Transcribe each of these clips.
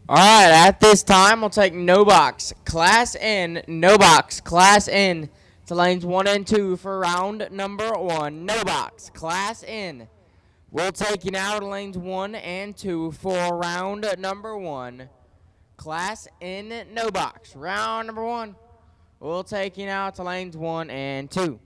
Alright, at this time, we'll take no box. Class N, no box. Class N to lanes 1 and 2 for round number 1. No box. Class N. We'll take you now to lanes 1 and 2 for round number 1. Class N, no box. Round number 1. We'll take you now to lanes 1 and 2.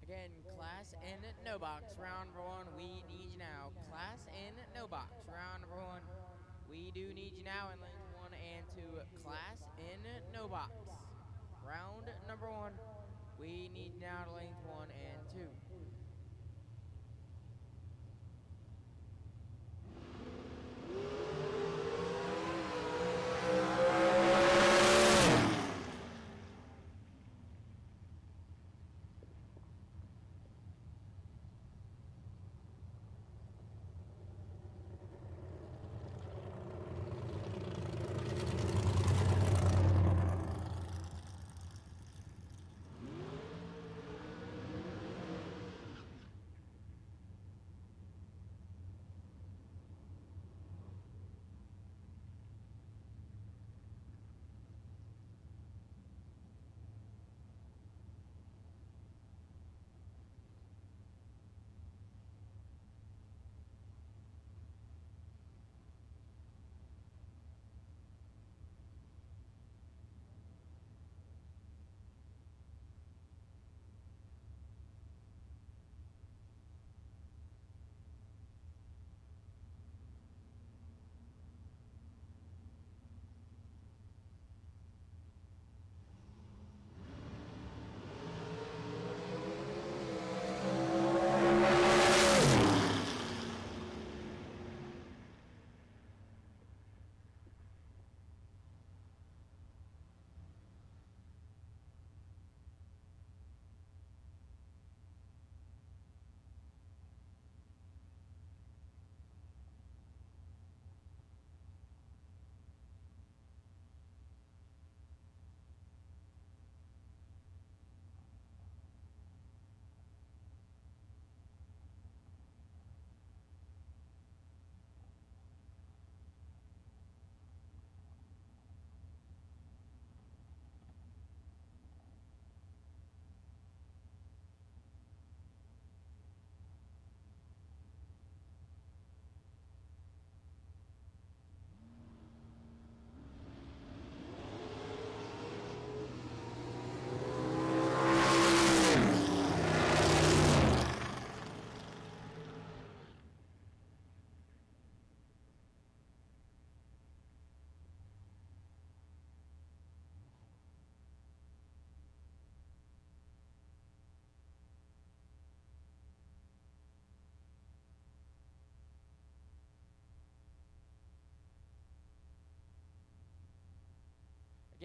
Again, Class N, no box. Round number 1, we need you now. Class N, no box. Round number 1, we do need you now in lanes 1 and 2. Class N, no box. Round number 1, we need you now to lanes 1 and 2.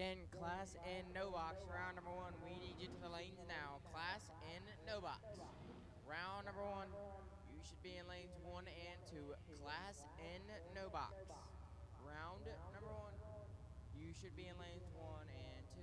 Again, class in no box, round number one. We need you to the lanes now. Class in no box. Round number one, you should be in lanes 1 and 2. Class in no box. Round number one, you should be in lanes 1 and 2.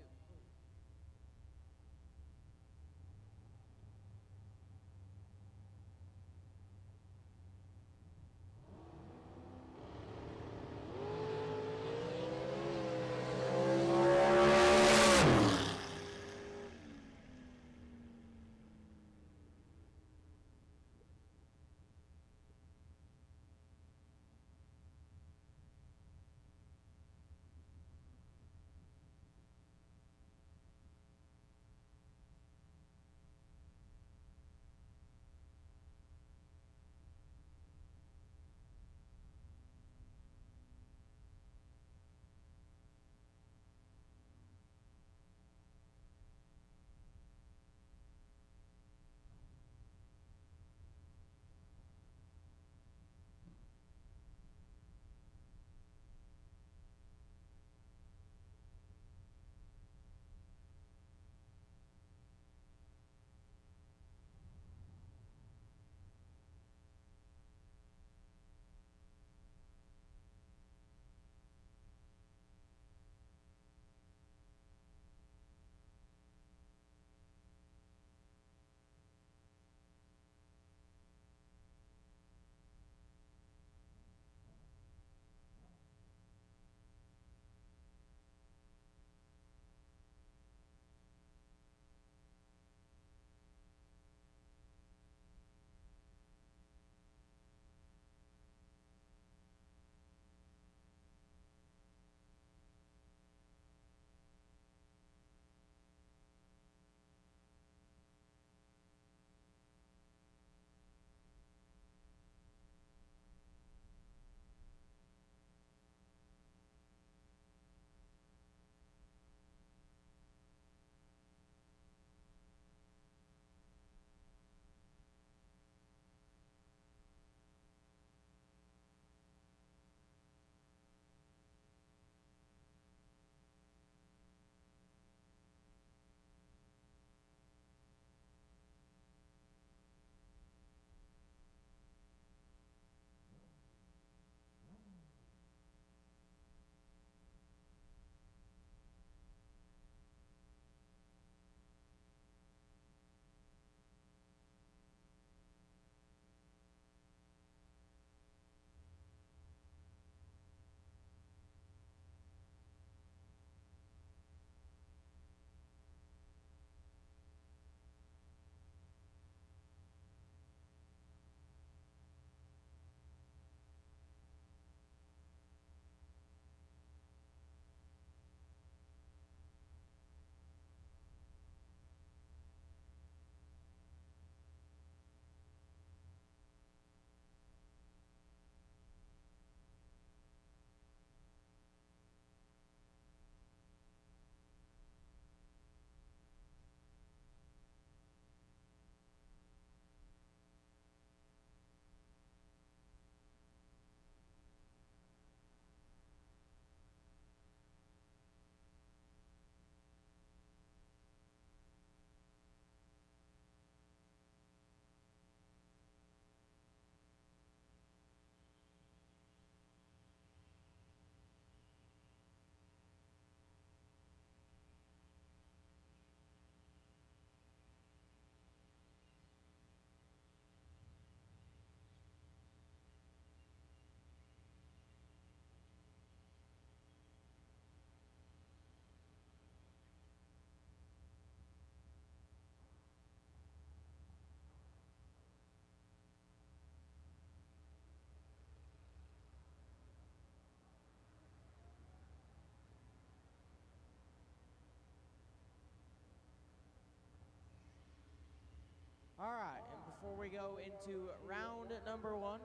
All right, and before we go into round number one,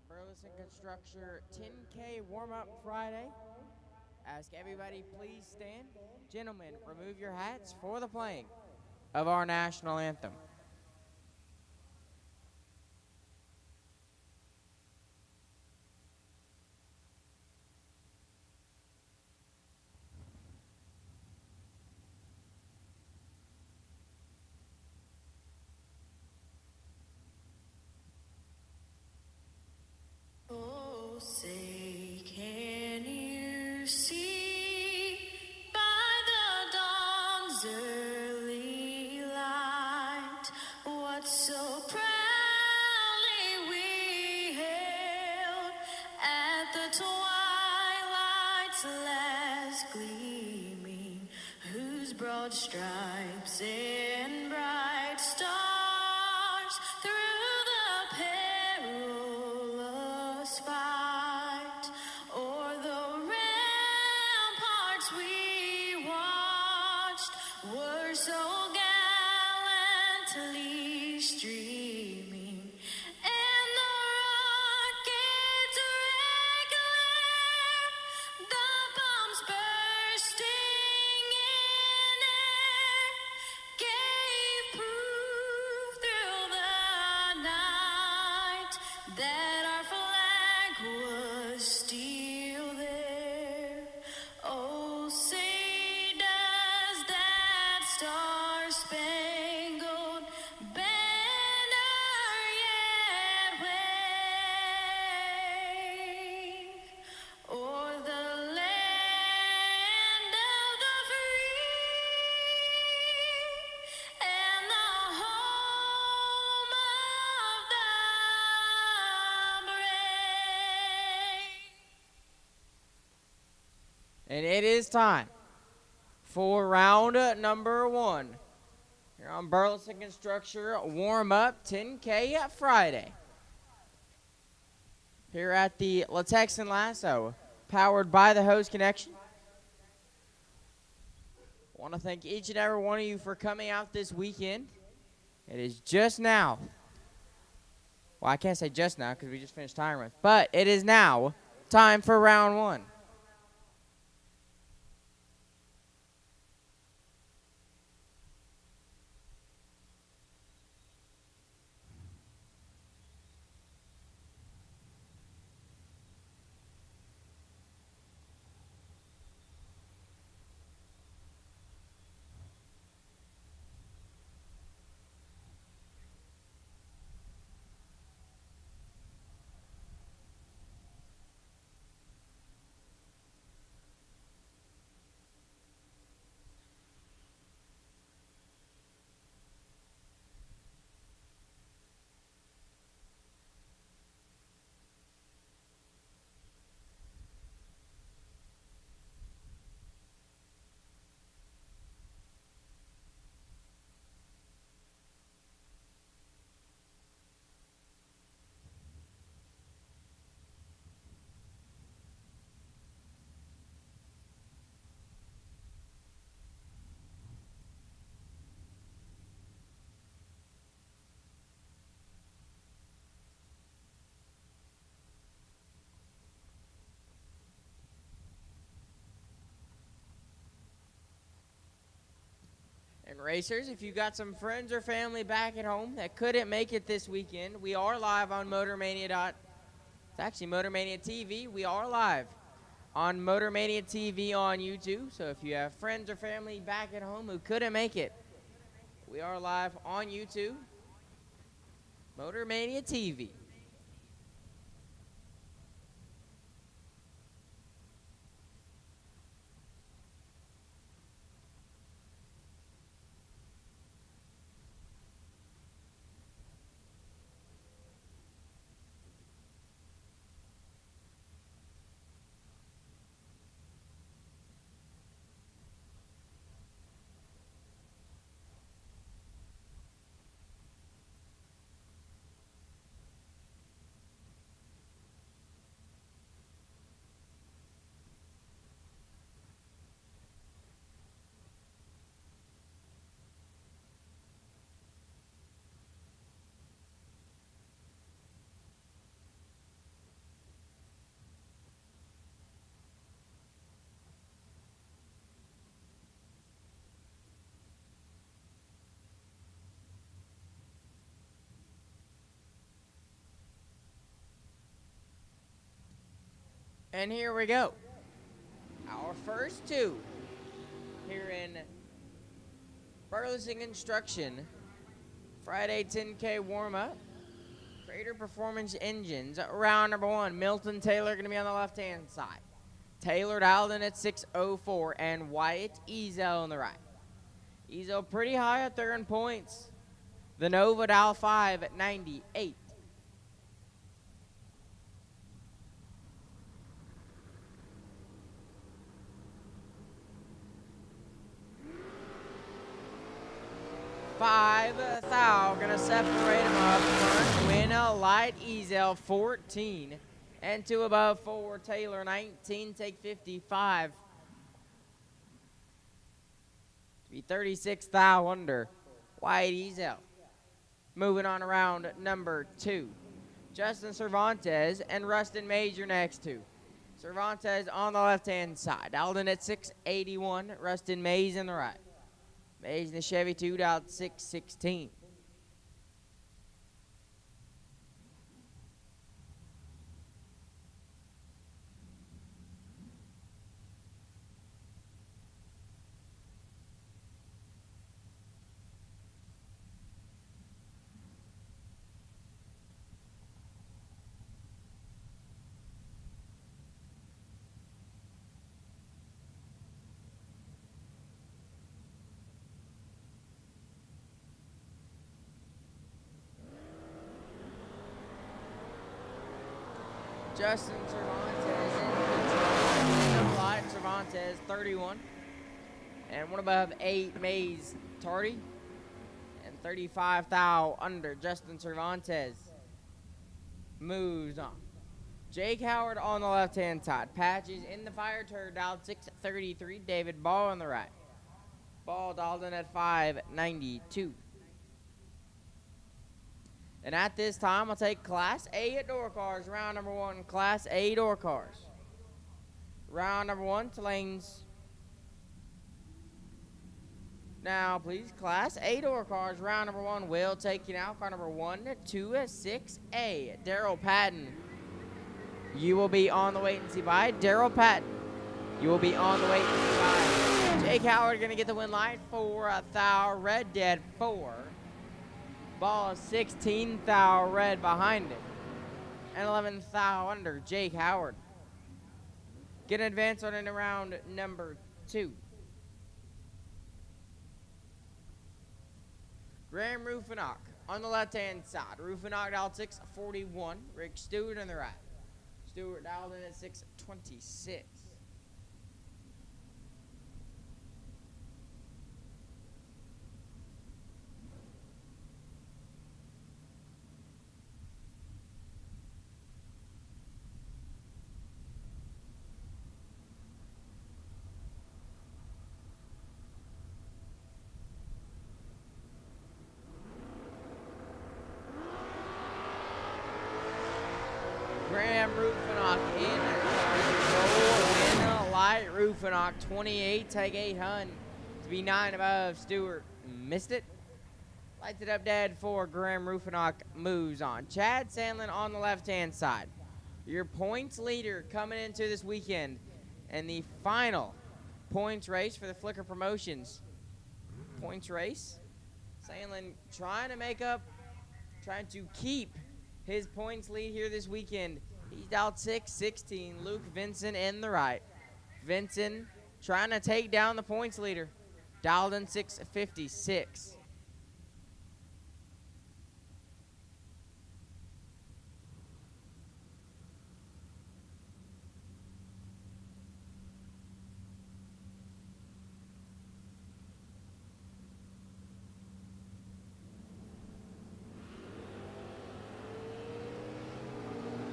Burleson Construction 10K warm-up Friday. Ask everybody please stand. Gentlemen, remove your hats for the playing of our national anthem. twilight's last gleaming, whose broad stripes and bright stars through the perilous fight o'er the ramparts we watched were so gallantly streaming, and the rockets regular, the bombs bursting in air, gave proof through the night that our flag was still there. Oh, say does that star-spangled banner yet wave o'er the land of the free and the home of the brave? And it is time for round number 1 here on Burleson Construction Warm-Up 10K Friday. Here at the Texan Lasso, powered by the Hose Connection. I want to thank each and every one of you for coming out this weekend. It is just now. Well, I can't say just now because we just finished time runs, but it is now time for round 1. And racers, if you got some friends or family back at home that couldn't make it this weekend, we are live on It's actually Motormania TV. We are live on Motormania TV on YouTube. So if you have friends or family back at home who couldn't make it, we are live on YouTube, Motormania TV. And here we go. Our first 2 here in Burleson Construction Friday 10K warm-up. Crater Performance Engines. Round number 1. Milton Taylor going to be on the left-hand side. Taylor Alden at 6:04 and Wyatt Ezel on the right. Ezel pretty high up there in points. The Nova Dow 5 at 98. 5 thou. Gonna separate them up front. Win a light Ezel 14. And 2 above 4 Taylor 19. Take 55. To be 36 thou under. White Ezel. Moving on around number 2. Justin Cervantes and Rustin Mays your next 2. Cervantes on the left-hand side. Alden at 681. Rustin Mays in the right. Mays in the Chevy 2 out 616. Justin Cervantes in control. Number light Cervantes 31. And 1 above 8 Mays Tardy. And 35 thou under. Justin Cervantes moves on. Jake Howard on the left-hand side. Patches in the fire turd out 633. David Ball on the right. Ball dialed in at 592. And at this time, I'll take Class A door cars. Round number 1, Class A door cars. Round number 1 to lanes. Now, please, Class A door cars. Round number 1 will take you now. Car number 126A. Daryl Patton. You will be on the wait and see by. Daryl Patton. You will be on the wait and see by. Jake Howard going to get the win light for thou. Red Dead 4. Ball 16 thou red behind it. And 11 thou under Jake Howard. Get an advance on in around number 2. Graham Rufinock on the left-hand side. Rufinock dialed 641. Rick Stewart on the right. Stewart dialed in at 626. Graham Rufinock in control. Win a light Rufinock 28. Take 800 to be 9 above. Stewart missed it. Lights it up dead for Graham Rufinock moves on. Chad Sandlin on the left-hand side. Your points leader coming into this weekend. And the final points race for the Flicker Promotions. Points race. Sandlin trying to keep his points lead here this weekend. He's dialed 616. Luke Vinson in the right. Vinson trying to take down the points leader. Dialed in 656.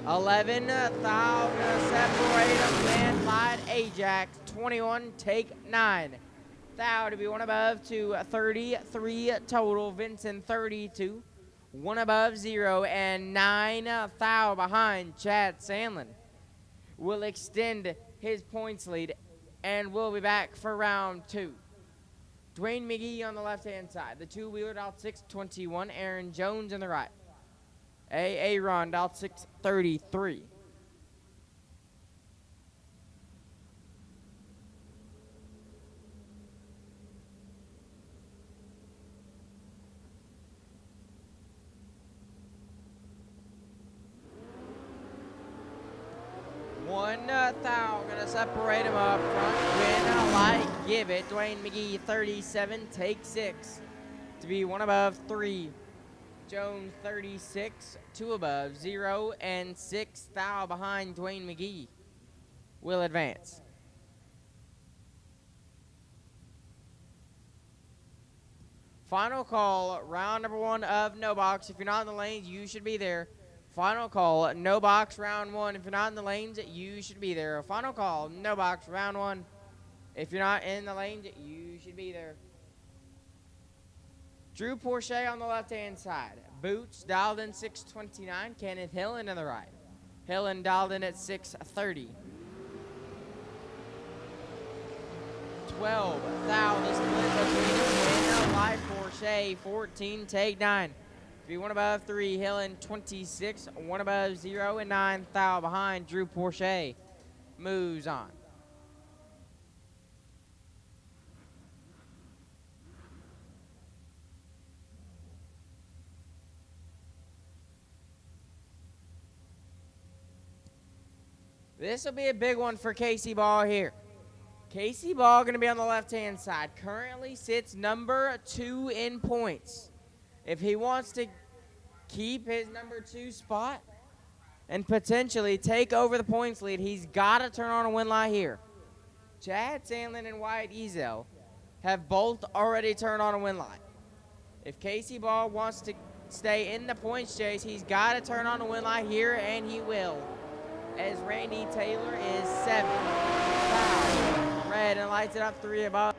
$11,000 separate them. Land light Ajax 21. Take 9. Thou to be 1 above to 33 total. Vincent 32. 1 above 0 and 9 thou behind Chad Sandlin. Will extend his points lead and we'll be back for round 2. Dwayne McGee on the left-hand side. The two-wheeler out 621. Aaron Jones on the right. Ron out 633. $1,000. Gonna separate him up front. Win a light. Give it. Dwayne McGee 37. Take 6. To be 1 above 3. Jones 36, 2 above 0 and 6 thou behind Dwayne McGee will advance. Final call, round number 1 of no box. If you're not in the lanes, you should be there. Final call, no box, round 1. If you're not in the lanes, you should be there. Final call, no box, round 1. If you're not in the lanes, you should be there. Drew Porsche on the left-hand side. Boots dialed in 629. Kenneth Hillen on the right. Hillen dialed in at 630. 12 thou the split between win life Porsche 14 take 9. If you 1 above 3 Hillen 26, 1 above 0 and 9 thou behind Drew Porsche moves on. This will be a big one for Casey Ball here. Casey Ball going to be on the left-hand side. Currently sits number 2 in points. If he wants to keep his number 2 spot and potentially take over the points lead, he's got to turn on a win light here. Chad Sandlin and Wyatt Ezel have both already turned on a win light. If Casey Ball wants to stay in the points chase, he's got to turn on a win light here, and he will. As Randy Taylor is 7 foul. Red and lights it up 3 above.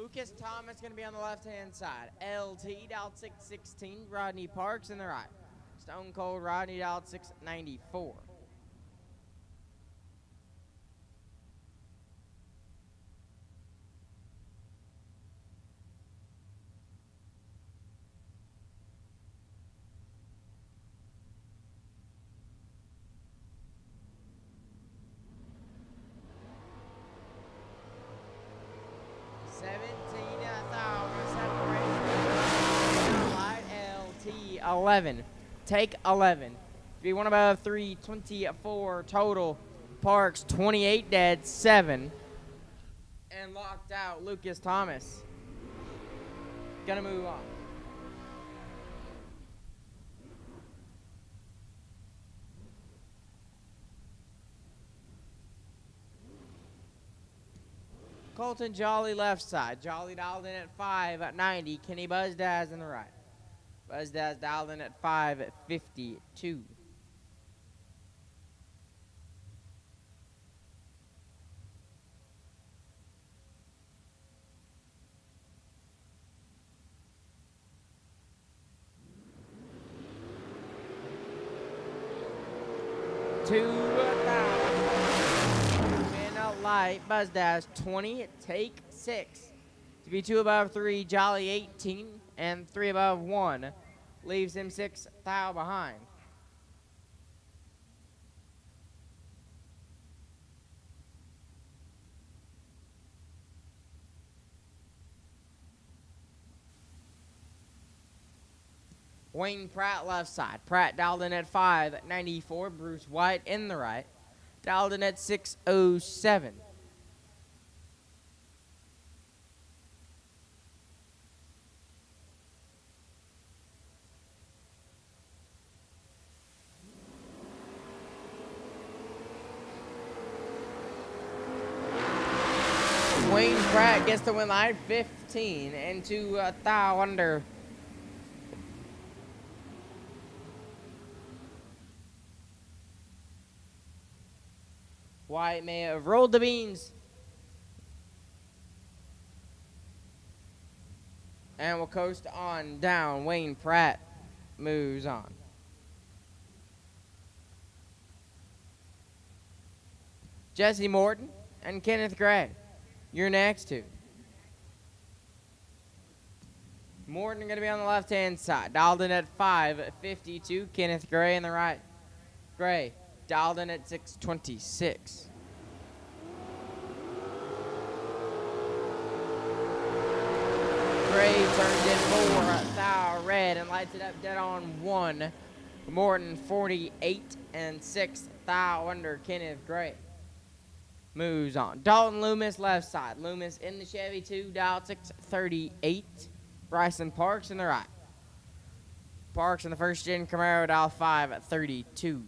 Lucas Thomas going to be on the left-hand side. LT dialed 616. Rodney Parks in the right. Stone Cold Rodney dialed 694. Light LT 11. Take 11. Be one above 3, 24 total. Parks 28 dead, 7. And locked out Lucas Thomas. Gonna move on. Colton Jolly left side. Jolly dialed in at 5 at 90. Kenny Buzdaz in the right. Buzdaz dialed in at 5 at 52. Light Buzdaz 20. Take 6. To be 2 above 3, Jolly 18. And 3 above 1 leaves him 6 thou behind. Wayne Pratt left side. Pratt dialed in at 5 at 94. Bruce White in the right. Dialed in at 607. Wayne Pratt gets the win line 15 into thou under. White may have rolled the beans. And will coast on down. Wayne Pratt moves on. Jesse Morton and Kenneth Gray. You're next two. Morton going to be on the left-hand side. Dialed in at 5:52. Kenneth Gray in the right. Gray dialed in at 6:26. Gray turns in 4 thou red and lights it up dead on 1. Morton 48 and 6 thou under Kenneth Gray. Moves on. Dalton Loomis left side. Loomis in the Chevy 2, dialed 638. Bryson Parks in the right. Parks in the first gen Camaro, dial 532.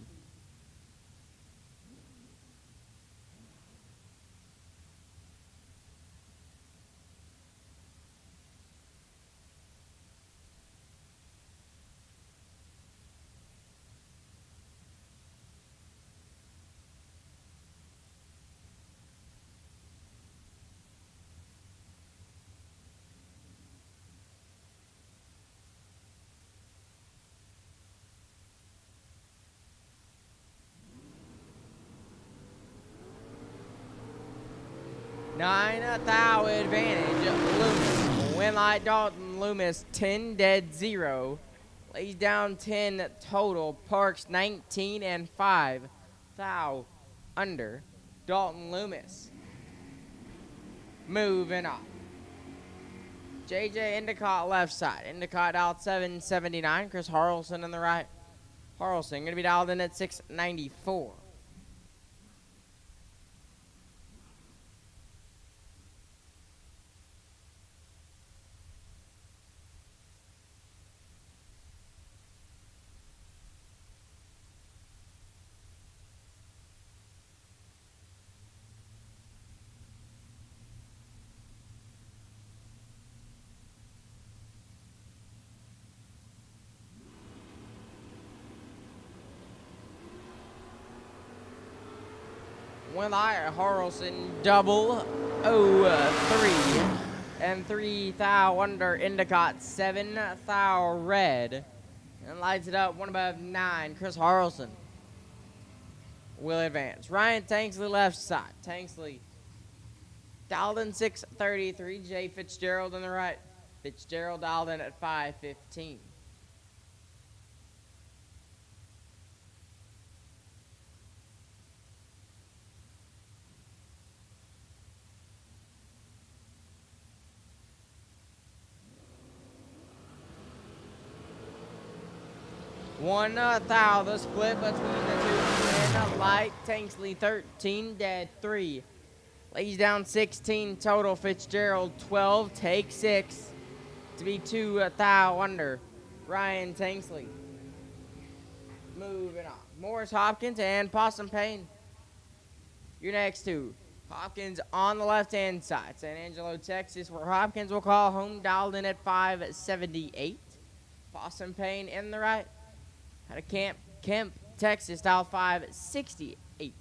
Nine thou advantage. Loomis. Win light Dalton Loomis 10 dead 0. Lays down 10 total. Parks 19 and 5 thou under Dalton Loomis. Moving on. JJ Endicott left side. Endicott dialed 779. Chris Harrelson in the right. Harrelson going to be dialed in at 694. Win light Harrelson double 03. and 3 thou under Endicott, 7 thou red. And lights it up, one above 9, Chris Harrelson will advance. Ryan Tanksley left side. Tanksley dialed in 633. Jay Fitzgerald on the right. Fitzgerald dialed in at 515. One thou, the split between the two. And light, Tanksley 13, dead 3. Lays down 16 total. Fitzgerald 12, take 6. To be 2 thou under. Ryan Tanksley. Moving on. Morris Hopkins and Possum Payne. Your next two. Hopkins on the left-hand side. San Angelo, Texas, where Hopkins will call home, dialed in at 578. Possum Payne in the right. Out of Kemp, Texas, dial 568.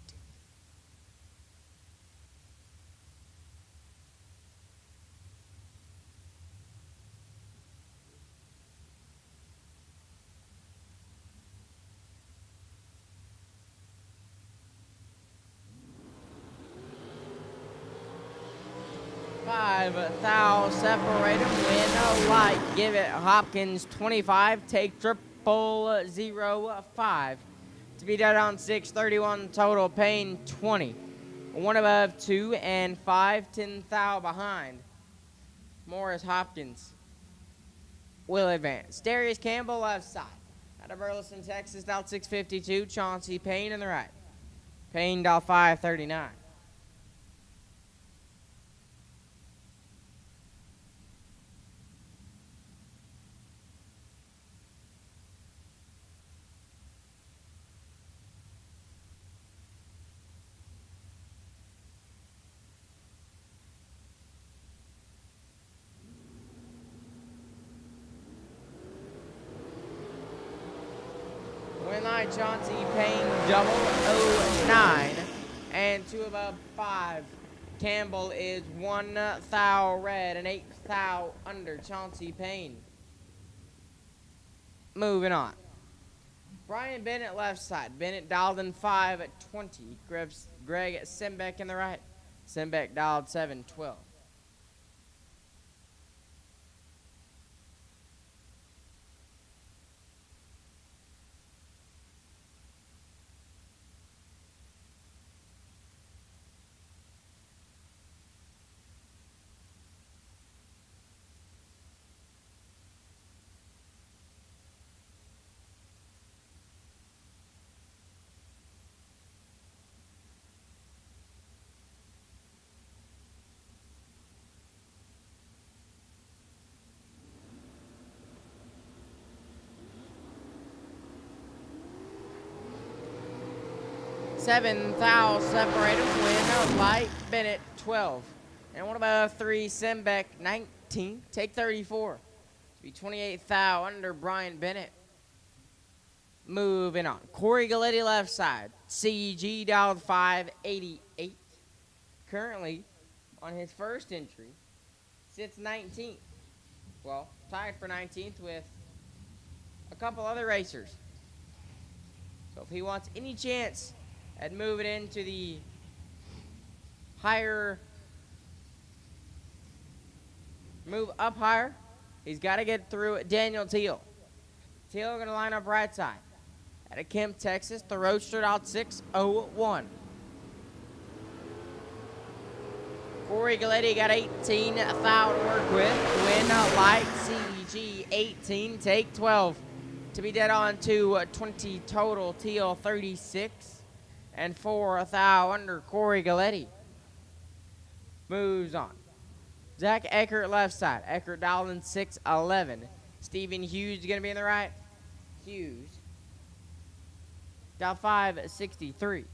Five thou separate them, win a light, give it Hopkins 25, take 0005. To be dead on 631 total, Payne 20. One above 2 and 5, 10 thou behind. Morris Hopkins will advance. Darius Campbell left side. Out of Burleson, Texas, dial 652. Chauncey Payne in the right. Payne dial 539. Chauncey Payne double 09 and 2 above 5. Campbell is 1 thou red and 8 thou under. Chauncey Payne. Moving on. Brian Bennett left side. Bennett dialed in 5 at 20. Greg Simbeck in the right. Simbeck dialed 712. Seven thou separate them, win light Bennett 12. And one above 3, Simbeck 19, take 34. To be 28 thou under Brian Bennett. Moving on. Corey Galletti left side. CG dialed 588. Currently, on his first entry, sits 19th. Well, tied for 19th with a couple other racers. So if he wants any chance at moving into the higher, move up higher, he's got to get through Daniel Teal. Teal going to line up right side. Out of Kemp, Texas, the Roadster out 601. Corey Galletti got 18 thou to work with. Win light CG 18, take 12. To be dead on to 20 total, Teal 36. And 4 thou under Corey Galletti. Moves on. Zach Eckert left side. Eckert dialed in 611. Stephen Hughes going to be in the right. Hughes. Dial 563.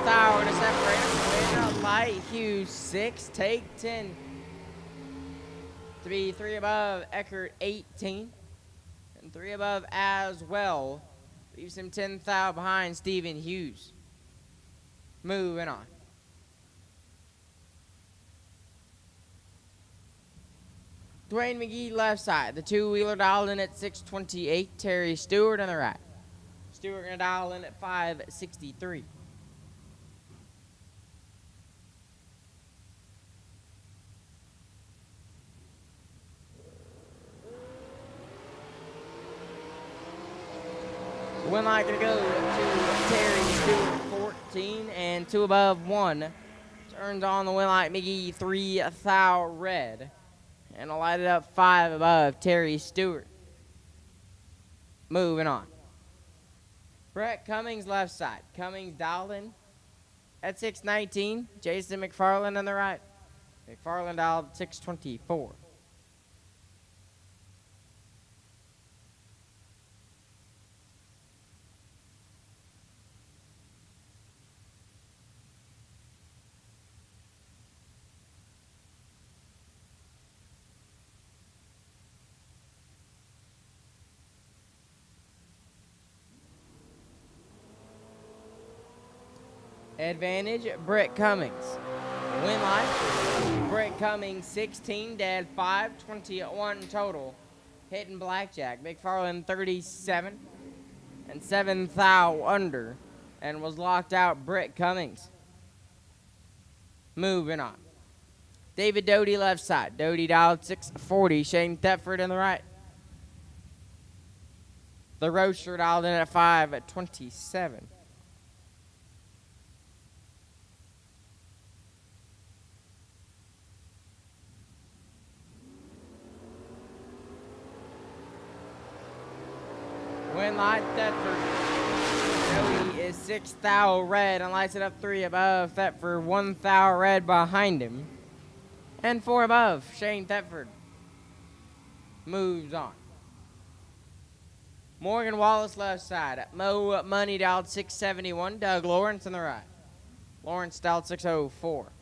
Thou to separate him. Light Hughes 6, take 10. To be 3 above, Eckert 18. And 3 above as well. Leaves him 10 thou behind Stephen Hughes. Moving on. Dwayne McGee left side. The two-wheeler dialed in at 628. Terry Stewart on the right. Stewart gonna dial in at 563. Win light gonna go to Terry Stewart 14 and 2 above 1. Turns on the win light McGee 3 thou red. And a lighted up 5 above Terry Stewart. Moving on. Brett Cummings left side. Cummings dialed in at 619. Jason McFarland on the right. McFarland dialed 624. Advantage, Brett Cummings. Win light, Brett Cummings 16, Dad 5, 21 total. Hitting blackjack. McFarland 37 and 7 thou under. And was locked out, Brett Cummings. Moving on. David Doty left side. Doty dialed 640. Shane Thetford in the right. The Roadster dialed in at 527. Win light, Thetford. Doty is 6 thou red and lights it up 3 above. Thetford 1 thou red behind him. And 4 above. Shane Thetford moves on. Morgan Wallace left side. Mo Money dialed 671. Doug Lawrence on the right. Lawrence dialed 604.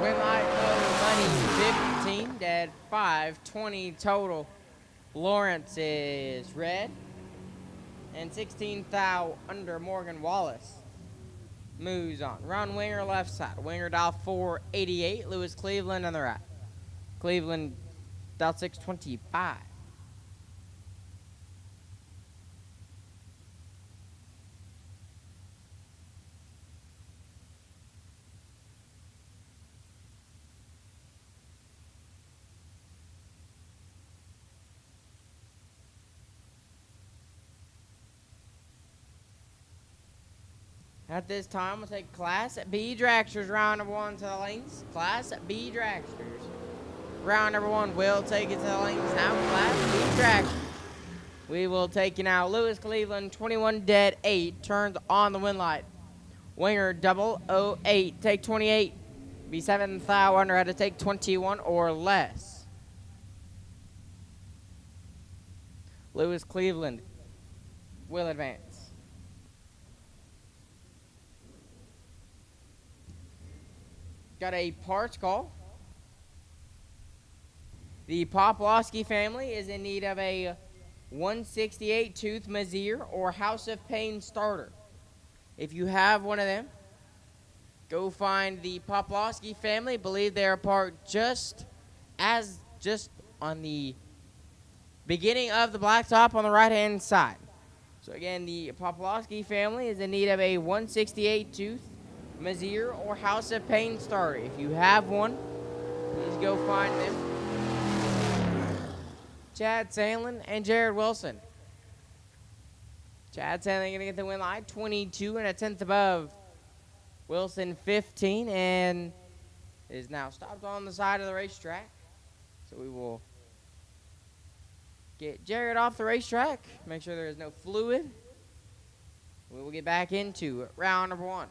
Win light, Mo Money 15, Dad 5, 20 total. Lawrence is red. And 16 thou under. Morgan Wallace moves on. Ron Winger left side. Winger dial 488. Lewis Cleveland on the right. Cleveland dial 625. At this time, we'll take Class B Dragsters round number 1 to the lanes. Class B Dragsters. Round number 1 will take it to the lanes now. Class B Dragsters. We will take you now. Lewis Cleveland, 21 dead 8. Turns on the win light. Winger 008. Take 28. Be 7 thou under. Had to take 21 or less. Lewis Cleveland will advance. Got a parts call. The Poplawski family is in need of a 168 tooth Mazier or House of Pain starter. If you have one of them, go find the Poplawski family. Believe they are parked just on the beginning of the blacktop on the right-hand side. So again, the Poplawski family is in need of a 168 tooth Mazier or House of Pain starter. If you have one, please go find them. Chad Sandlin and Jared Wilson. Chad Sandlin going to get the win line, 22 and a tenth above. Wilson 15 and is now stopped on the side of the racetrack. So we will get Jared off the racetrack, make sure there is no fluid. We will get back into round number 1.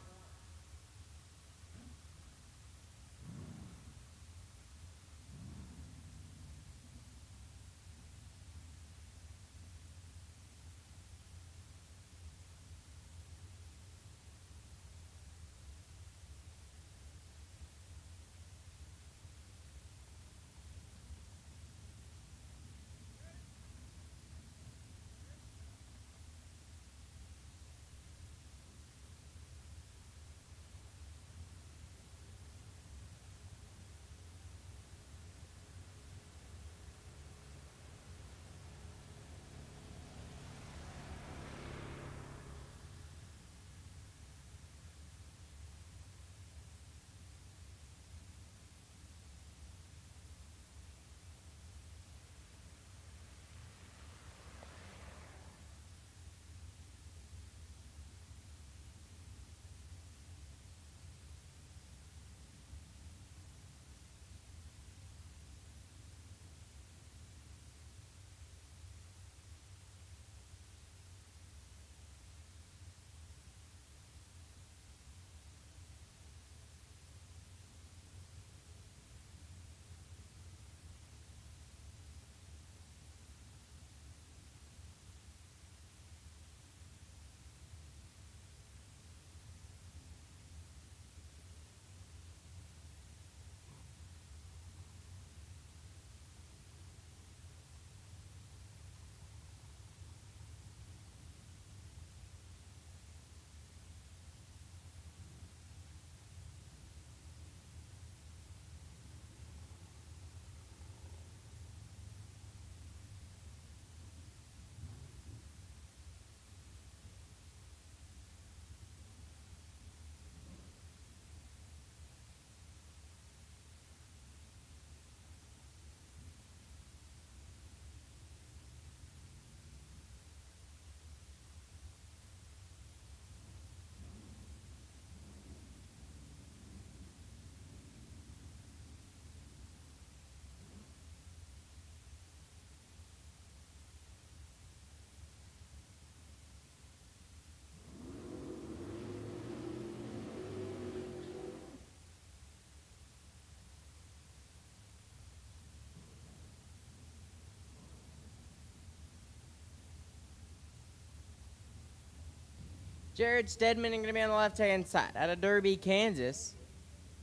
Jared Stedman is going to be on the left-hand side out of Derby, Kansas.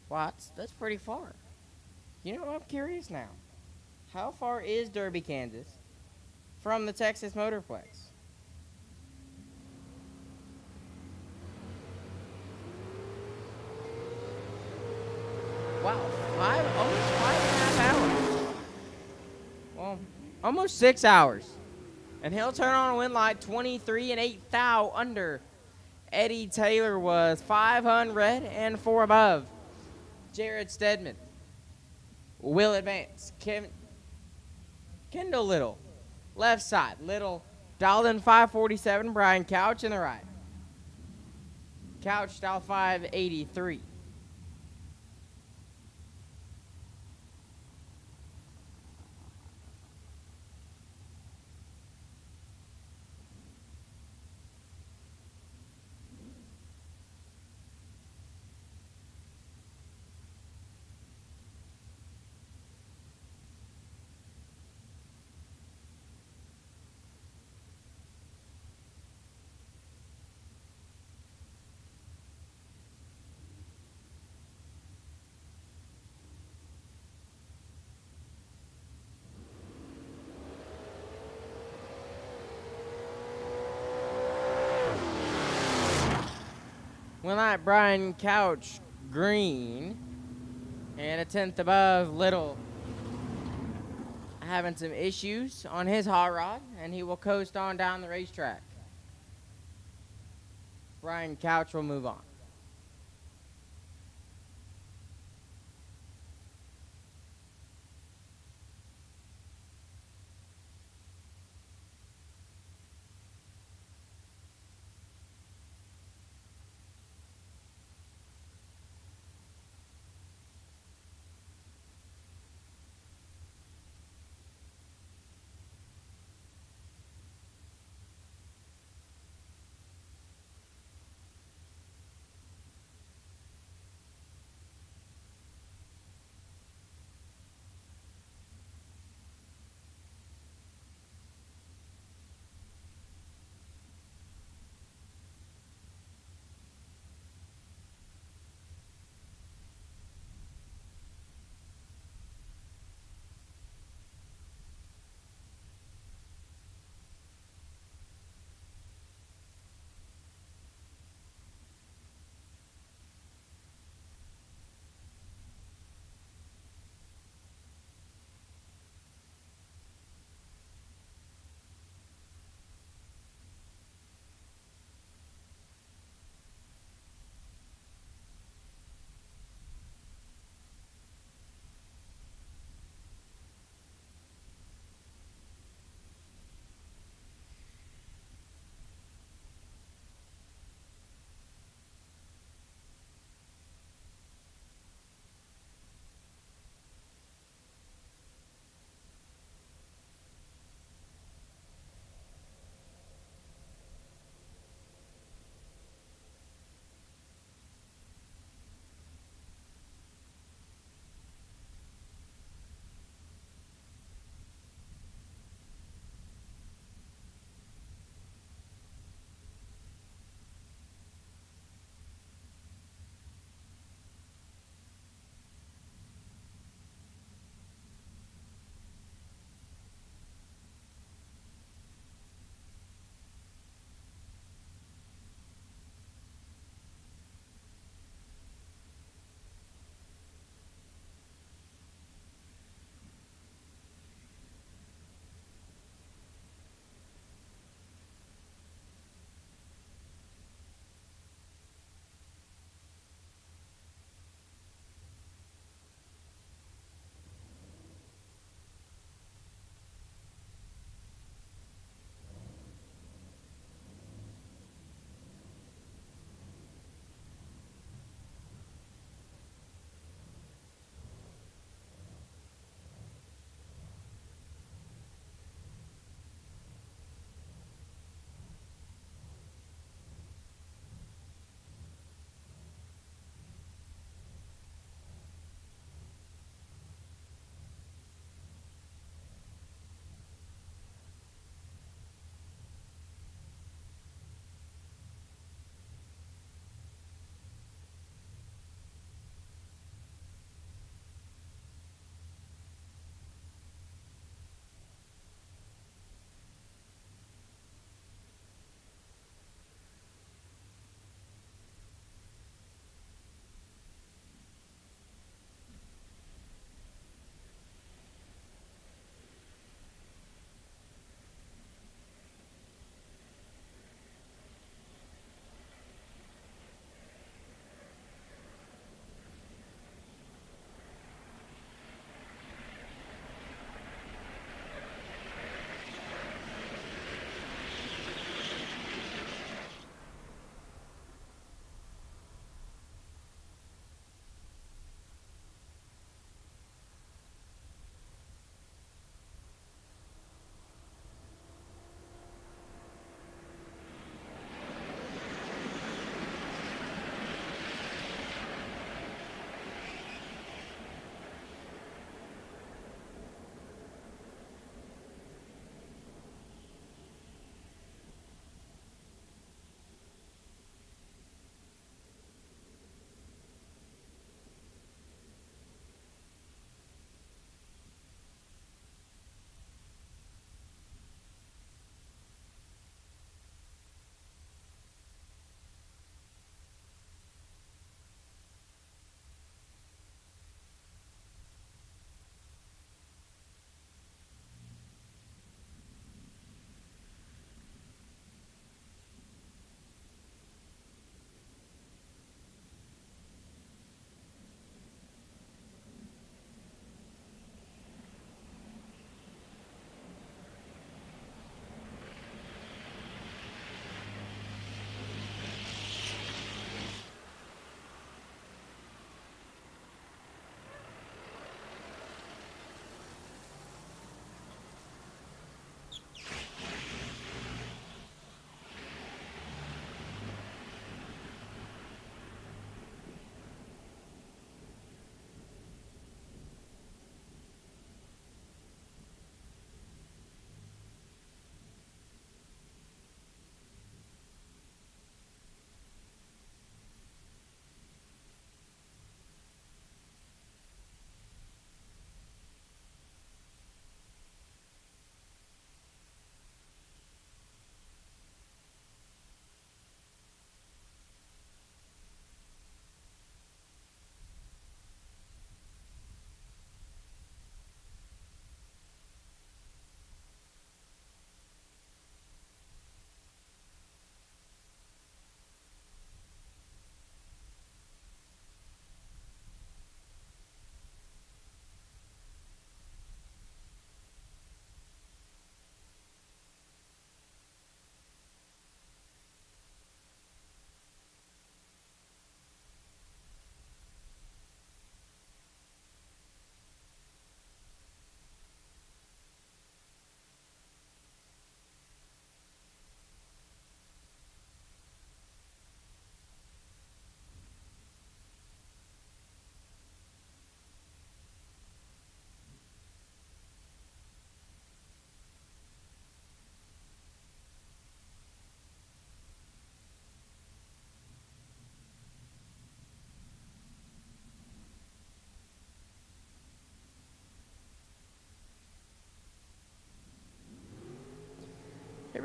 Wow, that's pretty far. You know, I'm curious now. How far is Derby, Kansas from the Texas Motorplex? Wow, almost 5.5 hours. Well, almost 6 hours. And he'll turn on a win light 23 and 8 thou under. Eddie Taylor was 500 and 4 above. Jared Stedman will advance. Kendall Little, left side. Little dialed in 547. Brian Couch in the right. Couch dialed 583. Win light Brian Couch green. And a 10th above Little having some issues on his hot rod, and he will coast on down the racetrack. Brian Couch will move on.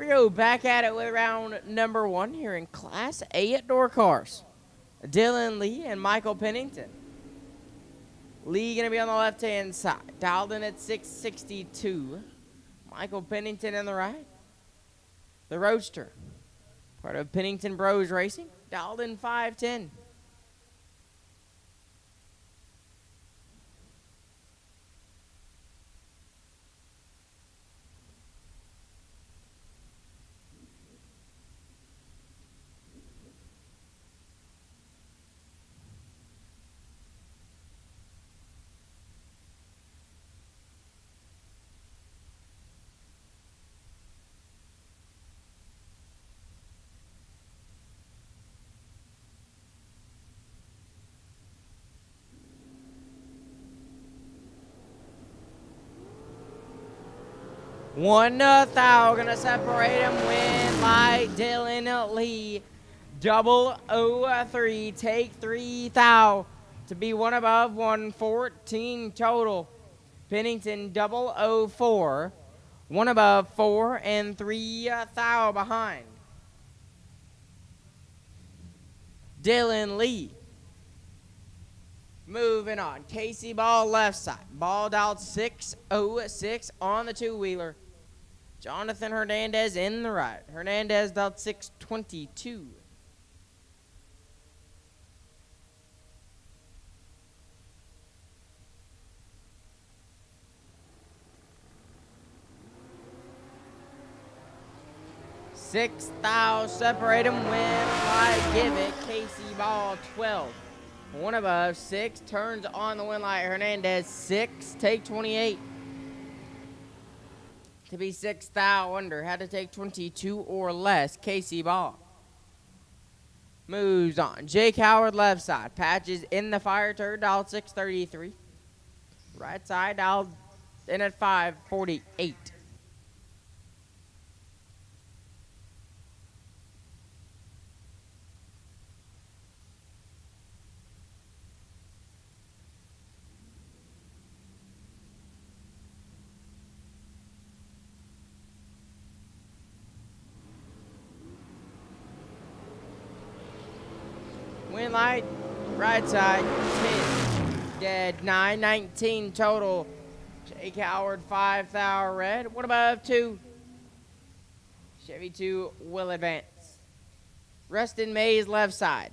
we go back at it with round number 1 here in Class A at door cars. Dylan Lee and Michael Pennington. Lee going to be on the left-hand side. Dialed in at 662. Michael Pennington in the right. The Roadster, part of Pennington Bros Racing. Dialed in 510. One thou gonna separate him. Win light Dylan Lee. 003. Take 3 thou to be one above 114 total. Pennington 004. One above 4 and 3 thou behind. Dylan Lee. Moving on. Casey Ball left side. Ball dialed 606 on the two-wheeler. Jonathan Hernandez in the right. Hernandez dialed 622. Six thou separate him. Win light give it. Casey Ball 12. One above 6 turns on the win light. Hernandez 6. Take 28. To be 6 thou under. Had to take 22 or less. Casey Ball. Moves on. Jake Howard left side. Patches in the fire turn. Dialed 633. Right side dialed in at 548. Win light, right side, 10. Dead, 919 total. Jake Howard, 5 thou red. What above 2? Chevy 2 will advance. Rustin Mays left side.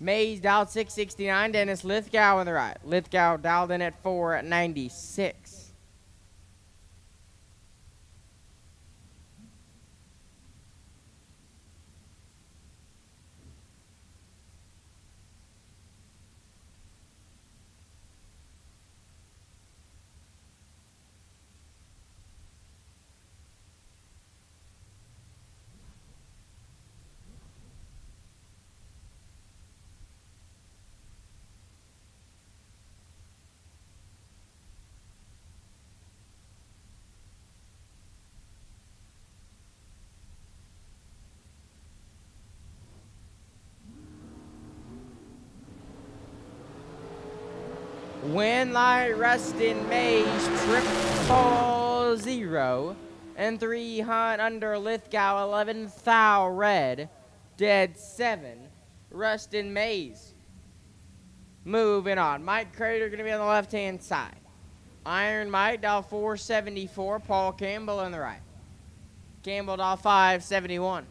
Mays dialed 669. Dennis Lithgow on the right. Lithgow dialed in at 496. Win light, Rustin Mays, 000. And 3 hunt under Lithgow, 11 thou red. Dead 7, Rustin Mays. Moving on. Mike Crater going to be on the left-hand side. Iron Mike, dial 474. Paul Campbell on the right. Campbell, dial 571.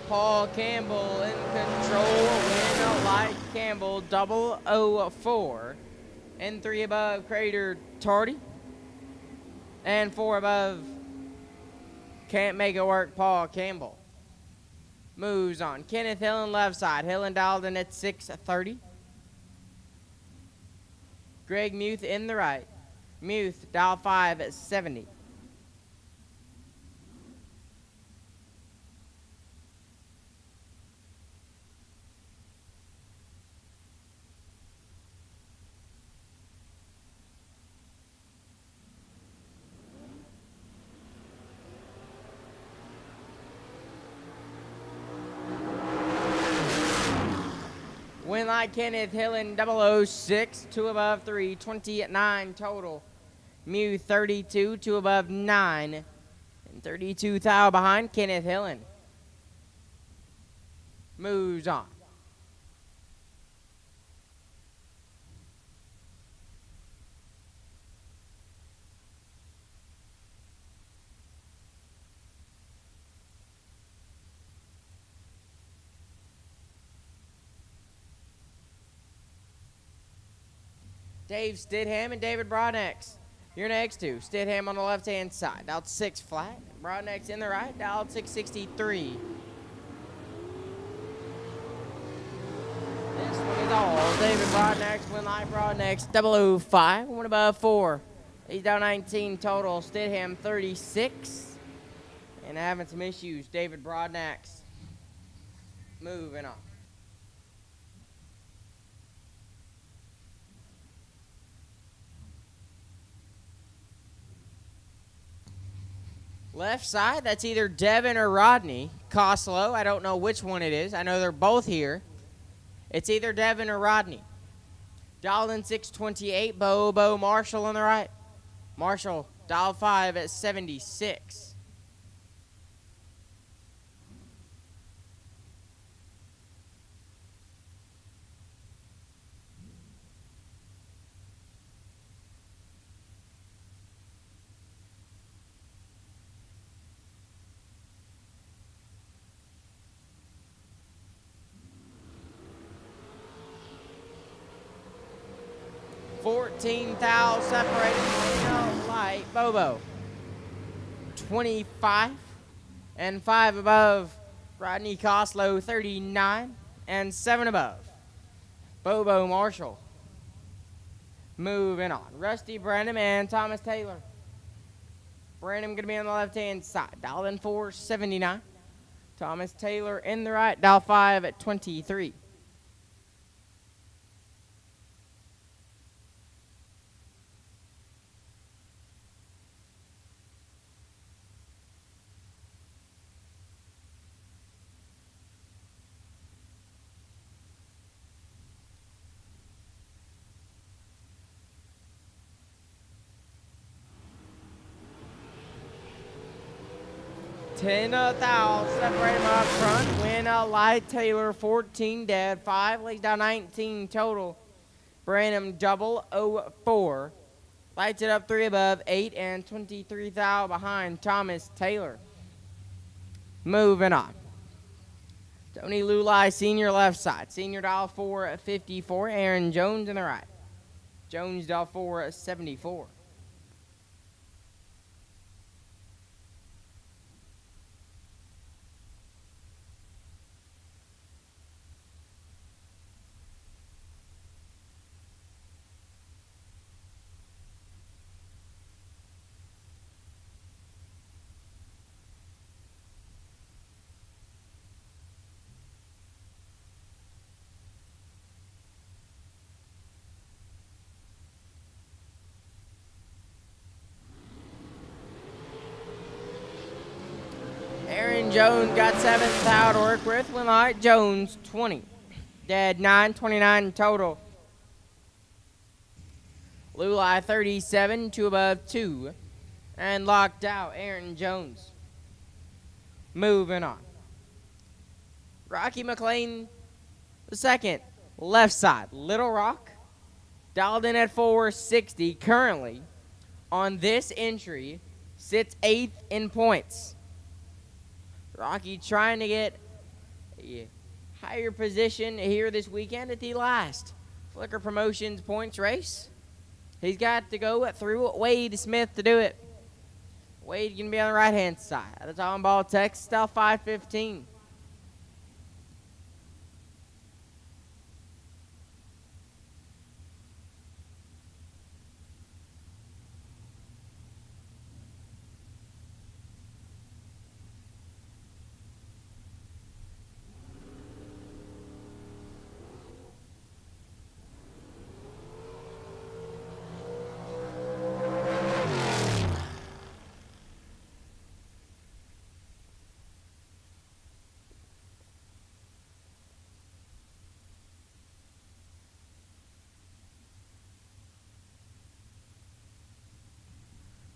Paul Campbell in control. Win light Campbell, 004. And 3 above Crater Tardy. And 4 above Can't Make It Work Paul Campbell. Moves on. Kenneth Hillen left side. Hillen dialed in at 630. Greg Muth in the right. Muth dial 5 at 70. Win like Kenneth Hillen 006, 2 above 3, 29 total. Mew 32, 2 above 9, and 32 thou behind Kenneth Hillen. Moves on. Dave Stidham and David Broadnex. You're next to Stidham on the left-hand side. Dialed 6 flat. Broadnex in the right. Dialed 663. This one is all David Broadnex. Win like Broadnex 005. 1 above 4. He's down 19 total. Stidham 36. And having some issues. David Broadnex. Moving on. Left side, that's either Devin or Rodney. Coslow, I don't know which one it is. I know they're both here. It's either Devin or Rodney. Dialed in 628, Bobo Marshall on the right. Marshall, dial 5 at 76. $14,000 separated. Light Bobo. 25 and 5 above. Rodney Coslow 39 and 7 above. Bobo Marshall. Moving on. Rusty Branham and Thomas Taylor. Branham going to be on the left-hand side. Dial in 479. Thomas Taylor in the right. Dial 5 at 23. $10,000 separate him up front. Win a light Taylor 14 dead 5. Lays down 19 total. Branham 004. Lights it up 3 above 8 and 23,000 behind Thomas Taylor. Moving on. Tony Lulai Senior left side. Senior dial 4 at 54. Aaron Jones in the right. Jones dial 4 at 74. Aaron Jones got 7,000 to work with. Winlight Jones 20. Dead 9, 29 total. Lulai 37, 2 above 2. And locked out Aaron Jones. Moving on. Rocky McLean the second. Left side. Little Rock. Dialed in at 460. Currently on this entry sits 8th in points. Rocky trying to get a higher position here this weekend at the last Flicker Promotions points race. He's got to go through Wade Smith to do it. Wade going to be on the right-hand side. That's on ball Texas, style 515.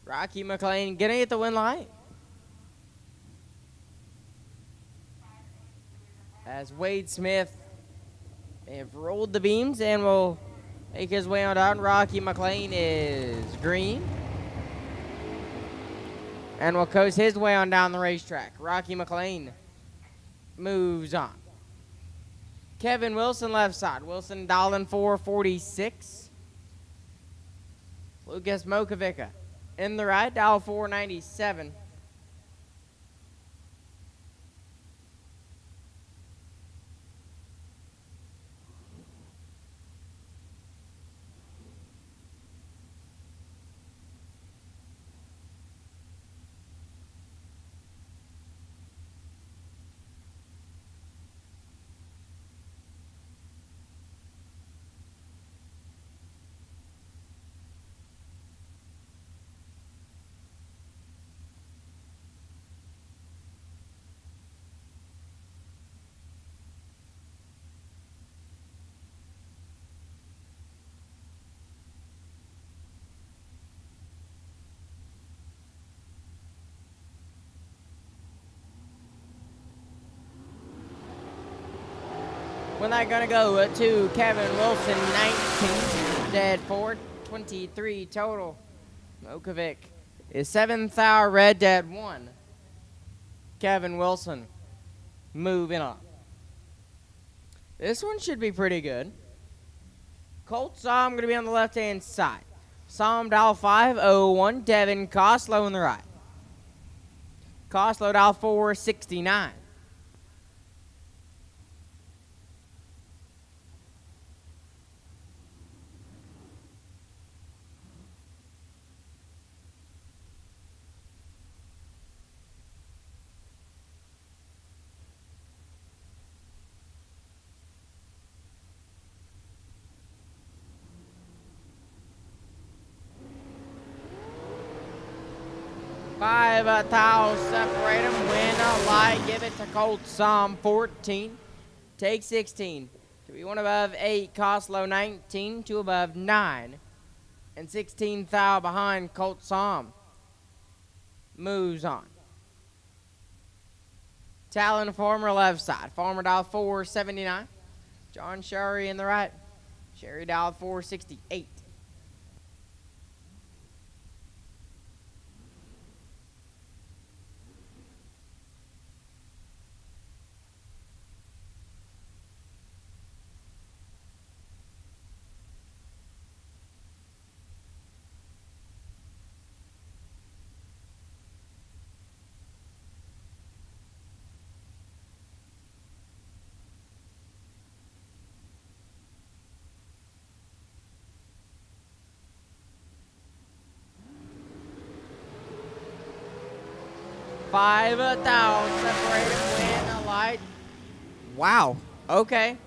Rocky McLean getting at the win line. As Wade Smith may have rolled the beams and will make his way on down. Rocky McLean is green. And will coast his way on down the racetrack. Rocky McLean moves on. Kevin Wilson left side. Wilson dialing 446. Lucas Mokovica in the right, dial 497. When they're going to go to Kevin Wilson, 19, dead 4, 23 total. Mokovic is 7th hour, red dead 1. Kevin Wilson moving on. This one should be pretty good. Colt Psalm going to be on the left-hand side. Psalm dial 501, Devin Costlow on the right. Costlow dial 469. Five towels separate them. Win a light. Give it to Colt Psalm 14. Take 16. To be one above 8. Costlow 19. 2 above 9. And 16 thou behind Colt Psalm. Moves on. Talon Farmer left side. Farmer dial 479. John Sherry in the right. Sherry dial 468. Five thou separate them. Win a light. Wow. Okay.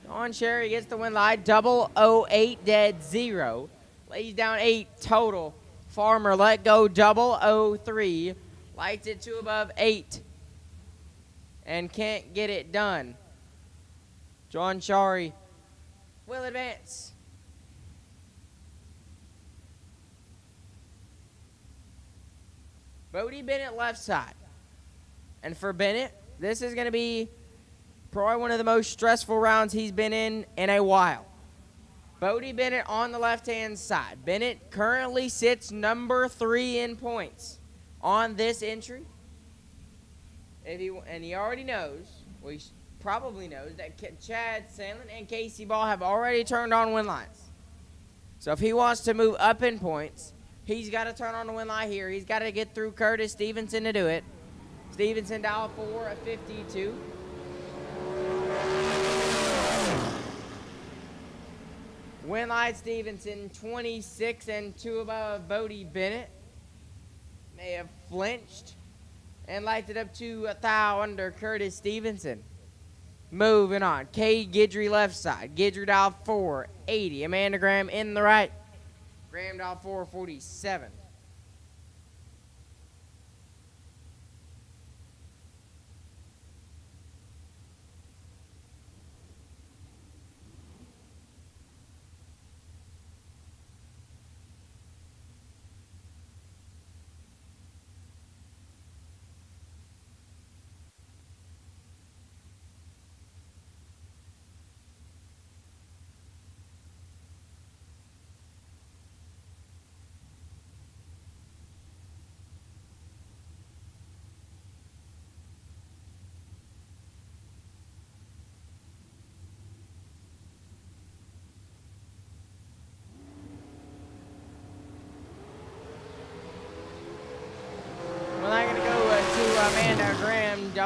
John Sherry gets the win light. 008 dead 0. Lays down 8 total. Farmer let go 003. Lights it 2 above 8. And can't get it done. John Sherry will advance. Bodie Bennett left side. And for Bennett, this is going to be probably one of the most stressful rounds he's been in a while. Bodie Bennett on the left-hand side. Bennett currently sits number 3 in points on this entry. And he already knows, well, he probably knows, that Chad Sandlin and Casey Ball have already turned on win lines. So if he wants to move up in points, he's got to turn on the win line here. He's got to get through Curtis Stevenson to do it. Stevenson dial 452. Win line Stevenson 26 and 2 above Bodie Bennett. May have flinched and lighted up to a thou under Curtis Stevenson. Moving on. Kay Guidry left side. Guidry dial 480. Amanda Graham in the right. Graham dial 447.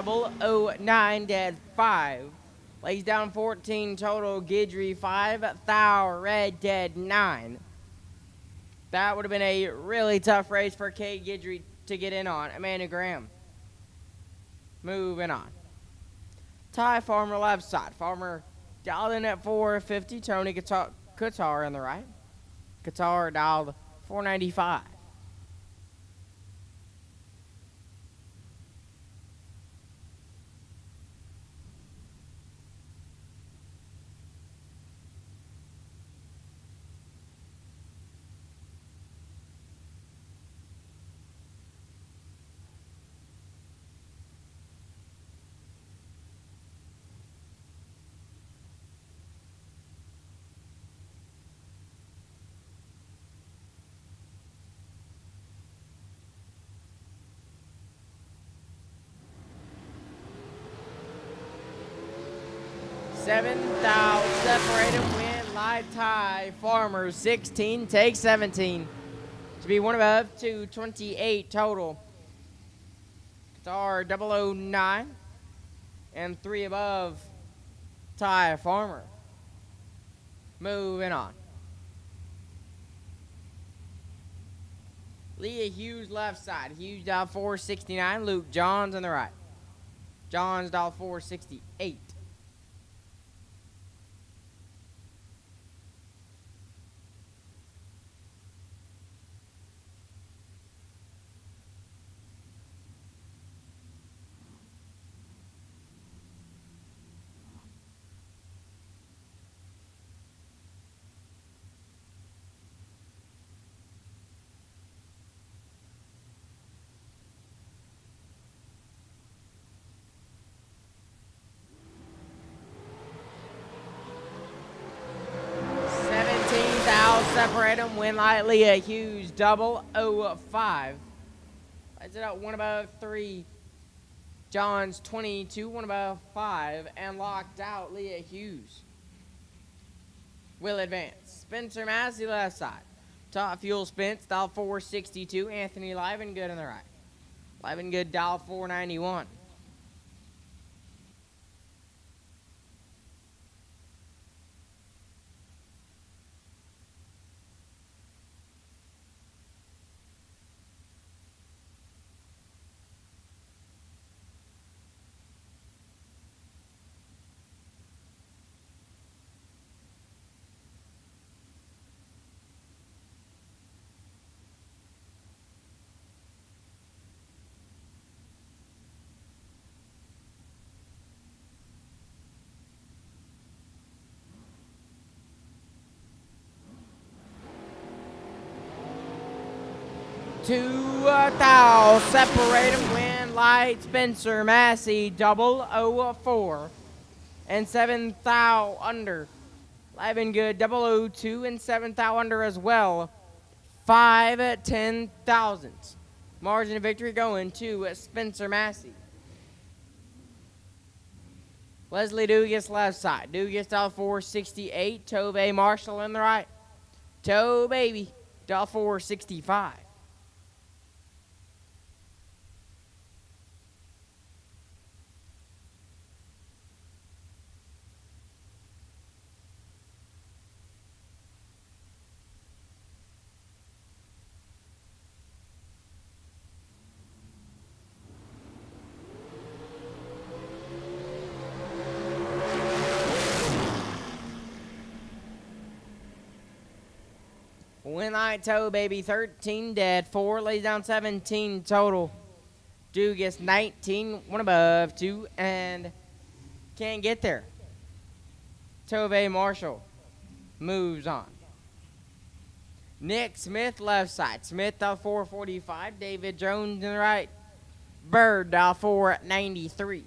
009 dead 5. Lays down 14 total. Guidry 5. Thou red dead 9. That would have been a really tough race for Kate Guidry to get in on. Amanda Graham. Moving on. Ty Farmer left side. Farmer dialed in at 450. Tony Qatar in the right. Qatar dialed 495. Seventh out, separated win, live tie, Farmer 16, take 17. To be one above 228 total. Qatar 009 and 3 above, Ty Farmer. Moving on. Leah Hughes left side. Hughes dial 469. Luke Johns on the right. Johns dial 468. Separate them, win light, Leah Hughes, 005. Lights it up, 1 above 3. Johns 22, 1 above 5. And locked out, Leah Hughes. Will advance. Spencer Massey left side. Top fuel Spence, dial 462. Anthony Livengood on the right. Livengood, dial 491. Two thou, separate them, win light, Spencer Massey, 004. And 7 thou under. Livengood, 002 and 7 thou under as well. 5 10 thousandths. Margin of victory going to Spencer Massey. Leslie Dugas left side. Dugas, dial 468. Tove Marshall in the right. Toe baby, dial 465. Win light toe baby, 13 dead, 4 lays down 17 total. Dugas 19, 1 above 2, and can't get there. Tove Marshall moves on. Nick Smith left side. Smith dial 445. David Jones in the right. Bird dial 493.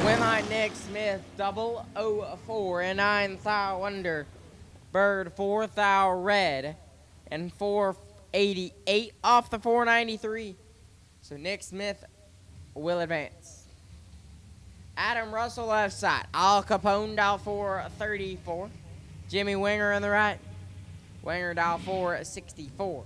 Winline Nick Smith, 004 and 9 thou under. Bird 4 thou red and 4 88 off the 493. So Nick Smith will advance. Adam Russell left side. Al Capone dial 434. Jimmy Winger on the right. Winger dial 464.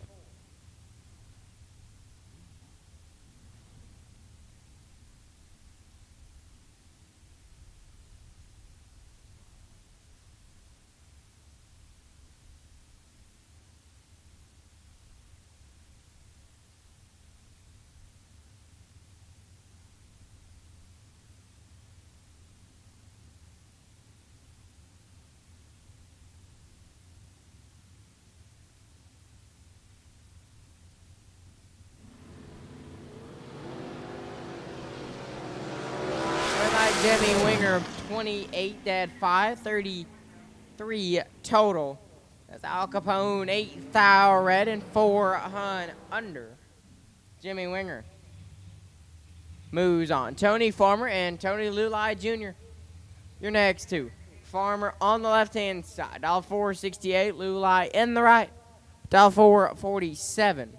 Jimmy Winger 28 dead, 533 total. That's Al Capone 8 thou red and 400 under. Jimmy Winger moves on. Tony Farmer and Tony Lulai Jr. Your next two. Farmer on the left-hand side, dial 468. Lulai in the right, dial 447.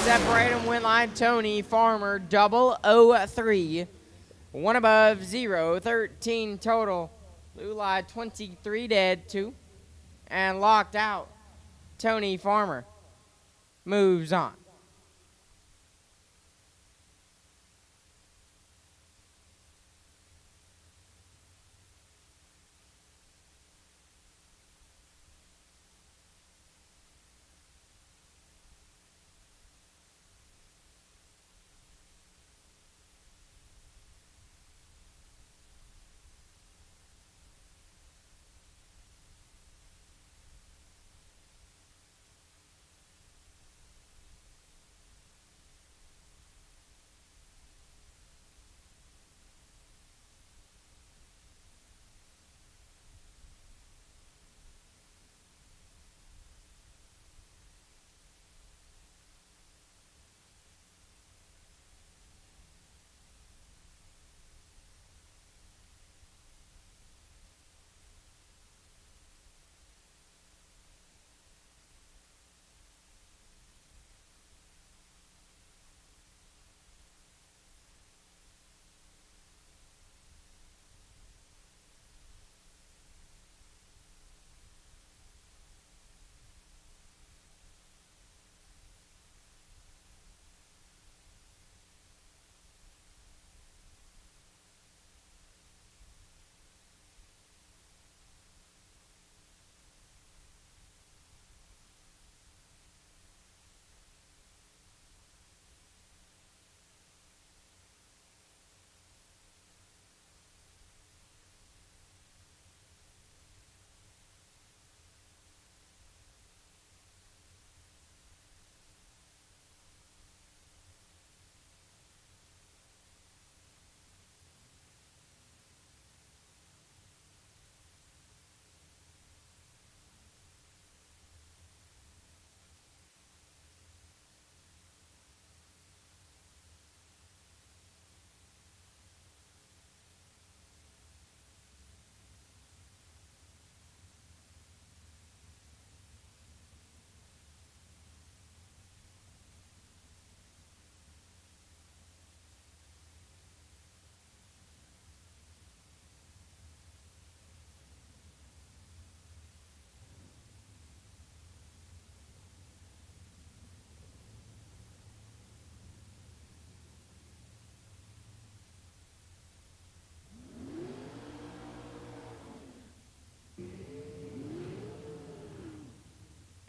Separate them, win line, Tony Farmer, 003. One above, 0, 13 total. Lulai, 23 dead, 2. And locked out, Tony Farmer moves on.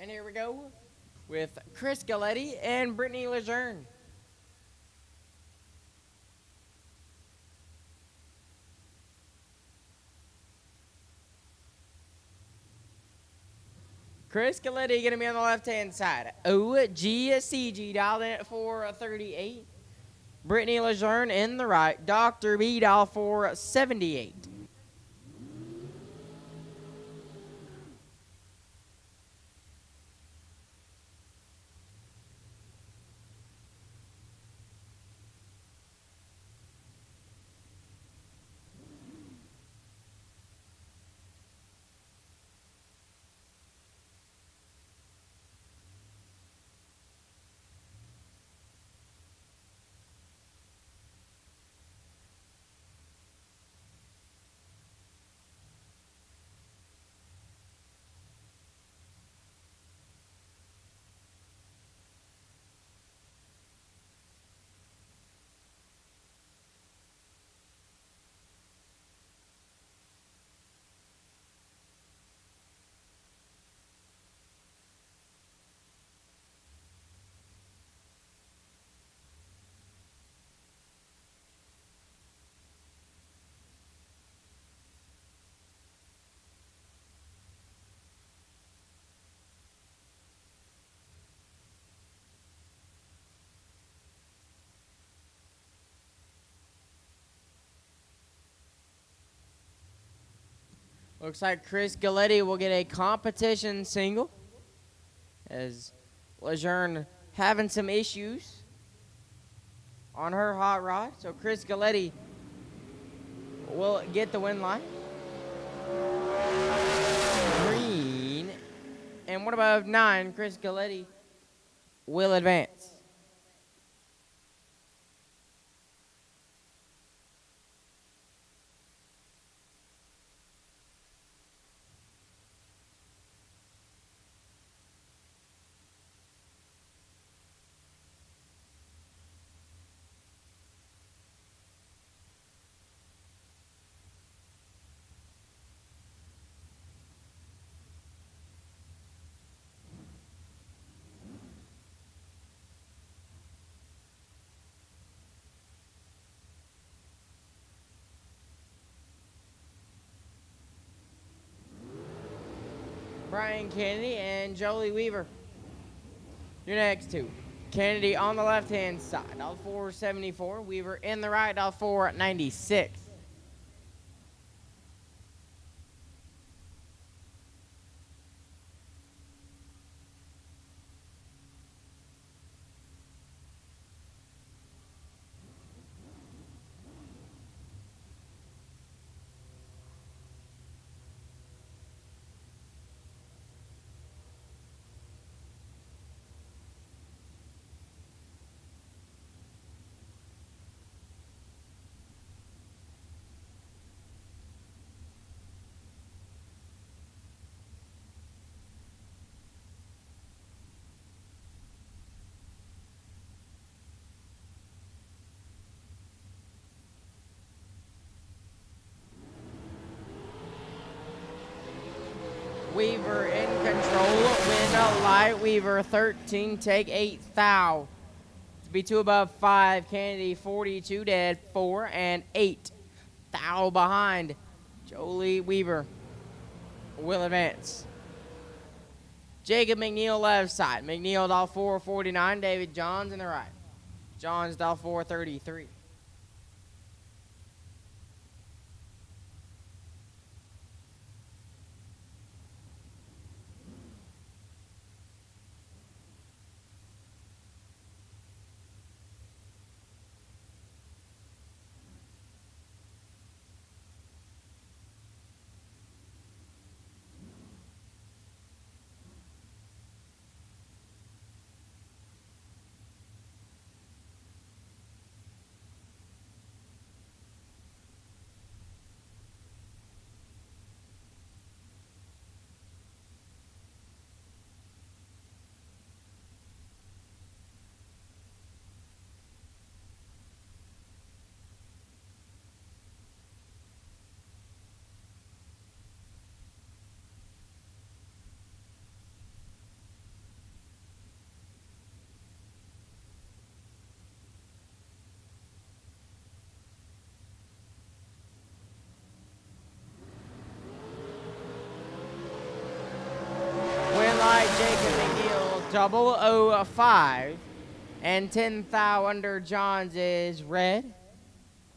And here we go with Chris Galletti and Brittany Lejeune. Chris Galetti going to be on the left-hand side. OGCG dialed in at 438. Brittany Lejeune in the right. Dr. B dial 478. Looks like Chris Galetti will get a competition single, as Lejeune having some issues on her hot rod. So Chris Galetti will get the win line. Green. And one above 9, Chris Galetti will advance. Brian Kennedy and Jolie Weaver. Your next two. Kennedy on the left-hand side, dial 474. Weaver in the right, dial 496. Weaver in control, win a light. Weaver 13, take 8 thou. To be 2 above 5, Kennedy 42 dead, 4 and 8. Thou behind. Jolie Weaver will advance. Jacob McNeil left side. McNeil dial 449. David Johns in the right. Johns dial 433. 005. And 10 thou under Johns is red.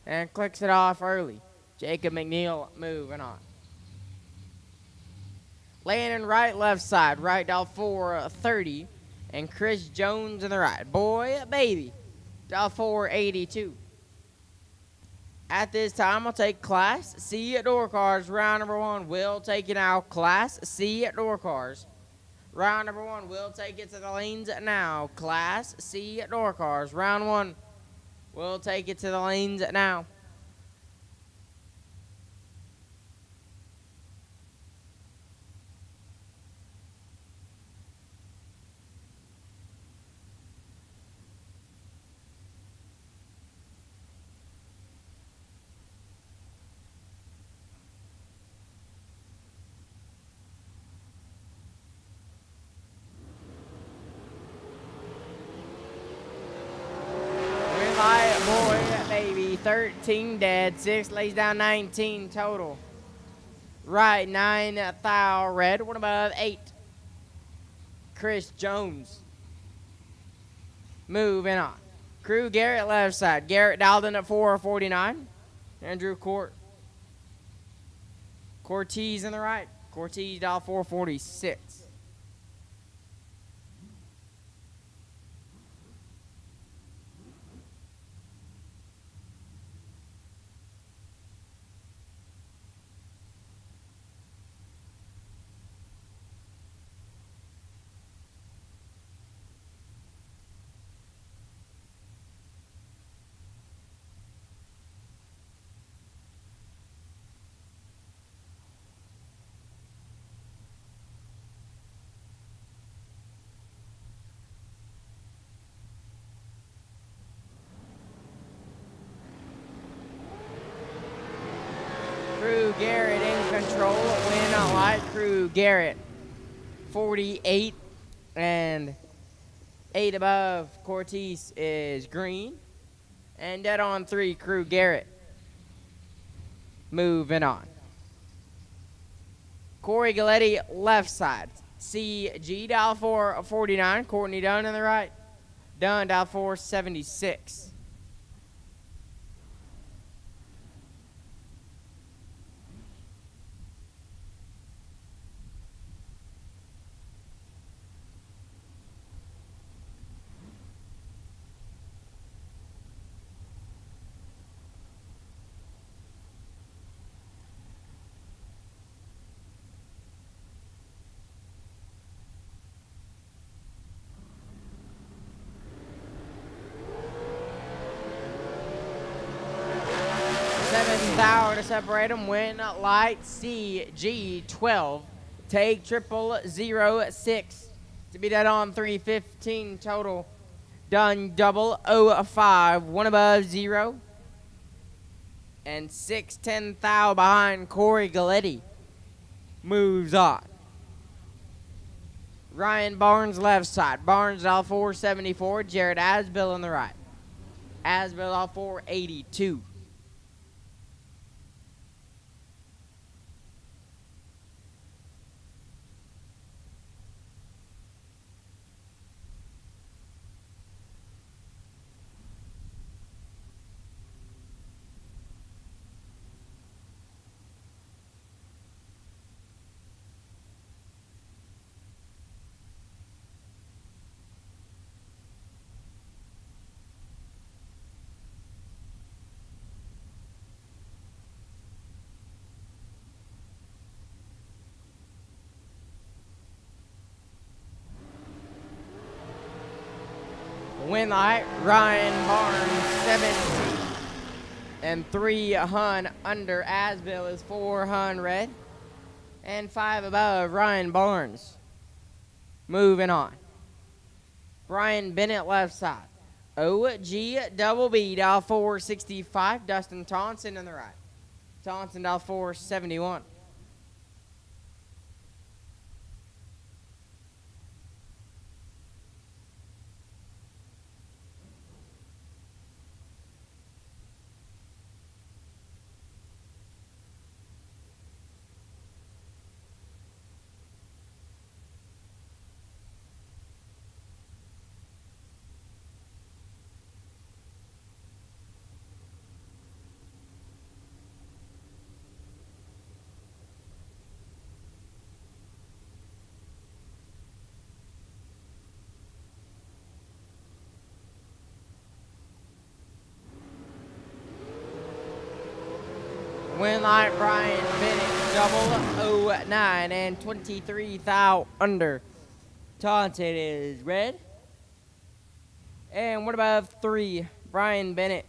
And clicks it off early. Jacob McNeil moving on. Landon right, left side. Right dial 430. And Chris Jones in the right. Boy, baby. Dial 482. At this time, I'll take Class C at door cars. Round number 1 will take it now. Class C at door cars. Round number 1 will take it to the lanes now. Class C at door cars. Round 1 will take it to the lanes now. Boy, baby, 13 dead, 6 lays down 19 total. Right, 9 thou red, 1 above 8. Chris Jones. Moving on. Crew Garrett left side. Garrett dialed in at 449. Andrew Cortez in the right. Cortez dial 446. Crew Garrett in control. Win on light. Crew Garrett 48 and 8 above. Cortez is green. And dead on 3, Crew Garrett. Moving on. Corey Galletti left side. CG dial 449. Courtney Dunn in the right. Dunn dial 476. Thou to separate them. Win light CG12. Take 0006 to be dead on 315 total. Done 005. 1 above 0. And 610 thou behind Corey Galletti. Moves on. Ryan Barnes left side. Barnes dial 474. Jared Asbill on the right. Asbill dial 482. Win light, Ryan Barnes 17 and 3 hun under. Asbill is 4 hun red and 5 above Ryan Barnes. Moving on. Brian Bennett left side. OG double B dial 465. Dustin Thompson in the right. Thompson dial 471. Win light Brian Bennett double 09 and 23 thou under. Taunted is red. And what about 3 Brian Bennett?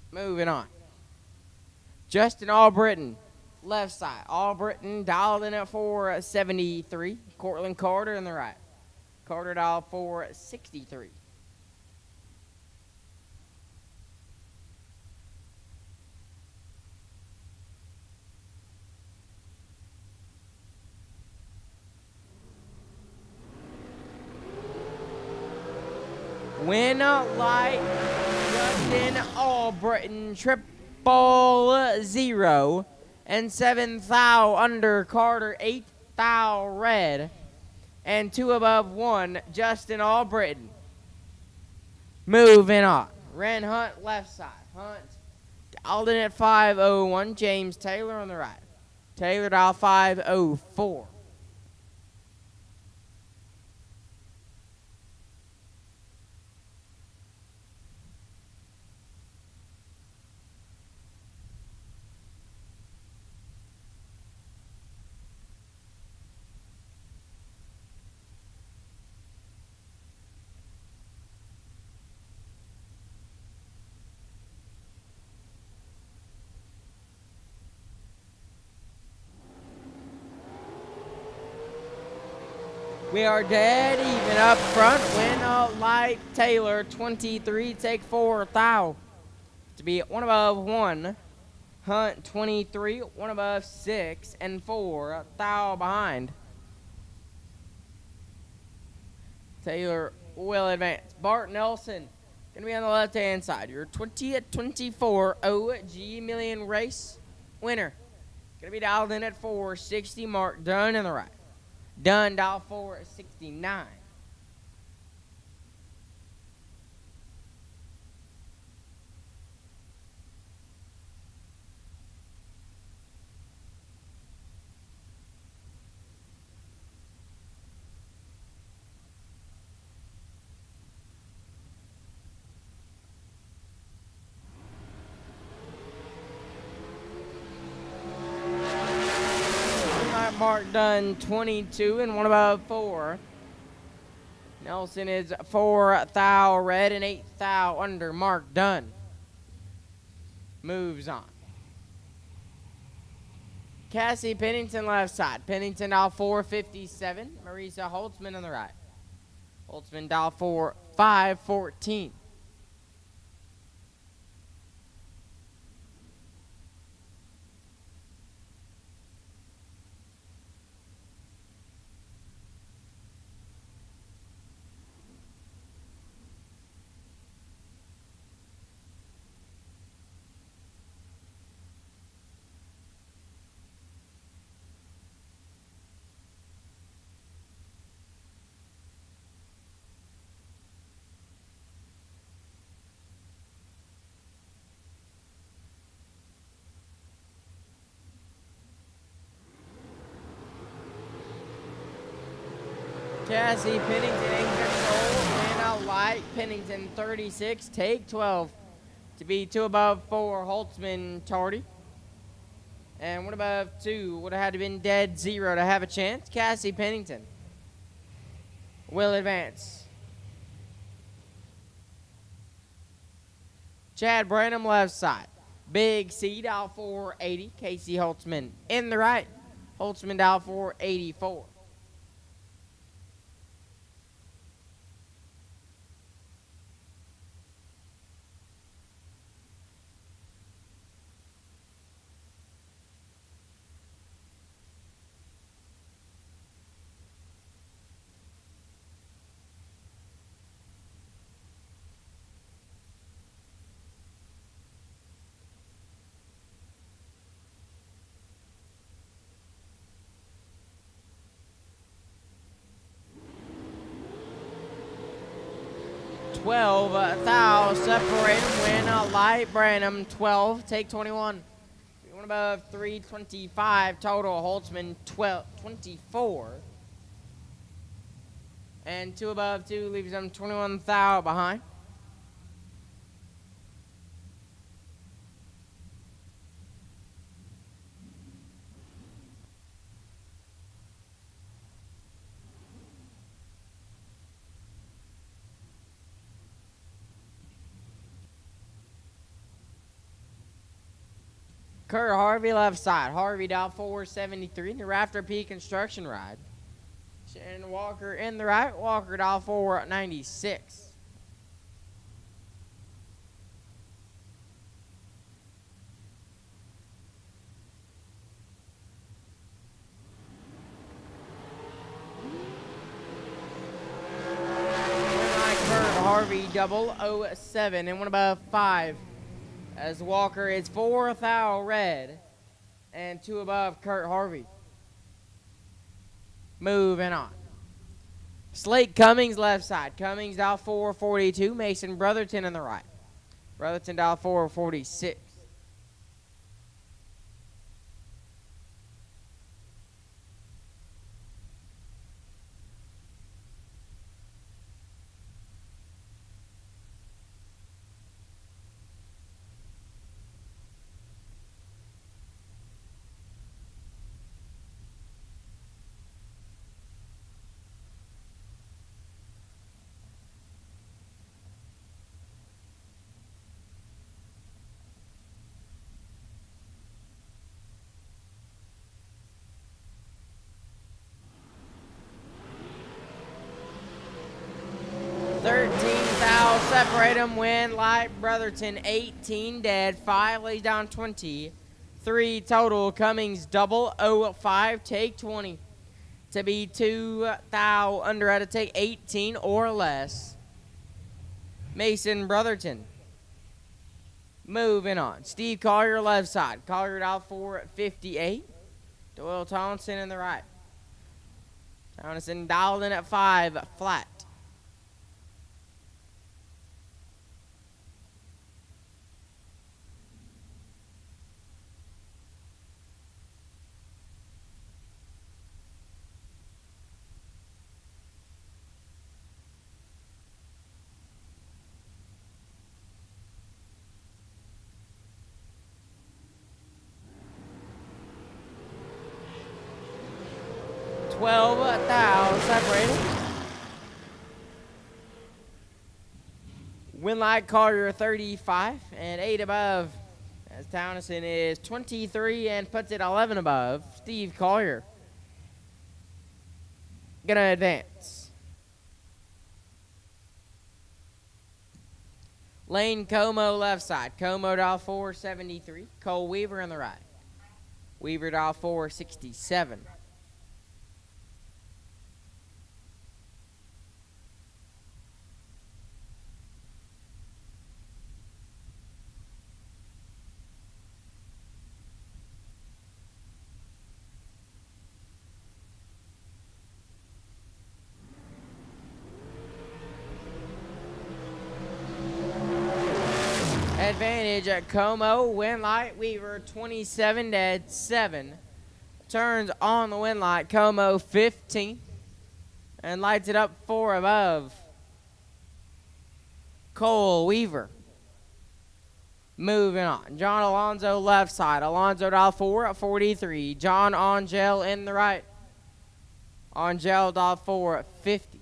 Moving on. Justin Albritton, left side. Albritton dialed in at 473. Cortland Carter in the right. Carter dialed 463. Win light Justin Albritton triple 0 and 7 thou under. Carter 8 thou red and 2 above 1 Justin Albritton. Moving on. Ren Hunt left side. Hunt dialed in at 501. James Taylor on the right. Taylor dialed 504. We are dead even up front. Win light Taylor 23. Take 4 thou. To be 1 above 1. Hunt 23. 1 above 6 and 4 thou behind. Taylor will advance. Bart Nelson gonna be on the left hand side. Your 20 at 24 OG Million race winner. Gonna be dialed in at 460. Mark Dunn in the right. Dunn dial 469. Mark Dunn 22 and 1 above 4. Nelson is 4 thou red and 8 thou under. Mark Dunn moves on. Cassie Pennington left side. Pennington dial 457. Marisa Holtzman on the right. Holtzman dial 514. Cassie Pennington in control. Win out light. Pennington 36. Take 12. To be 2 above 4. Holtzman tardy. And 1 above 2 would have had to been dead 0 to have a chance. Cassie Pennington will advance. Chad Branham left side. Big C dial 480. Casey Holtzman in the right. Holtzman dial 484. Thou separate win light Branham 12 take 21. 1 above 325 total. Holtzman 24 and 2 above 2 leaves them 21 thou behind. Kurt Harvey left side. Harvey dial 473 in the Rafter P construction ride. Shannon Walker in the right. Walker dial 496. Harvey 007 and one above 5 as Walker is 4 thou red and 2 above Kurt Harvey. Moving on. Slate Cummings left side. Cummings dial 442. Mason Brotherton in the right. Brotherton dial 446. Separate them. Win Light Brotherton 18 dead. 5 lays down 20. 3 total. Cummings 005. Take 20. To be 2 thou under at a take 18 or less. Mason Brotherton. Moving on. Steve Collier left side. Collier dial 458. Doyle Townsend in the right. Townsend dialed in at 5 flat. Separated. Winlight Collier 35 and 8 above. As Townsend is 23 and puts it 11 above. Steve Collier gonna advance. Lane Como left side. Como dial 473. Cole Weaver in the right. Weaver dial 467. Advantage at Como. Winlight Weaver 27 dead 7. Turns on the Winlight. Como 15. And lights it up 4 above. Cole Weaver. Moving on. John Alonzo left side. Alonzo dial 443. John Angel in the right. Angel dial 450.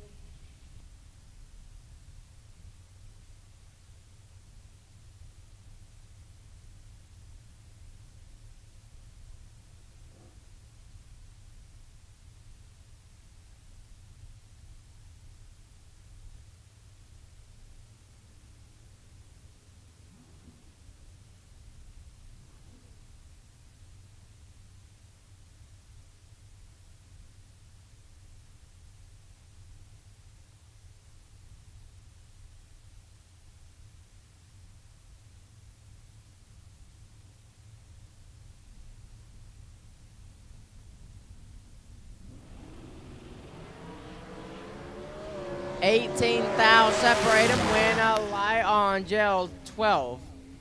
$18,000 separate them. Win a light on gel 12.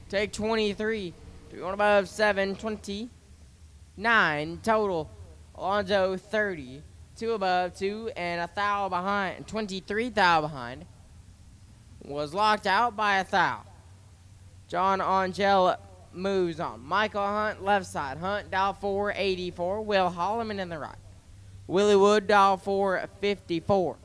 Take 23. 3 on above 7. 29 total. Alonzo 30. 2 above 2 and a thou behind. 23 thou behind. Was locked out by a thou. John Angel moves on. Michael Hunt left side. Hunt dial 484. Will Holloman in the right. Willie Wood dial 454.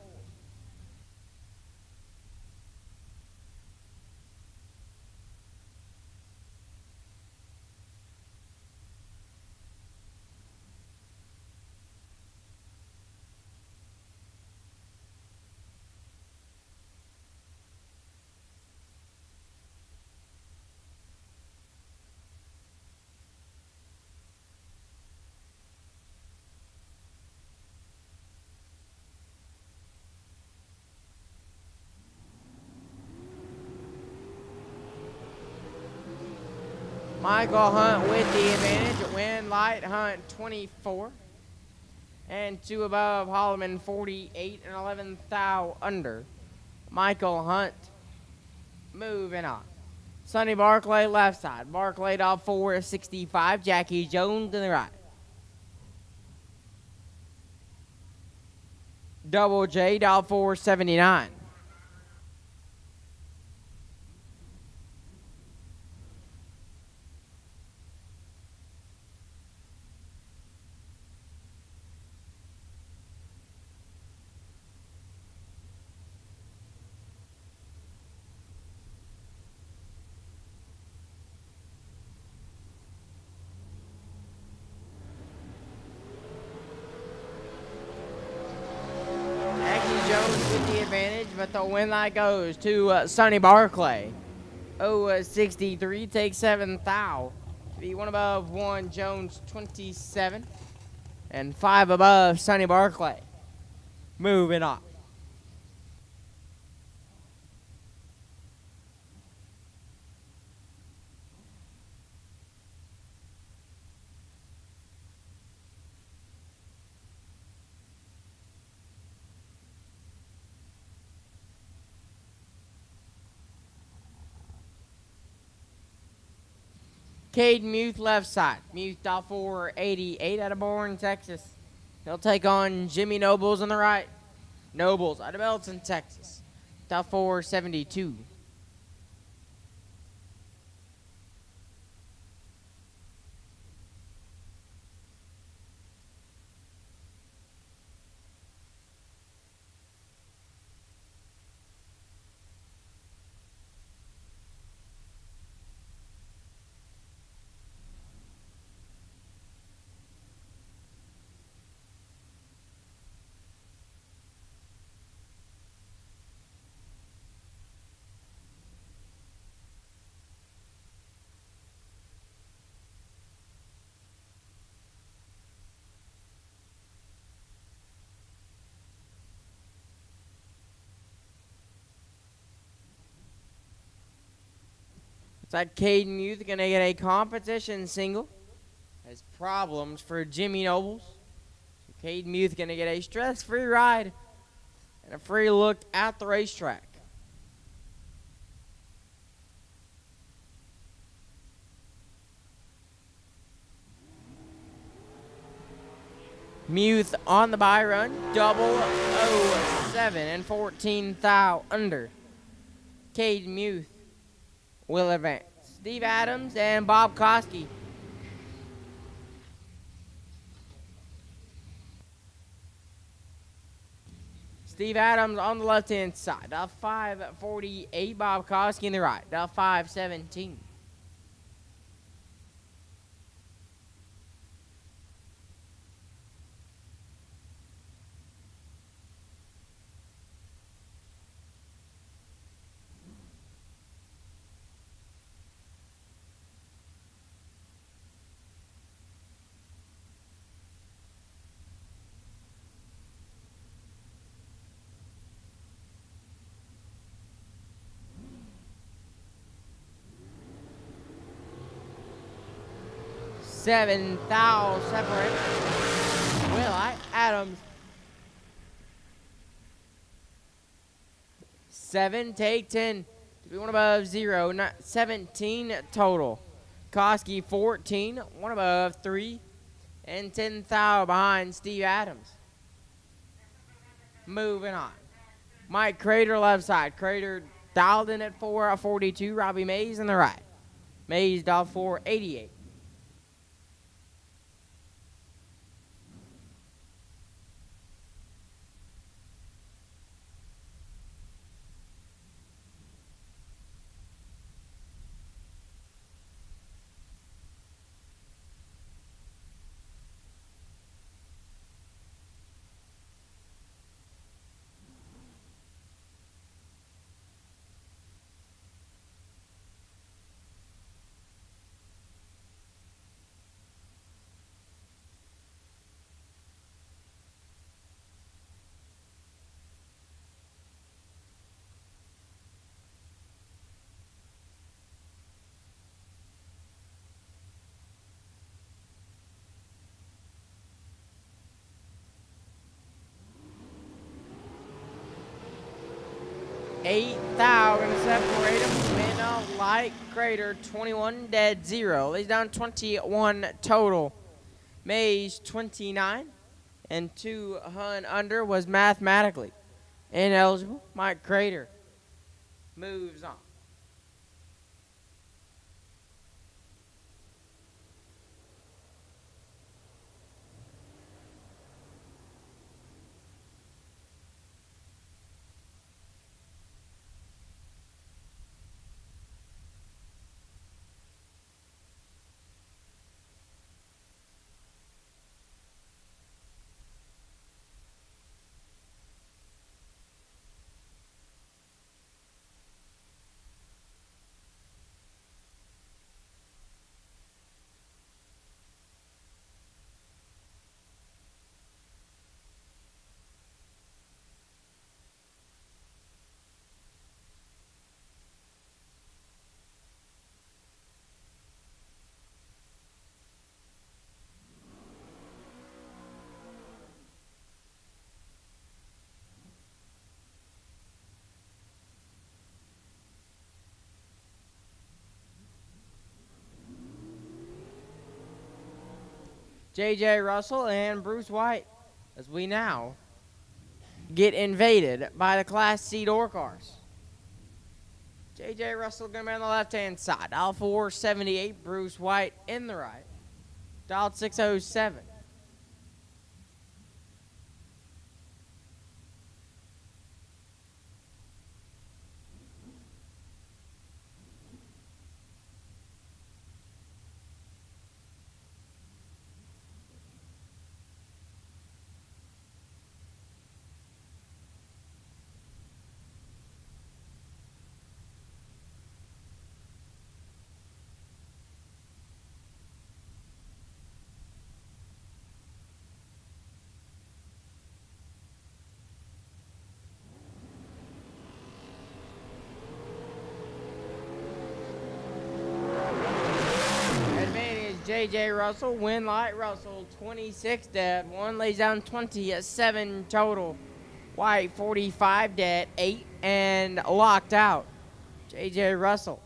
Michael Hunt with the advantage. Win light Hunt 24. And 2 above Holloman 48 and 11 thou under. Michael Hunt moving on. Sonny Barclay left side. Barclay to 465. Jackie Jones to the right. Double J to 479. With the advantage, but the win light goes to Sonny Barclay. 63 takes 7 thou. The 1 above 1 Jones 27 and 5 above Sonny Barclay. Moving on. Cade Muth left side. Muth out 488 out of Bourne, Texas. He'll take on Jimmy Nobles on the right. Nobles out of Belton, Texas. Out 472. It's like Caden Muth going to get a competition single. Has problems for Jimmy Nobles. So Caden Muth going to get a stress-free ride and a free look at the racetrack. Muth on the bye run, 007 and 14 thou under. Cade Muth will advance. Steve Adams and Bob Koski. Steve Adams on the left-hand side, 548. Bob Koski in the right, 517. Seven thou separate. Adams. 7 take 10. To be 1 above 0. Not 17 total. Koski 14. 1 above 3. And 10 thou behind Steve Adams. Moving on. Mike Crater left side. Crater dialed in at 442. Robbie Mays on the right. Mays dialed 488. 8 thou. Gonna separate them. Win light crater 21 dead 0. Lays down 21 total. Maze 29 and 2 hun under was mathematically ineligible. Mike Crater moves on. J.J. Russell and Bruce White, as we now get invaded by the Class C door cars. J.J. Russell going to be on the left-hand side. Dial 478, Bruce White in the right. Dial 607. J.J. Russell, win light Russell, 26 dead. 1 lays down 27 total. White, 45 dead, 8 and locked out. J.J. Russell.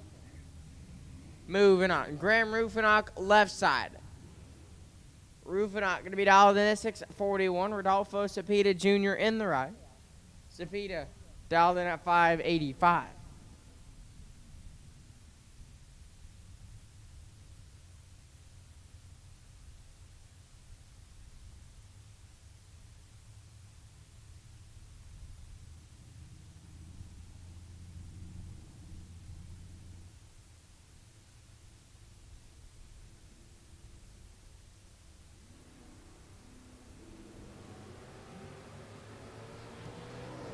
Moving on. Graham Rufinock, left side. Rufinock going to be dialed in at 641. Rodolfo Cepeda Jr. in the right. Cepeda dialed in at 585.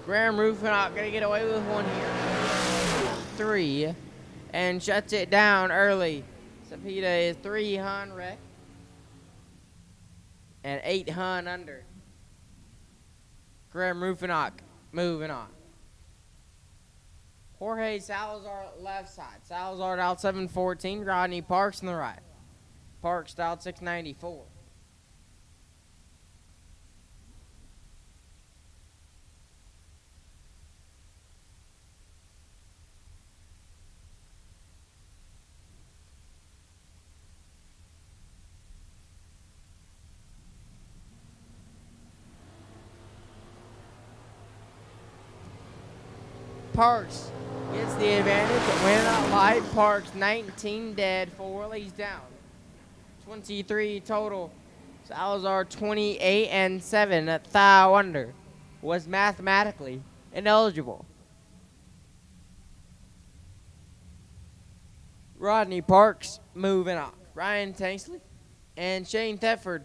Graham Rufinock going to get away with one here. 3. And shuts it down early. Cepeda is 3 hun wreck. And 8 hun under. Graham Rufinock moving on. Jorge Salazar left side. Salazar dialed 714. Rodney Parks in the right. Parks dialed 694. Parks gets the advantage. Win out light. Parks 19 dead, 4 lays down. 23 total. Salazar 28 and 7 at thou under. Was mathematically ineligible. Rodney Parks moving on. Ryan Tanksley and Shane Thetford.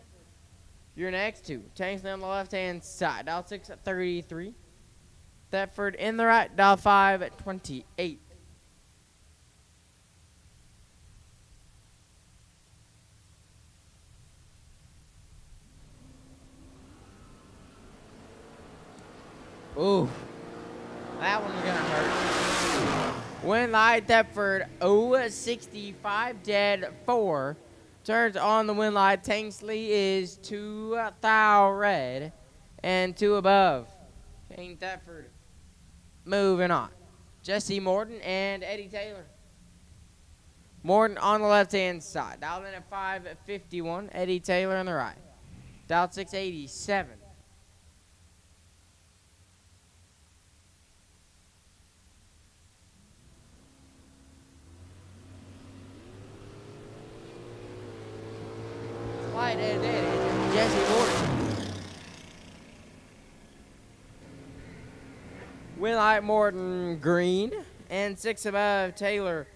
Your next two. Tanksley on the left-hand side. Dial 6 at 33. Thetford in the right, dial 5 at 28. Ooh, that one's gonna hurt. Win light Thetford, 65 dead, 4. Turns on the win light. Tanksley is 2 thou red and 2 above. Shane Thetford moving on. Jesse Morton and Eddie Taylor. Morton on the left-hand side. Dialed in at 551. Eddie Taylor on the right. Dialed 687. Light and Eddie. Jesse Morton. Winlight Morton green. And 6 above Taylor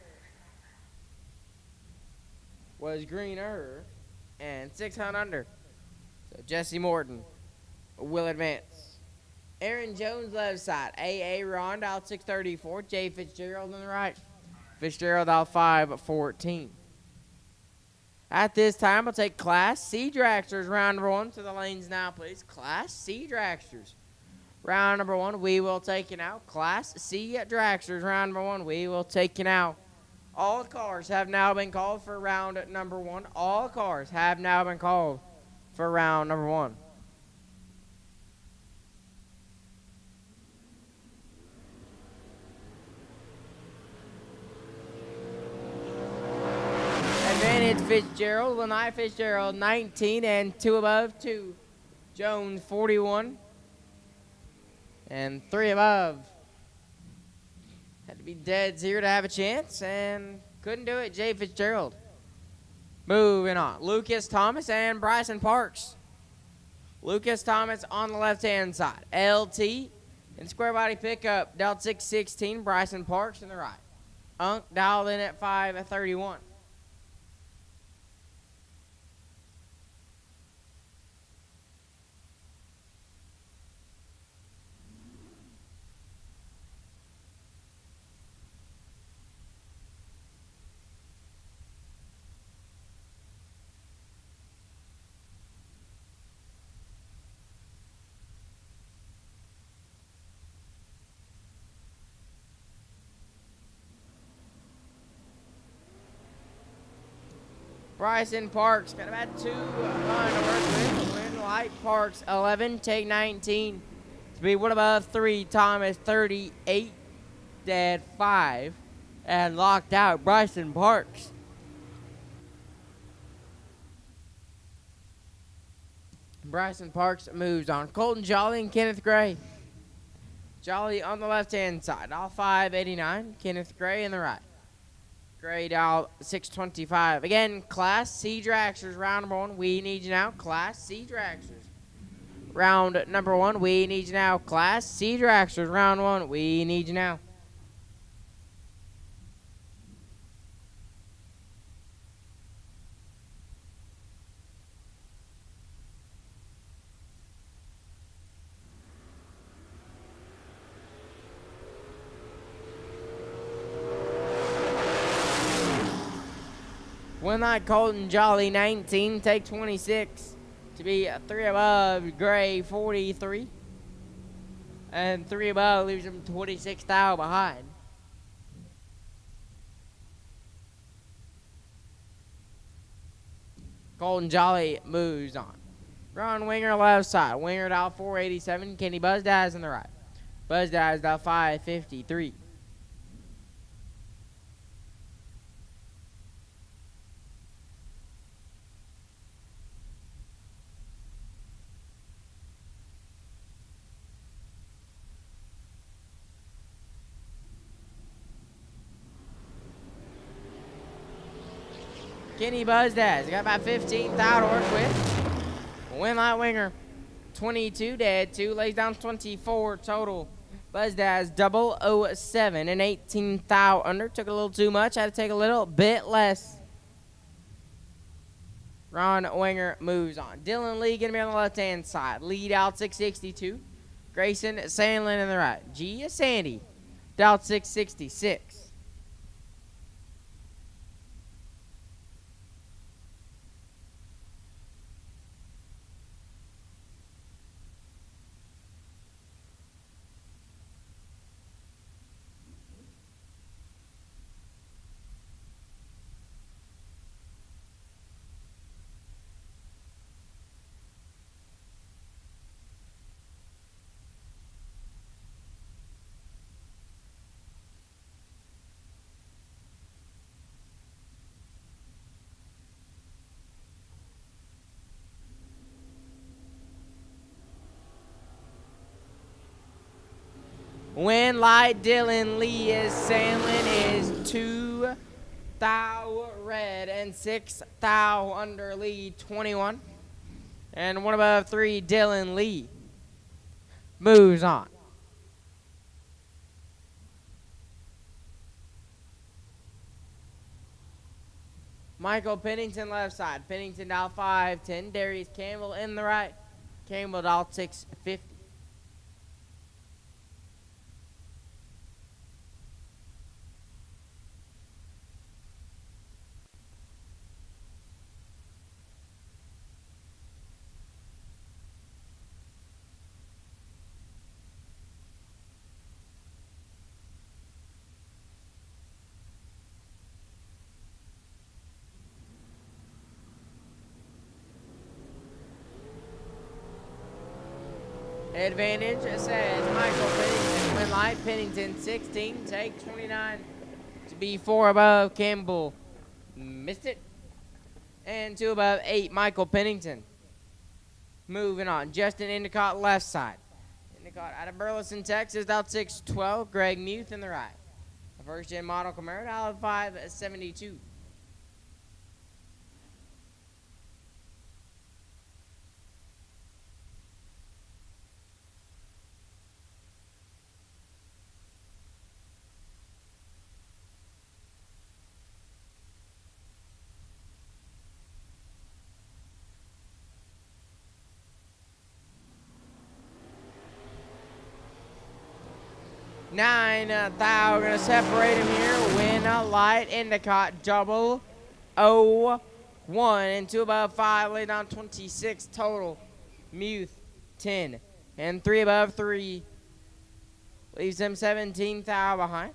was greener, and 6 hunt under. So Jesse Morton will advance. Aaron Jones left side. A.A. Ron out 634. J. Fitzgerald on the right. Fitzgerald out 514. At this time, I'll take Class C Dragsters round number 1 to the lanes now, please. Class C Dragsters. Round number 1, we will take you now. Class C Dragsters round number 1, we will take you now. All cars have now been called for round number 1. All cars have now been called for round number 1. Advantage Fitzgerald, Lanai Fitzgerald 19 and 2 above 2. Jones 41 and 3 above. Had to be dead zero to have a chance, and couldn't do it. Jay Fitzgerald. Moving on. Lucas Thomas and Bryson Parks. Lucas Thomas on the left-hand side. LT and square body pickup. Dialed 616. Bryson Parks on the right. Unk dialed in at 531. Bryson Parks got about 2 run to work with. Winlight Parks 11, take 19. To be 1 above 3, Thomas 38, dead 5, and locked out Bryson Parks. Bryson Parks moves on. Colton Jolly and Kenneth Gray. Jolly on the left-hand side, all 589. Kenneth Gray in the right. Gray dial 625. Again, Class C Dragsters, round number 1. We need you now. Class C Dragsters. Round number 1. We need you now. Class C Dragsters, round 1. We need you now. Winlight Colton Jolly 19, take 26. To be 3 above Gray 43. And 3 above leaves him 26 thou behind. Colton Jolly moves on. Ron Winger left side. Winger dial 487. Kenny Buzz Daz on the right. Buzz Daz dial 553. Kenny Buzz Daz got about 15 thou to work with. Winlight Winger 22 dead 2, lays down 24 total. Buzz Daz 007 and 18 thou under. Took a little too much, had to take a little bit less. Ron Winger moves on. Dylan Lee gonna be on the left-hand side. Lead out 662. Grayson Sandlin in the right. Gia Sandy dialed 666. When light Dylan Lee is sailing is 2 thou red and 6 thou under Lee 21. And 1 above 3 Dylan Lee moves on. Michael Pennington left side. Pennington dial 510. Darius Campbell in the right. Campbell dial 650. Advantage says Michael Pennington. Win light Pennington 16. Take 29 to be 4 above. Campbell missed it. And 2 above 8 Michael Pennington. Moving on. Justin Endicott left side. Endicott out of Burleson, Texas. Out 612. Greg Muth in the right. A first gen model Camaro out 572. Nine thou gonna separate him here. Win a light Endicott double 0-1 and 2 above 5 lay down 26 total. Muth 10 and 3 above 3 leaves him 17 thou behind.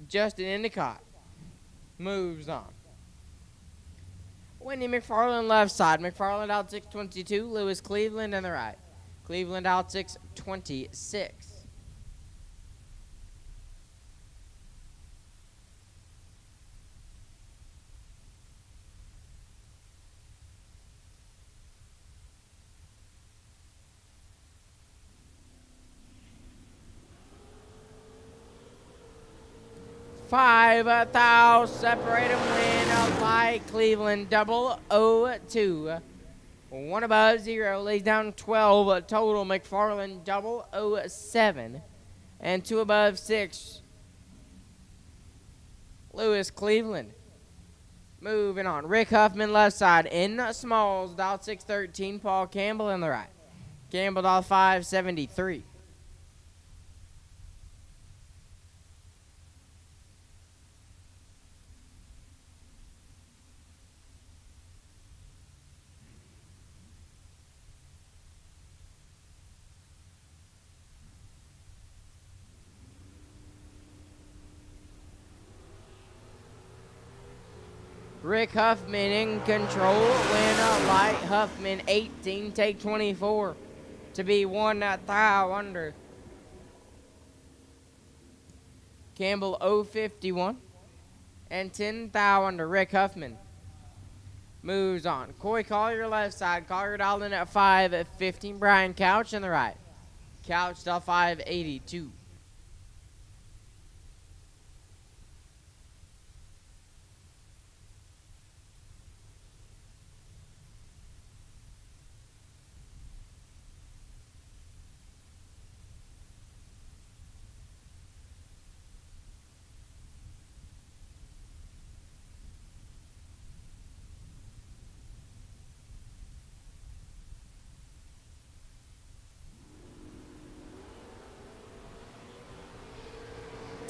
Justin Endicott moves on. Wendy McFarland left side. McFarland out 622. Lewis Cleveland in the right. Cleveland out 626. Five thou separate them. Win a light Cleveland double 0-2. 1 above 0 lays down 12 total. McFarland double 0-7 and 2 above 6 Lewis Cleveland. Moving on. Rick Huffman left side in Smalls dial 613. Paul Campbell in the right. Campbell dial 573. Rick Huffman in control. Win a light. Huffman 18. Take 24 to be 1 thou under. Campbell 051 and 10 thou under. Rick Huffman moves on. Coy Collier left side. Collier dialed in at 515. Brian Couch in the right. Couch dial 582.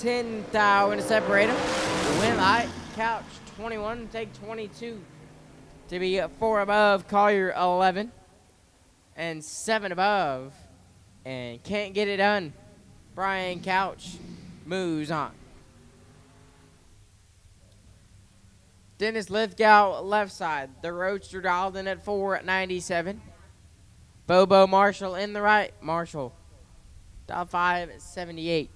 $10,000 to separate them. Win light. Couch 21. Take 22 to be 4 above. Collier 11 and 7 above. And can't get it done. Brian Couch moves on. Dennis Lithgow left side. The Roadster dialed in at 497. Bobo Marshall in the right. Marshall dial 578.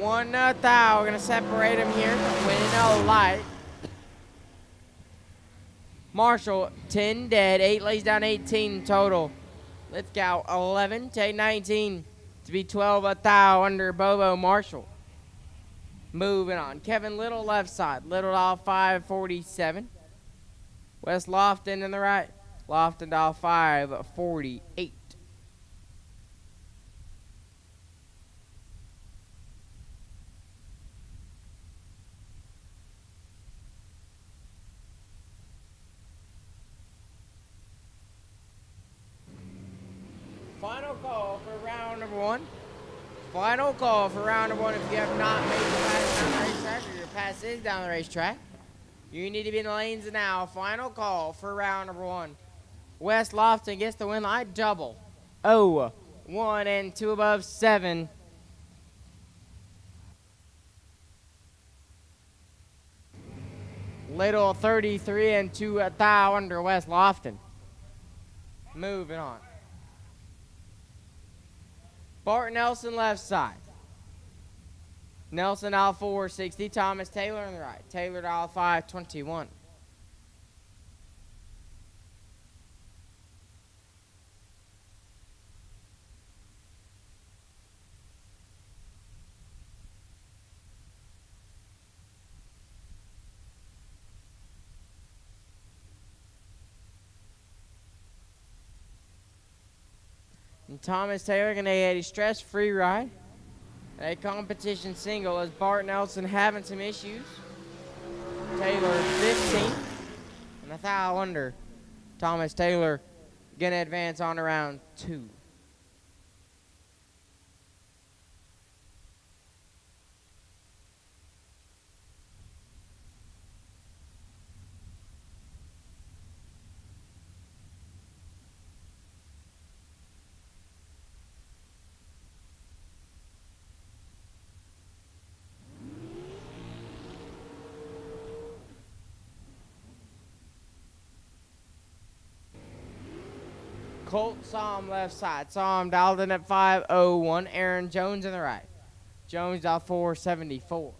1 thou. We're going to separate them here. Winning a light. Marshall, 10 dead. 8 lays down 18 total. Lithgow, 11. Take 19 to be 12 thou under Bobo Marshall. Moving on. Kevin Little, left side. Little dial 547. West Lofton in the right. Lofton dial 548. Final call for round number 1. Final call for round number 1. If you have not made the pass down the racetrack or your pass is down the racetrack, you need to be in the lanes now. Final call for round number 1. West Lofton gets the win light double. 1 and 2 above 7. Little 33 and 2 thou under West Lofton. Moving on. Bart Nelson, left side. Nelson, aisle 460. Thomas Taylor on the right. Taylor, aisle 521. And Thomas Taylor going to get a stress-free ride. A competition single as Bart Nelson having some issues. Taylor 15 and a thou under. Thomas Taylor going to advance on to round 2. Colt saw him left side. Saw him dialed in at 501. Aaron Jones in the right. Jones dialed 474.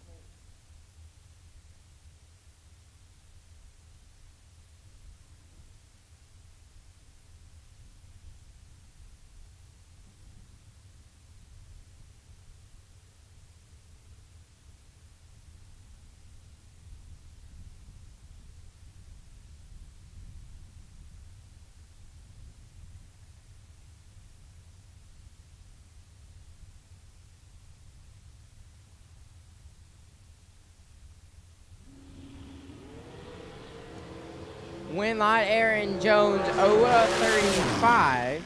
Win light, Aaron Jones, 0-35.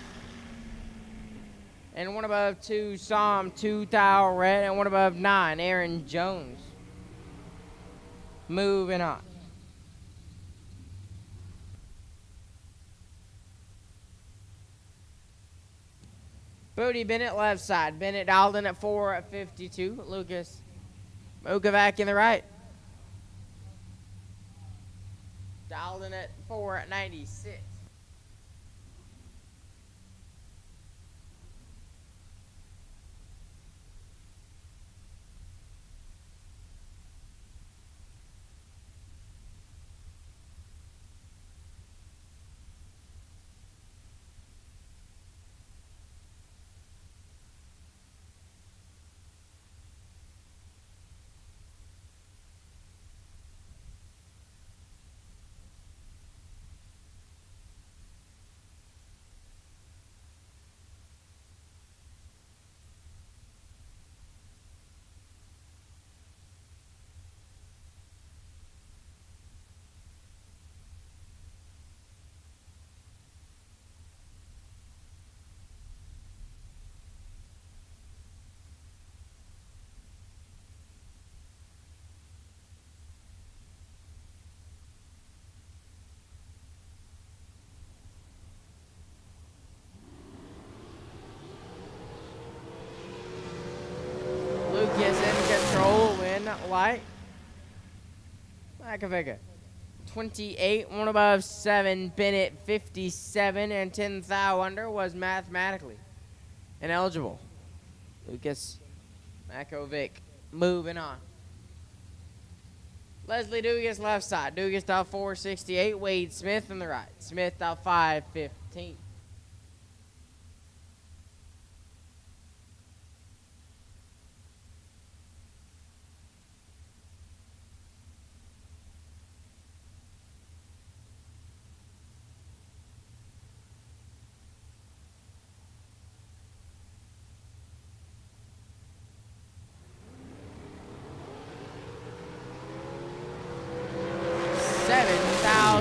And 1 above 2, Psalm 2 thou red. And 1 above 9, Aaron Jones. Moving on. Bodie Bennett, left side. Bennett dialed in at 4-52. Lucas Mokovac in the right. Dialed in at 496. Lucas in control, win light. Makovica, 28, 1 above 7. Bennett, 57, and 10 thou under was mathematically ineligible. Lucas Makovic Moving on. Leslie Dugas left side. Dugas dial 468. Wade Smith on the right. Smith dial 515.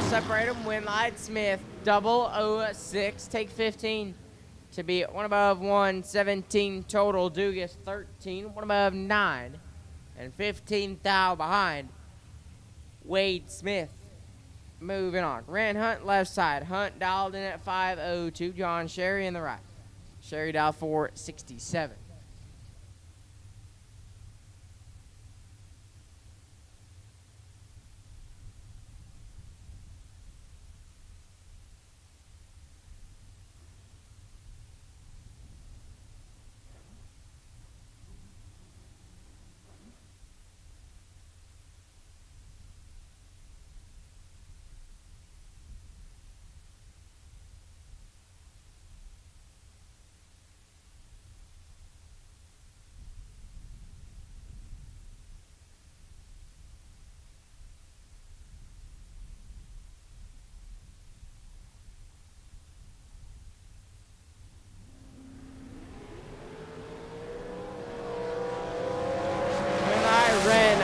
Separate them. Win light. Smith 006. Take 15 to be one above 117 total. Dugas 13. One above 9 and 15 thou behind. Wade Smith. Moving on. Ran Hunt left side. Hunt dialed in at 502. John Sherry in the right. Sherry dial 467.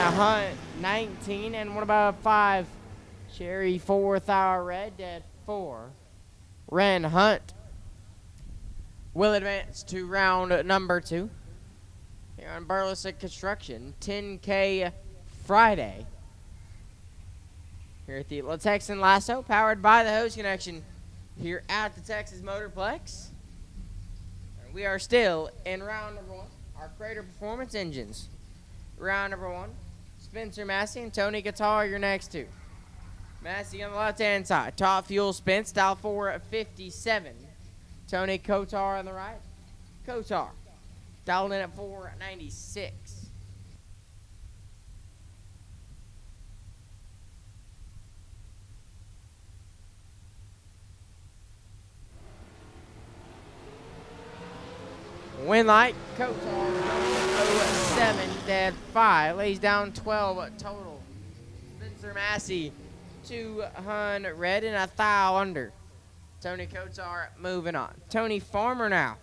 Hunt 19 and one above 5. Cherry 4th hour red dead 4. Ren Hunt will advance to round number 2 here on Burleson Construction 10K Friday here at the Texan Lasso, powered by the Hose Connection here at the Texas Motorplex. And we are still in round number 1. Our Crater Performance engines. Round number 1. Spencer Massey and Tony Guitar, your next two. Massey on the left-hand side. Top fuel Spence, dial 457. Tony Kotar on the right. Kotar, dialed in at 496. Win light, Kotar, 07, dead 5. Lays down 12 total. Spencer Massey, 200 red and a thou under. Tony Kotar moving on. Tony Farmer now.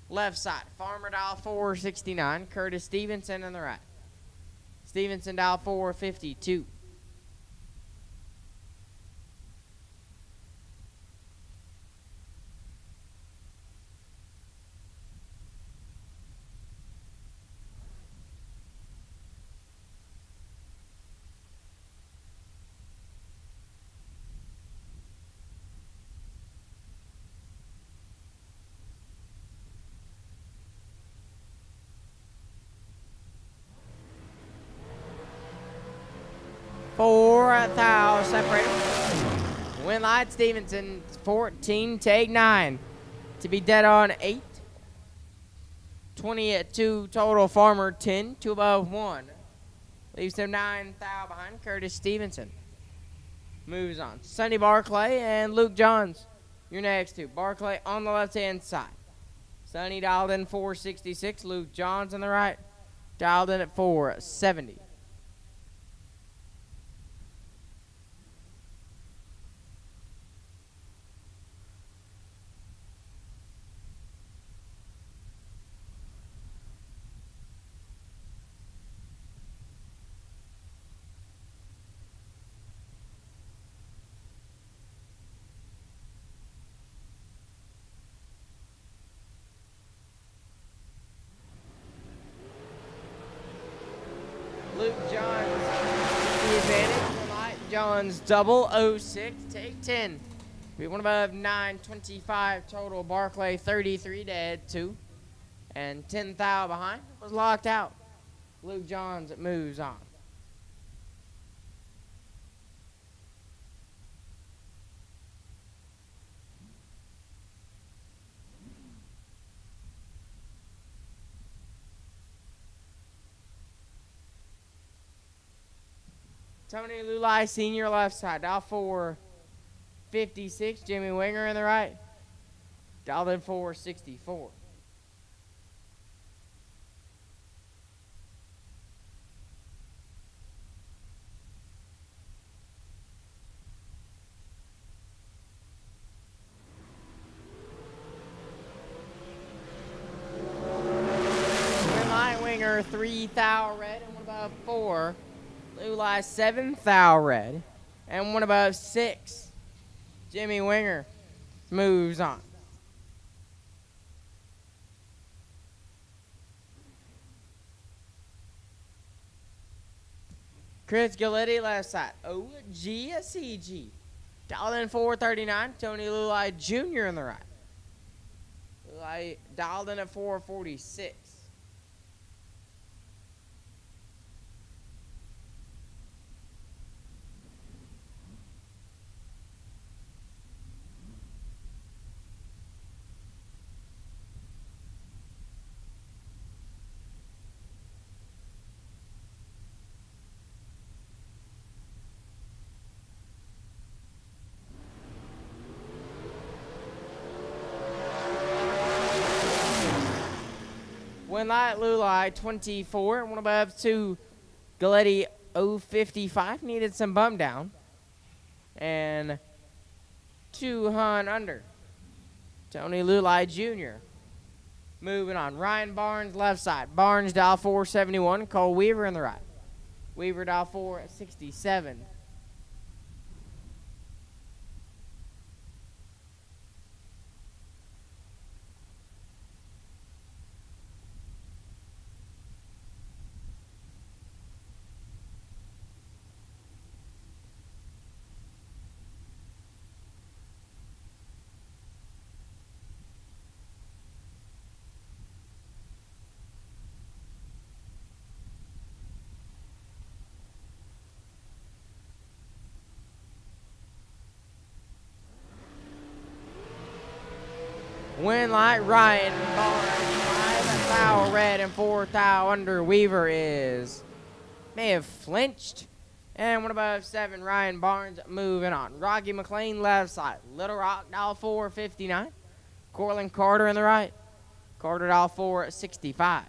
Left side. Farmer dial 469. Curtis Stevenson on the right. Stevenson dial 452. Four thou separated. Win light Stevenson 14, take 9. To be dead on 8. 22 total. Farmer 10, 2 above 1. Leaves him 9 thou behind. Curtis Stevenson moves on. Sonny Barclay and Luke Johns, your next two. Barclay on the left-hand side. Sonny dialed in 466. Luke Johns on the right, dialed in at 470. Luke Johns, the advantage. Light Johns, 006, take 10. Be one above 925 total. Barclay, 33, dead 2. And 10 thou behind. Was locked out. Luke Johns moves on. Tony Lulai Sr. left side. Dial 456. Jimmy Winger in the right. Dialed in 464. Winger 3 thou red and one above 4. Lulai 7 thou red and one above 6. Jimmy Winger moves on. Chris Galletti left side. OGSEG. Dialed in 439. Tony Lulai Jr. in the right. Lulai dialed in at 446. Winlight Lulai 24 and one above 2. Galletti 055 needed some bump down. And 200 under. Tony Lulai Jr. Moving on. Ryan Barnes left side. Barnes dial 471. Cole Weaver in the right. Weaver dial 467. Winlight Ryan Barnes 5 thou red and 4 thou under. Weaver may have flinched. And one above 7, Ryan Barnes moving on. Rocky McLean left side. Little Rock dial 459. Cortland Carter in the right. Carter dial 465.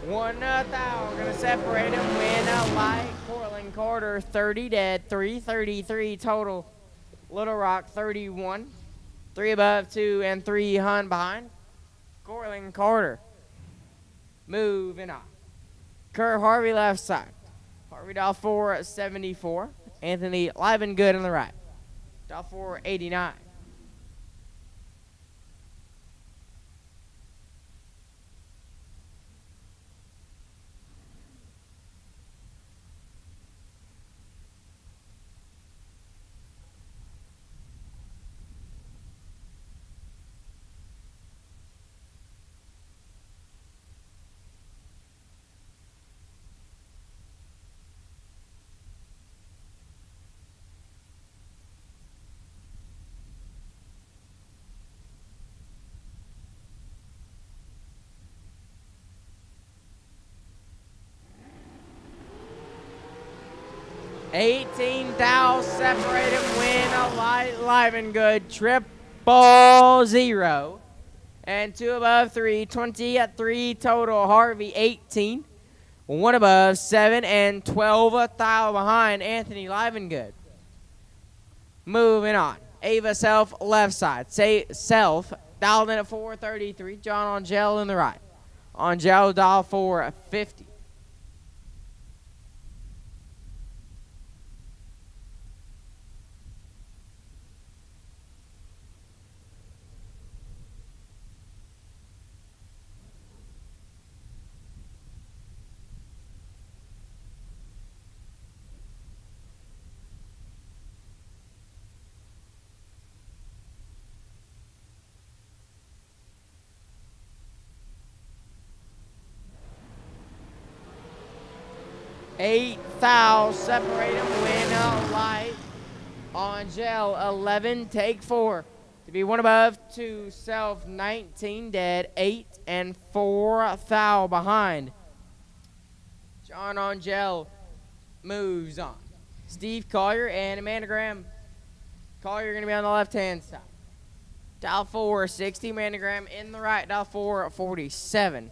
One thou. We're going to separate him. Win a light. Cortland Carter 30 dead. 333 total. Little Rock 31. 3 above 2 and 3 hun behind. Cortland Carter. Moving on. Kerr Harvey left side. Harvey dial 474. Anthony Livengood in the right. Dial 489. $18,000 separate him. Win a light Livengood 000. And 2 above 3, 20 at 3 total. Harvey 18. 1 above 7 and 12 thou behind. Anthony Livengood. Moving on. Ava Self left side. Self dialed in at 433. John Angel in the right. On gel, $4.50. Eight foul, separate them, win light. On gel, 11, take 4. To be 1 above, 2 self, 19 dead, 8 and 4 foul behind. John on gel moves on. Steve Collier and Amanda Graham. Collier going to be on the left-hand side. Dial 460, Amanda Graham in the right, dial 447.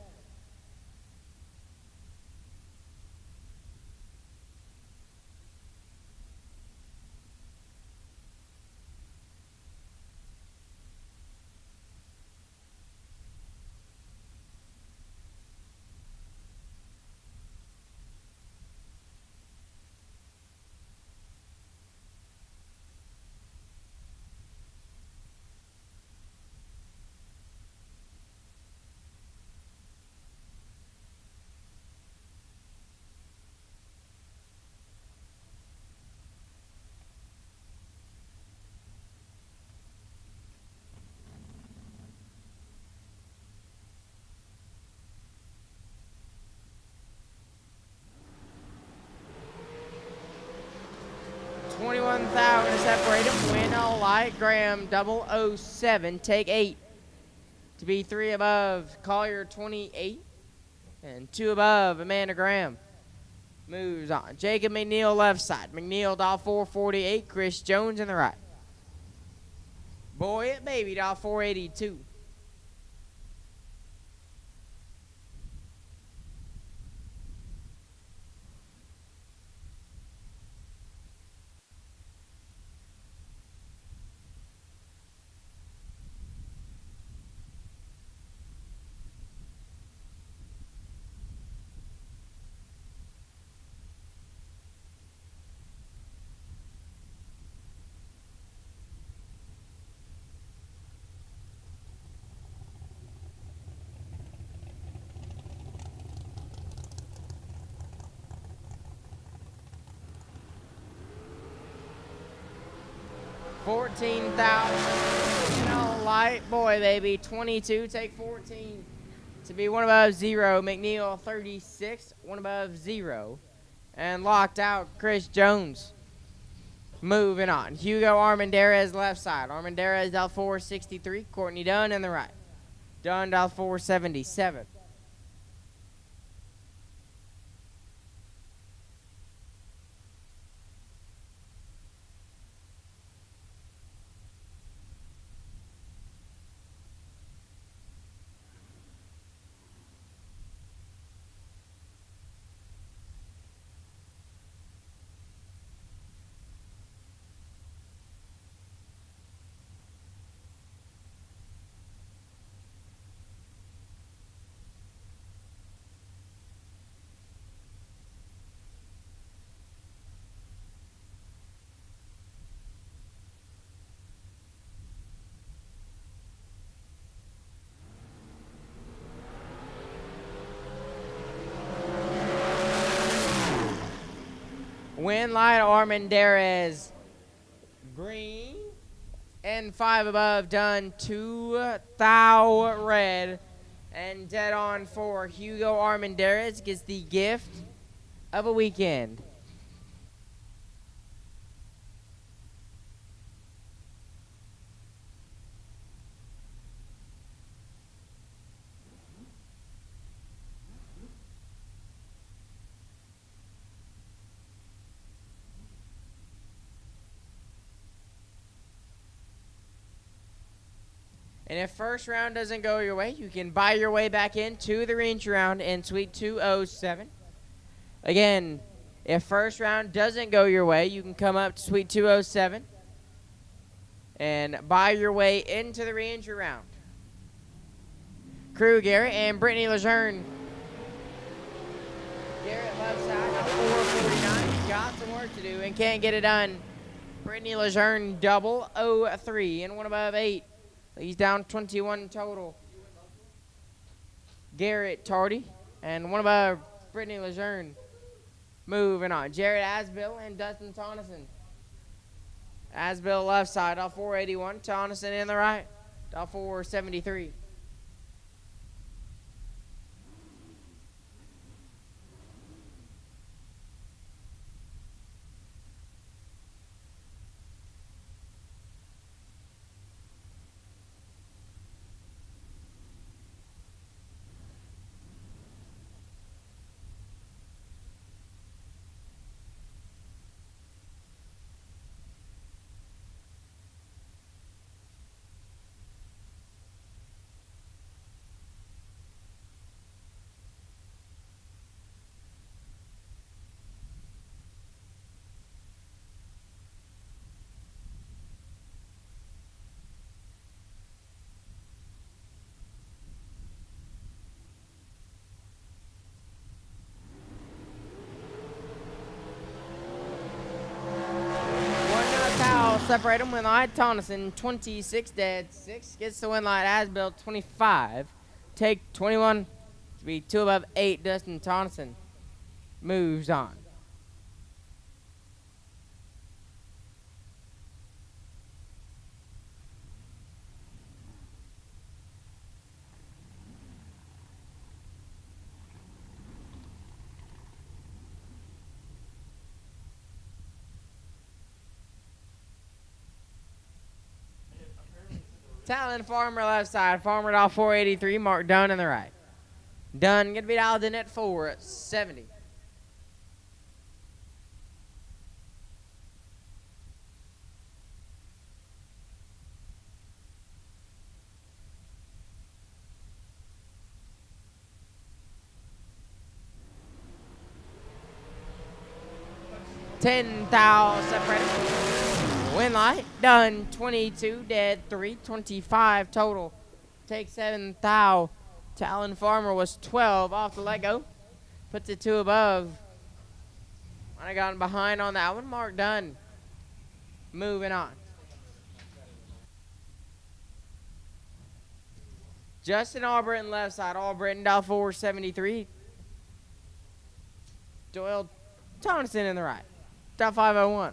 $21,000 to separate them. Win all light. Graham 007. Take 8. To be 3 above. Collier 28. And 2 above. Amanda Graham moves on. Jacob McNeil left side. McNeil dial 448. Chris Jones in the right. Boy it baby dial 482. $14,000 light boy baby 22 take 14 to be 1 above 0. McNeil 36 1 above 0 and locked out Chris Jones. Moving on. Hugo Armendariz left side. Armendariz dial 463. Courtney Dunn in the right. Dunn dial 477. Win light Armendariz green and 5 above Dunn 2 thou red and dead on for Hugo Armendariz gets the gift of a weekend. And if first round doesn't go your way, you can buy your way back into the reentry round in Suite 207. Again, if first round doesn't go your way, you can come up to Suite 207 and buy your way into the reentry round. crew, Garrett, and Brittany Lejeune. Garrett left side, out 449. He's got some work to do and can't get it done. Brittany Lejeune double 0-3 and one above 8. He's down 21 total. Garrett Tardy and one above Brittany Lejeune. Moving on. Jared Asbill and Dustin Tonneson. Asbill left side, off 481. Tonneson in the right, off 473. Separate them. Win light Tonneson 26 dead 6 gets the win light. Asbill 25 take 21 to be 2 above 8. Dustin Tonneson moves on. Talon Farmer left side. Farmer off 483. Mark Dunn in the right. Dunn going to be dialed in at 470. $10,000 separated. Win light. Dunn 22 dead 3 25 total. Take 7,000. Talon Farmer was 12 off the let go. Puts it 2 above. Might have gotten behind on that one. Mark Dunn moving on. Justin Albritton left side. Albritton dial 473. Doyle Tonneson in the right. Dial 501.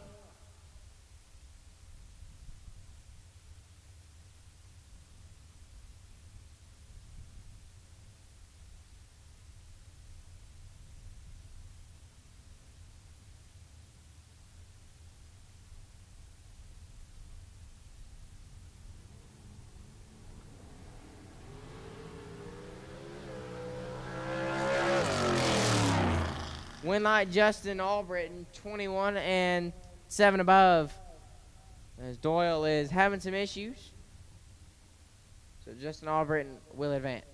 Win light Justin Albritton 21 and 7 above. As Doyle is having some issues. So Justin Albritton will advance.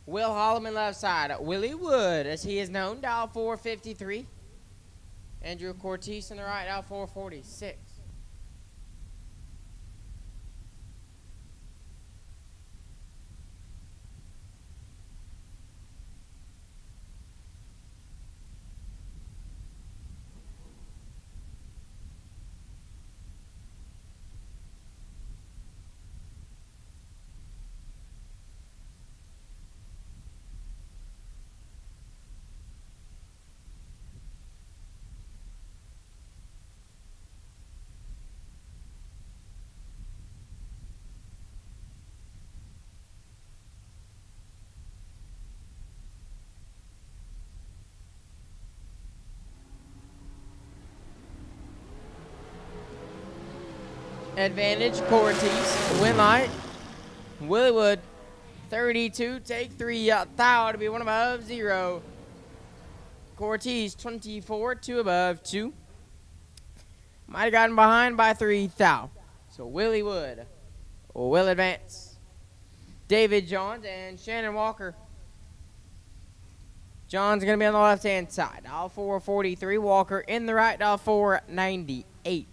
Will Holloman left side. Willie Wood, as he is known, dial 453. Andrew Cortese in the right, dial 446. advantage, Cortez. Winlight, Willywood, 32, take 3, thou to be 1 above 0. Cortez, 24, 2 above 2. Might have gotten behind by 3, thou. So Willywood will advance. David Johns and Shannon Walker. John's going to be on the left-hand side. Dial 443. Walker in the right. Dial 498.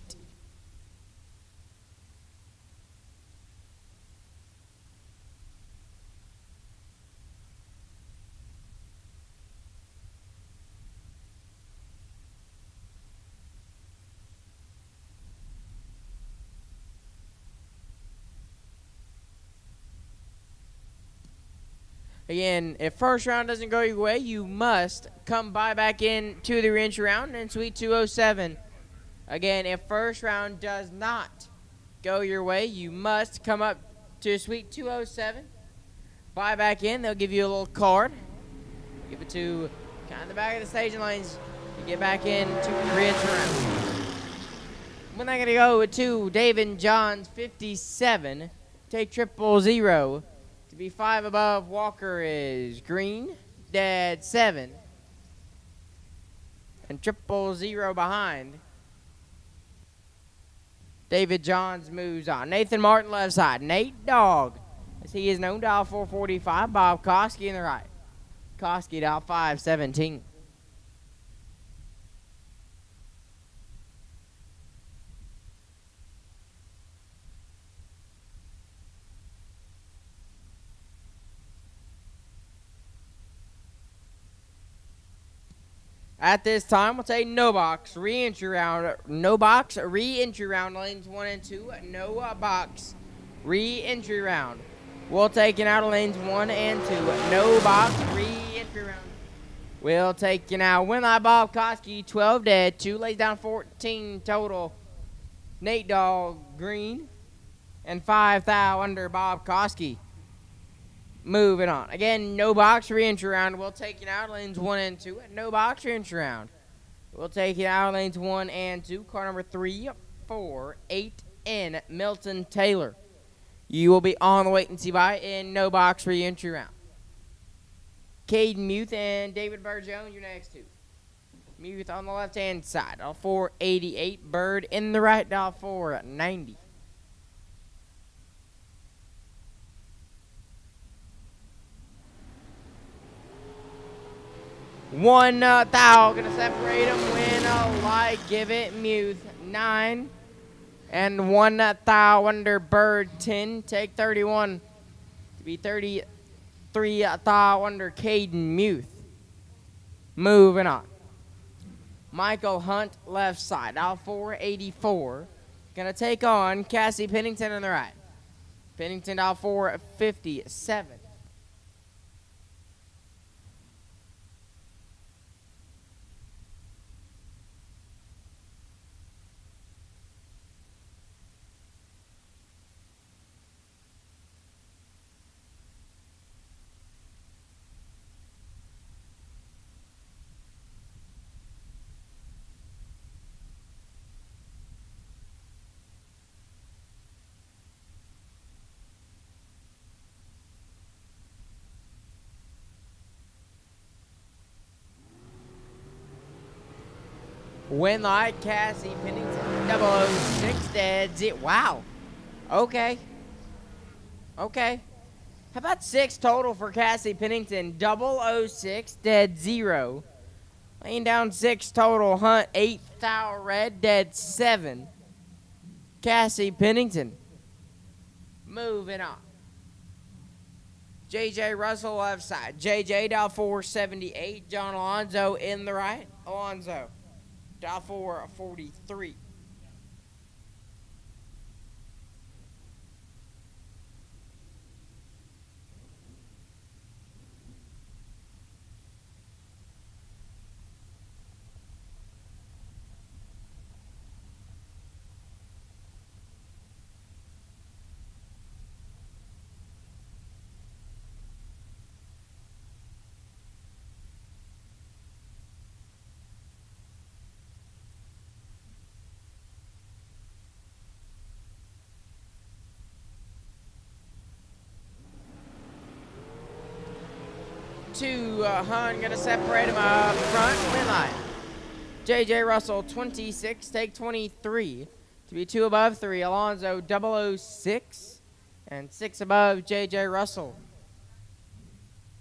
Again, if first round doesn't go your way, you must come back in to the reentry round in Suite 207. Again, if first round does not go your way, you must come up to Suite 207. Buy back in. They'll give you a little card. Give it to kind of the back of the staging lanes. You get back in to the reentry round. When they're going to go to David Johns, 57. Take 000. To be 5 above, Walker is green, dead 7. And 000 behind. David Johns moves on. Nathan Martin left side. Nate Dogg, as he is known, dial 445. Bob Koski in the right. Koski dial 517. At this time, we'll take no box, re-entry round. No box, re-entry round, lanes 1 and 2. No box, re-entry round. We'll take it out of lanes 1 and 2. No box, re-entry round. We'll take you now. Winlight Bob Koski, 12 dead. 2 lays down 14 total. Nate Dogg, green. And 5 thou under Bob Koski. Moving on. Again, no box re-entry round. We'll take it out lanes 1 and 2. No box re-entry round. We'll take it out lanes 1 and 2. Car number 3, 4, 8, N. Milton Taylor. You will be on the wait and see by in no box re-entry round. Caden Muth and David Bird Jones, your next two. Muth on the left-hand side. Dial 488. Bird in the right. Dial 490. One thou, gonna separate them. Win a light, give it Muth 9, and 1 thou under Bird 10. Take 31 to be 33 thou under Caden Muth. Moving on. Michael Hunt left side, dial 484. Gonna take on Cassie Pennington on the right. Pennington dial 457. Winlight, Cassie Pennington, 006 dead. Wow. Okay. Okay. How about 6 total for Cassie Pennington? 006 dead 0. Laying down 6 total. Hunt 8 thou red dead 7. Cassie Pennington. Moving on. JJ Russell left side. JJ dial 478. John Alonzo in the right. Alonzo. Dial 443. 2, Hun gonna separate him up front, win line. J.J. Russell, 26, take 23. To be 2 above 3, Alonzo, 006, and 6 above J.J. Russell.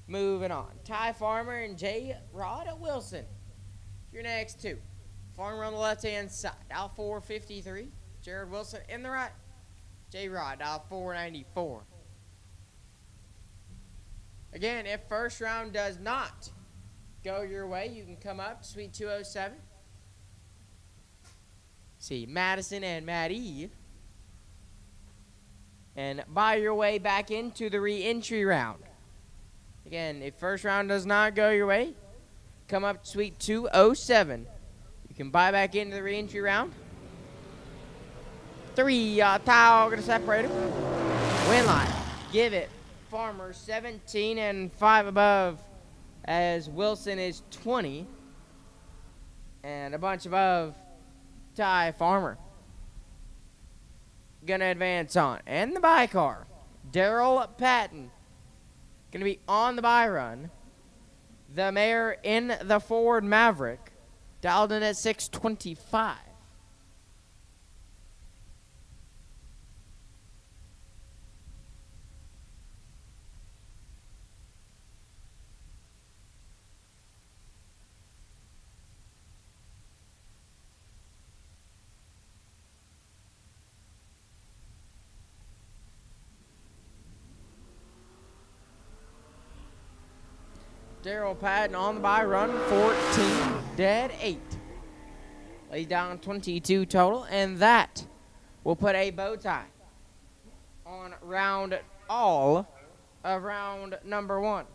Moving on. Ty Farmer and J. Rod Wilson. Your next 2. Farmer on the left-hand side, dial 453. Jared Wilson in the right. J. Rod, dial 494. Again, if first round does not go your way, you can come up to suite 207. See Madison and Maddie. And buy your way back into the re-entry round. Again, if first round does not go your way, come up to suite 207. You can buy back into the re-entry round. 3, Tao gonna separate him. Win line. Give it. Farmer 17 and 5 above as Wilson is 20 and a bunch above Ty Farmer. Gonna advance on. And the buy car. Daryl Patton. Gonna be on the buy run. The mayor in the Ford Maverick. Dialed in at 625. Daryl Patton on the buy run, 14, dead 8. Lays down 22 total, and that will put a bow tie on all of round number 1.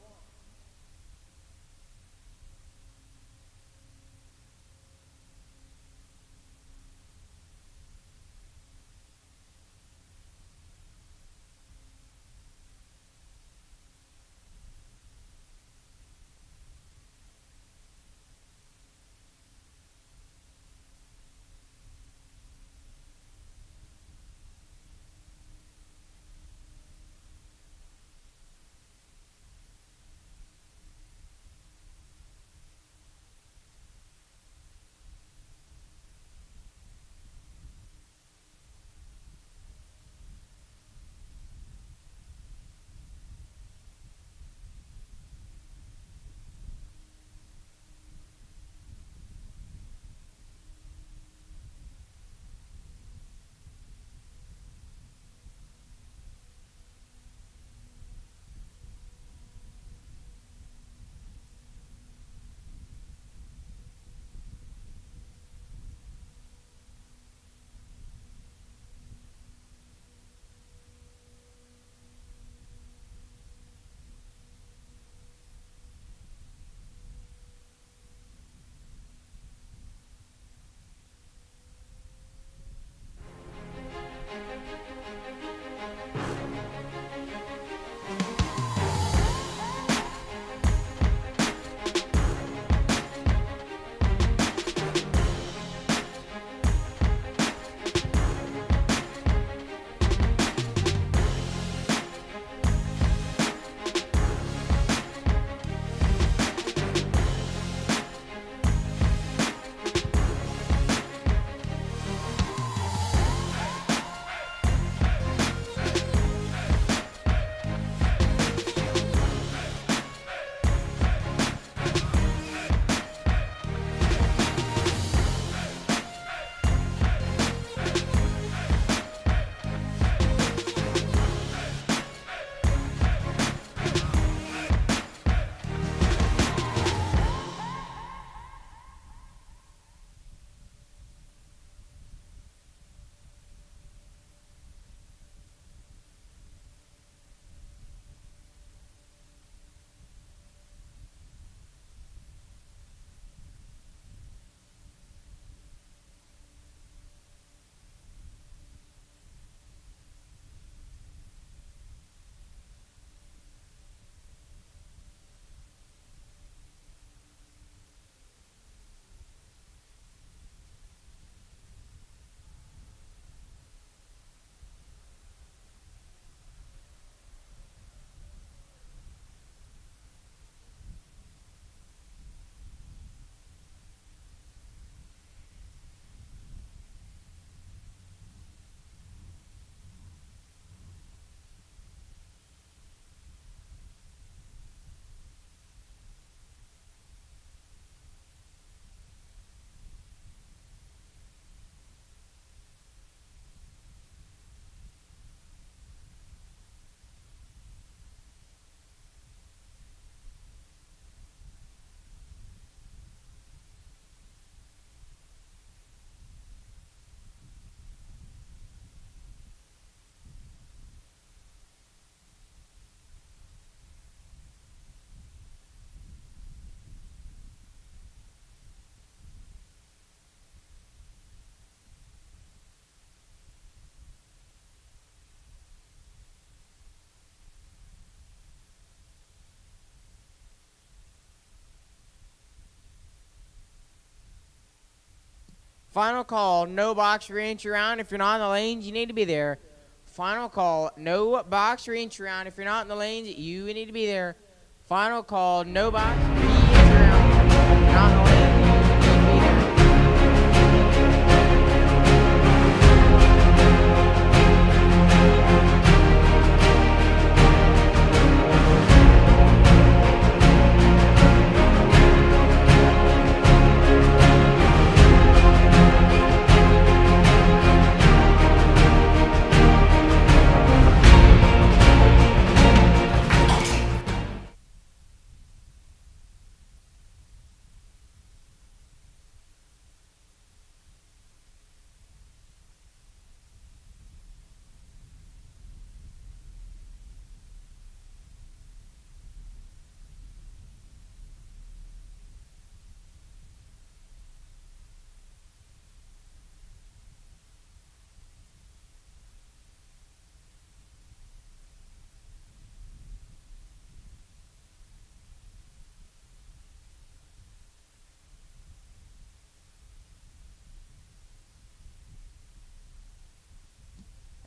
Final call, no box re-entry round. If you're not in the lanes, you need to be there. Final call, no box re-entry round. If you're not in the lanes, you need to be there. Final call, no box re-entry round. If you're not in the lanes, you need to be there.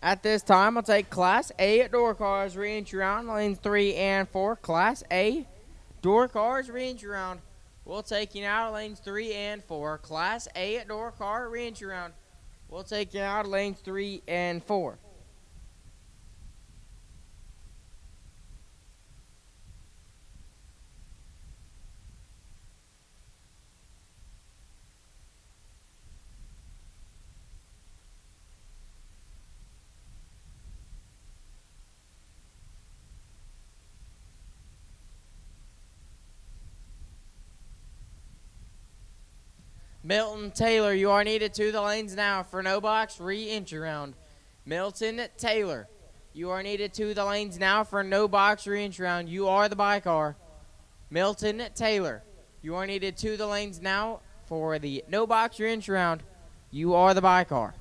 At this time, I'll take Class A door cars re-entry round, lanes 3 and 4. Class A door cars re-entry round. We'll take you now to lanes 3 and 4. Class A door car re-entry round. We'll take you now to lanes 3 and 4. Milton Taylor, you are needed to the lanes now for no box re-entry round. Milton Taylor, you are needed to the lanes now for no box re-entry round. You are the by car. Milton Taylor, you are needed to the lanes now for the no box re-entry round. You are the by car.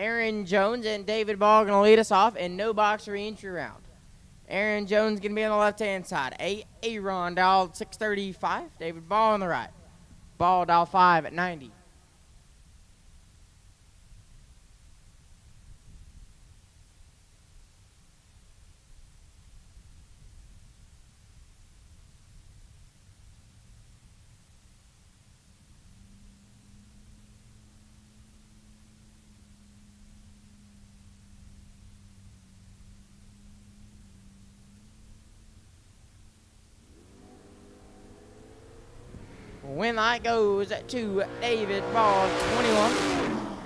Aaron Jones and David Ball going to lead us off in no box re-entry round. Aaron Jones going to be on the left-hand side. Aaron dial 635. David Ball on the right. Ball dial 5 at 90. Win light goes to David Ball, 21.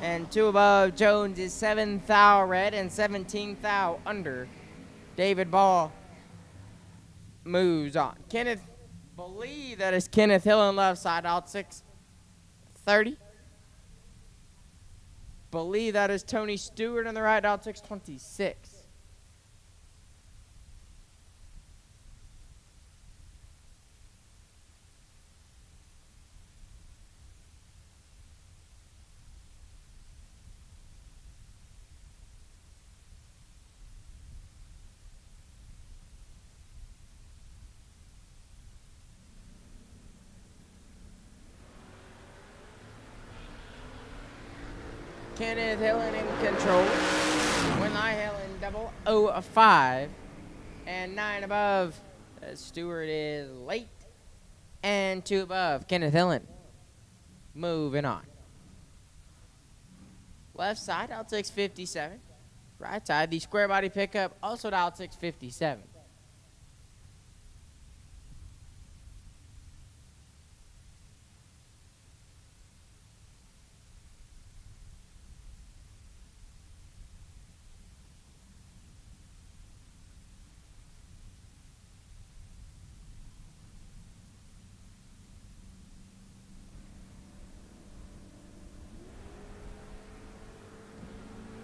And 2 above Jones is 7 thou red and 17 thou under. David Ball moves on. Kenneth, believe that is Kenneth Hill on left side, out 630. Believe that is Tony Stewart on the right, out 626. Kenneth Hill in control. Winlight Hill in double 05. And 9 above. Stewart is late. And 2 above. Kenneth Hillen. Moving on. Left side, out 657. Right side, the square body pickup, also out 657.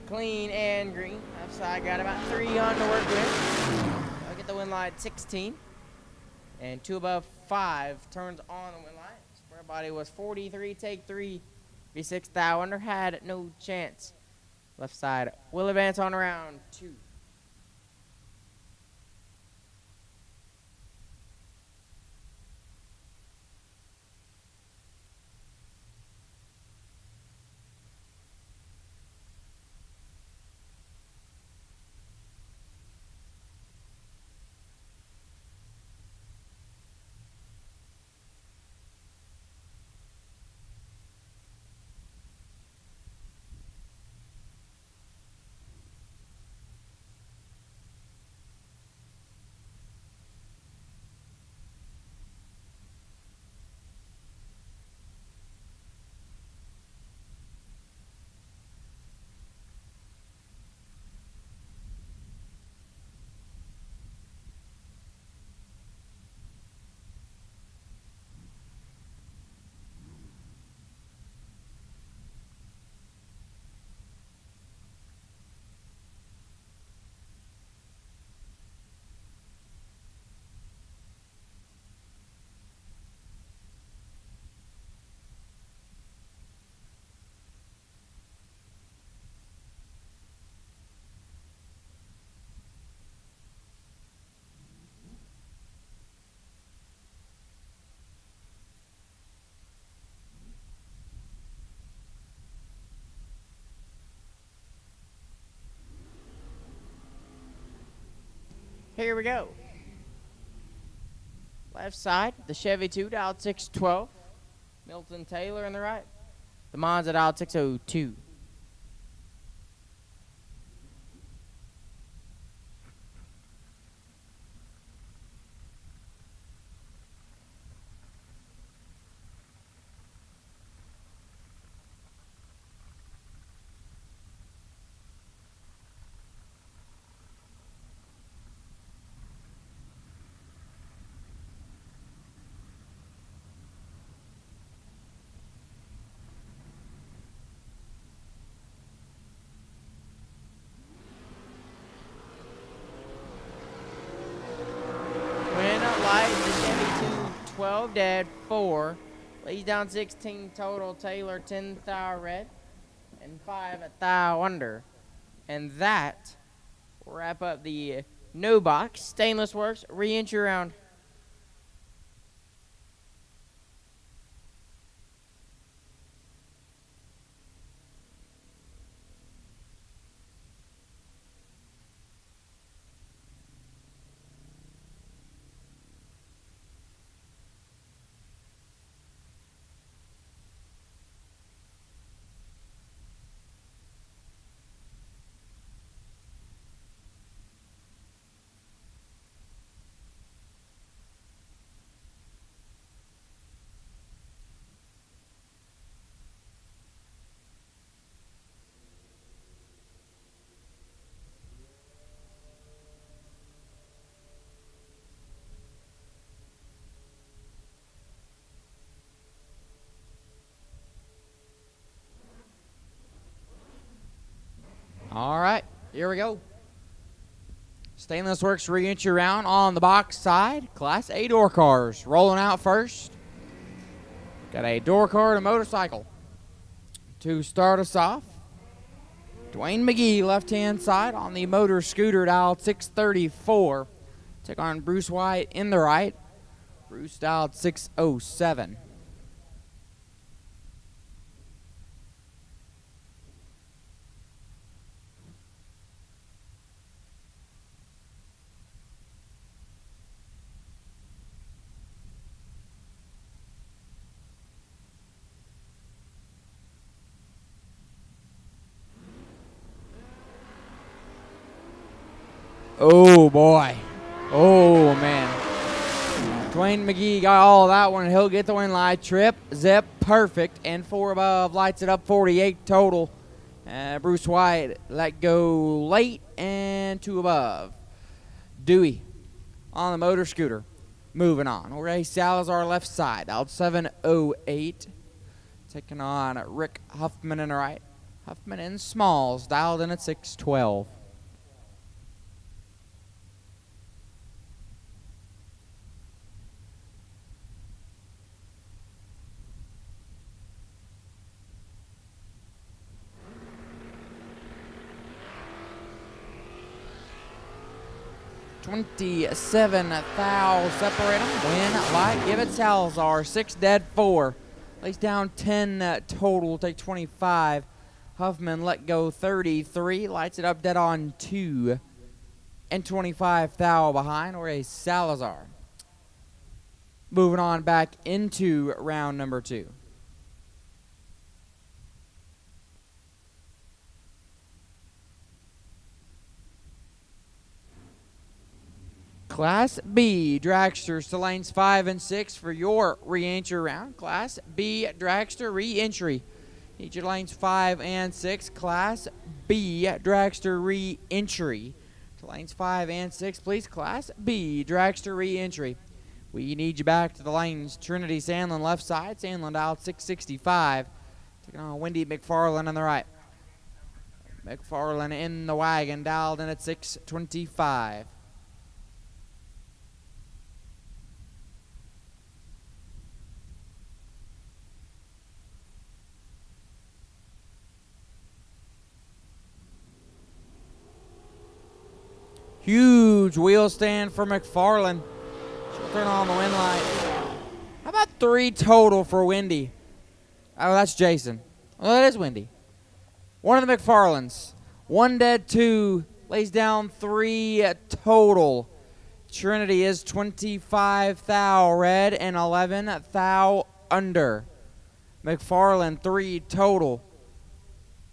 Clean and green. Left side got about 3 on to work with. I'll get the win line 16. And 2 above 5 turns on the win line. Square body was 43, take 3. V6 thou under, had no chance. Left side will advance on round 2. Here we go. Left side, the Chevy 2 dialed 612. Milton Taylor on the right. The Monza dialed 602. Light, the Chevy 2, 12 dead, 4. Lays down 16 total. Taylor, 10 thou red, and 5 thou under. And that will wrap up the no box stainless works re-entry round. Here we go. Stainless Works re-entry round on the box side. Class A door cars. Rolling out first. Got a door car and a motorcycle. To start us off, Dwayne McGee, left-hand side on the motor scooter, dialed 634. Take on Bruce White in the right. Bruce dialed 607. Oh, boy. Oh, man. Dwayne McGee got all of that one. He'll get the win live. Trip, zip, perfect. And 4 above lights it up, 48 total. Bruce White let go late and 2 above. Dewey on the motor scooter. Moving on. Ray Salazar left side. Out 708. Taking on Rick Huffman in the right. Huffman in smalls. Dialed in at 612. $27,000 separate them. Win, light, give it Salazar. 6 dead, 4. Lays down 10 total, take 25. Huffman let go 33. Lights it up dead on 2. And 25,000 behind. Or a Salazar. Moving on back into round number 2. Class B Dragsters to lanes 5 and 6 for your re-entry round. Class B Dragster re-entry. Need your lanes 5 and 6. Class B Dragster re-entry to lanes 5 and 6, please. Class B Dragster re-entry. We need you back to the lanes. Trinity Sandlin left side. Sandlin dialed 665. Taking on Wendy McFarland on the right. McFarland in the wagon, dialed in at 625. Huge wheel stand for McFarland. She'll turn on the wind light. How about 3 total for Wendy? Oh, that's Jason. Well, that is Wendy. One of the McFarlands. 1 dead, 2. Lays down 3 total. Trinity is 25,000 red and 11,000 under. McFarland 3 total.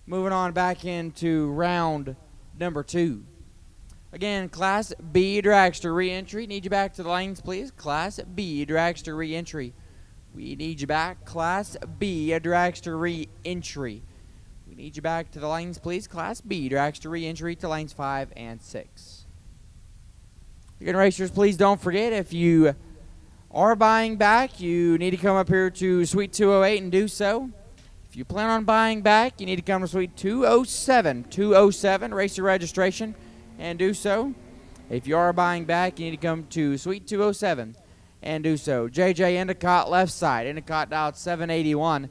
Moving on back into round number 2. Again, Class B Dragster re-entry. Need you back to the lanes, please. Class B Dragster re-entry. We need you back. Class B Dragster re-entry. We need you back to the lanes, please. Class B Dragster re-entry to lanes 5 and 6. Again, racers, please don't forget, if you are buying back, you need to come up here to Suite 208 and do so. If you plan on buying back, you need to come to Suite 207. 207, racer registration, and do so. If you are buying back, you need to come to Suite 207 and do so. JJ Endicott left side. Endicott dialed 781.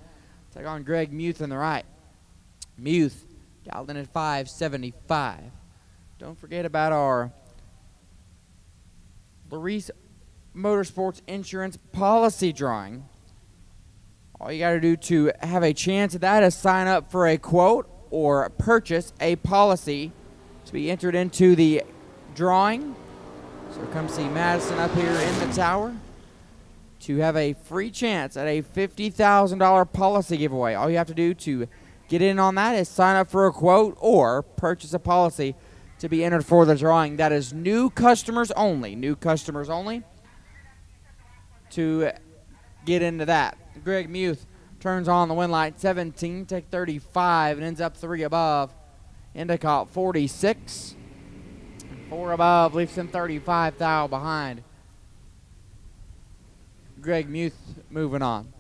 Take on Greg Muth on the right. Muth dialed in at 575. Don't forget about our Larice Motorsports Insurance policy drawing. All you got to do to have a chance at that is sign up for a quote or purchase a policy to be entered into the drawing. So come see Madison up here in the tower to have a free chance at a $50,000 policy giveaway. All you have to do to get in on that is sign up for a quote or purchase a policy to be entered for the drawing. That is new customers only. New customers only to get into that. Greg Muth turns on the wind light. 17, take 35, and ends up 3 above. Endicott 46. 4 above, leaves him 35,000 behind. Greg Muth moving on.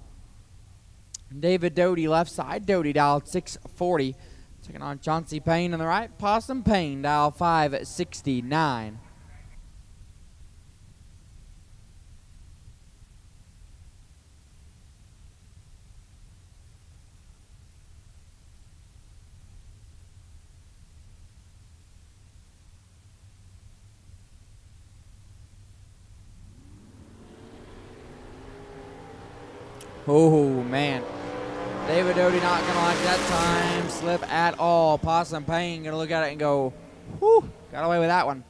David Doty left side. Doty dialed 640. Taking on Chauncey Payne on the right. Possum Payne, dial 569. Oh, man. David Doty not going to like that time slip at all. Possum Payne going to look at it and go, whew, got away with that one.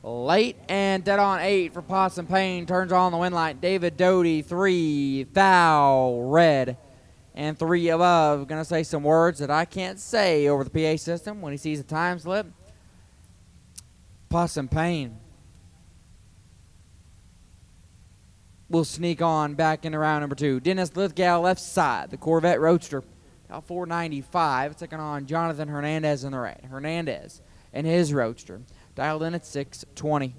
Late and dead on 8 for Possum Payne. Turns on the wind light. David Doty, 3, thou, red, and 3 above. Going to say some words that I can't say over the PA system when he sees the time slip. Possum Payne will sneak on back into round number 2. Dennis Lithgow left side, the Corvette Roadster. Now 495, taking on Jonathan Hernandez on the right. Hernandez and his Roadster, dialed in at 620.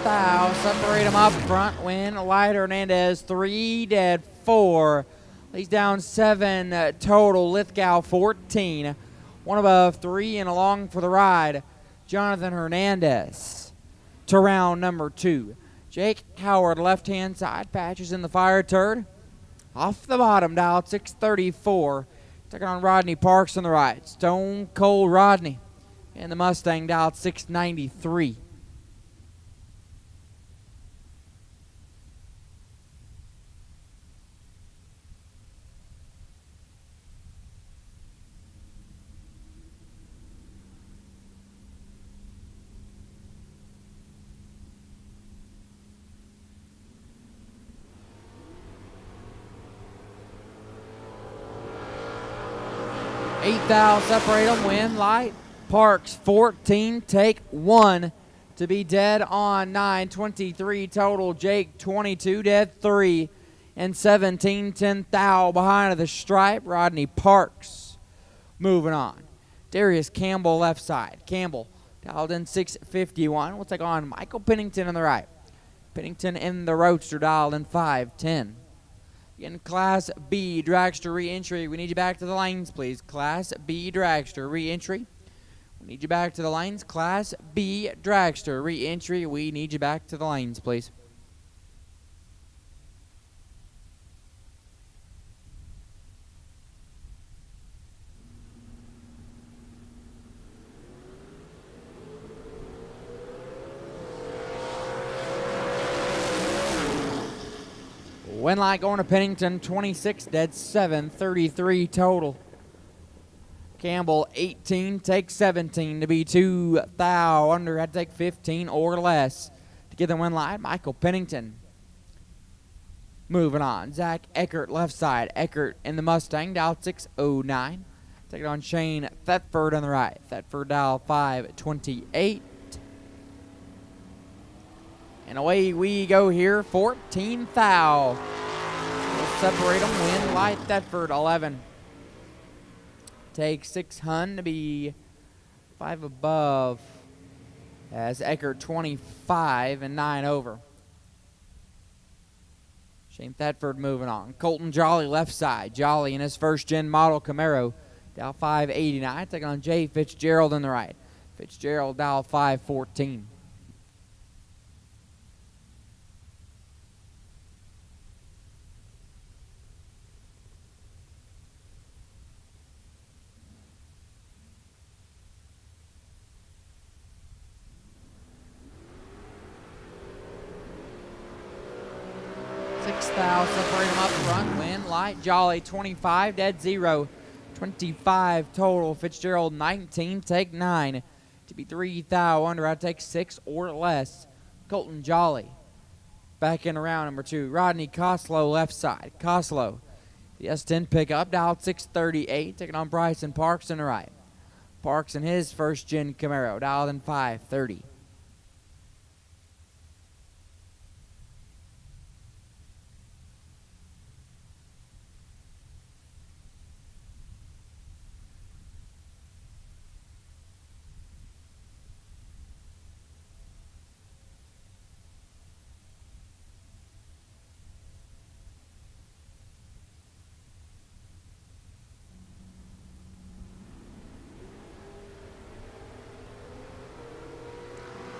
Thou, separate them up front. Win Light Hernandez, 3 dead, 4. He's down 7 total. Lithgow 14. 1 above, 3 and along for the ride. Jonathan Hernandez to round number 2. Jake Howard, left hand side, patches in the fire turd. Off the bottom, dialed 634. Taking on Rodney Parks on the right. Stone Cold Rodney. And the Mustang, dialed 693. Thou, separate them, win Light Parks 14, take 1 to be dead on 9. 23 total. Jake 22 dead, 3 and 17. 10 thou behind the stripe. Rodney Parks moving on. Darius Campbell left side. Campbell dialed in 651. We'll take on Michael Pennington on the right. Pennington in the Roadster, dialed in 510. In Class B Dragster re-entry, we need you back to the lanes, please. Class B Dragster re-entry. We need you back to the lanes. Class B Dragster re-entry. We need you back to the lanes, please. Win Light going to Pennington, 26 dead, 7, 33 total. Campbell, 18, take 17 to be 2 thou under. Had to take 15 or less to get the Win Light. Michael Pennington moving on. Zach Eckert, left side. Eckert in the Mustang, dial 609. Take it on Shane Thetford on the right. Thetford, dial 528. And away we go here, 14 thou. We'll separate them, Win Light Thetford, 11. Take 600 to be 5 above. As Eckert, 25 and 9 over. Shane Thetford moving on. Colton Jolly, left side. Jolly in his first gen model Camaro, dial 589. Taking on Jay Fitzgerald on the right. Fitzgerald, dial 514. 6,000, separate them up front. Win Light Jolly, 25, dead 0. 25 total. Fitzgerald, 19, take 9. To be 3 thou under, I'd take 6 or less. Colton Jolly back in round number 2. Rodney Coslow, left side. Coslow The S10 pickup, dialed 638, taking on Bryson Parks in the right. Parks in his first-gen Camaro, dialed in 530.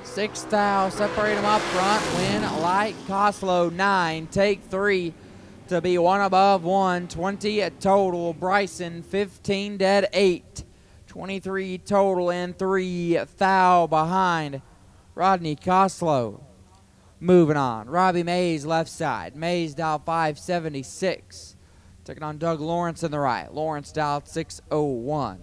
Sixth thou, separate them up front, win, light, Coslow 9, take 3 to be one above 1, 20 at total, Bryson 15 dead 8, 23 total and 3 thou behind, Rodney Coslow. Moving on, Robbie Mays left side, Mays dialed 576, taking on Doug Lawrence in the right, Lawrence dialed 601.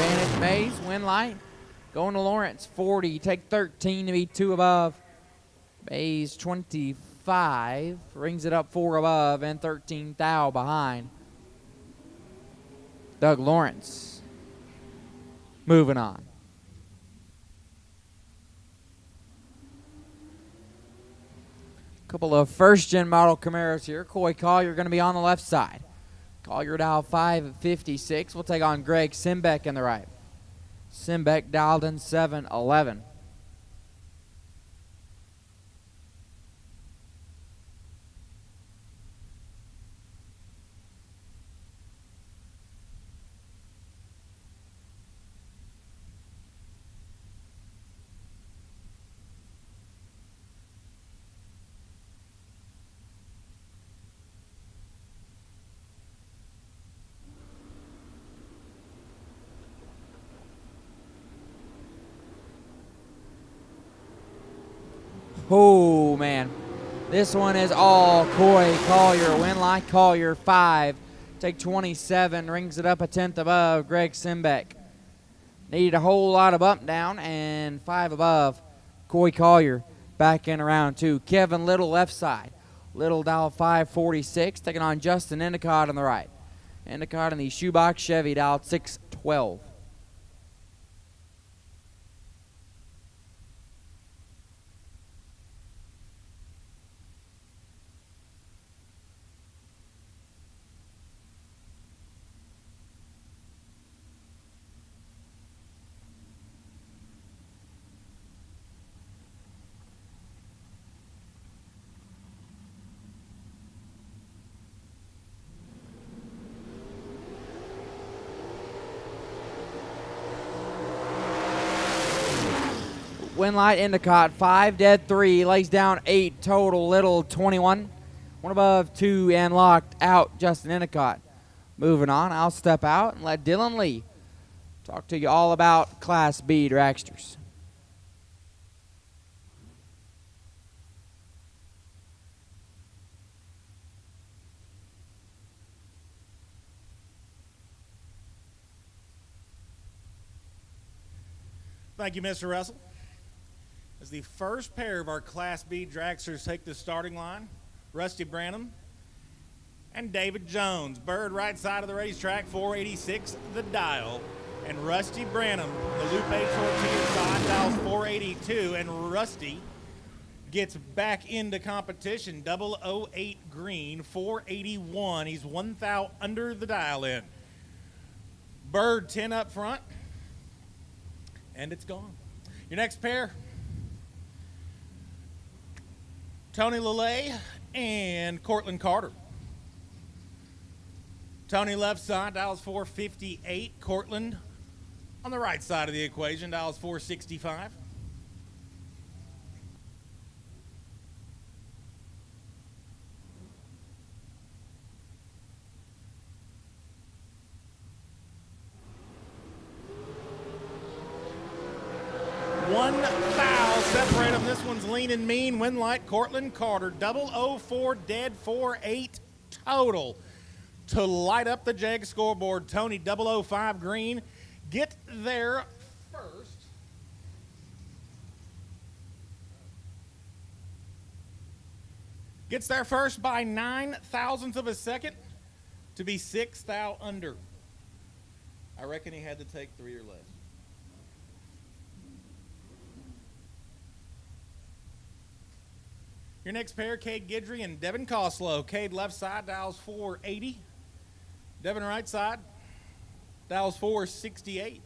Advantage Mays, win light. Going to Lawrence, 40, take 13 to be 2 above. Mays, 25, rings it up 4 above and 13 thou behind. Doug Lawrence. Moving on. Couple of first-gen model Camaros here. Coy Collier going to be on the left side. Collier dialed 556. We'll take on Greg Simbeck in the right. Simbeck dialed in 711. Oh, man. This one is all Coy Collier. Win like Collier, 5. Take 27. Rings it up a 10th above Greg Simbeck. Needed a whole lot of up and down, and 5 above Coy Collier. Back in around 2. Kevin Little left side. Little dial 546. Taking on Justin Endicott on the right. Endicott in the shoebox Chevy dialed 612. Winlight Endicott, 5 dead 3, lays down 8 total, Little 21. One above 2 and locked out, Justin Endicott. Moving on, I'll step out and let Dylan Lee talk to you all about Class B dragsters. Thank you, Mr. Russell. As the first pair of our Class B dragsters take the starting line, Rusty Branham and David Jones. Bird right side of the racetrack, 486 the dial. And Rusty Branham, the Lupe Tortilla side, dials 482. And Rusty gets back into competition, 008 green, 481. He's 1 thou under the dial in. Bird 10 up front. And it's gone. Your next pair, Tony Lillay and Cortland Carter. Tony left side, dials 458. Cortland on the right side of the equation, dials 465. 1 foul separate them. This one's lean and mean. Win light, Cortland Carter. 004 dead, 4-8 total. To light up the Jag scoreboard, Tony 005 green. Get there first. Gets there first by 9 thousandths of a second to be 6 thou under. I reckon he had to take 3 or less. Your next pair, Cade Guidry and Devin Coslow. Cade left side, dials 480. Devin right side, dials 468.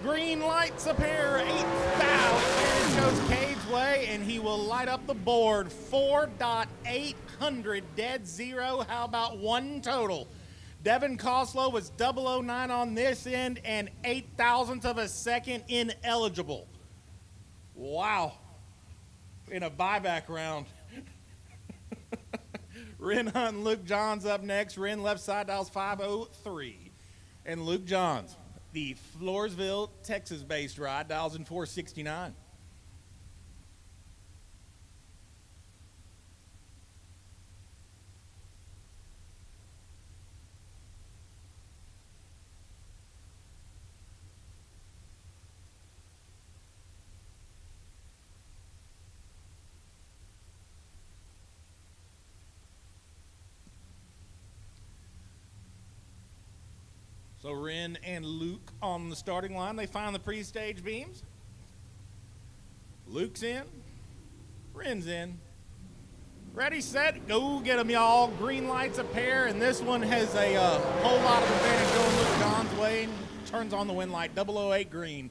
Green lights a pair, 8 foul. Advantage goes Cade's way, and he will light up the board. 4.800 dead zero. How about 1 total? Devin Coslow was 009 on this end and 8 thousandths of a second ineligible. Wow. In a buyback round. Ren Hunt and Luke Johns up next. Ren left side dials 503. And Luke Johns, the Floresville, Texas-based ride, dials in 469. So Ren and Luke on the starting line. They find the pre-stage beams. Luke's in. Ren's in. Ready, set, go get them, y'all. Green lights a pair, and this one has a whole lot of advantage going Luke John's way. Turns on the wind light, 008 green,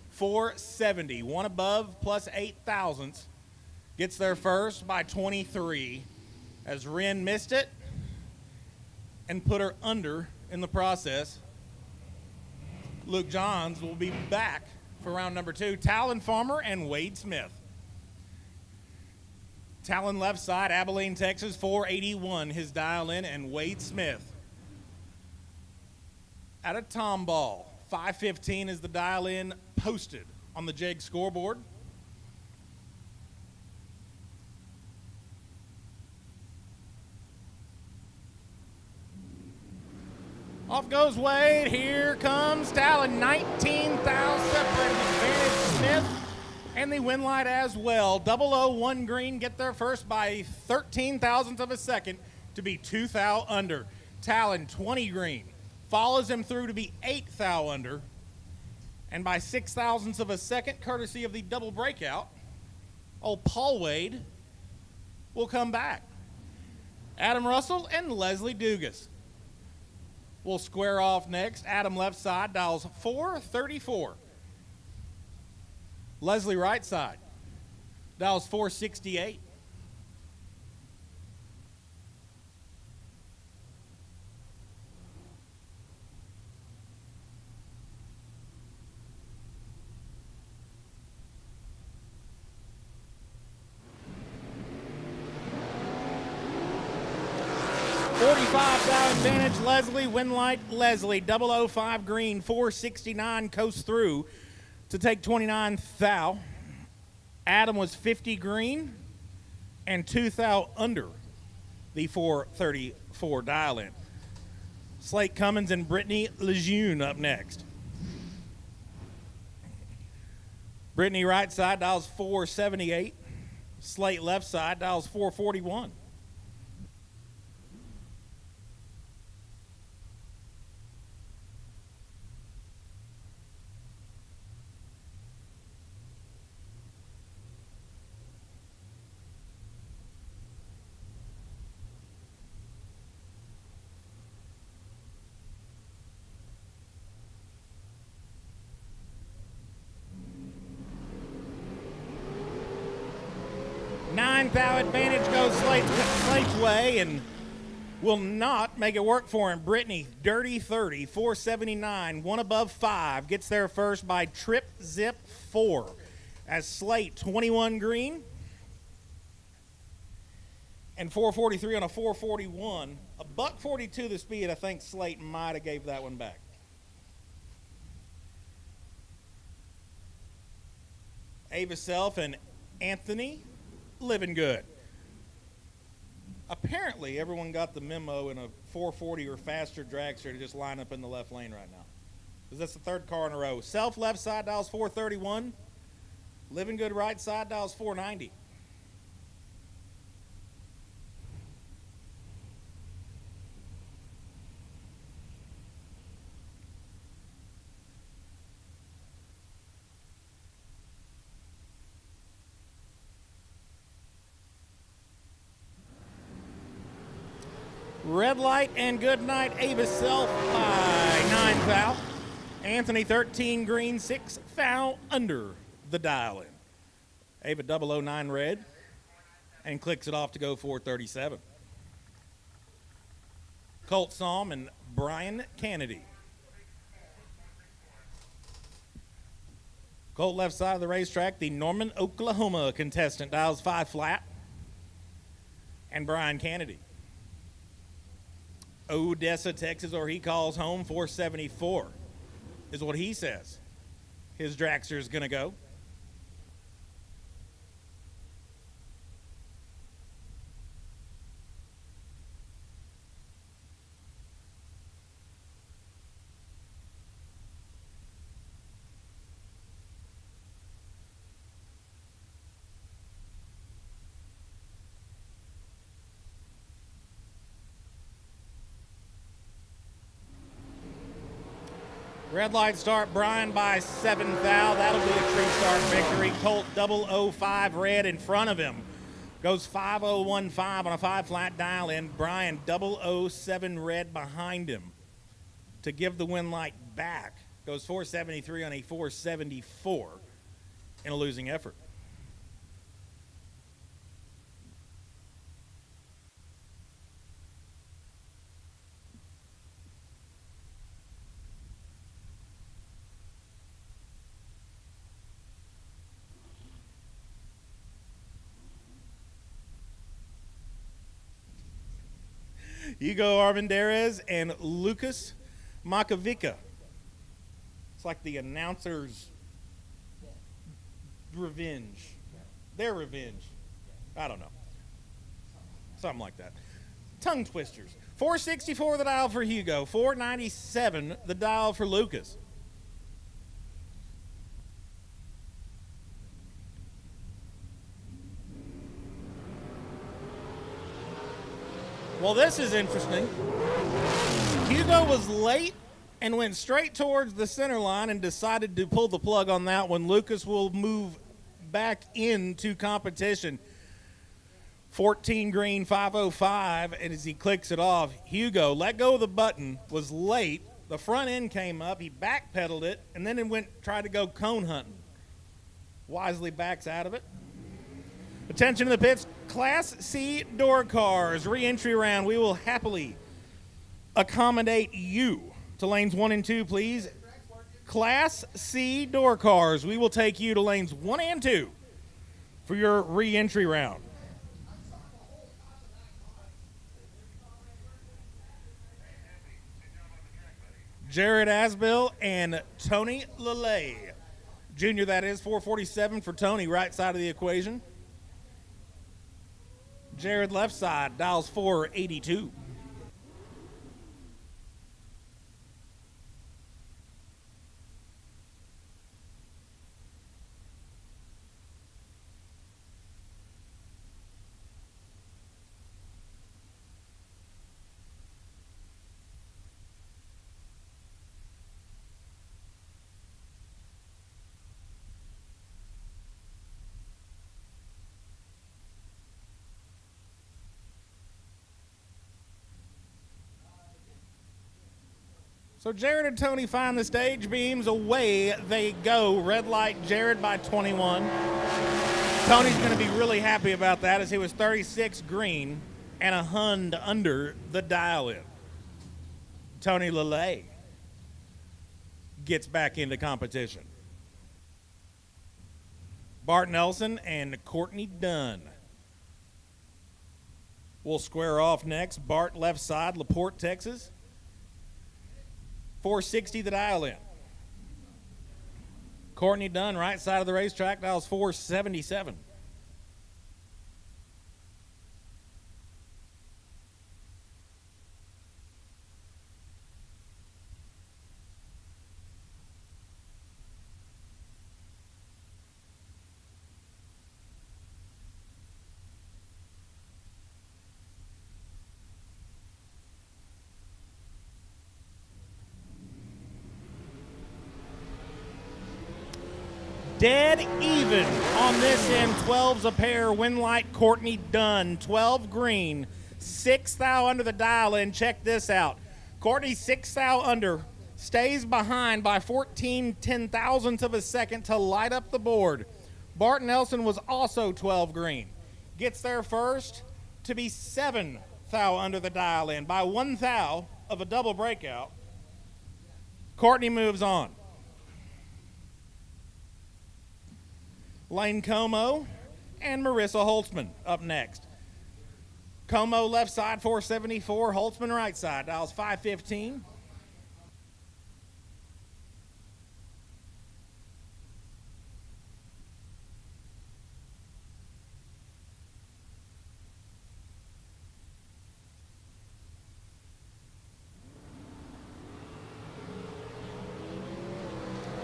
470. One above, plus 8 thousandths. Gets there first by 23 as Ren missed it and put her under in the process. Luke Johns will be back for round number 2. Talon Farmer and Wade Smith. Talon left side, Abilene, Texas, 481, his dial in, and Wade Smith. At a Tomball, 515 is the dial in posted on the JEG scoreboard. Off goes Wade. Here comes Talon. 19 thou separated advantage Smith. And the win light as well. 001 green get there first by 13 thousandths of a second to be 2 thou under. Talon 20 green follows him through to be 8 thou under. And by 6 thousandths of a second, courtesy of the double breakout, old Paul Wade will come back. Adam Russell and Leslie Dugas will square off next. Adam left side dials 434. Leslie right side dials 468. Advantage Leslie, win light Leslie, 005 green, 469 coast through to take 29 thou. Adam was 50 green and 2 thou under the 434 dial in. Slate Cummins and Brittany Lejeune up next. Brittany right side dials 478. Slate left side dials 441. Thou advantage goes Slate's way and will not make it work for him. Brittany, dirty 30, 479, one above 5, gets there first by trip zip 4. As Slate, 21 green, and 443 on a 441. A buck 42 the speed. I think Slate might have gave that one back. Ava Self and Anthony Living Good. Apparently, everyone got the memo in a 440 or faster dragster to just line up in the left lane right now. Because that's the third car in a row. Self left side dials 431. Living Good right side dials 490. Red light and good night. Ava Self by 9 foul. Anthony 13 green, 6 foul under the dial in. Ava 009 red and clicks it off to go 437. Colt Psalm and Brian Kennedy. Colt left side of the racetrack, the Norman, Oklahoma contestant dials 5 flat. And Brian Kennedy. Odessa, Texas, or he calls home 474 is what he says. His dragster is going to go. Red light start, Brian by 7 foul. That'll be a true start victory. Colt 005 red in front of him. Goes 5015 on a 5 flat dial in. Brian 007 red behind him to give the win light back. Goes 473 on a 474 in a losing effort. Hugo Armendariz and Lucas Makavica. It's like the announcer's revenge. Their revenge. I don't know. Something like that. Tongue twisters. 464 the dial for Hugo. 497 the dial for Lucas. Well, this is interesting. Hugo was late and went straight towards the center line and decided to pull the plug on that one. Lucas will move back into competition. 14 green, 505, and as he clicks it off, Hugo let go of the button, was late. The front end came up, he backpedaled it, and then it tried to go cone hunting. Wisely backs out of it. Attention to the pits. Class C door cars, re-entry round. We will happily accommodate you to lanes 1 and 2, please. Class C door cars, we will take you to lanes 1 and 2 for your re-entry round. Jared Asbill and Tony Lele. Junior, that is 447 for Tony, right side of the equation. Jared left side, dials 482. So Jared and Tony find the stage beams. Away they go. Red light, Jared by 21. Tony's going to be really happy about that as he was 36 green and a hund under the dial-in. Tony Lele gets back into competition. Bart Nelson and Courtney Dunn. We'll square off next. Bart left side, LaPorte, Texas. 460 the dial in. Courtney Dunn, right side of the racetrack, dials 477. Dead even on this end. 12's a pair. Winlight Courtney Dunn. 12 green. 6 thou under the dial in. Check this out. Courtney 6 thou under. Stays behind by 14 ten-thousandths of a second to light up the board. Bart Nelson was also 12 green. Gets there first to be 7 thou under the dial in. By 1 thou of a double breakout, Courtney moves on. Lane Como and Marissa Holtzman up next. Como left side 474, Holtzman right side, dials 515.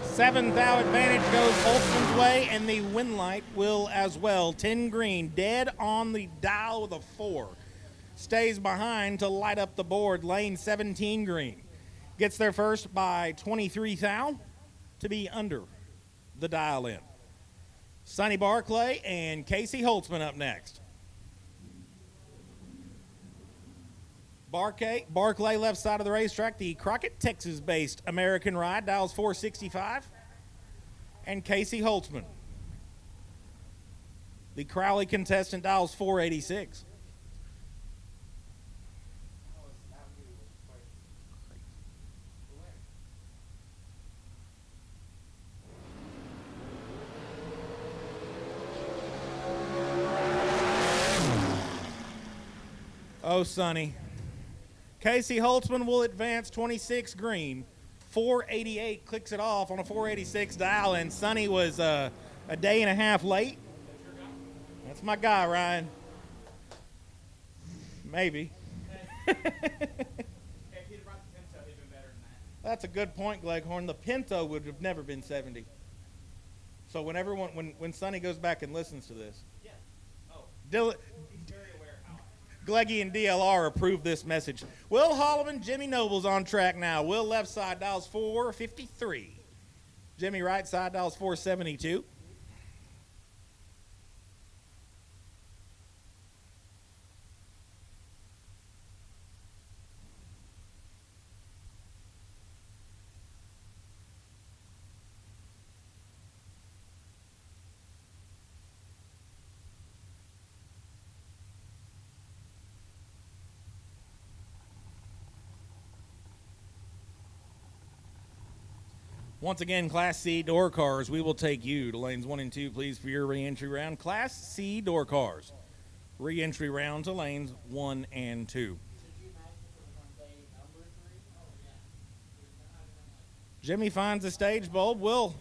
Seventh thou advantage goes Holtzman's way, and the Winlight will as well. 10 green, dead on the dial with a 4. Stays behind to light up the board. Lane 17 green. Gets there first by 23 thou to be under the dial in. Sonny Barclay and Casey Holtzman up next. Barclay left side of the racetrack, the Crockett, Texas-based American ride, dials 465. And Casey Holtzman, the Crowley contestant, dials 486. Oh, Sonny. Casey Holtzman will advance 26 green. 488 clicks it off on a 486 dial, and Sonny was a day and a half late. That's my guy, Ryan. Maybe. That's a good point, Gleghorn. The Pinto would have never been 70. So when Sonny goes back and listens to this, Gleggy and DLR approve this message. Will Holloman, Jimmy Noble's on track now. Will left side dials 453. Jimmy right side dials 472. Once again, Class C door cars, we will take you to lanes 1 and 2, please, for your re-entry round. Class C door cars, re-entry round to lanes 1 and 2. Jimmy finds the stage bulb. Will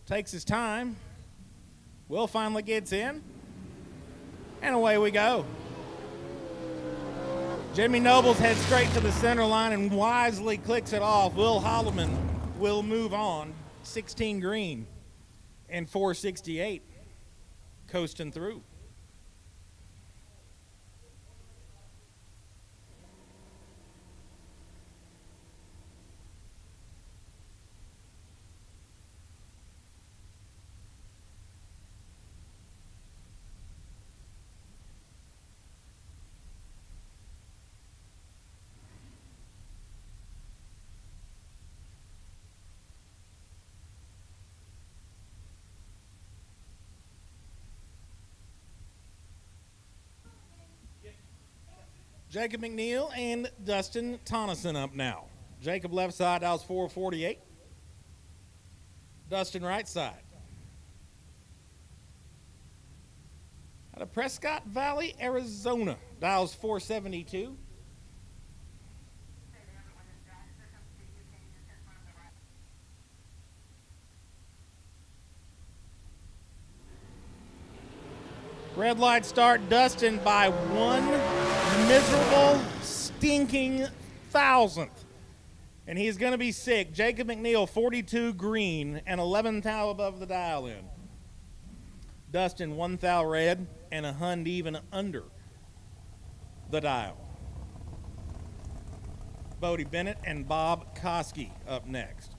takes his time. Will finally gets in. And away we go. Jimmy Nobles heads straight to the center line and wisely clicks it off. Will Holloman will move on. 16 green and 468 coasting through. Jacob McNeil and Dustin Tonneson up now. Jacob left side dials 448. Dustin right side. Out of Prescott Valley, Arizona. Dials 472. Red light start, Dustin by 1 miserable, stinking thousandth. And he's going to be sick. Jacob McNeil, 42 green, and 11 thou above the dial in. Dustin, 1 thou red, and a hund even under the dial. Bodie Bennett and Bob Koski up next.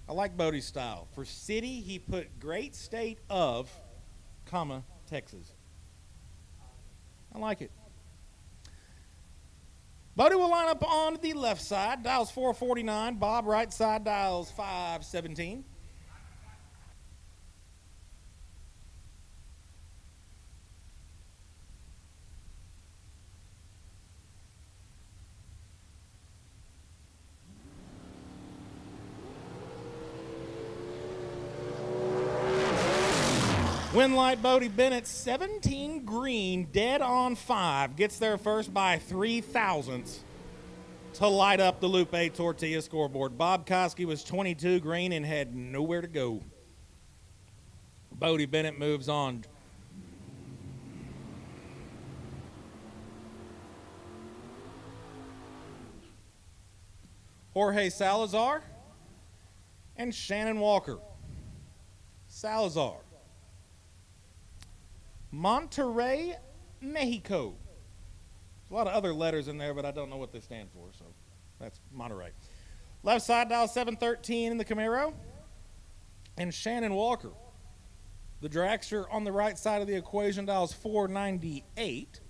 I like Bodie's style. For city, he put great state of, comma, Texas. I like it. Bodie will line up on the left side, dials 449. Bob, right side, dials 517. Wind light Bodie Bennett, 17 green, dead on 5. Gets there first by 3 thousandths to light up the Lupe Tortilla scoreboard. Bob Koski was 22 green and had nowhere to go. Bodie Bennett moves on. Jorge Salazar and Shannon Walker. Salazar. Monterrey, Mexico. There's a lot of other letters in there, but I don't know what they stand for, so that's Monterrey. Left side, dial 713 in the Camaro. And Shannon Walker. The Dragster on the right side of the equation, dials 498.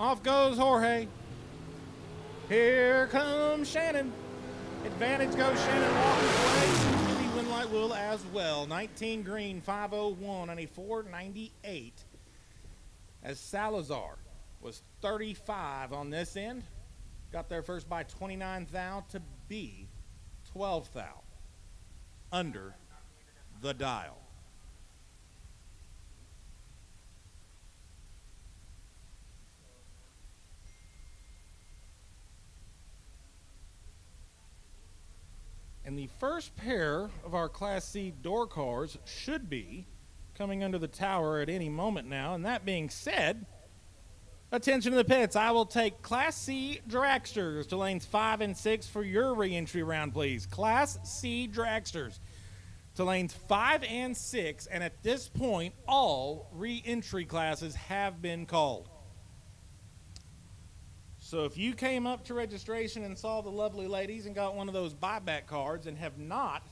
Off goes Jorge. Here comes Shannon. Advantage goes Shannon Walker's way. The wind light will as well. 19 green, 501 and a 498. As Salazar was 35 on this end. Got there first by 29 thou to be 12 thou. Under the dial. And the first pair of our Class C door cars should be coming under the tower at any moment now. And that being said, attention to the pits. I will take Class C Dragsters to lanes 5 and 6 for your re-entry round, please. Class C Dragsters to lanes 5 and 6. And at this point, all re-entry classes have been called. So if you came up to registration and saw the lovely ladies and got one of those buyback cards and have not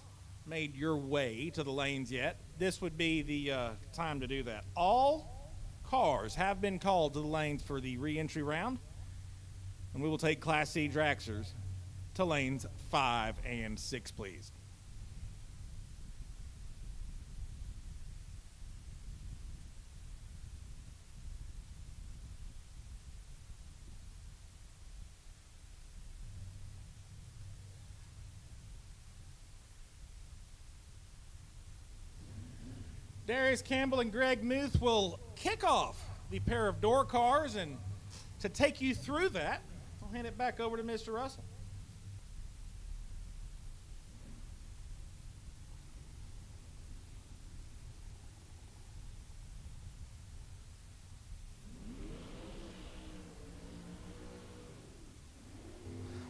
made your way to the lanes yet, this would be the time to do that. All cars have been called to the lanes for the re-entry round, and we will take Class C Dragsters to lanes 5 and 6, please. Darius Campbell and Greg Muth will kick off the pair of door cars, and to take you through that, I'll hand it back over to Mr. Russell.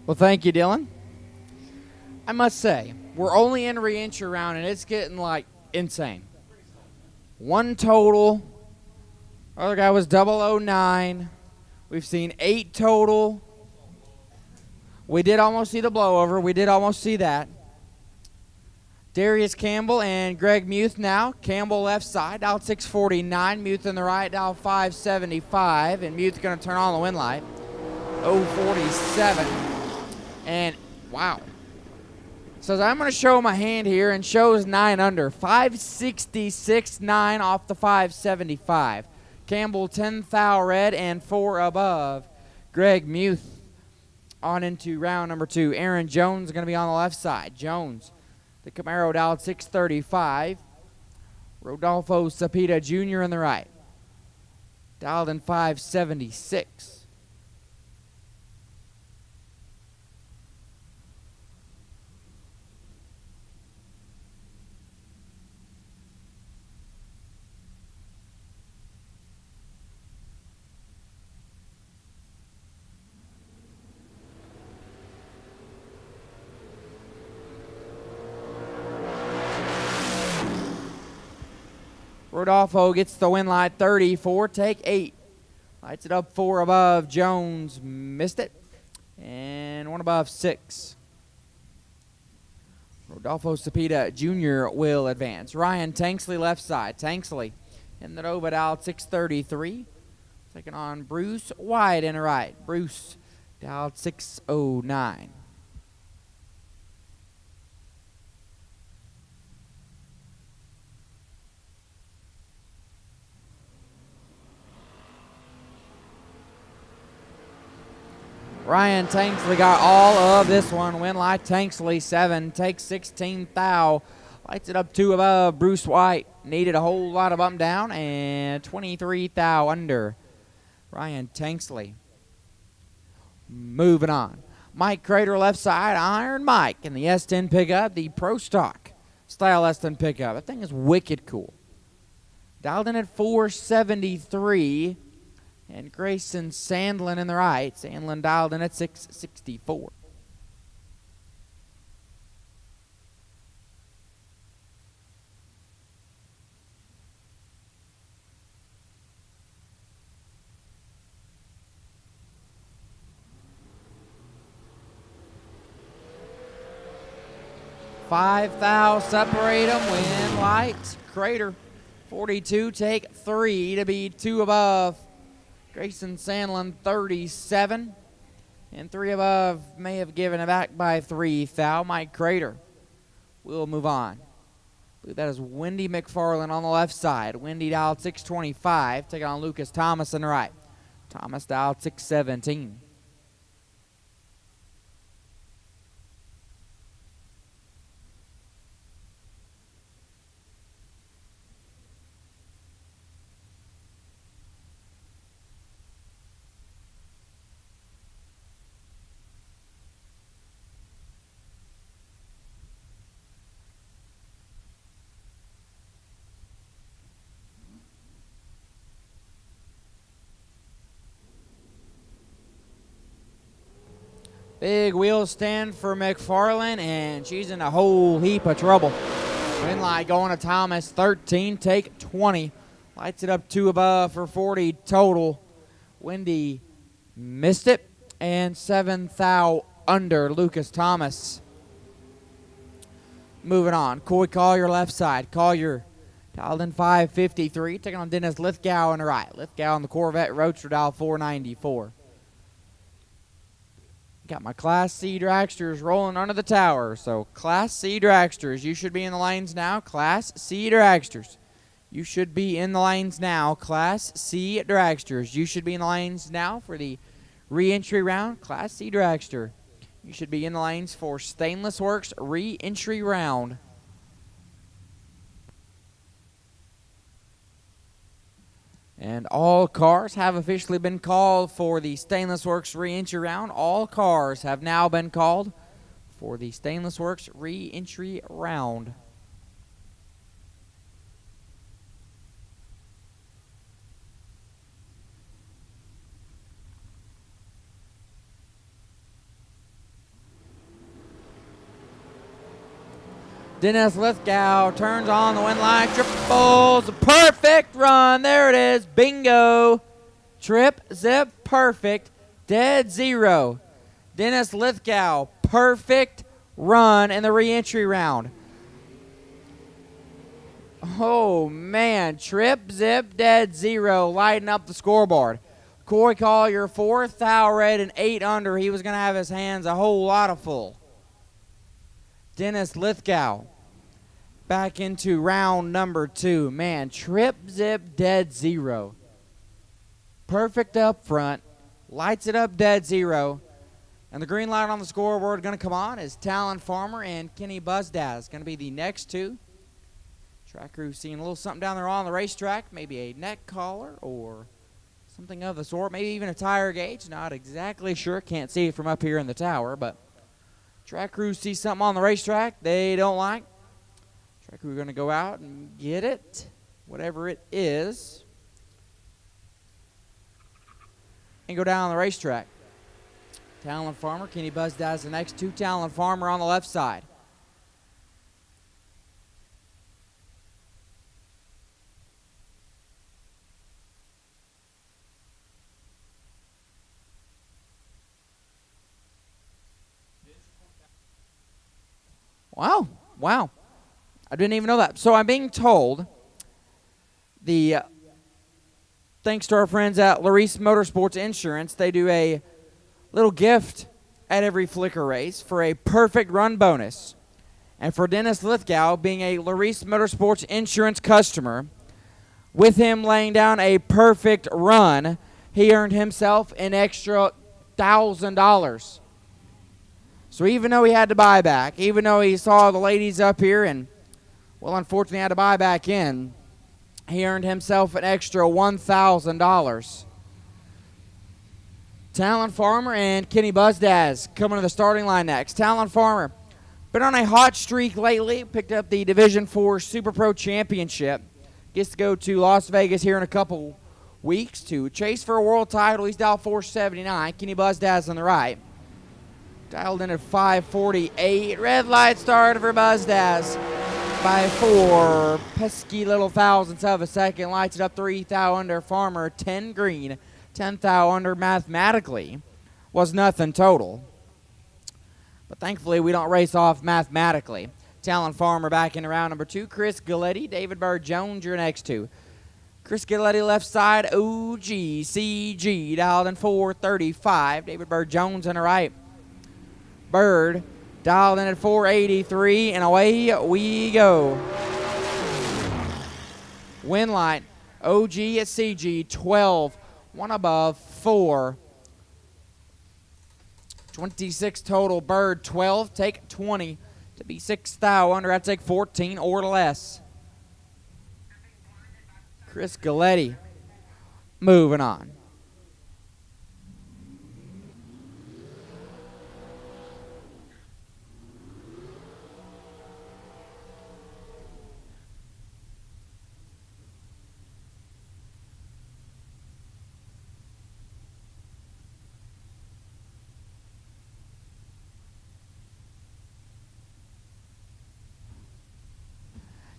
Well, thank you, Dylan. I must say, we're only in re-entry round, and it's getting, like, insane. 1 total. Other guy was 009. We've seen 8 total. We did almost see the blowover. We did almost see that. Darius Campbell and Greg Muth now. Campbell left side, dial 649. Muth in the right, dial 575. And Muth going to turn on the wind light. 047. And wow. So I'm going to show my hand here and shows 9 under. 566.9 off the 575. Campbell 10 thou red and 4 above. Greg Muth on into round number 2. Aaron Jones is going to be on the left side. Jones. The Camaro dialed 635. Rodolfo Cepeda Jr. in the right. Dialed in 576. Rodolfo gets the win light 34, take 8. Lights it up 4 above. Jones missed it. And 1 above 6. Rodolfo Cepeda Jr. will advance. Ryan Tanksley left side. Tanksley in the Nova dialed 633. Taking on Bruce White in the right. Bruce dialed 609. Ryan Tanksley got all of this one. Win light Tanksley 7, take 16 thou. Lights it up 2 above. Bruce White needed a whole lot of bump down and 23 thou under. Ryan Tanksley. Moving on. Mike Crater left side. Iron Mike in the S10 pickup. The Pro Stock style S10 pickup. That thing is wicked cool. Dialed in at 473. And Grayson Sandlin in the right. Sandlin dialed in at 664. Five thou separate them. Win light. Crater 42. Take 3 to be 2 above. Grayson Sandlin 37. And 3 above may have given it back by 3 thou. Mike Crater will move on. I believe that is Wendy McFarland on the left side. Wendy dialed 625. Taking on Lucas Thomas on the right. Thomas dialed 617. Big wheel stand for McFarland, and she's in a whole heap of trouble. Win light going to Thomas, 13, take 20. Lights it up 2 above for 40 total. Wendy missed it, and 7 thou under Lucas Thomas. Moving on, Coy Collier left side. Collier dialed in 553, taking on Dennis Lithgow on the right. Lithgow on the Corvette Roadster dial 494. Got my Class C dragsters rolling under the tower. So Class C dragsters, you should be in the lanes now. Class C dragsters, you should be in the lanes now. Class C dragsters, you should be in the lanes now for the re-entry round. Class C dragster, you should be in the lanes for Stainless Works re-entry round. And all cars have officially been called for the Stainless Works re-entry round. All cars have now been called for the Stainless Works re-entry round. Dennis Lithgow turns on the win line, triples, perfect run, there it is, bingo, trip, zip, perfect, dead zero. Dennis Lithgow, perfect run in the re-entry round. Oh, man. Trip, zip, dead, 0. Lighting up the scoreboard. Corey Collier, 4th, thou red, and 8 under. He was going to have his hands a whole lot of full. Dennis Lithgow back into round number 2. Man, trip, zip, dead, 0. Perfect up front. Lights it up, dead, 0. And the green light on the scoreboard going to come on is Talon Farmer and Kenny Buzdaz. Going to be the next 2. Track crew seeing a little something down there on the racetrack. Maybe a neck collar or something of the sort. Maybe even a tire gauge. Not exactly sure. Can't see it from up here in the tower. But track crew see something on the racetrack they don't like. Track crew are going to go out and get it. Whatever it is. And go down the racetrack. Talon Farmer, Kenny Buzdaz the next 2. Talon Farmer on the left side. Wow. I didn't even know that. So I'm being told thanks to our friends at Larice Motorsports Insurance, they do a little gift at every Flicker race for a perfect run bonus. And for Dennis Lithgow being a Larice Motorsports Insurance customer, with him laying down a perfect run, he earned himself an extra $1,000. So even though he had to buy back, even though he saw the ladies up here and, well, unfortunately had to buy back in, he earned himself an extra $1,000. Talon Farmer and Kenny Buzdaz coming to the starting line next. Talon Farmer been on a hot streak lately. Picked up the Division 4 Super Pro Championship. Gets to go to Las Vegas here in a couple weeks to chase for a world title. He's dialed 479. Kenny Buzdaz on the right. Dialed in at 548. Red light started for Buzdaz by 4 pesky little thousandths of a second. Lights it up 3 thou under. Farmer 10 green. 10 thou under mathematically was nothing total. But thankfully we don't race off mathematically. Talon Farmer back into round number 2. Chris Galletti, David Bird Jones, your next 2. Chris Galletti left side. OGCG dialed in 435. David Bird Jones on the right. Bird dialed in at 483, and away we go. Win line, OG at CG, 12, 1 above, 4. 26 total, Bird 12, take 20. To be 6 thou under, I'd take 14 or less. Chris Galletti moving on.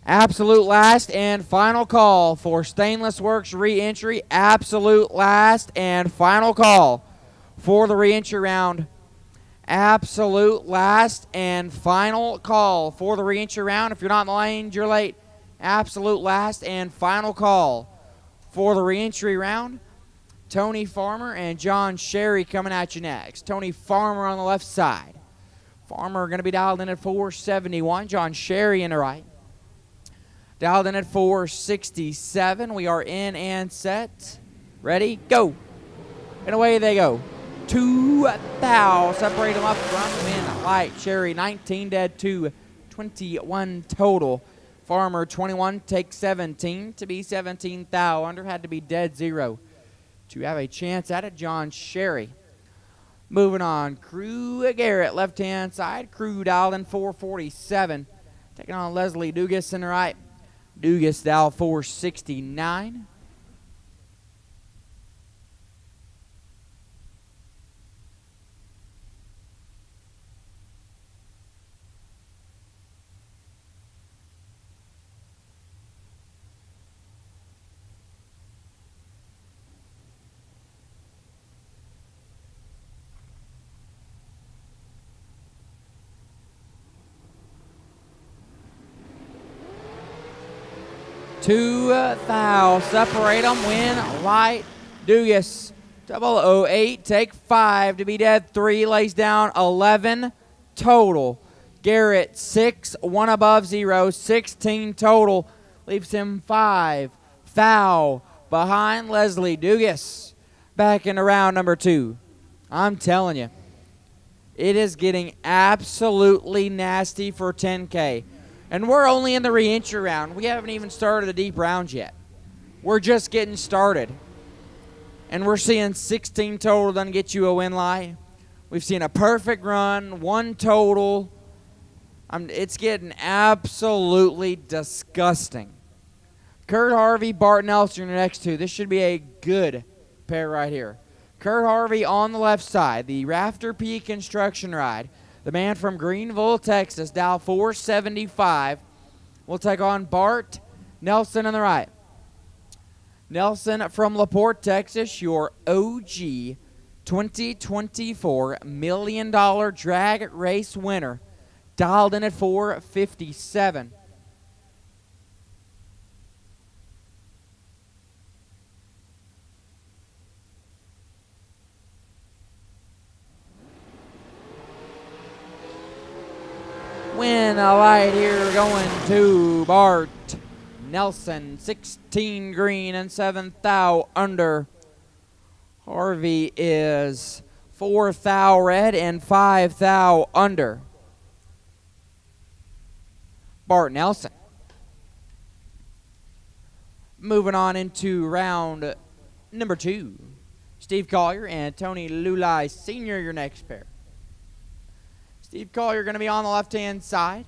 Absolute last and final call for Stainless Works re-entry. Absolute last and final call for the re-entry round. Absolute last and final call for the re-entry round. If you're not in the lane, you're late. Absolute last and final call for the re-entry round. Tony Farmer and John Sherry coming at you next. Tony Farmer on the left side. Farmer going to be dialed in at 471. John Sherry in the right. Dialed in at 467. We are in and set. Ready? Go. And away they go. 2 thou. Separate them up front. Win light. Sherry 19 dead 2. 21 total. Farmer 21 take 17 to be 17 thou under. Had to be dead 0 to have a chance at it. John Sherry. Moving on. Crew Garrett left hand side. Crew dialed in 447. Taking on Leslie Dugas in the right. Dugas dial 469. 2,000. Separate them. Win light. Dugas. 008. Take 5 to be dead. 3 lays down. 11 total. Garrett 6. 1 above 0. 16 total. Leaves him 5. Thou behind Leslie Dugas. Back into round number 2. I'm telling you, it is getting absolutely nasty for 10K. And we're only in the re-entry round. We haven't even started the deep rounds yet. We're just getting started. And we're seeing 16 total doesn't get you a win lie. We've seen a perfect run, 1 total. It's getting absolutely disgusting. Kurt Harvey, Bart Nelson are the next 2. This should be a good pair right here. Kurt Harvey on the left side, the Rafter P construction ride. The man from Greenville, Texas, dial 475. We'll take on Bart Nelson on the right. Nelson from LaPorte, Texas, your OG 2024 $1 million drag race winner. Dialed in at 457. Win a light here going to Bart Nelson. 16 green and 7 thou under. Harvey is 4 thou red and 5 thou under. Bart Nelson. Moving on into round number 2. Steve Collier and Tony Lulai Sr., your next pair. Steve Collier going to be on the left-hand side.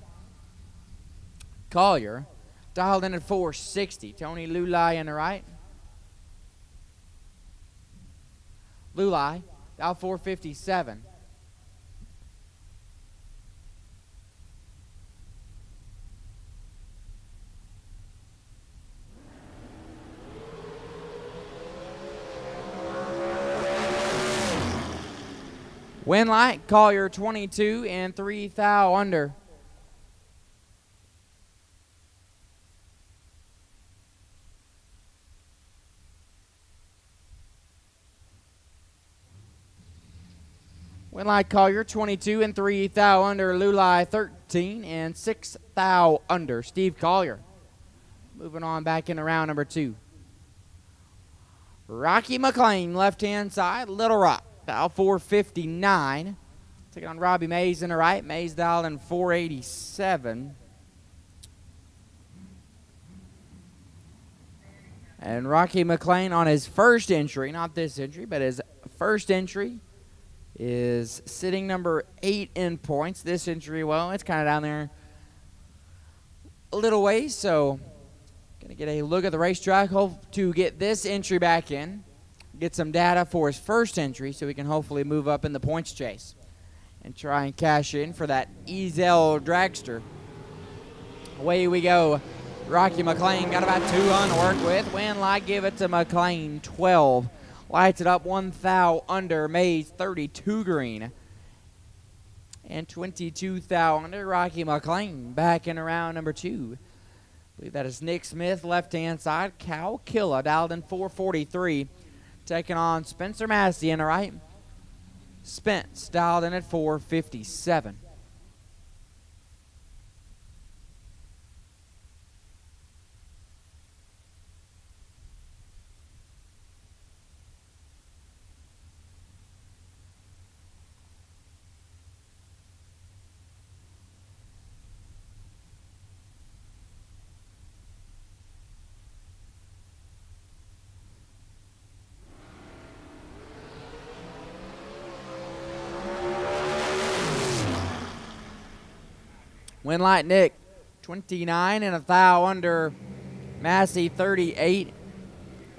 Collier dialed in at 460. Tony Lulai on the right. Lulai, dial 457. Win light, Collier 22 and 3 thou under. Win light, Collier 22 and 3 thou under. Lulai 13 and 6 thou under. Steve Collier. Moving on back into round number 2. Rocky McLean, left-hand side, Little Rock. Dial 459. Taking on Robbie Mays in the right. Mays dialed in 487. And Rocky McLean on his first entry, not this entry, but his first entry, is sitting number 8 in points. This entry, well, it's kind of down there a little ways, so going to get a look at the racetrack. Hope to get this entry back in. Get some data for his first entry so we can hopefully move up in the points chase and try and cash in for that Ezel Dragster. Away we go. Rocky McLean got about 2 on to work with. Win light, give it to McLean 12. Lights it up 1 thou under. Mays 32 green and 22 thou under. Rocky McLean back in round number 2. I believe that is Nick Smith, left-hand side. Cal Killa dialed in 443. Taking on Spencer Massey in the right. Spence dialed in at 457. Win light, Nick 29 and 1 thou under. Massey 38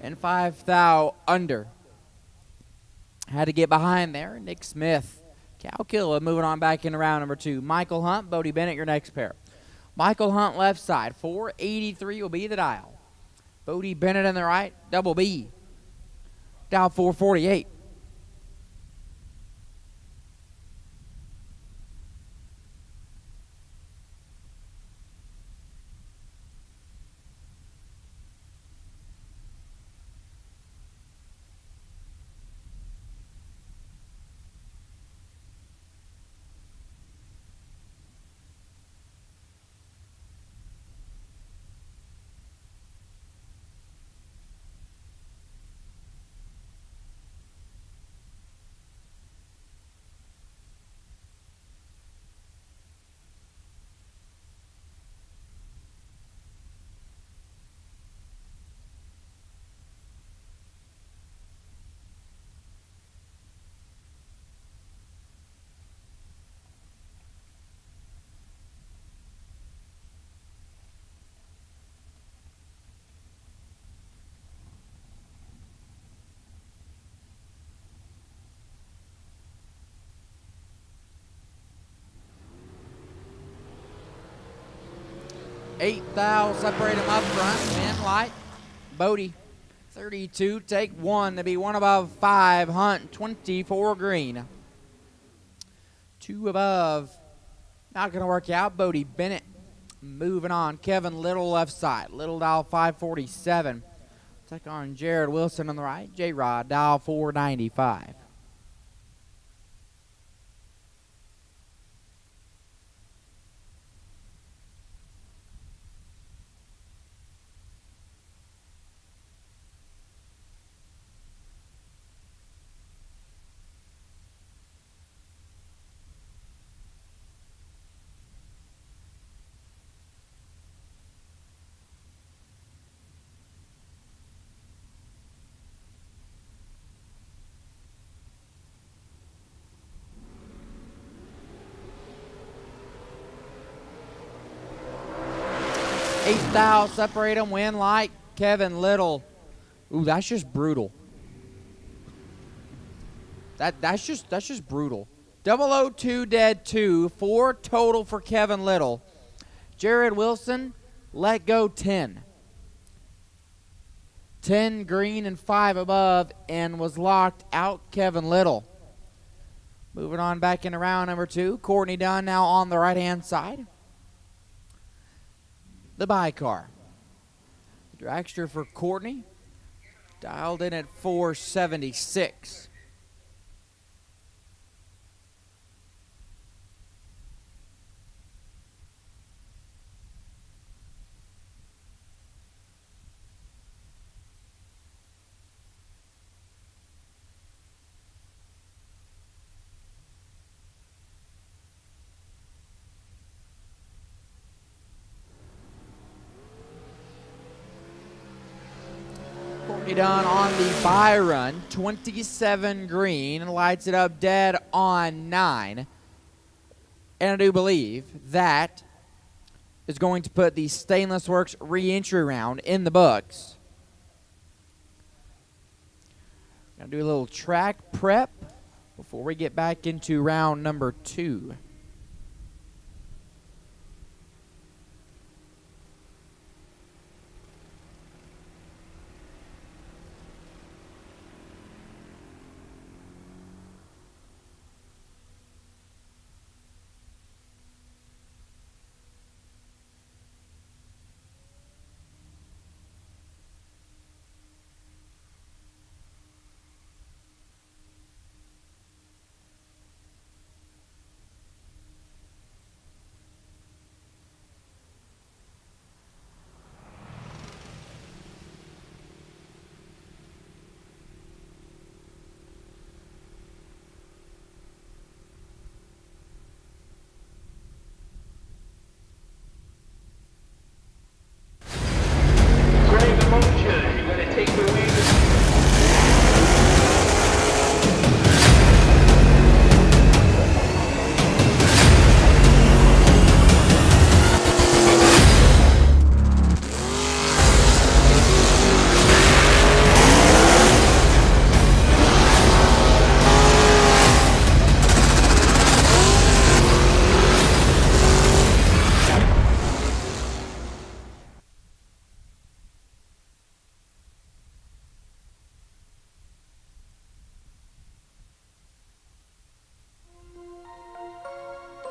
and 5 thou under. Had to get behind there. Nick Smith. Cal Killa moving on back into round number 2. Michael Hunt, Bodie Bennett, your next pair. Michael Hunt left side. 483 will be the dial. Bodie Bennett in the right. Double B. Dial 448. 8th thou separate them up front. Win light. Bodie 32. Take 1 to be 1 above 5. Hunt 24 green. 2 above. Not going to work out. Bodie Bennett moving on. Kevin Little left side. Little dial 547. Take on Jared Wilson on the right. J-Rod dial 495. Eighth thou, separate them, win light. Kevin Little. Ooh, that's just brutal. That's just brutal. 002 dead 2, 4 total for Kevin Little. Jared Wilson, let go 10. 10 green and 5 above, and was locked out Kevin Little. Moving on back into round number 2. Courtney Dunn now on the right-hand side. The bi-car. Dragster for Courtney. Dialed in at 476. Done on the buy run, 27 green, lights it up dead on 9. And I do believe that is going to put the Stainless Works re-entry round in the books. Gonna do a little track prep before we get back into round number 2.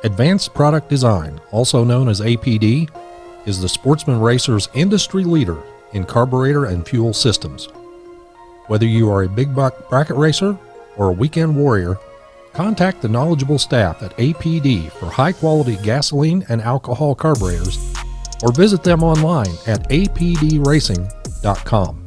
Advanced Product Design, also known as APD, is the Sportsman Racer's industry leader in carburetor and fuel systems. Whether you are a big bracket racer or a weekend warrior, contact the knowledgeable staff at APD for high-quality gasoline and alcohol carburetors, or visit them online at apdracing.com.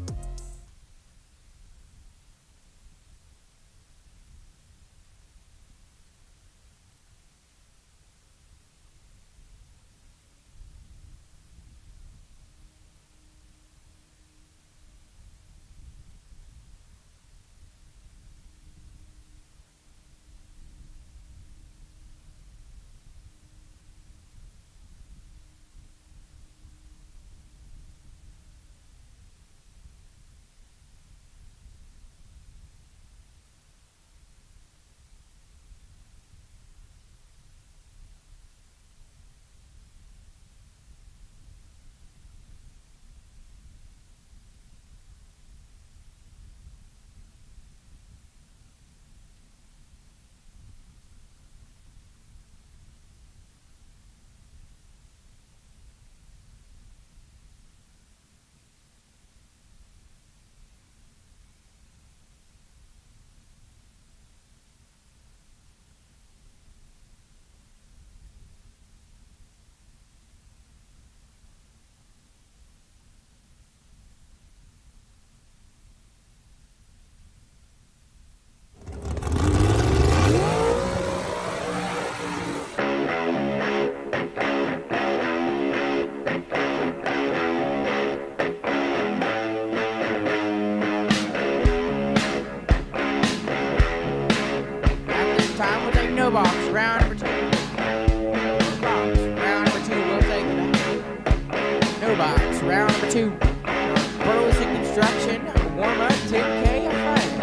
no box. Round number 2. Bros and construction. Warm up 10K fun.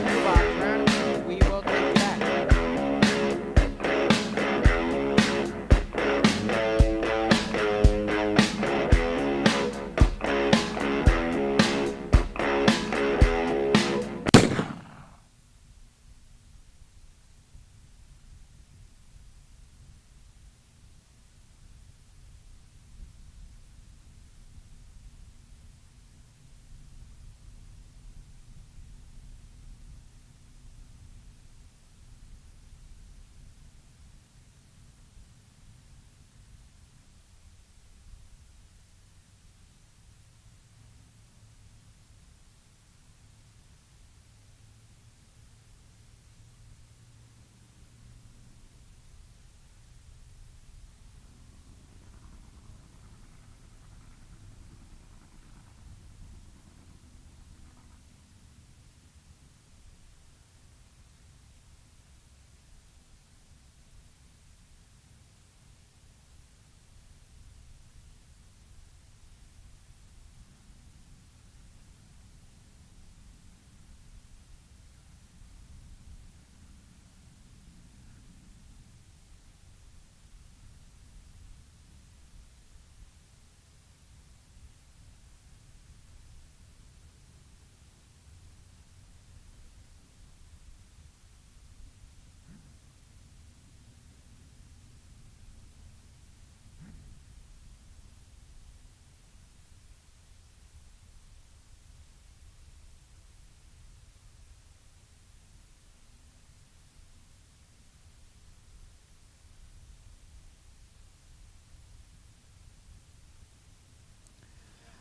No box. Round number 2. We will take that.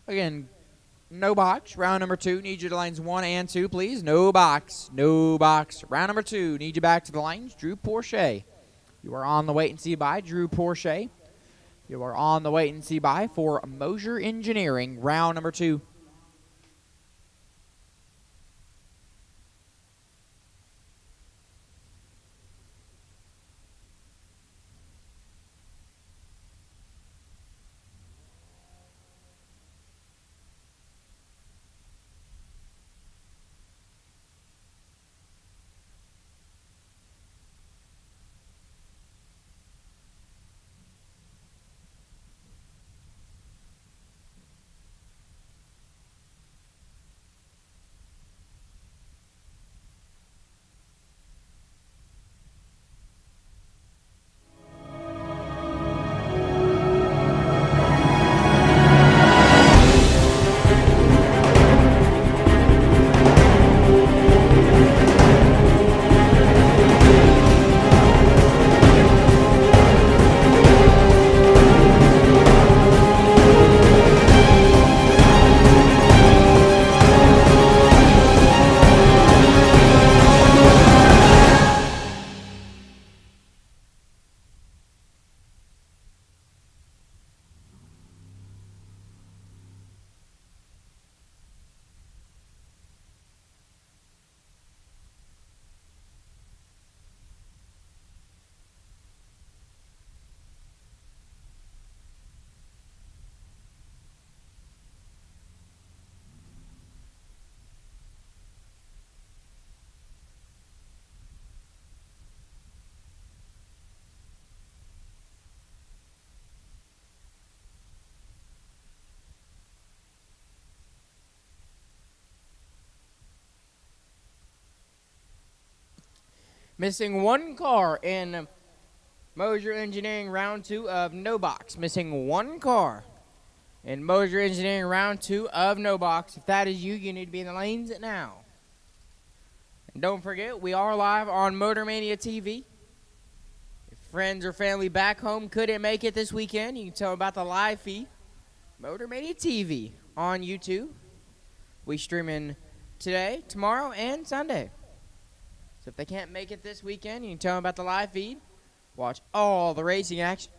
Again, no box. Round number 2. Need you to lanes 1 and 2, please. No box. No box. Round number 2. Need you back to the lanes. Drew Porsche. You are on the wait and see by Drew Porsche. You are on the wait and see by for Mosier Engineering. Round number 2. Missing 1 car in Mosier Engineering round 2 of no box. Missing 1 car in Mosier Engineering round 2 of no box. If that is you, you need to be in the lanes now. And don't forget, we are live on Motor Mania TV. If friends or family back home couldn't make it this weekend, you can tell them about the live feed. Motor Mania TV on YouTube. We streaming today, tomorrow, and Sunday. So if they can't make it this weekend, you can tell them about the live feed. Watch all the racing action.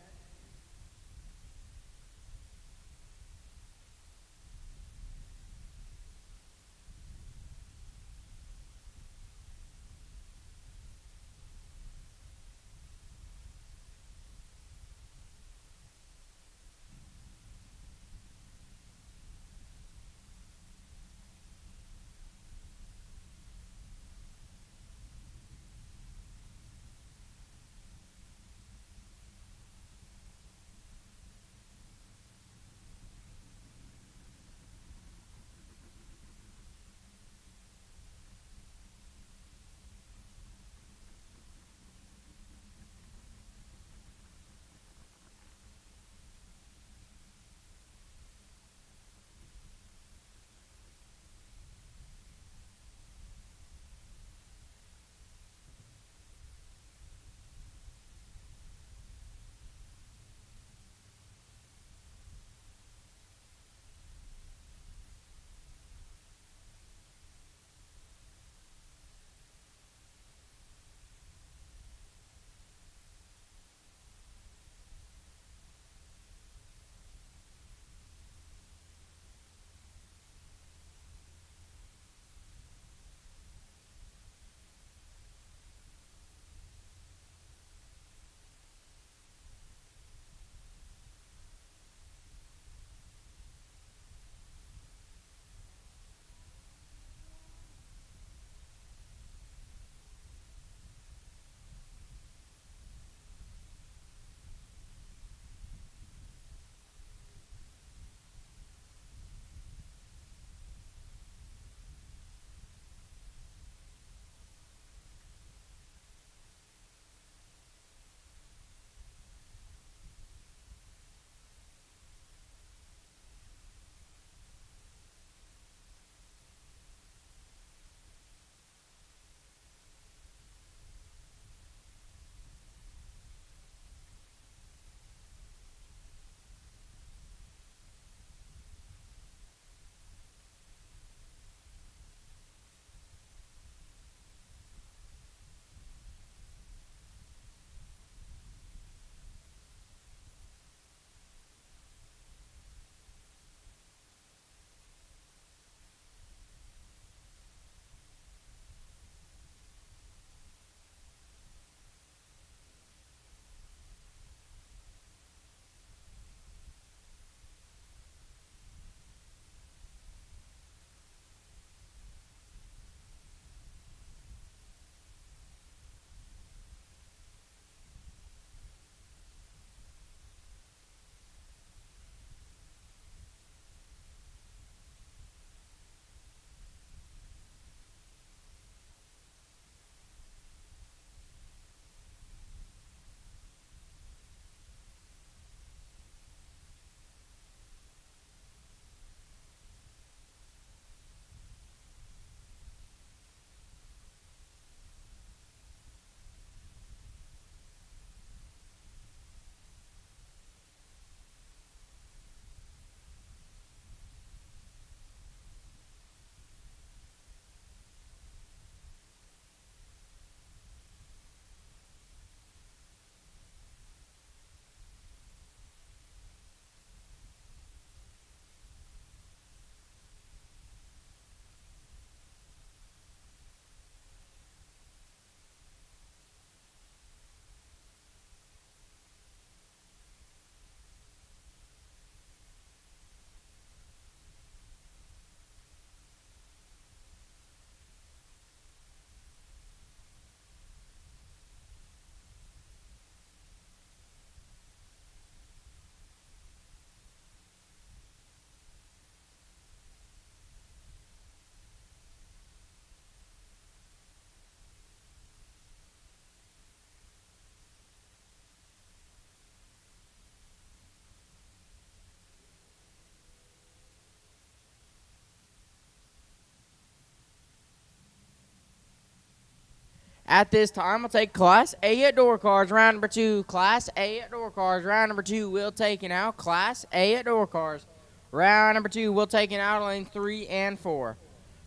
At this time, we'll take Class A at door cars, round number 2. Class A at door cars, round number 2. We'll take it now. Class A at door cars, round number 2. We'll take it out lanes 3 and 4.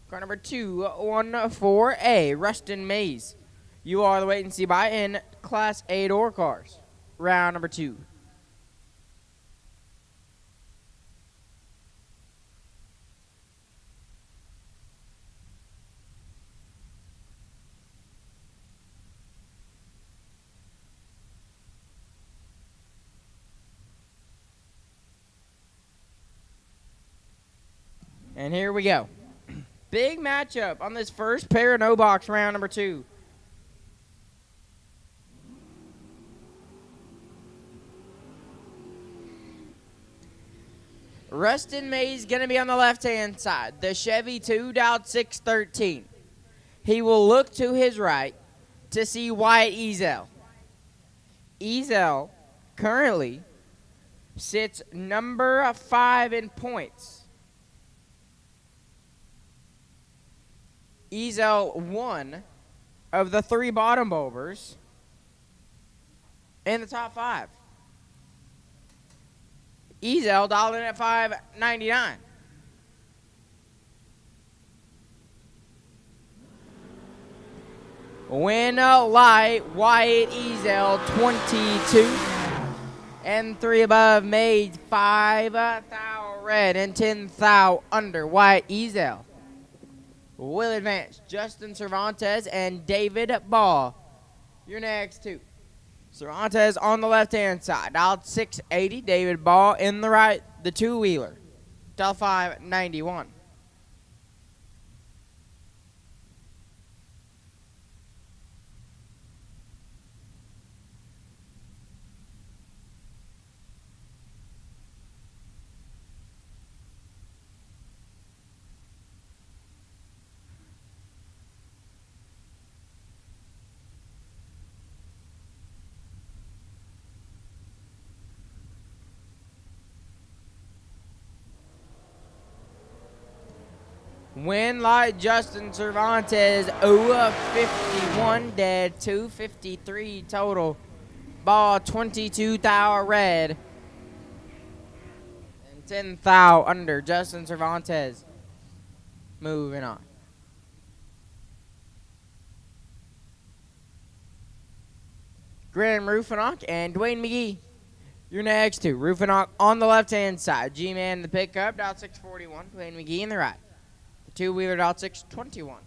Car number 214A, Rustin Mays. You are the wait and see by in Class A door cars, round number 2. And here we go. Big matchup on this first pair of no box, round number 2. Rustin Mays going to be on the left-hand side. The Chevy 2 dialed 613. He will look to his right to see Wyatt Ezel. Ezel currently sits number 5 in points. Ezel one of the 3 bottom bulbers in the top 5. Ezel dialed in at 599. Win light, Wyatt Ezel 22. And 3 above made 5 thou red and 10 thou under. Wyatt Ezel will advance. Justin Cervantes and David Ball. Your next 2. Cervantes on the left-hand side. Dialed 680. David Ball in the right. The 2-wheeler. Dialed 591. Win light, Justin Cervantes, 0-51, dead 253 total. Ball 22 thou red and 10 thou under. Justin Cervantes moving on. Graham Rufinock and Dwayne McGee. Your next 2. Rufinock on the left-hand side. G-Man in the pickup, dialed 641. Dwayne McGee in the right. 2-wheeler dialed 621.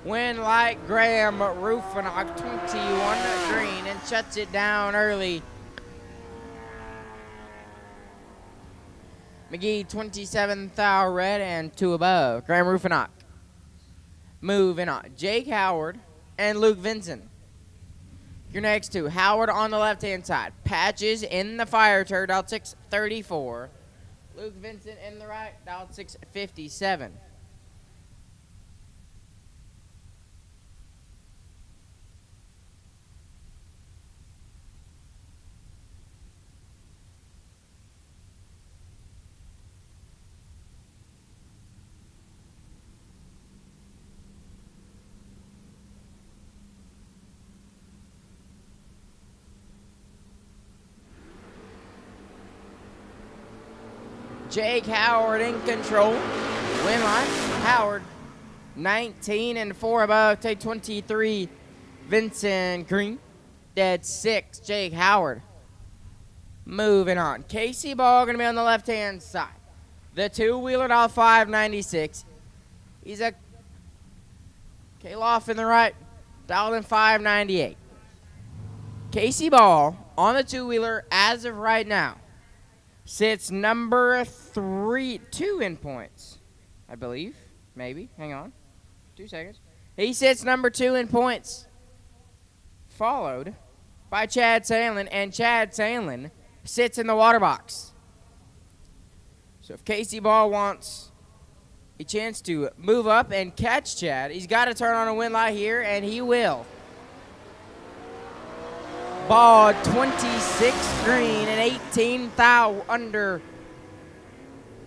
Win light, Graham Rufinock 21 green and shuts it down early. McGee, 27 thou red and 2 above. Graham Rufinock. Moving on. Jake Howard and Luke Vincent. Your next 2. Howard on the left-hand side. Patches in the fire turd, dialed 634. Luke Vincent in the right, dialed 657. Jake Howard in control. Win line. Howard, 19 and 4 above. Take 23. Vincent Green, dead 6. Jake Howard. Moving on. Casey Ball going to be on the left-hand side. The 2-wheeler dialed 596. He's a Kaloff in the right, dialed in 598. Casey Ball on the 2-wheeler as of right now sits number 2 in points, I believe. Maybe. Hang on. 2 seconds. He sits number 2 in points, followed by Chad Sandlin, and Chad Sandlin sits in the water box. So if Casey Ball wants a chance to move up and catch Chad. He's got to turn on a wind light here, and he will. Ball 26 green and 18 thou under.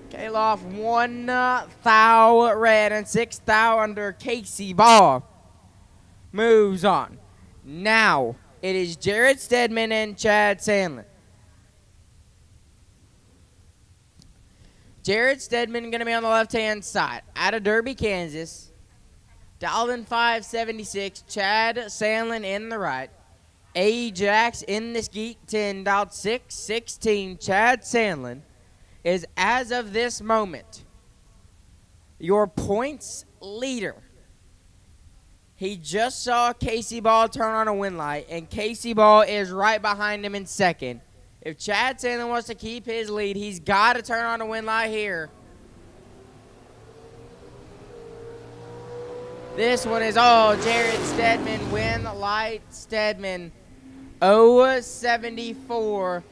Kaloff 1 thou red and 6 thou under. Casey Ball moves on. Now it is Jared Stedman and Chad Sandlin. Jared Stedman going to be on the left-hand side. Out of Derby, Kansas. Dialed in 576. Chad Sandlin in the right. Ajax in the skeet 10. Dialed 616. Chad Sandlin is, as of this moment, your points leader. He just saw Casey Ball turn on a wind light, and Casey Ball is right behind him in second. If Chad Sandlin wants to keep his lead, he's got to turn on a wind light here. This one is all Jared Stedman. Wind light Stedman. 0.74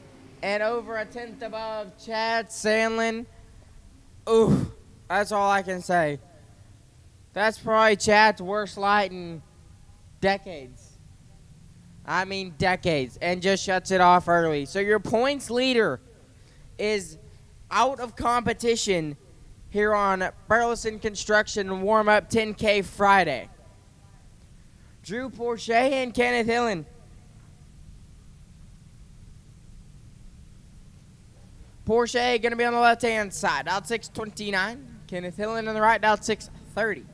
and over a tenth above Chad Sandlin. Ooh, that's all I can say. That's probably Chad's worst light in decades. I mean decades, and just shuts it off early. So your points leader is out of competition here on Burleson Construction Warm-Up 10K Friday. Drew Porsche and Kenneth Hillen. Porsche going to be on the left-hand side. Out 629. Kenneth Hillen on the right. Out 630.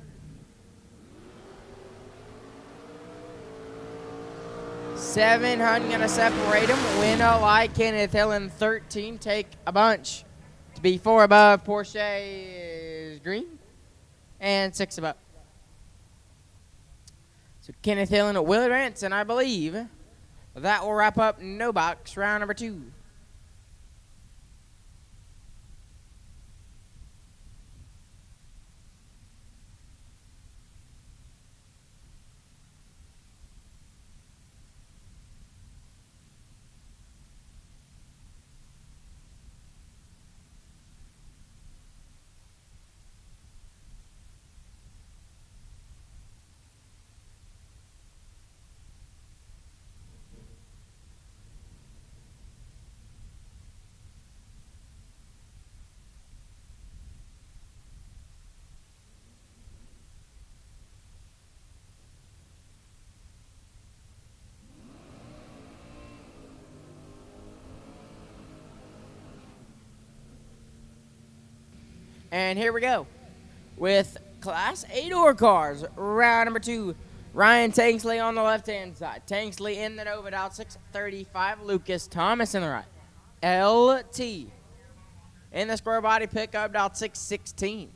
Seven Hun going to separate him. Win a light. Kenneth Hillen 13. Take a bunch. To be 4 above. Porsche is green. And 6 above. So Kenneth Hillen will advance. And I believe that will wrap up no box round number 2. And here we go with Class 8-door cars. Round number 2, Ryan Tanksley on the left-hand side. Tanksley in the Nova, out 635. Lucas Thomas in the right. LT in the square body pickup, out 616.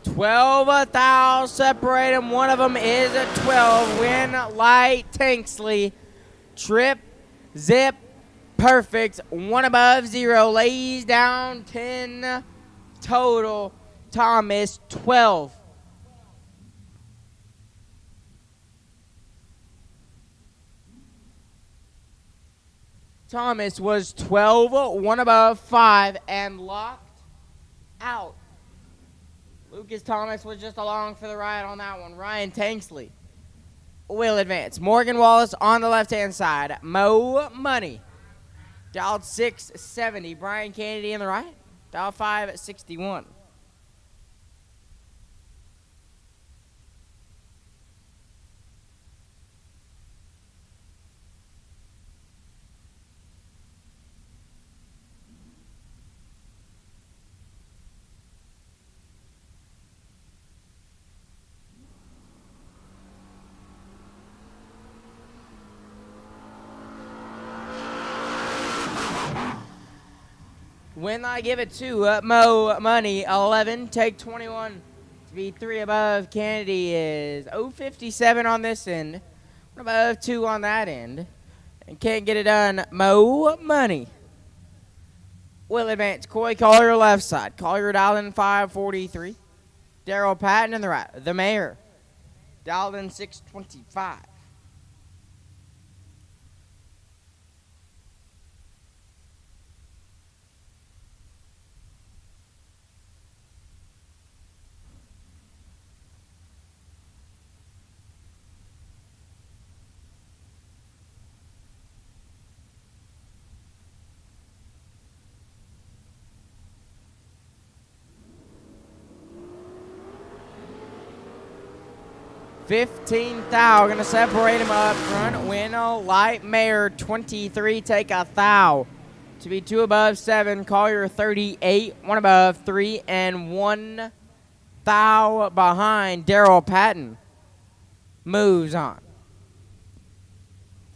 $12 thou separate them. One of them is a 12. Win light Tanksley. Trip, zip, perfect. 1 above 0. Lays down 10 total. Thomas 12. Thomas was 12, 1 above 5, and locked out. Lucas Thomas was just along for the ride on that one. Ryan Tanksley will advance. Morgan Wallace on the left-hand side. Mo Money. Dialed 670. Brian Kennedy in the right. 5 at 61. When I give it to Mo Money, 11, take 21 to be 3 above. Kennedy is 057 on this end, 1 above 2 on that end. And can't get it done, Mo Money. Will advance. Coy Collier left side. Collier dialed in 543. Daryl Patton in the right. The Mayor dialed in 625. $15,000 gonna separate him up front. Win a light Mayor 23, take a thou to be 2 above 7. Collier 38, 1 above 3, and 1 thou behind. Daryl Patton moves on.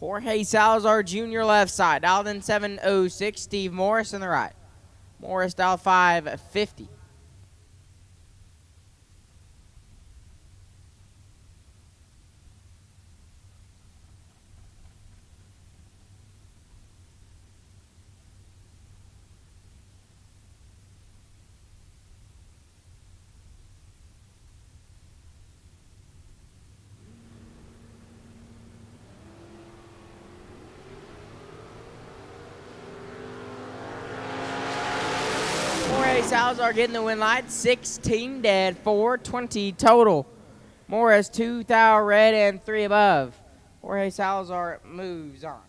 Jorge Salazar Jr. left side, dialed in 706. Steve Morris in the right. Morris dialed 550. Jorge Salazar getting the win light. 16 dead, 420 total. Morris 2 thou red and 3 above. Jorge Salazar moves on.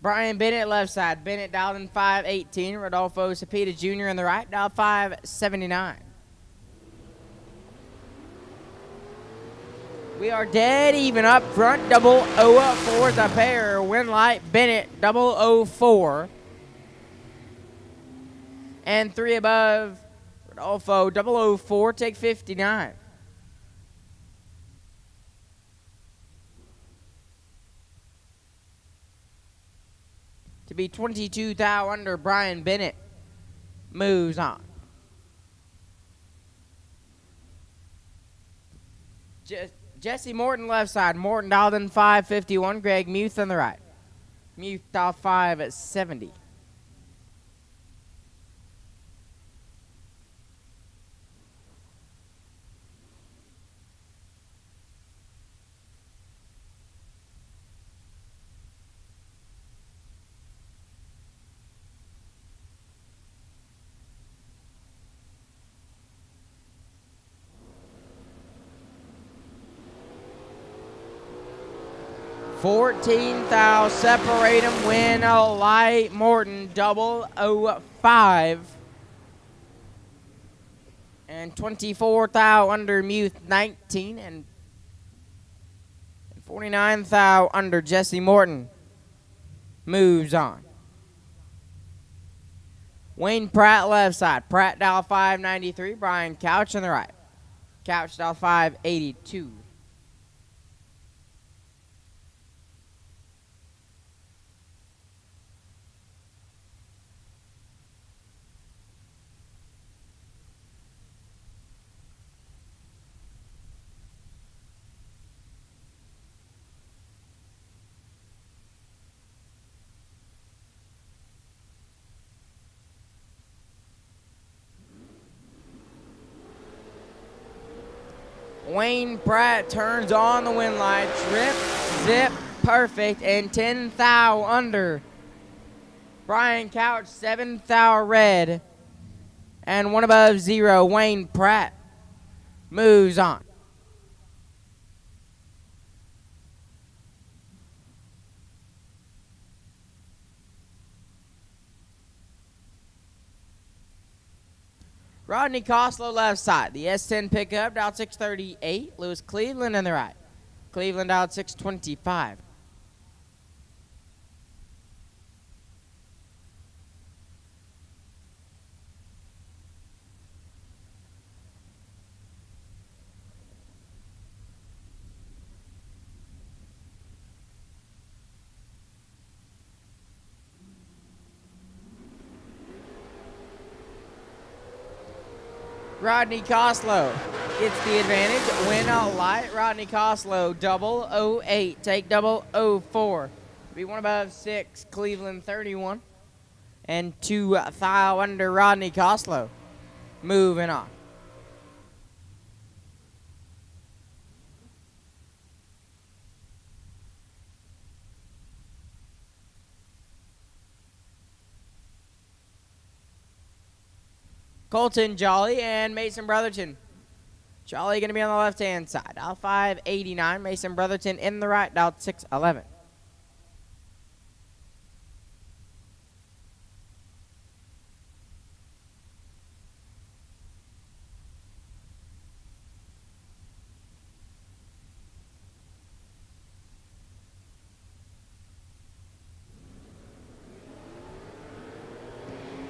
Brian Bennett left side. Bennett dialed in 518. Rodolfo Cepeda Jr. in the right, dialed 579. We are dead even up front. 004 is a pair. Win light Bennett 004. And 3 above Rodolfo 004. Take 59. To be 22 thou under, Brian Bennett moves on. Jesse Morton left side. Morton dialed in 551. Greg Muth on the right. Muth dialed 570. $14,000 separate him. Win a light Morton 005. And 24,000 under Muth 19 and 49,000 under Jesse Morton moves on. Wayne Pratt left side. Pratt dial 593. Brian Couch on the right. Couch dial 582. Wayne Pratt turns on the wind light. Trip, zip, perfect, and 10,000 under. Brian Couch, 7,000 red, and 1 above 0. Wayne Pratt moves on. Rodney Costlow left side. The S10 pickup out 638. Lewis Cleveland in the right. Cleveland out 625. Rodney Costlow gets the advantage. Win out light. Rodney Costlow 008. Take 004. Be one above 6. Cleveland 31. And 2 thou under Rodney Costlow. Moving on. Colton Jolly and Mason Brotherton. Jolly going to be on the left-hand side. Dial 589. Mason Brotherton in the right. Dial 611.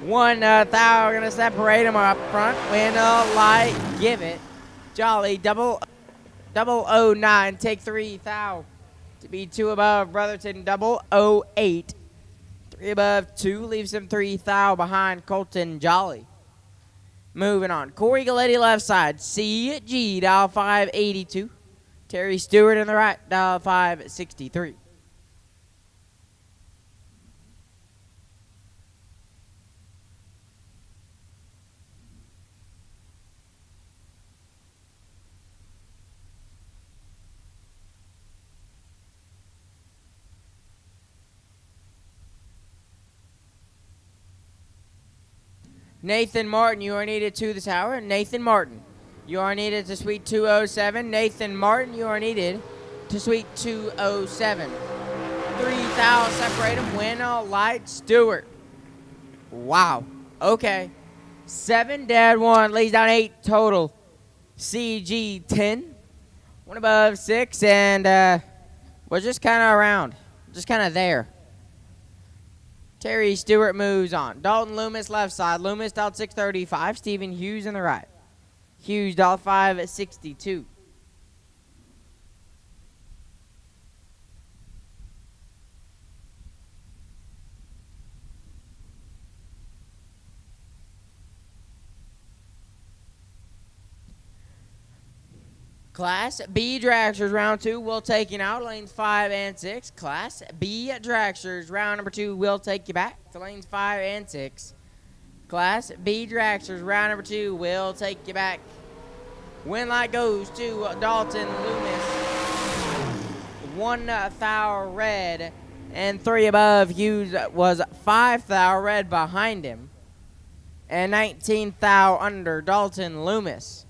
One thou are going to separate them up front. Win a light, give it. Jolly, 009, take 3 thou. To be 2 above Brotherton, 008. 3 above 2, leaves him 3 thou behind Colton Jolly. Moving on. Corey Galletti left side. CG, dial 582. Terry Stewart in the right, dial 563. Nathan Martin, you are needed to the tower. Nathan Martin, you are needed to suite 207. Nathan Martin, you are needed to suite 207. 3,000, separate him. Win a light, Stewart. Wow. Okay. 7 dead, 1. Lays down 8 total. CG 10. 1 above 6, and we're just kind of around. Just kind of there. Terry Stewart moves on. Dalton Loomis left side. Loomis dialed 635. Stephen Hughes in the right. Hughes dialed 562. Class B Dragsters round 2 will take you out lanes 5 and 6. Class B Dragsters round number 2 will take you back to lanes 5 and 6. Class B Dragsters round number 2 will take you back. Win light goes to Dalton Loomis. 1 thou red and 3 above. Hughes was 5 thou red behind him. And 19 thou under. Dalton Loomis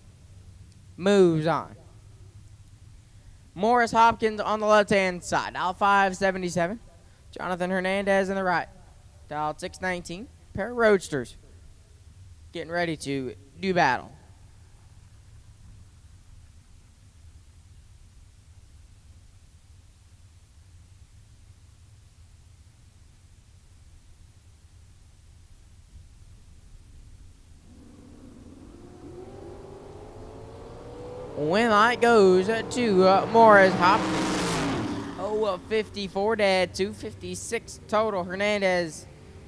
moves on. Morris Hopkins on the left-hand side. Dial 577. Jonathan Hernandez in the right. Dial 619. Pair of roadsters getting ready to do battle. Win light goes to Morris Hopkins. 54 dead, 256 total. Hernandez,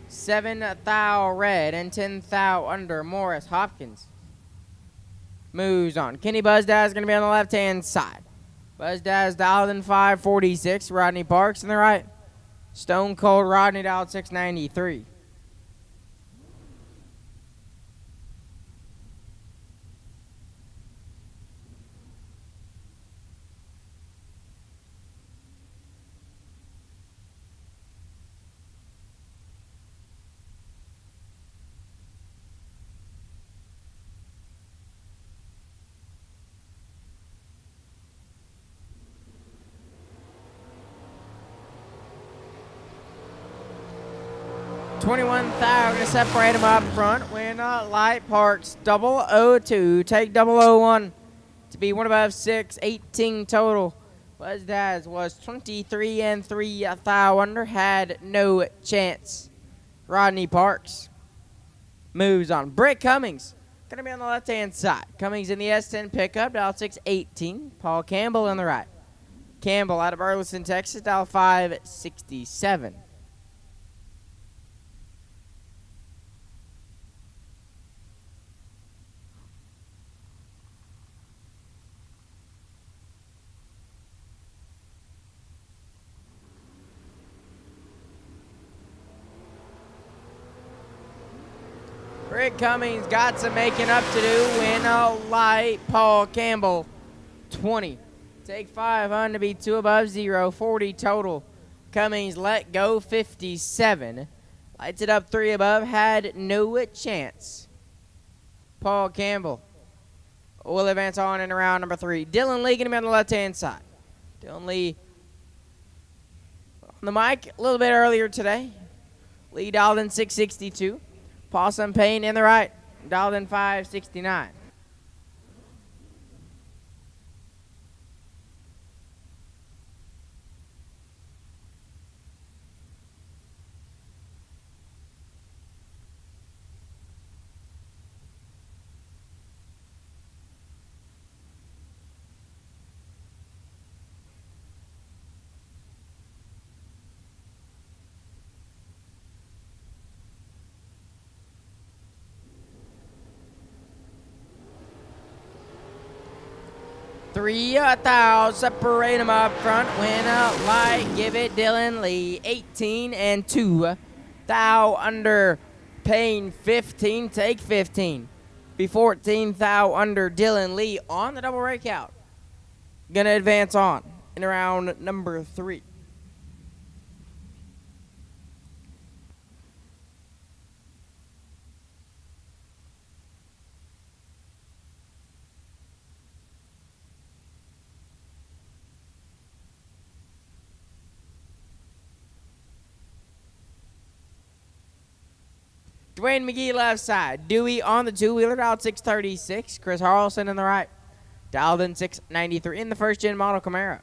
7 thou red and 10 thou under. Morris Hopkins moves on. Kenny Buzdaz is going to be on the left-hand side. Buzdaz dialed in 546. Rodney Parks in the right. Stone Cold Rodney dialed 693. 21 thou. Going to separate them up front. When light parks 002. Take 001 to be 1 above 6. 18 total. Was Daz was 23 and 3 thou under. Had no chance. Rodney Parks moves on. Brick Cummings going to be on the left-hand side. Cummings in the S10 pickup, dial 618. Paul Campbell on the right. Campbell out of Burleson, Texas, dial 567. Rick Cummings got some making up to do. Win a light. Paul Campbell, 20. Take 5 on to be 2 above 0. 40 total. Cummings let go 57. Lights it up 3 above. Had no chance. Paul Campbell will advance on in round number 3. Dylan Lee going to be on the left-hand side. Dylan Lee on the mic a little bit earlier today. Lee dialed in 662. Possum Payne in the right, dialed in 569. Three thou, separate them up front. Win a light, give it Dylan Lee. 18 and 2 thou under. Payne 15, take 15. Be 14 thou under. Dylan Lee on the double breakout. Gonna advance on in round number 3. Dwayne McGee left side. Dewey on the two-wheeler, dialed 636. Chris Harrelson in the right, dialed in 693 in the first-gen model Camaro.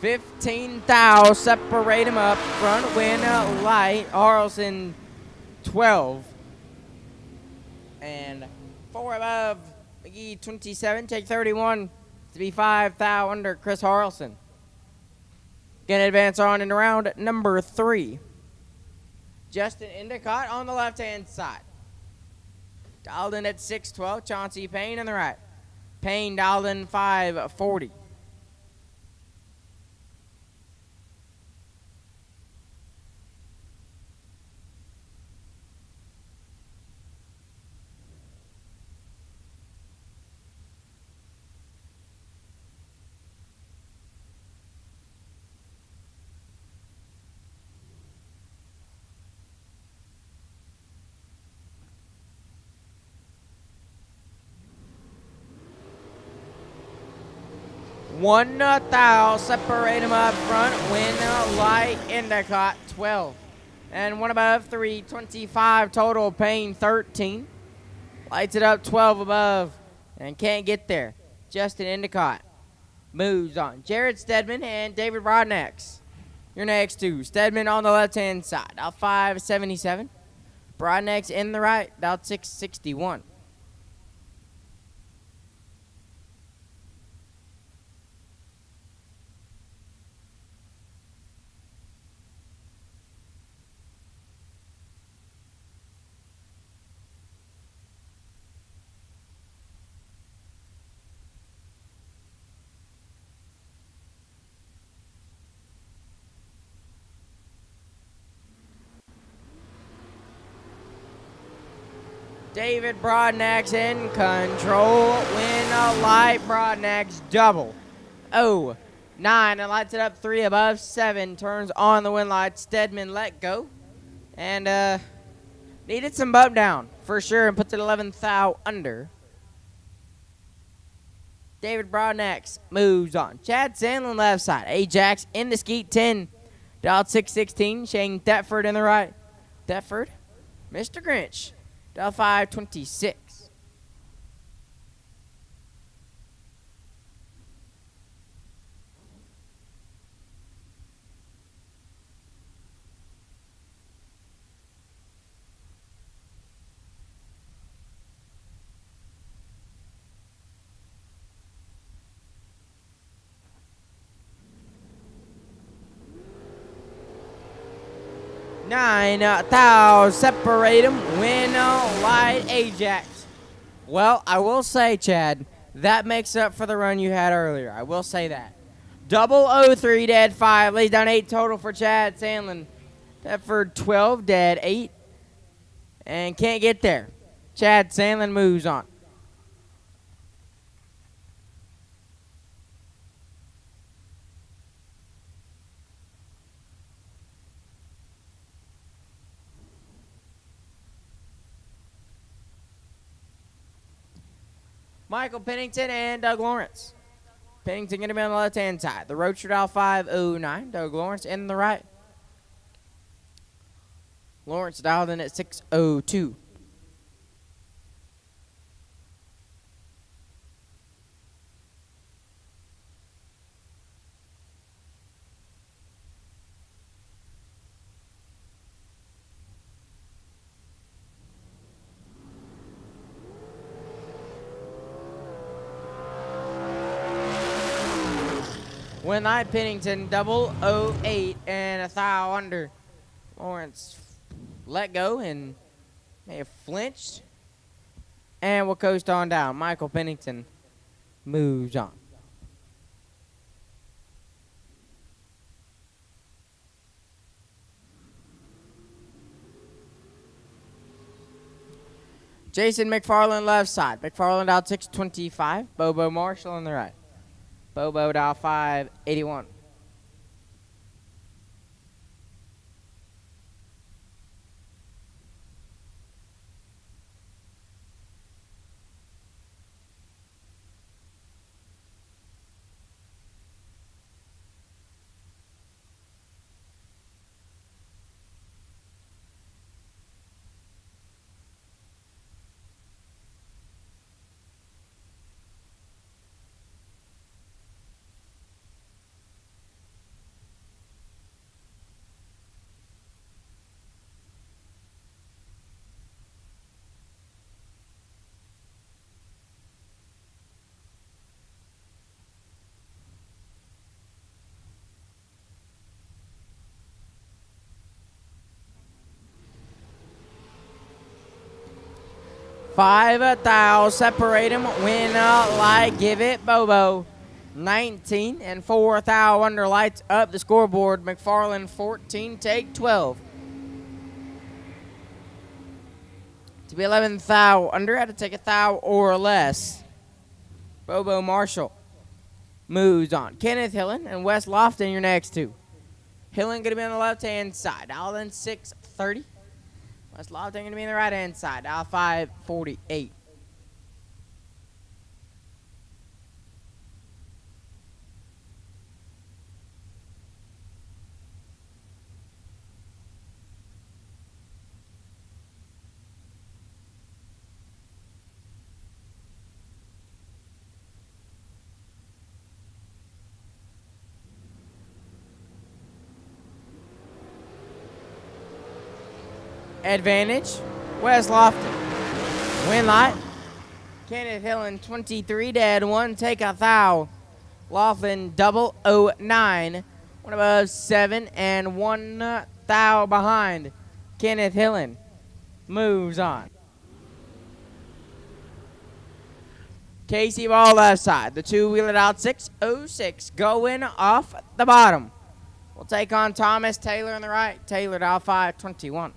$15 thou, separate him up front. Win light. Harrelson 12 and 4 above. McGee 27. Take 31. To be 5 thou under. Chris Harrelson. Gonna advance on in round number 3. Justin Endicott on the left-hand side. Dialed in at 612. Chauncey Payne on the right. Payne dialed in 540. One thou, separate him up front. Win light. Endicott 12 and 1 above 3. 25 total. Payne 13. Lights it up 12 above and can't get there. Justin Endicott moves on. Jared Stedman and David Broadnax. Your next two. Stedman on the left-hand side, dial 577. Broadnax in the right, dial 661. David Broadnax in control. Win a light. Broadnax double. 9 and lights it up 3 above 7. Turns on the win light. Stedman let go. And needed some bump down for sure and puts it 11 thou under. David Broadnax moves on. Chad Sandlin left side. Ajax in the skeet 10. Dialed 616. Shane Thetford in the right. Thetford. Mr. Grinch. Dial 526. Nine thou separate him. Win light Ajax. Well, I will say, Chad, that makes up for the run you had earlier. I will say that. 003 dead 5. Lays down 8 total for Chad Sandlin. Thetford 12 dead 8. And can't get there. Chad Sandlin moves on. Michael Pennington and Doug Lawrence. Pennington going to be on the left-hand side. The Roadster dial 509. Doug Lawrence in the right. Lawrence dialed in at 602. Win light Pennington 008 and a thou under. Lawrence let go and may have flinched. And we'll coast on down. Michael Pennington moves on. Jason McFarland left side. McFarland out 625. Bobo Marshall on the right. Bobo dial 581. Five thou separate him. Win light. Give it Bobo. 19 and 4 thou under. Lights up the scoreboard. McFarland 14. Take 12. To be 11 thou under, had to take a thou or less. Bobo Marshall moves on. Kenneth Hillen and Wes Lofton, your next two. Hillen going to be on the left-hand side. Alden 630. Wes Lofton going to be on the right-hand side. Al 548. Advantage, Wes Lofton. Win light. Kenneth Hillen 23 dead, 1 take a thou. Lofton 009. 1 above 7 and 1 thou behind. Kenneth Hillen moves on. Casey Ball left side. The two-wheeler out 606 going off the bottom. We'll take on Thomas Taylor on the right. Taylor out 521.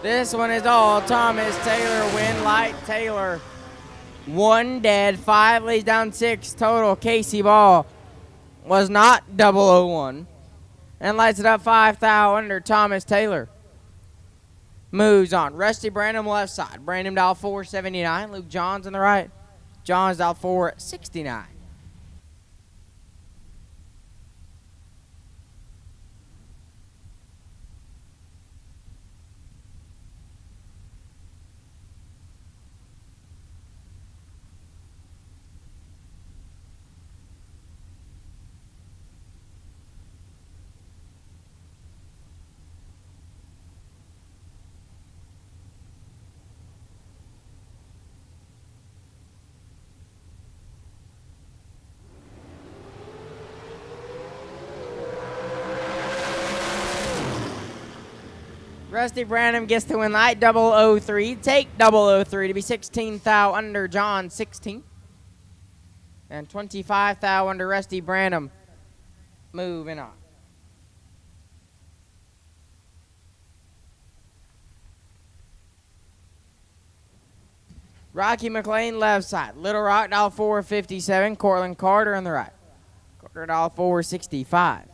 This one is all Thomas Taylor. Win Light Taylor. 1 dead, 5 lays down 6 total. Casey Ball was not 001. And lights it up 5 thou under Thomas Taylor. Moves on. Rusty Brandon left side. Brandon dial 479. Luke Johns on the right. Johns dial 469. Rusty Branham gets to win light 003. Take 003 to be 16 thou under John 16. And 25 thou under Rusty Branham. Moving on. Rocky McLean left side. Little Rock dial 457. Cortland Carter on the right. Carter dial 465.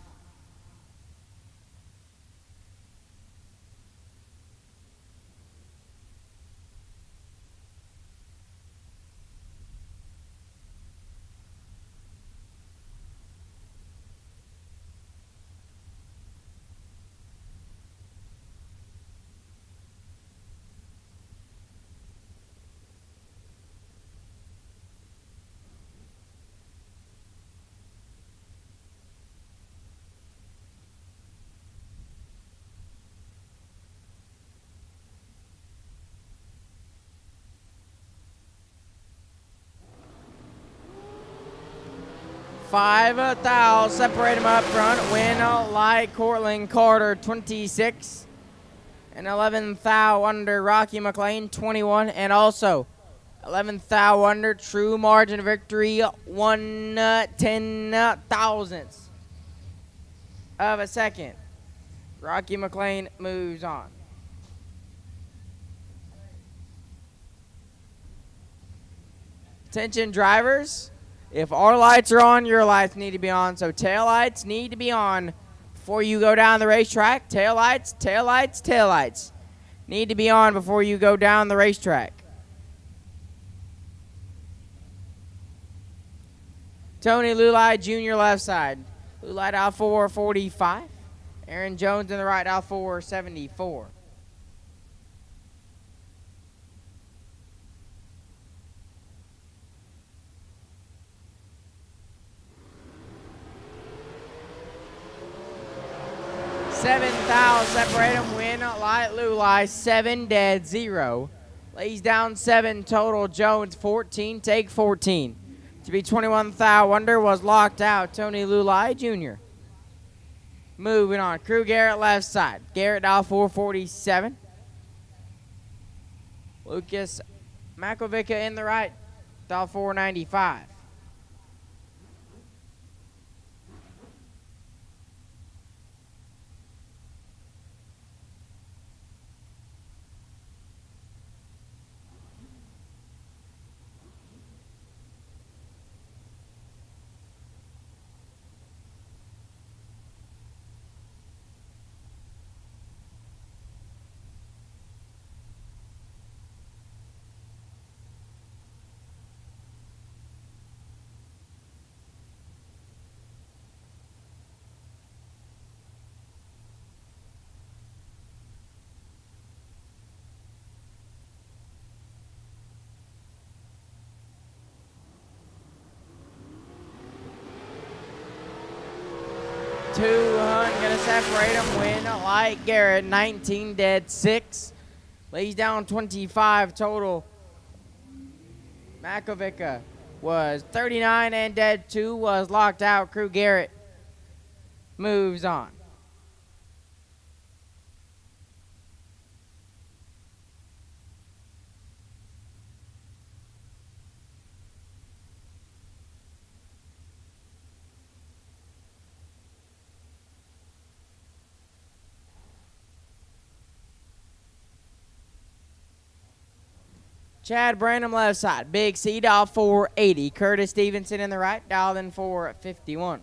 Five thou, separate him up front. Win light Cortland Carter 26. And 11 thou under Rocky McLean 21. And also 11 thou under true margin of victory 1/10 thousandths of a second. Rocky McLean moves on. Attention drivers. If our lights are on, your lights need to be on. So tail lights need to be on before you go down the racetrack. Tail lights, tail lights, tail lights need to be on before you go down the racetrack. Tony Lulai Jr. left side. Lulai out 445. Aaron Jones in the right out 474. Seven thou, separate him, win, light Lulai, 7 dead, 0. Lays down 7 total, Jones 14, take 14. To be 21 thou under was locked out, Tony Lulai Jr. Moving on, Crew Garrett left side. Garrett dial 447. Lucas Makovica in the right, dial 495. Gonna separate him, win light Garrett 19 dead 6. Lays down 25 total. Makovica was 39 and dead 2, was locked out. Crew Garrett moves on. Chad Branham left side. Big C, dial 480. Curtis Stevenson in the right, dialed in 451.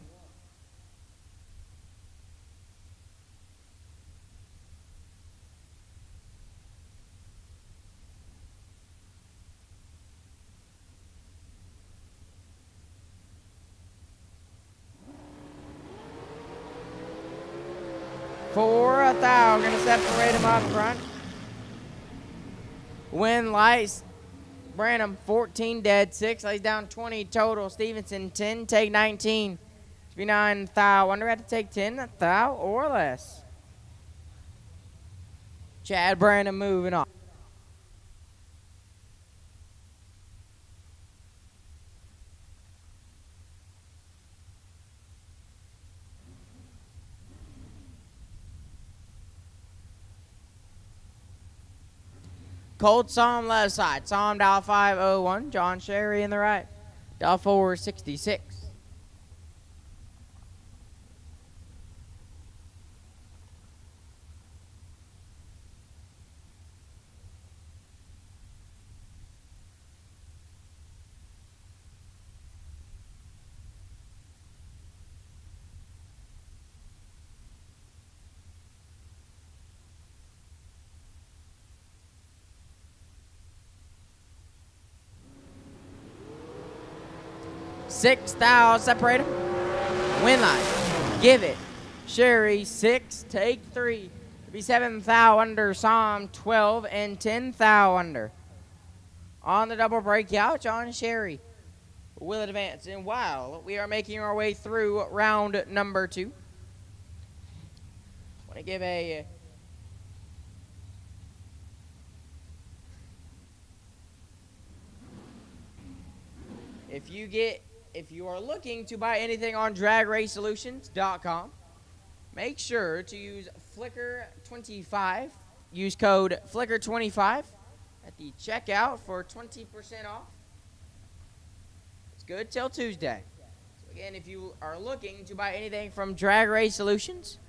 For 1,000, gonna separate him up front. Win lights. Branham 14 dead, 6 lays down 20 total. Stevenson 10, take 19. 9 thou. Wonder had to take 10 thou or less. Chad Branham moving on. Cold Psalm left side. Psalm dial 501. John Sherry in the right. Dial 466. Six thou, separate him. Win line. Give it. Sherry 6, take 3. Be 7 thou under. Psalm 12 and 10 thou under. On the double breakout, John Sherry will advance. And while we are making our way through round number 2, want to give a if you are looking to buy anything on dragracesolutions.com, make sure to use Flicker25. Use code Flicker25 at the checkout for 20% off. It's good till Tuesday. So again, if you are looking to buy anything from Drag Race Solutions,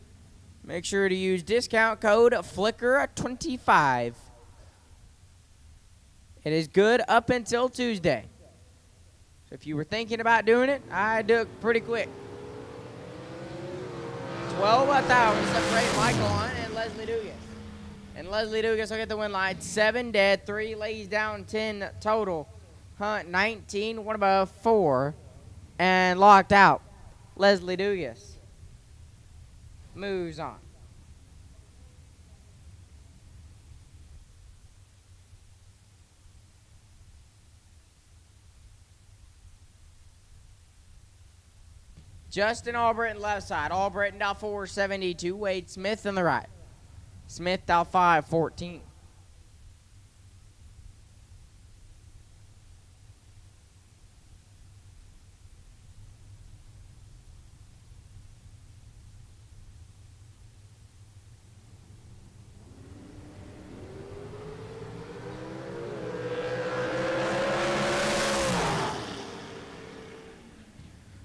make sure to use discount code Flicker25. It is good up until Tuesday. So if you were thinking about doing it, I'd do it pretty quick. 12,000 separate Michael Hunt and Leslie Dugas. And Leslie Dugas will get the win line. 7 dead, 3 lays down, 10 total. Hunt 19, 1 above 4, and locked out. Leslie Dugas moves on. Justin Albritton left side. Albritton dial 472. Wade Smith in the right. Smith dial 514.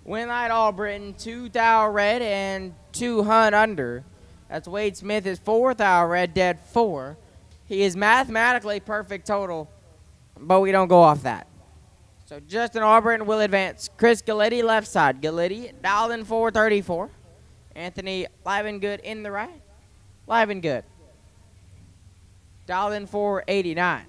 Winlight Albritton, 2 thou red and 2 Hunt under. That's Wade Smith is 4 thou red, dead 4. He is mathematically perfect total, but we don't go off that. So Justin Albritton will advance. Chris Galletti left side. Galletti dialed in 434. Anthony Livengood in the right. Livengood dialed in 489.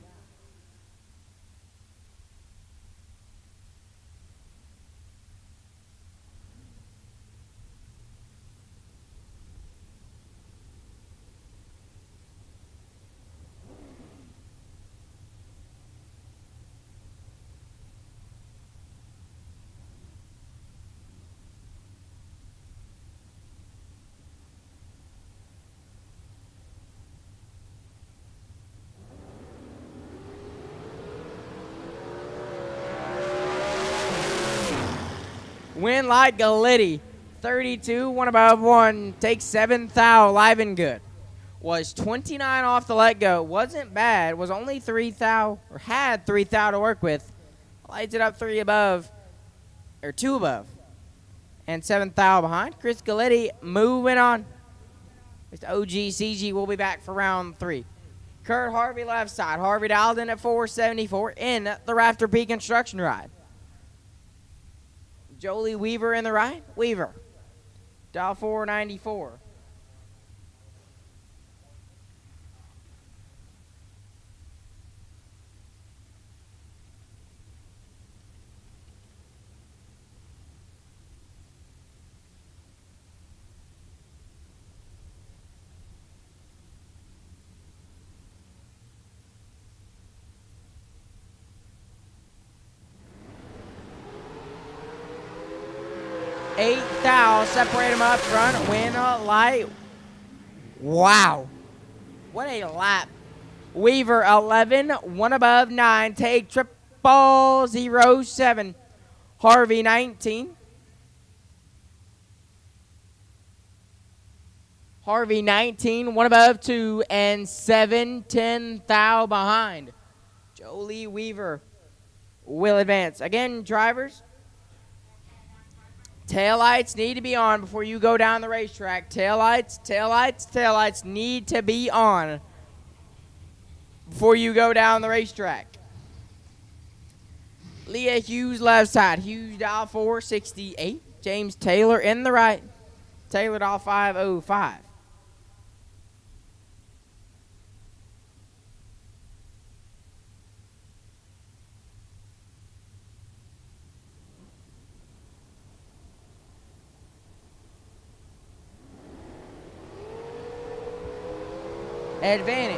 Winlight Galletti, 32, 1 above 1, takes 7 thou, live and good. Was 29 off the let go. Wasn't bad. Was only 3 thou, or had 3 thou to work with. Lights it up 3 above, or 2 above, and 7 thou behind. Chris Galletti moving on. Mr. OG CG will be back for round 3. Kurt Harvey left side. Harvey dialed in at 474 in the Rafter P construction ride. Jolie Weaver in the right. Weaver. Dial 494. Eight thou, separate them up front, win a light. Wow. What a lap. Weaver 11, one above 9, take 0007. Harvey 19. Harvey 19, one above 2, and 7-10 thou behind. Jolie Weaver will advance. Again, drivers, taillights need to be on before you go down the racetrack. Taillights need to be on before you go down the racetrack. Leah Hughes left side. Hughes dial 468. James Taylor in the right. Taylor dial 505. Advantage.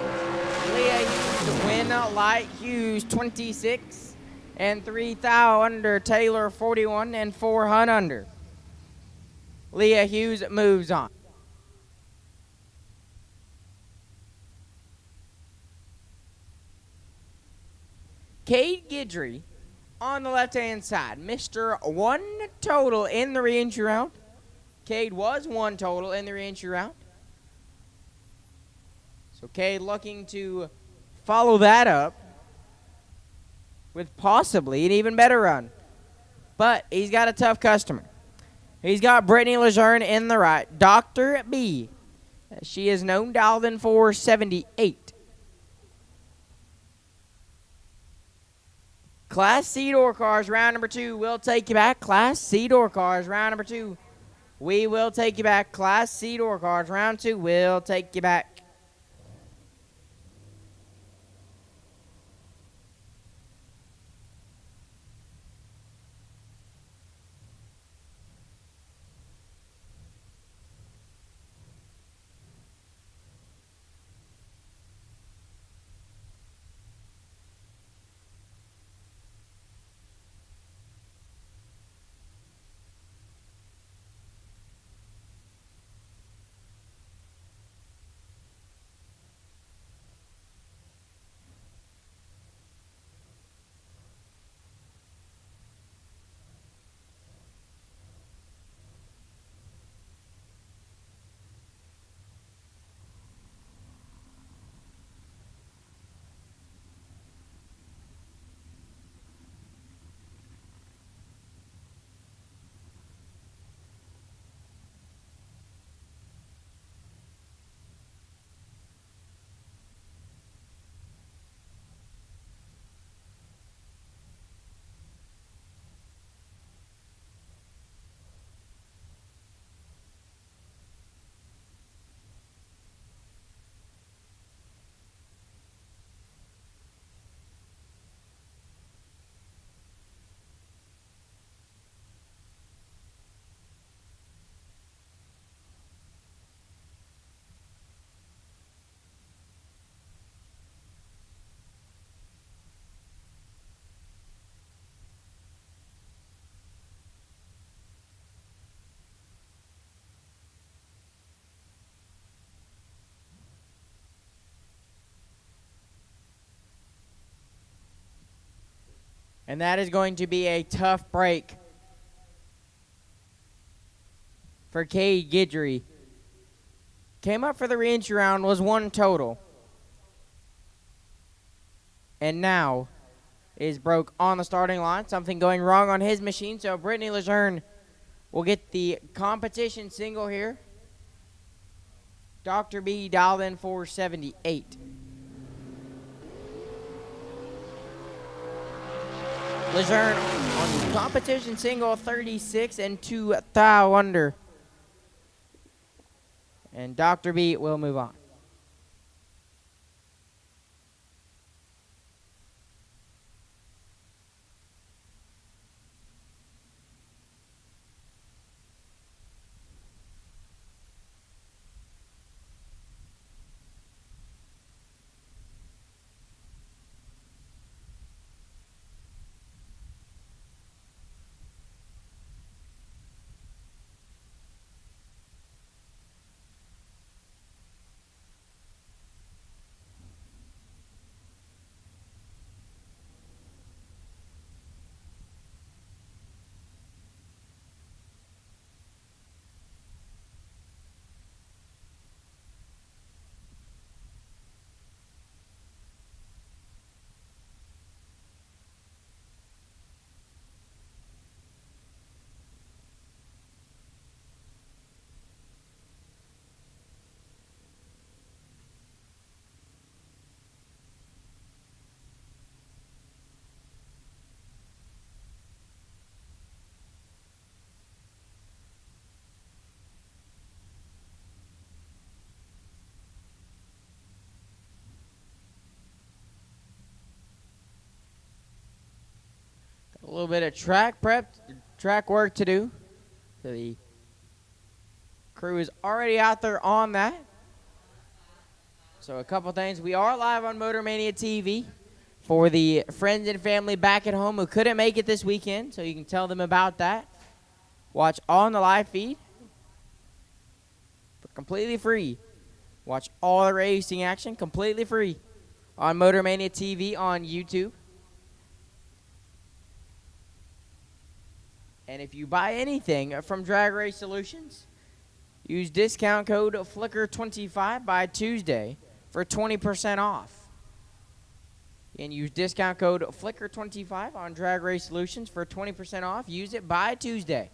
Leah Hughes to win light. Hughes 26 and 3 thou under. Taylor 41 and 4 hun under. Leah Hughes moves on. Cade Guidry on the left-hand side. Mr. 1 total in the re-entry round. Cade was 1 total in the re-entry round. So Cade looking to follow that up with possibly an even better run. But he's got a tough customer. He's got Brittany Lejeune in the right. Dr. B. She is known, dialed in 478. Class C door cars, round number 2. We'll take you back. Class C door cars, round number 2. We will take you back. Class C door cars, round 2. We'll take you back. And that is going to be a tough break for Cade Guidry. Came up for the re-entry round, was 1 total. And now is broke on the starting line. Something going wrong on his machine, so Brittany Lejeune will get the competition single here. Dr. B dialed in 478. Gleghorn on the competition single 36 and 2 thou under. And Dr. B will move on. A little bit of track work to do. So the crew is already out there on that. So a couple things. We are live on Motor Mania TV for the friends and family back at home who couldn't make it this weekend. So you can tell them about that. Watch on the live feed for completely free. Watch all the racing action completely free on Motor Mania TV on YouTube. And if you buy anything from Drag Race Solutions, use discount code FLICKR25 by Tuesday for 20% off. And use discount code FLICKR25 on Drag Race Solutions for 20% off. Use it by Tuesday.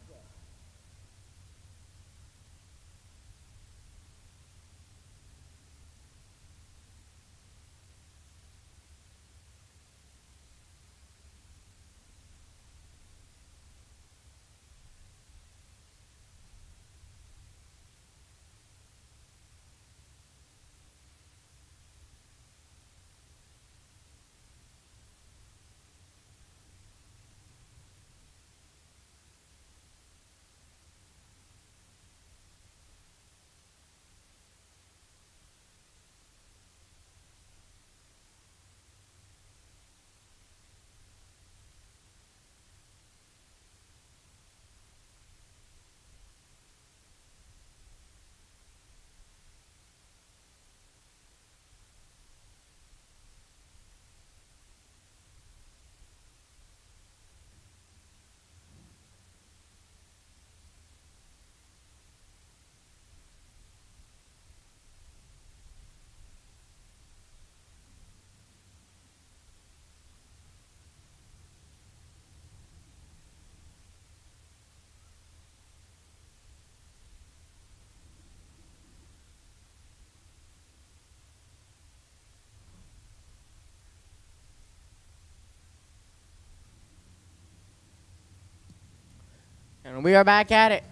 And we are back at it.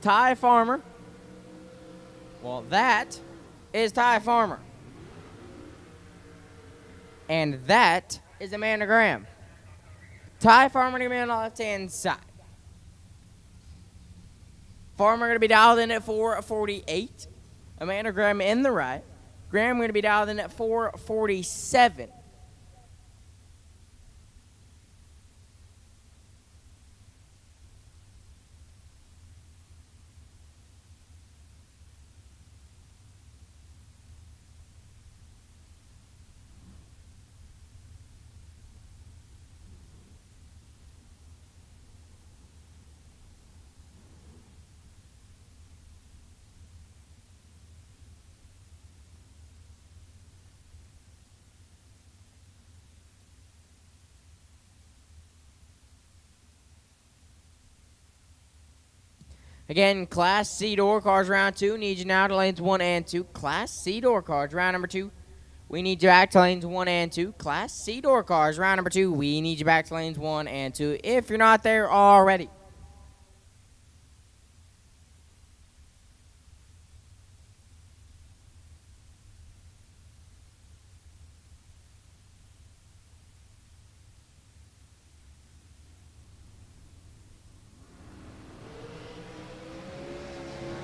Ty Farmer. Well, that is Ty Farmer. And that is Amanda Graham. Ty Farmer going to be on the left-hand side. Farmer going to be dialed in at 448. Amanda Graham in the right. Graham going to be dialed in at 447. Again, Class C door cars round 2. Need you now to lanes 1 and 2. Class C door cars round number 2. We need you back to lanes 1 and 2. Class C door cars, round number 2. We need you back to lanes 1 and 2 if you're not there already.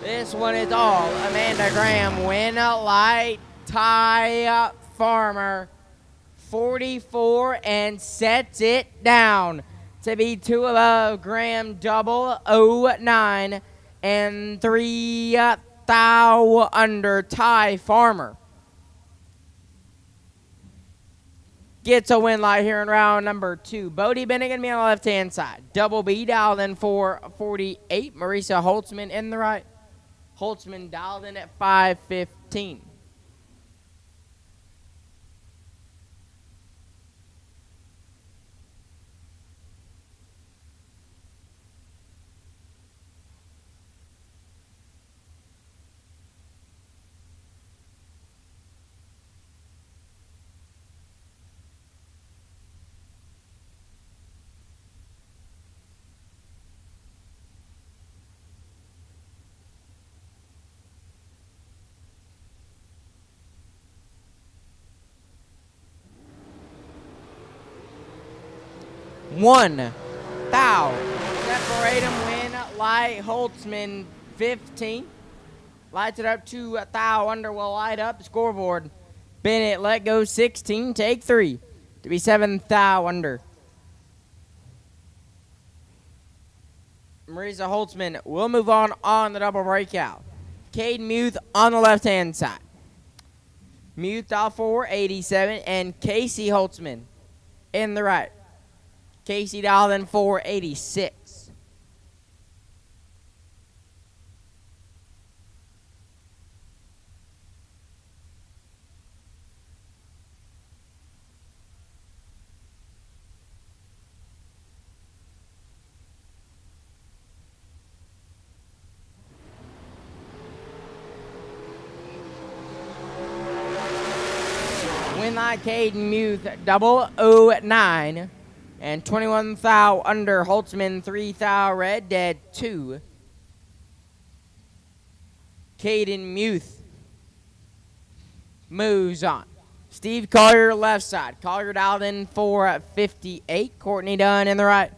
This one is all Amanda Graham. Win a light tie Farmer. 44 and sets it down to be 2 above Graham double 09 and 3 thou under Ty Farmer. Gets a win light here in round number 2. Bodie Bennett going to be on the left-hand side. Double B dialed in for 48. Marisa Holtzman in the right. Holtzman dialed in at 515. One thou. Separate him, win light Holtzman 15. Lights it up to thou under will light up the scoreboard. Bennett let go 16, take 3 to be 7 thou under. Marisa Holtzman will move on the double breakout. Caden Muth on the left-hand side. Muth dial 487 and Casey Holtzman in the right. Casey dialed in 486. Win like Caden Muth double 09. And 21 thou under Holtzman, 3 thou red, dead 2. Caden Muth moves on. Steve Collier left side. Collier dialed in for 58. Courtney Dunn in the right.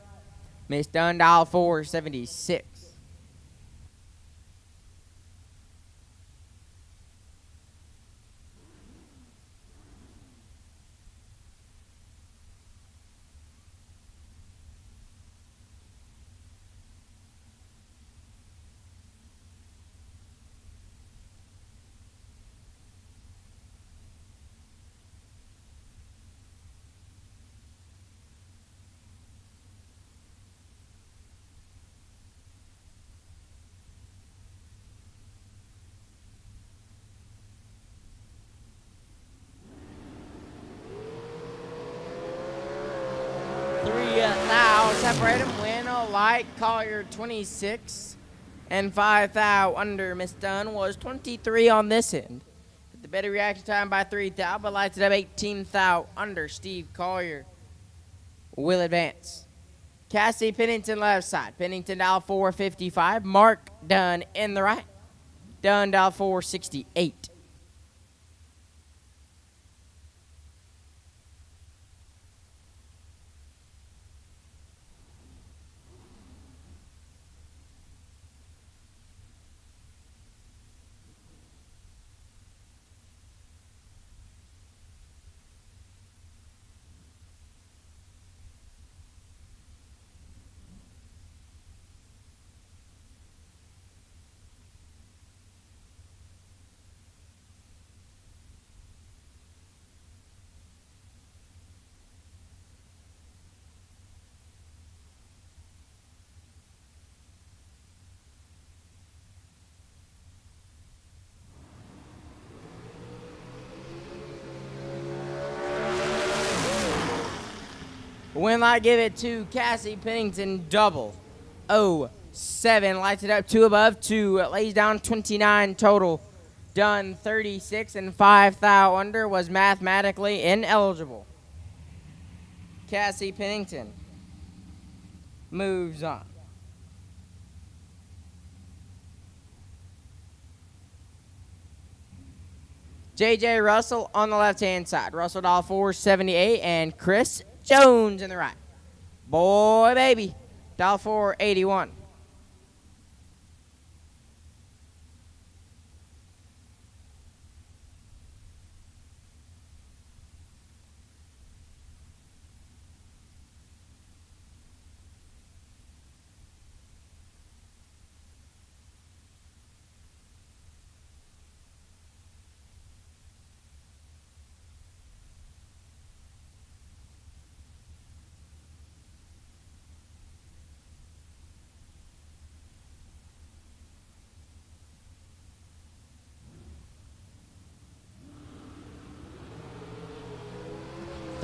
Miss Dunn dialed for 76. Separate him, win a light Collier 26 and 5 thou under. Miss Dunn was 23 on this end. The better reaction time by 3 thou, but lights it up 18 thou under. Steve Collier will advance. Cassie Pennington left side. Pennington dial 455. Mark Dunn in the right. Dunn dial 468. When I give it to Cassie Pennington, double 07, lights it up 2 above 2, lays down 29 total done 36 and 5 thou under, was mathematically ineligible. Cassie Pennington moves on. J.J. Russell on the left-hand side. Russell doll 478 and Chris Jones in the right. Boy, baby, doll 481.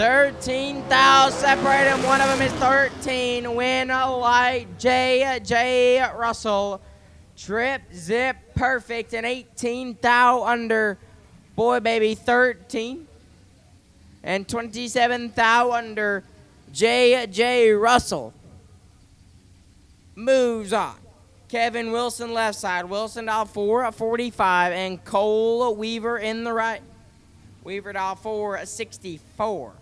$13,000 separate them. One of them is 13. Win light J.J. Russell. Trip, zip, perfect. And 18,000 under. Boy, baby, 13. And 27,000 under. J.J. Russell moves on. Kevin Wilson left side. Wilson doll 445 and Cole Weaver in the right. Weaver doll 464.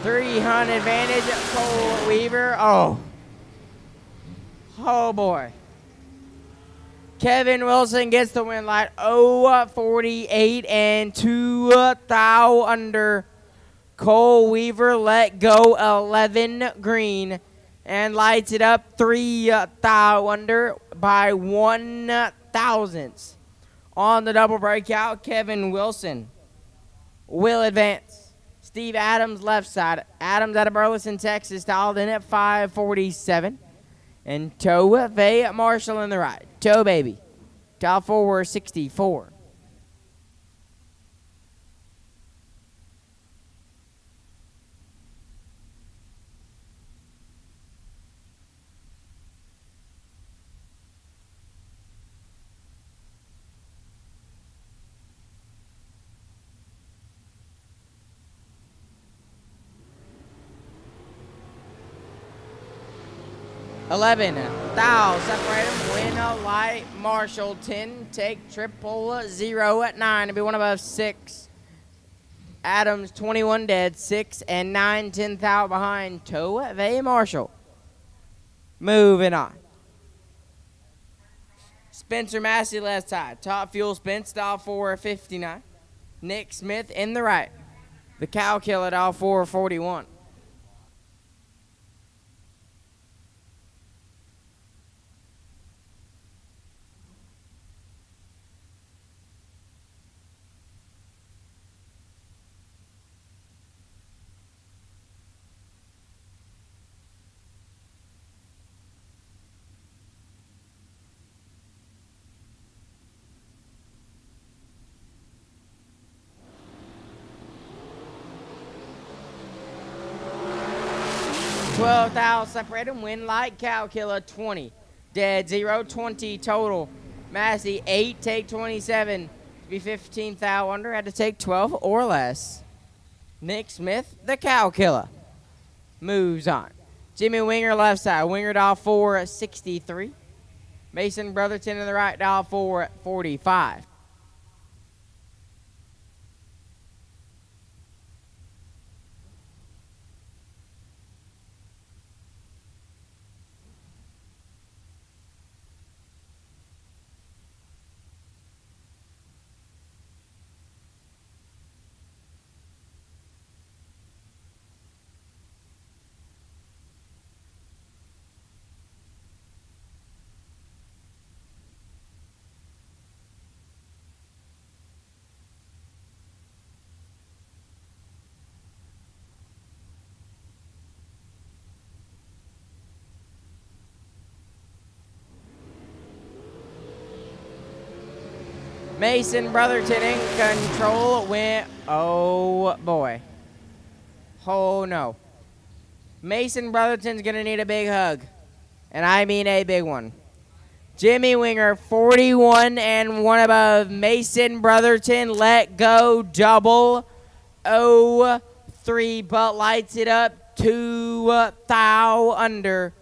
$300 advantage, Cole Weaver. Oh boy. Kevin Wilson gets the win light. 48 and 2,000 under. Cole Weaver let go 11 green and lights it up 3,000 under by 1 thousandths. On the double breakout, Kevin Wilson will advance. Steve Adams left side. Adams out of Burleson, Texas, dialed in at 547. And Tove Marshall in the right. Toe baby. Dial 464. $11,000 separate them. Win a light Marshall 10. Take triple 0 at 9 to be one above 6. Adams 21 dead 6 and 9 10,000 behind Tove Marshall. Moving on. Spencer Massey left side. Top fuel Spence dial 459. Nick Smith in the right. The Cow Killer dial 441. $12,000 separate them. Win light Cow Killer 20. Dead 0 20 total. Massey 8 take 27 to be 15,000 under. Had to take 12 or less. Nick Smith, the Cow Killer, moves on. Jimmy Winger left side. Winger dial 463. Mason Brotherton in the right dial 445. Mason Brotherton in control. Oh boy. Oh no. Mason Brotherton's going to need a big hug. And I mean a big one. Jimmy Winger, 41 and 1 above. Mason Brotherton, let go. Double 03, but lights it up. 2 thou under.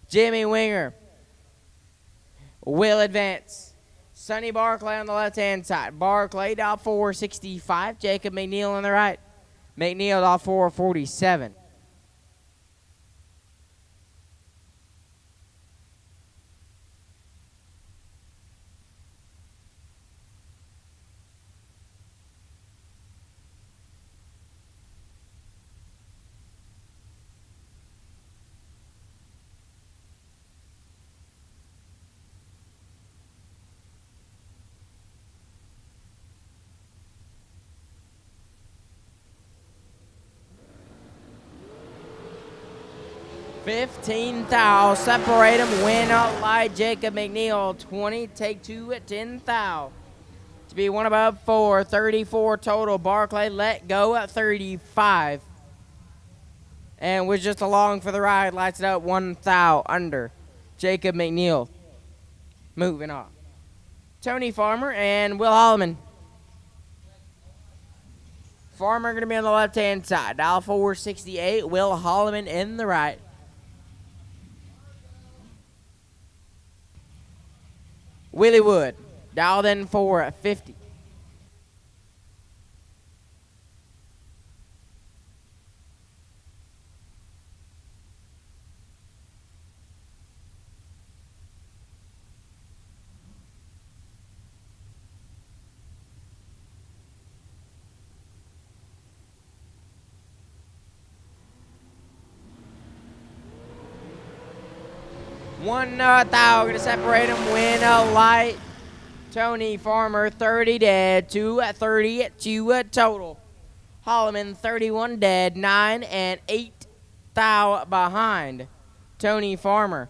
Jimmy Winger will advance. Sonny Barclay on the left-hand side. Barclay, dial 465. Jacob McNeil on the right. McNeil, dial 447. $15 thou. Separate them. Win out light. Jacob McNeil, 20. Take 2 at 10 thou. To be 1 above 4. 34 total. Barclay let go at 35. And was just along for the ride. Lights it up. 1 thou under. Jacob McNeil. Moving on. Tony Farmer and Will Holloman. Farmer going to be on the left-hand side. Dial 468. Will Holloman in the right. Willie Wood, dialed in 450. One thou, gonna separate them. Win a light. Tony Farmer, 30 dead. 2 at 30 at 2 at total. Holloman, 31 dead. 9 and 8 thou behind. Tony Farmer.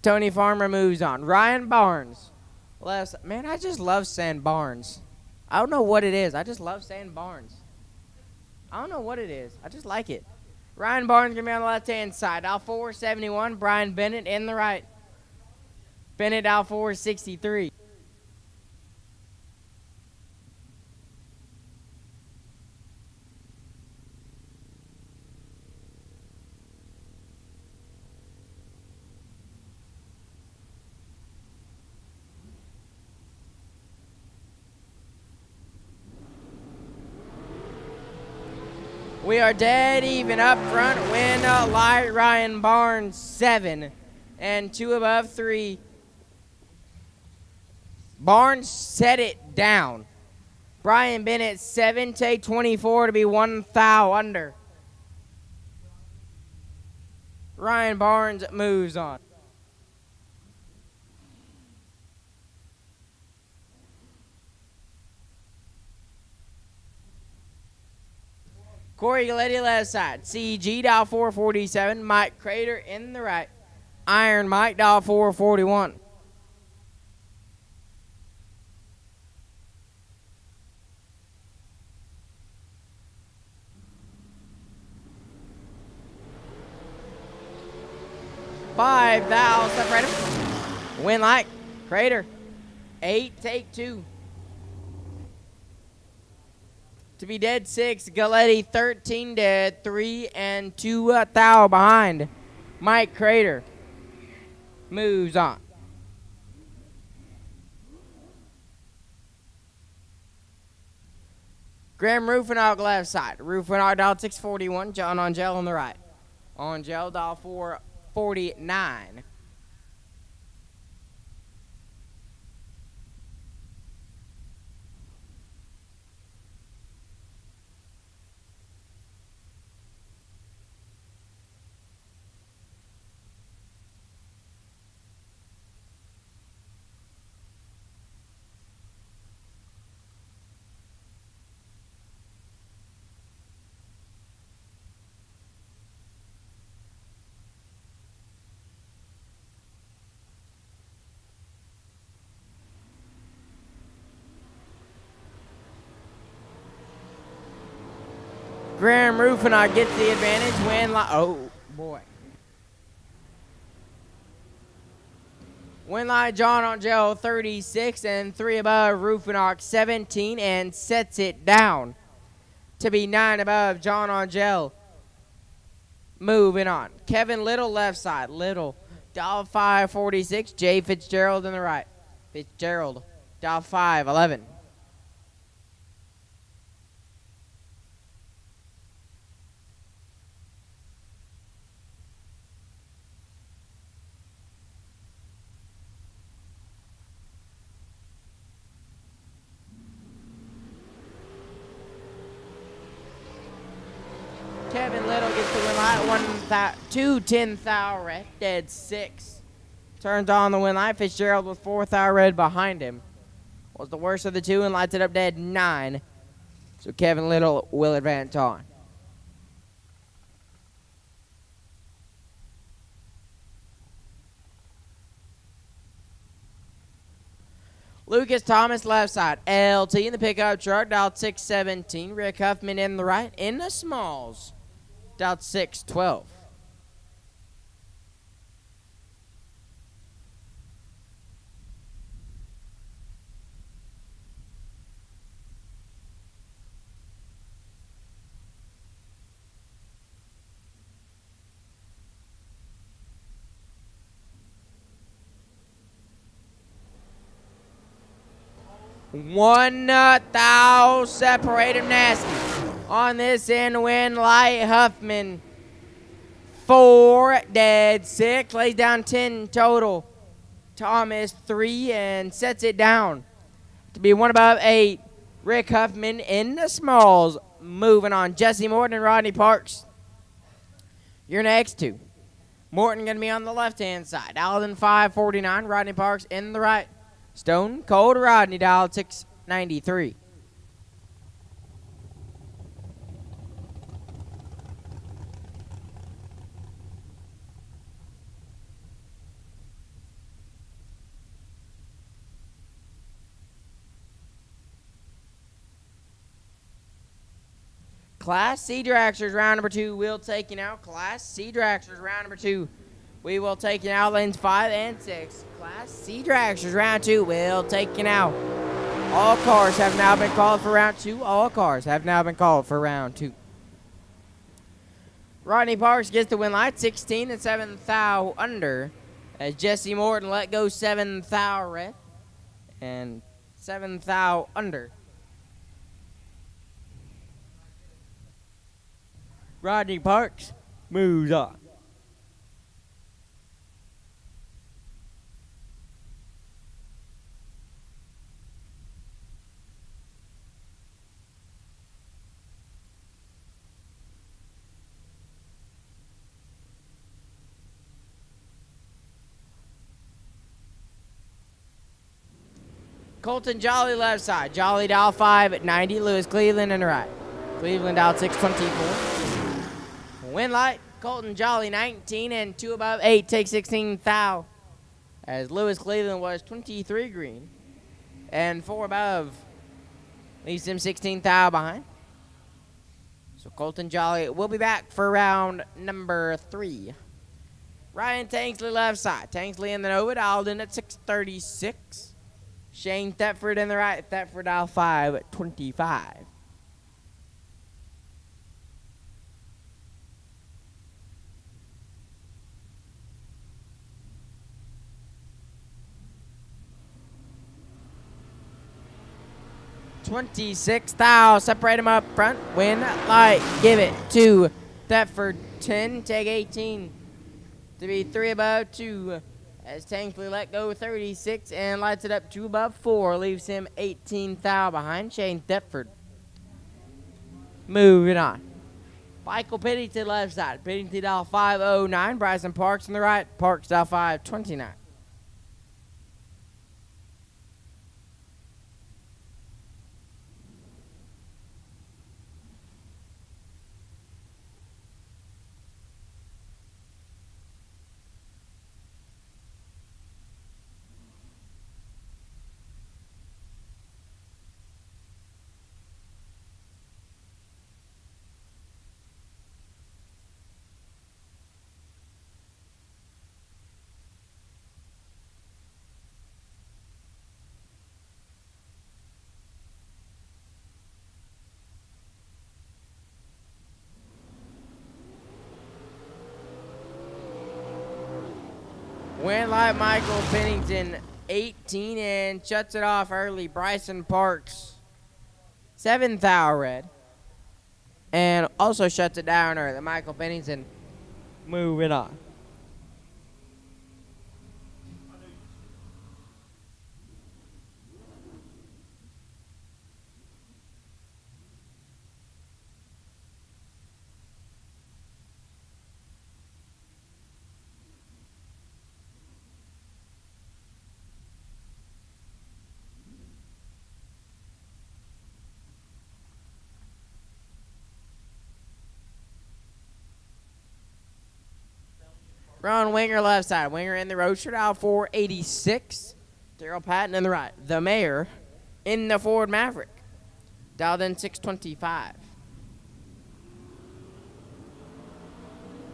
Tony Farmer moves on. Ryan Barnes. Man, I just love saying Barnes. I don't know what it is. I just love saying Barnes. I don't know what it is. I just like it. Ryan Barnes going to be on the left-hand side. Dial 471. Brian Bennett in the right. Bennett dial 463. We are dead even up front. Win a light. Ryan Barnes, 7. And 2 above 3. Barnes set it down. Brian Bennett, 7. Take 24 to be 1 thou under. Ryan Barnes moves on. Corey Galetti left side. CG dial 447. Mike Crater in the right. Iron Mike dial 441. Five thou separate him. Win like Crater. 8 take 2. To be dead 6, Galetti 13 dead, 3 and 2 thou behind. Mike Crater moves on. Graham Rufenog left side. Rufenog dial 641, John Angel on the right. Angel dial 449. Graham Rufinot gets the advantage. Oh, boy. Win line, John Angel 36 and 3 above. Rufinot 17 and sets it down to be 9 above. John Angel. Moving on. Kevin Little left side. Little. Dial 546. Jay Fitzgerald in the right. Fitzgerald. Dial 511. Kevin Little gets the win light. 2 thou red. Dead 6. Turns on the win light. Fitzgerald with 4 thou red behind him. Was the worst of the two and lights it up dead 9. So Kevin Little will advance on. Lucas Thomas left side. LT in the pickup truck. Dialed 617. Rick Huffman in the right. In the smalls. Dialed 612. One thou separate him nasty. On this end, win light Huffman. 4 dead 6. Lays down 10 total. Thomas 3 and sets it down to be 1 above 8. Rick Huffman in the smalls. Moving on. Jesse Morton and Rodney Parks. Your next two. Morton going to be on the left-hand side. Alden 549. Rodney Parks in the right. Stone Cold Rodney dialed 693. Class C Dragsters round number 2 will take you now. Class C Dragsters round number 2. We will take you now lanes 5 and 6. Class C Dragsters round 2 will take you now. All cars have now been called for round 2. All cars have now been called for round 2. Rodney Parks gets the win light 16 and 7 thou under. As Jesse Morton let go 7 thou red and 7 thou under. Rodney Parks moves on. Colton Jolly left side. Jolly dial 590. Lewis Cleveland in the right. Cleveland dial 624. Win light. Colton Jolly 19 and 2 above 8. Take 16 thou. As Lewis Cleveland was 23 green and 4 above. Leaves him 16 thou behind. So Colton Jolly will be back for round number 3. Ryan Tanksley left side. Tanksley in the Nova dialed in at 636. Shane Thetford in the right. Thetford dial 525. $26 thou. Separate him up front. Win light. Give it to Thetford. 10. Take 18. To be 3 above 2. As Tanksley let go 36 and lights it up 2 above 4. Leaves him 18 thou behind Shane Thetford. Moving on. Michael Pittington left side. Pittington dial 509. Bryson Parks on the right. Parks dial 529. Went like Michael Pennington, 18, and shuts it off early. Bryson Parks, 7th thou red. And also shuts it down early. Michael Pennington moving on. Ron Winger left side. Winger in the roadster out 486. Daryl Patton in the right. The Mayor in the Ford Maverick. Dialed in 625.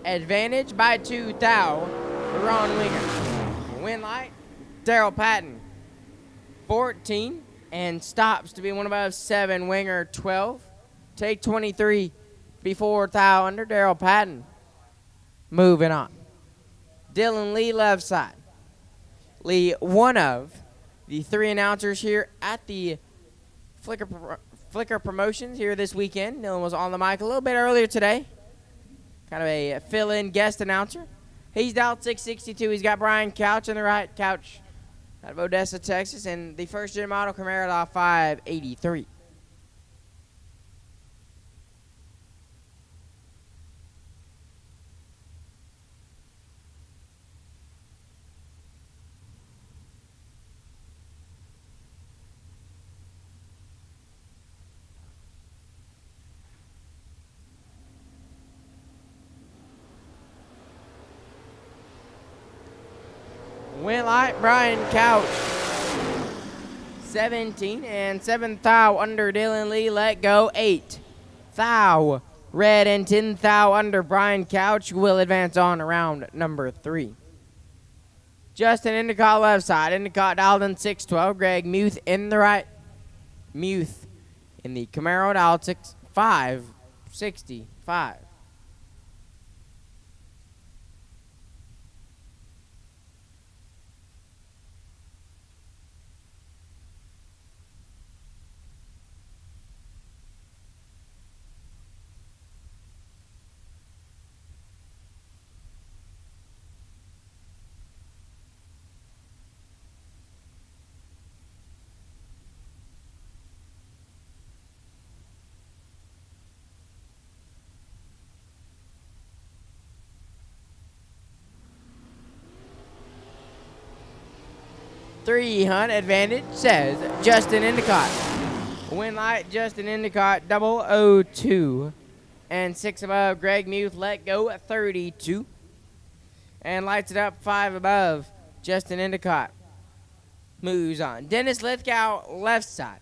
Advantage by 2 thou. Ron Winger. Win light. Daryl Patton. 14 and stops to be one above 7. Winger 12. Take 23 before thou under Daryl Patton. Moving on. Dylan Lee left side. Lee, one of the 3 announcers here at the Flickr Promotions here this weekend. Dylan was on the mic a little bit earlier today. Kind of a fill-in guest announcer. He's dialed 662. He's got Brian Couch on the right. Couch out of Odessa, Texas. And the first-gen model Camaro dial 583. Went light, Brian Couch. 17 and 7th thou under Dylan Lee. Let go 8 thou red and 10 thou under Brian Couch will advance on round number 3. Justin Endicott left side. Endicott dialed in 612. Greg Muth in the right. Muth in the Camaro dialed 565. Hunt advantage says Justin Endicott. Win light, Justin Endicott, 002. And 6 above, Greg Muth, let go at 32. And lights it up 5 above, Justin Endicott. Moves on. Dennis Lithgow, left side.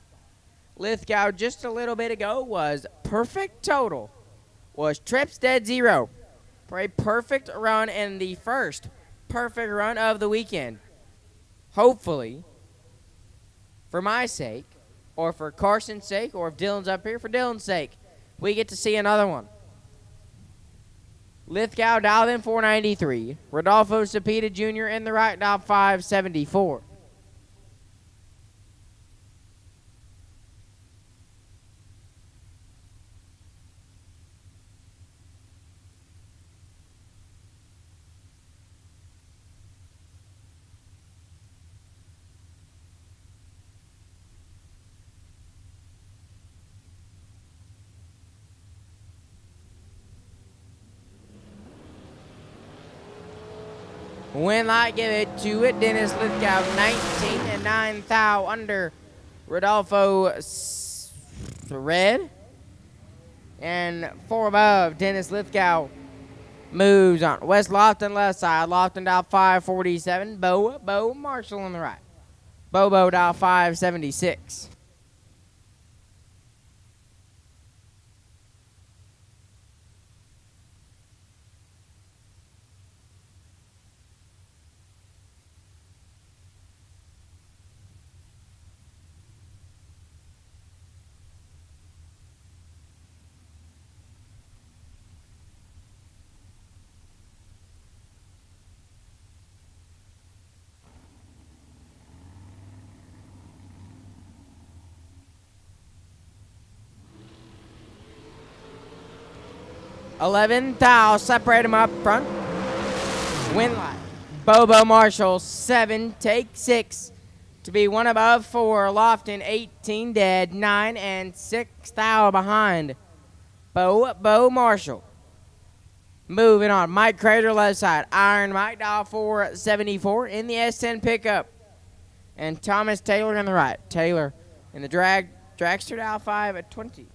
Lithgow just a little bit ago was perfect total. Was trips dead 0. For a perfect run and the first perfect run of the weekend. Hopefully, for my sake, or for Carson's sake, or if Dylan's up here, for Dylan's sake, we get to see another one. Lithgow dialed in 493. Rodolfo Cepeda Jr. in the right dial 574. Win light, give it to it. Dennis Lithgow, 19 and 9 thou under Rodolfo Red. And 4 above, Dennis Lithgow moves on. West Lofton left side. Lofton dial 547. Bo Marshall on the right. Bobo dial 576. 11 thou, separate them up front. Win light. Bobo Marshall, 7, take 6. To be 1 above 4, Lofton, 18 dead, 9 and 6 thou behind. Bo Marshall. Moving on, Mike Crater left side. Iron Mike, dial 474 in the S10 pickup. And Thomas Taylor on the right. Taylor in the Dragster, dial 5 at 20.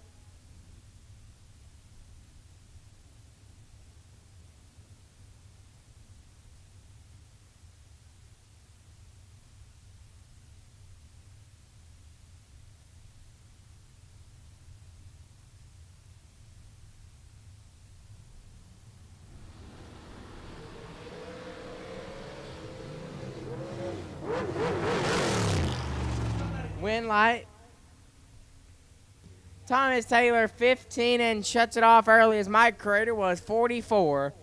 Win light. Thomas Taylor, 15, and shuts it off early as Mike Crater was 44.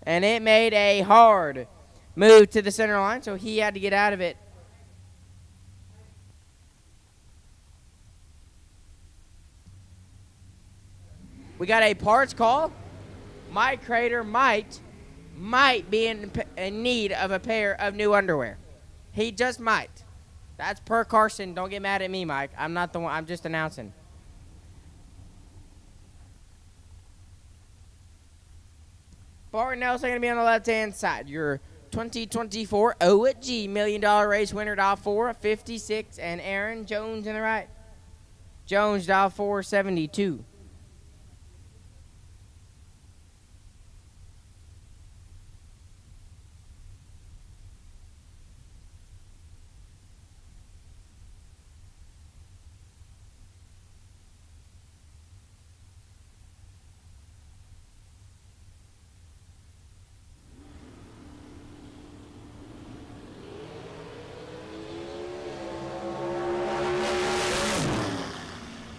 And it made a hard move to the center line, so he had to get out of it. We got a parts call. Mike Crater might be in need of a pair of new underwear. He just might. That's per Carson. Don't get mad at me, Mike. I'm not the one. I'm just announcing. Bart Nelson going to be on the left-hand side. Your 2024 OG $1 million race winner, dial 456, and Aaron Jones in the right. Jones, dial 472.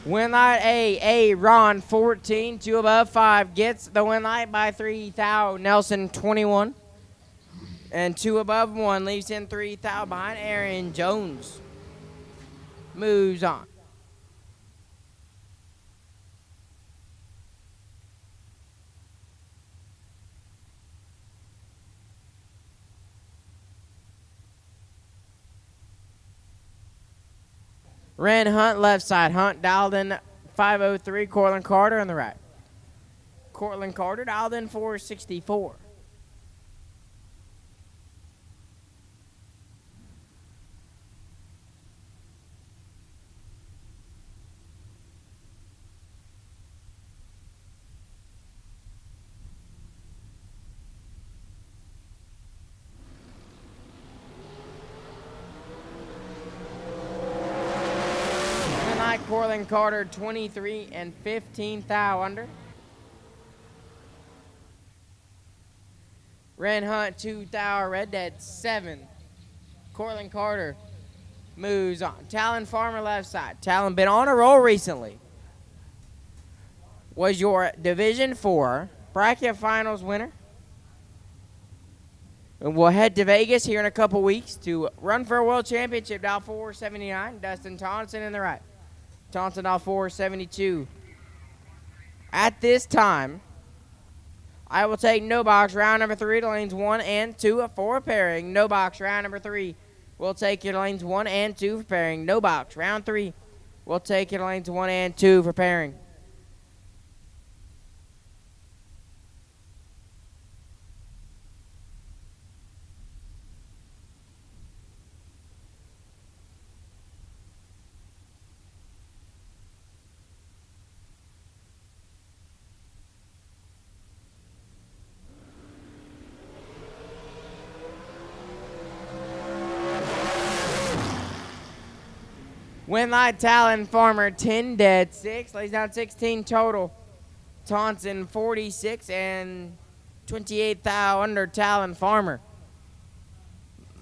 Win light A, Ron 14, 2 above 5, gets the win light by 3 thou. Nelson 21, and 2 above 1, leaves in 3 thou behind Aaron Jones. Moves on. Ren Hunt left side. Hunt dialed in 503. Cortland Carter on the right. Cortland Carter dialed in 464. Cortland Carter 23 and 15 thou under. Ren Hunt 2 thou, Red Dead 7. Cortland Carter moves on. Talon Farmer left side. Talon been on a roll recently. Was your Division 4 bracket finals winner. And we'll head to Vegas here in a couple weeks to run for a world championship. Dial 479. Dustin Thompson in the right. Thompson dial 472. At this time, I will take no box round number 3 to lanes 1 and 2 for pairing. No box round number 3. We'll take your lanes 1 and 2 for pairing. No box round 3. We'll take your lanes 1 and 2 for pairing. Winlight Talon Farmer 10 dead, 6 lays down 16 total. Taunton 46 and 28 thou under Talon Farmer.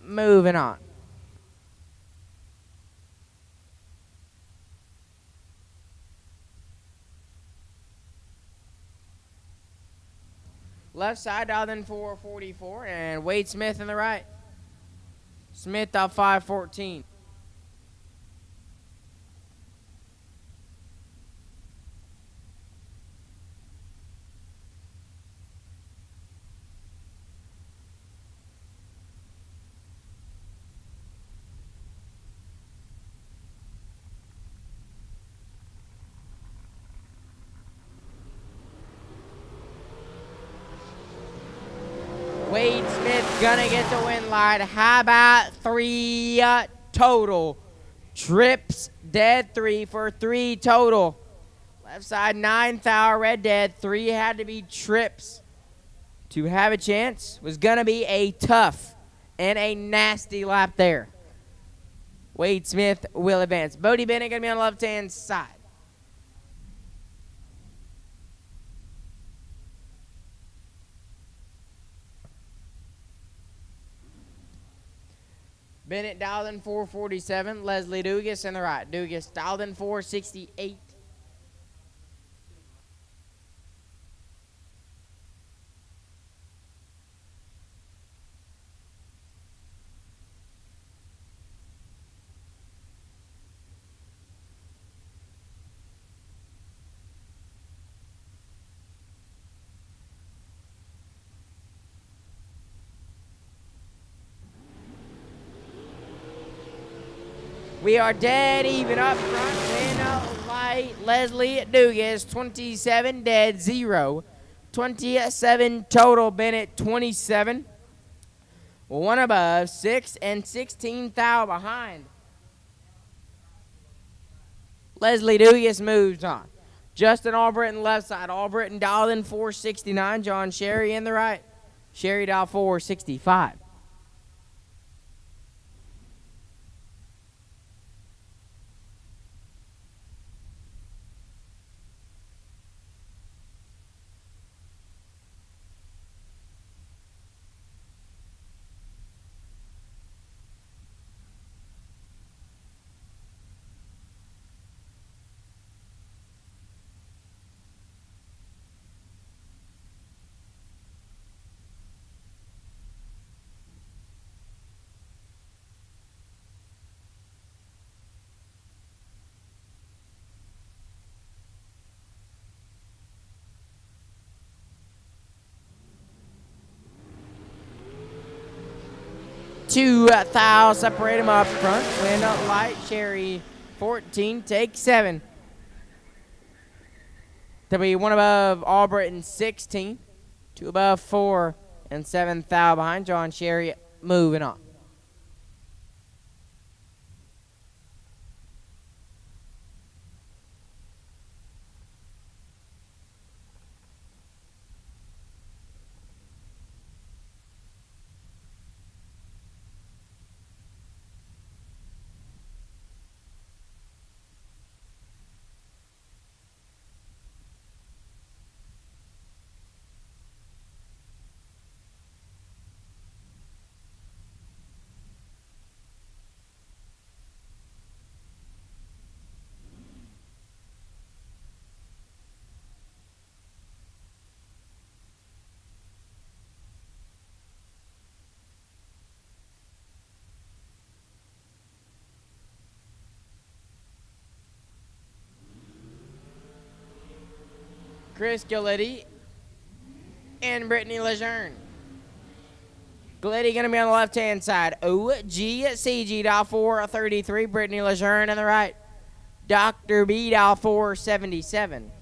Moving on. Left side dialed in 444 and Wade Smith in the right. Smith dialed 514. Wade Smith gonna get the win light. How about 3 total? Trips dead 3 for 3 total. Left side 9 thou, red dead. 3 had to be trips to have a chance. Was gonna be a tough and a nasty lap there. Wade Smith will advance. Bodie Bennett gonna be on the left-hand side. Bennett dialed in 447. Leslie Dugas in the right. Dugas dialed in 468. We are dead even up front. Win light. Leslie Dugas, 27 dead, 0. 27 total. Bennett, 27. 1 above, 6 and 16 thou behind. Leslie Dugas moves on. Justin Albritton left side. Albritton dialed in 469. John Sherry in the right. Sherry dialed 465. Two thou separate him up front. Win light. Sherry 14. Take 7. To be 1 above Albritton 16. 2 above 4 and 7 thou behind. John Sherry moving on. Chris Gilletti and Brittany Lejeune. Gilletti going to be on the left-hand side. OGCG dial 433. Brittany Lejeune on the right. Dr. B dial 477.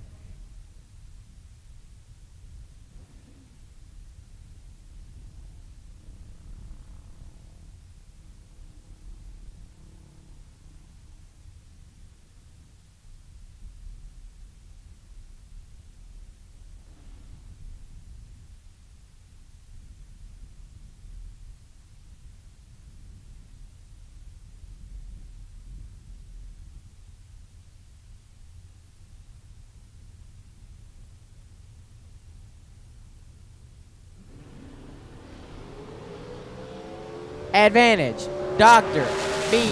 Advantage, Dr. B.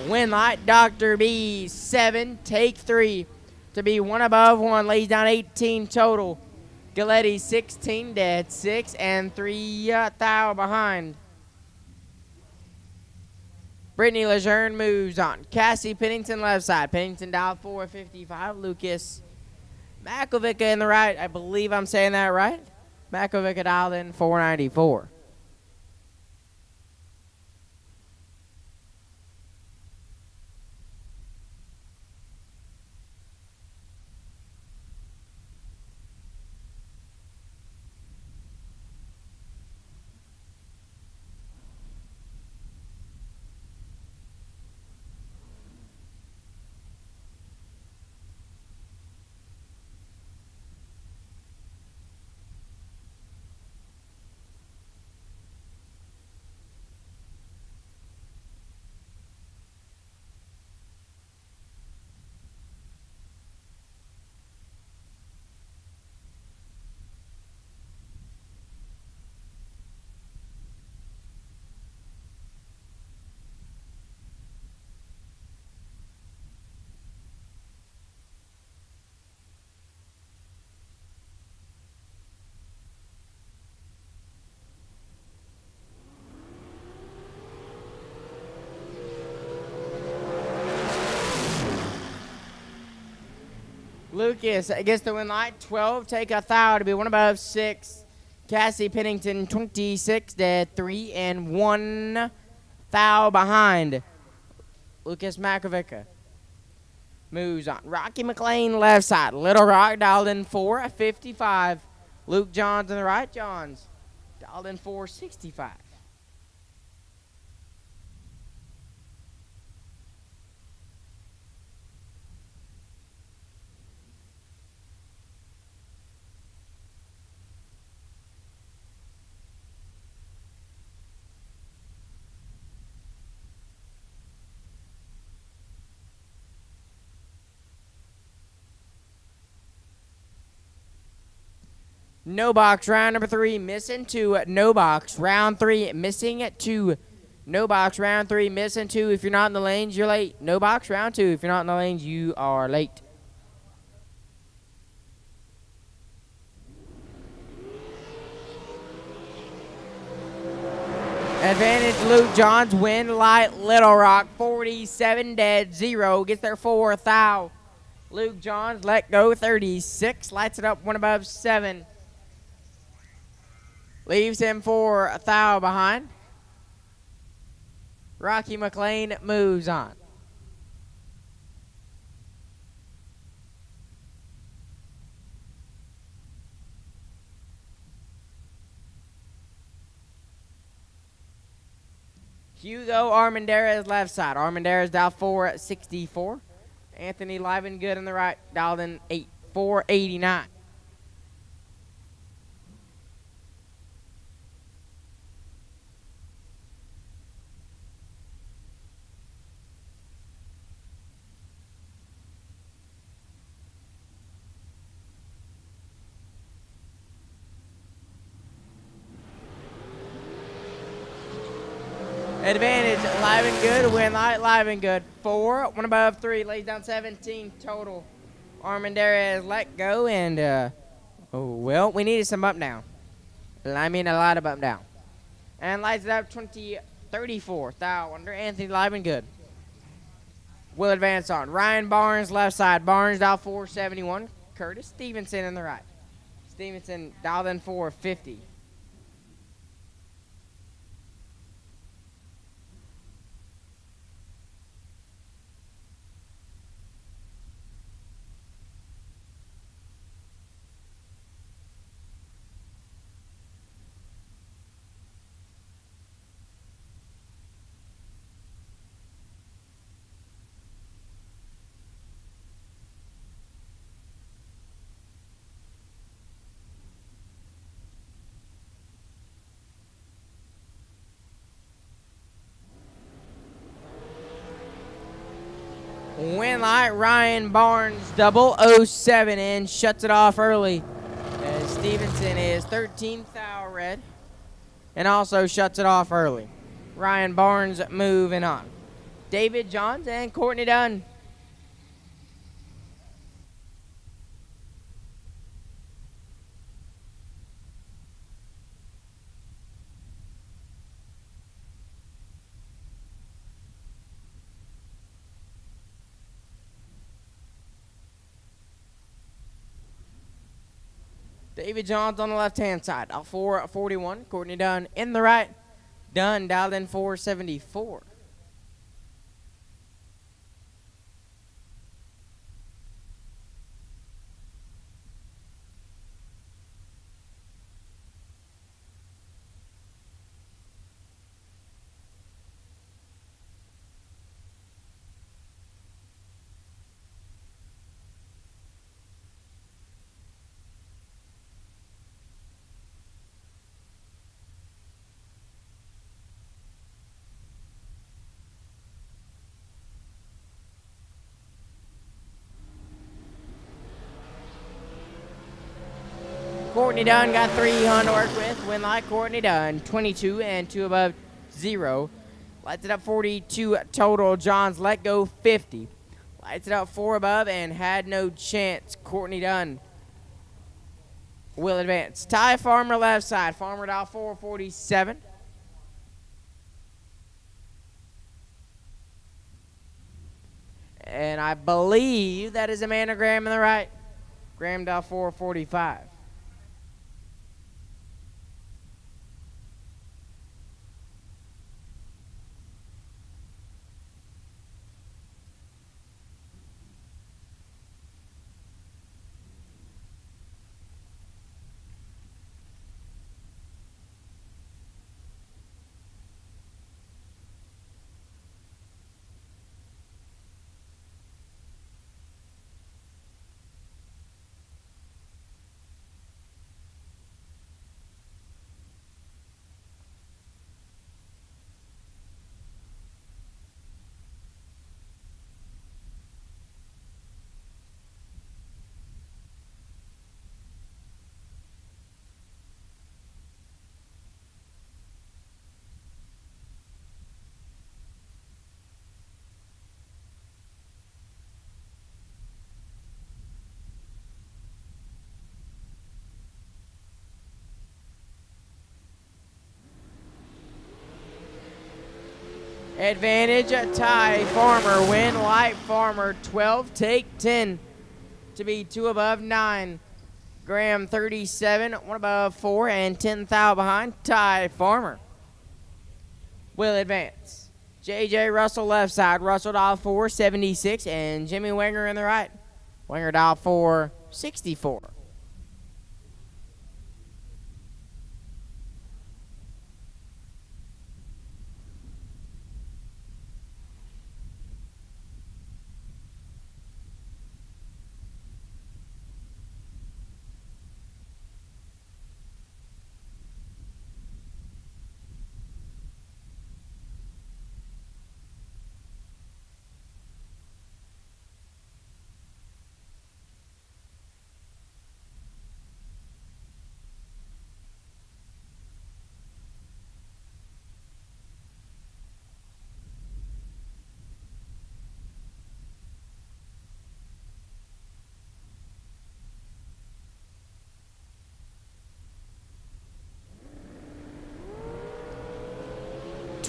Win light, Dr. B. 7, take 3. To be 1 above 1, lays down 18 total. Gilletti 16 dead, 6 and 3 thou behind. Brittany Lejeune moves on. Cassie Pennington left side. Pennington dial 455. Lucas Makovica in the right. I believe I'm saying that right. Makovica dialed in 494. Lucas gets the win light. 12, take a thou to be one above 6. Cassie Pennington, 26 to 3 and 1 thou behind. Lucas Makovica moves on. Rocky McLean left side. Little Rock dialed in 455. Luke Johns on the right. Johns dialed in 465. No box, round number 3, missing 2. No box, round 3, missing 2. No box, round 3, missing 2. If you're not in the lanes, you're late. No box, round 2. If you're not in the lanes, you are late. Advantage Luke Johns, win light Little Rock, 47 dead, 0. Gets there 4 thou. Luke Johns, let go, 36. Lights it up, 1 above 7. Leaves him 4 thou behind. Rocky McLean moves on. Hugo Armendariz left side. Armendariz dialed 464. Anthony Livengood on the right, dialed in 489. Advantage, live and good, win light, live and good. 4, 1 above 3, lays down 17 total. Armendariz let go, and, well, we needed some bump down. I mean, a lot of bump down. And lights it up 34 thou under Anthony live and good. Will advance on. Ryan Barnes, left side. Barnes dialed 471. Curtis Stevenson on the right. Stevenson dialed in 450. Win light, Ryan Barnes, 007 in, shuts it off early. As Stevenson is 13th thou red, and also shuts it off early. Ryan Barnes moving on. David Johns and Courtney Dunn. David Johns on the left-hand side, 441. Courtney Dunn in the right. Dunn dialed in 474. Courtney Dunn got 300 to work with. Win like Courtney Dunn, 22 and 2 above 0. Lights it up 42 total. Johns let go 50. Lights it up 4 above and had no chance. Courtney Dunn will advance. Ty Farmer left side. Farmer dial 447. And I believe that is a manogram on the right. Graham dial 445. Advantage, tie, Farmer, win, light, Farmer, 12, take 10 to be 2 above 9. Graham, 37, 1 above 4, and 10 thou behind, tie, Farmer. Will advance. J.J. Russell left side, Russell dial 476, and Jimmy Wenger in the right. Wenger dial 464.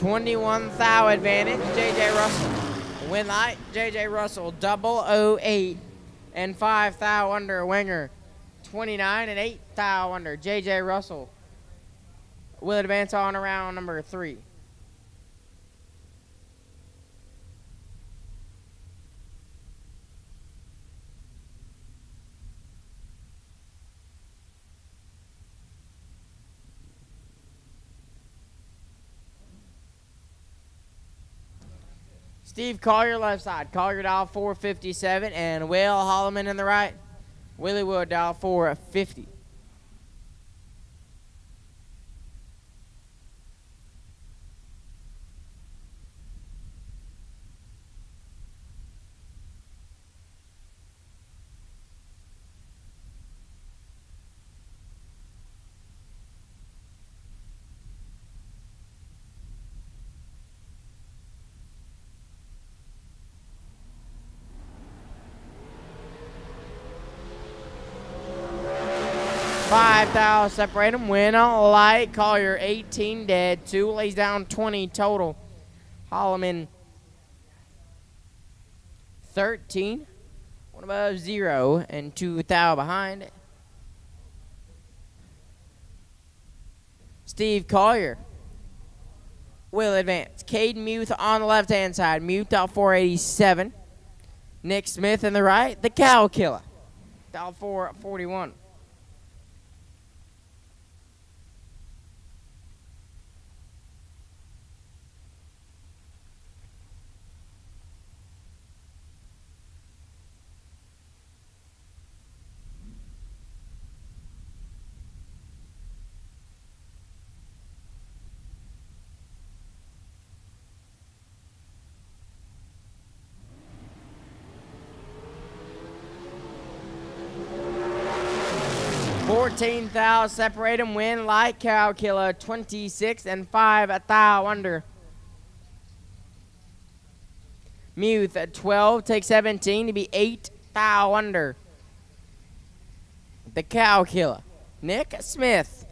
$21 thou advantage, J.J. Russell. Win light, J.J. Russell, 008 and 5 thou under Wenger. 29 and 8 thou under J.J. Russell. Will advance on around number 3. Steve Collier left side. Collier dial 457 and Will Holloman in the right. Willie Wood dial 450. Five thou separate them. Win a light. Collier 18 dead. 2 lays down 20 total. Holloman 13. 1 above 0 and 2 thou behind. Steve Collier will advance. Caden Muth on the left-hand side. Muth out 487. Nick Smith in the right. The Cow Killer. Dial 441. $14 thou separate him. Win light. Cow Killer 26 and 5 thou under. Muth at 12 take 17 to be 8 thou under. The Cow Killer. Nick Smith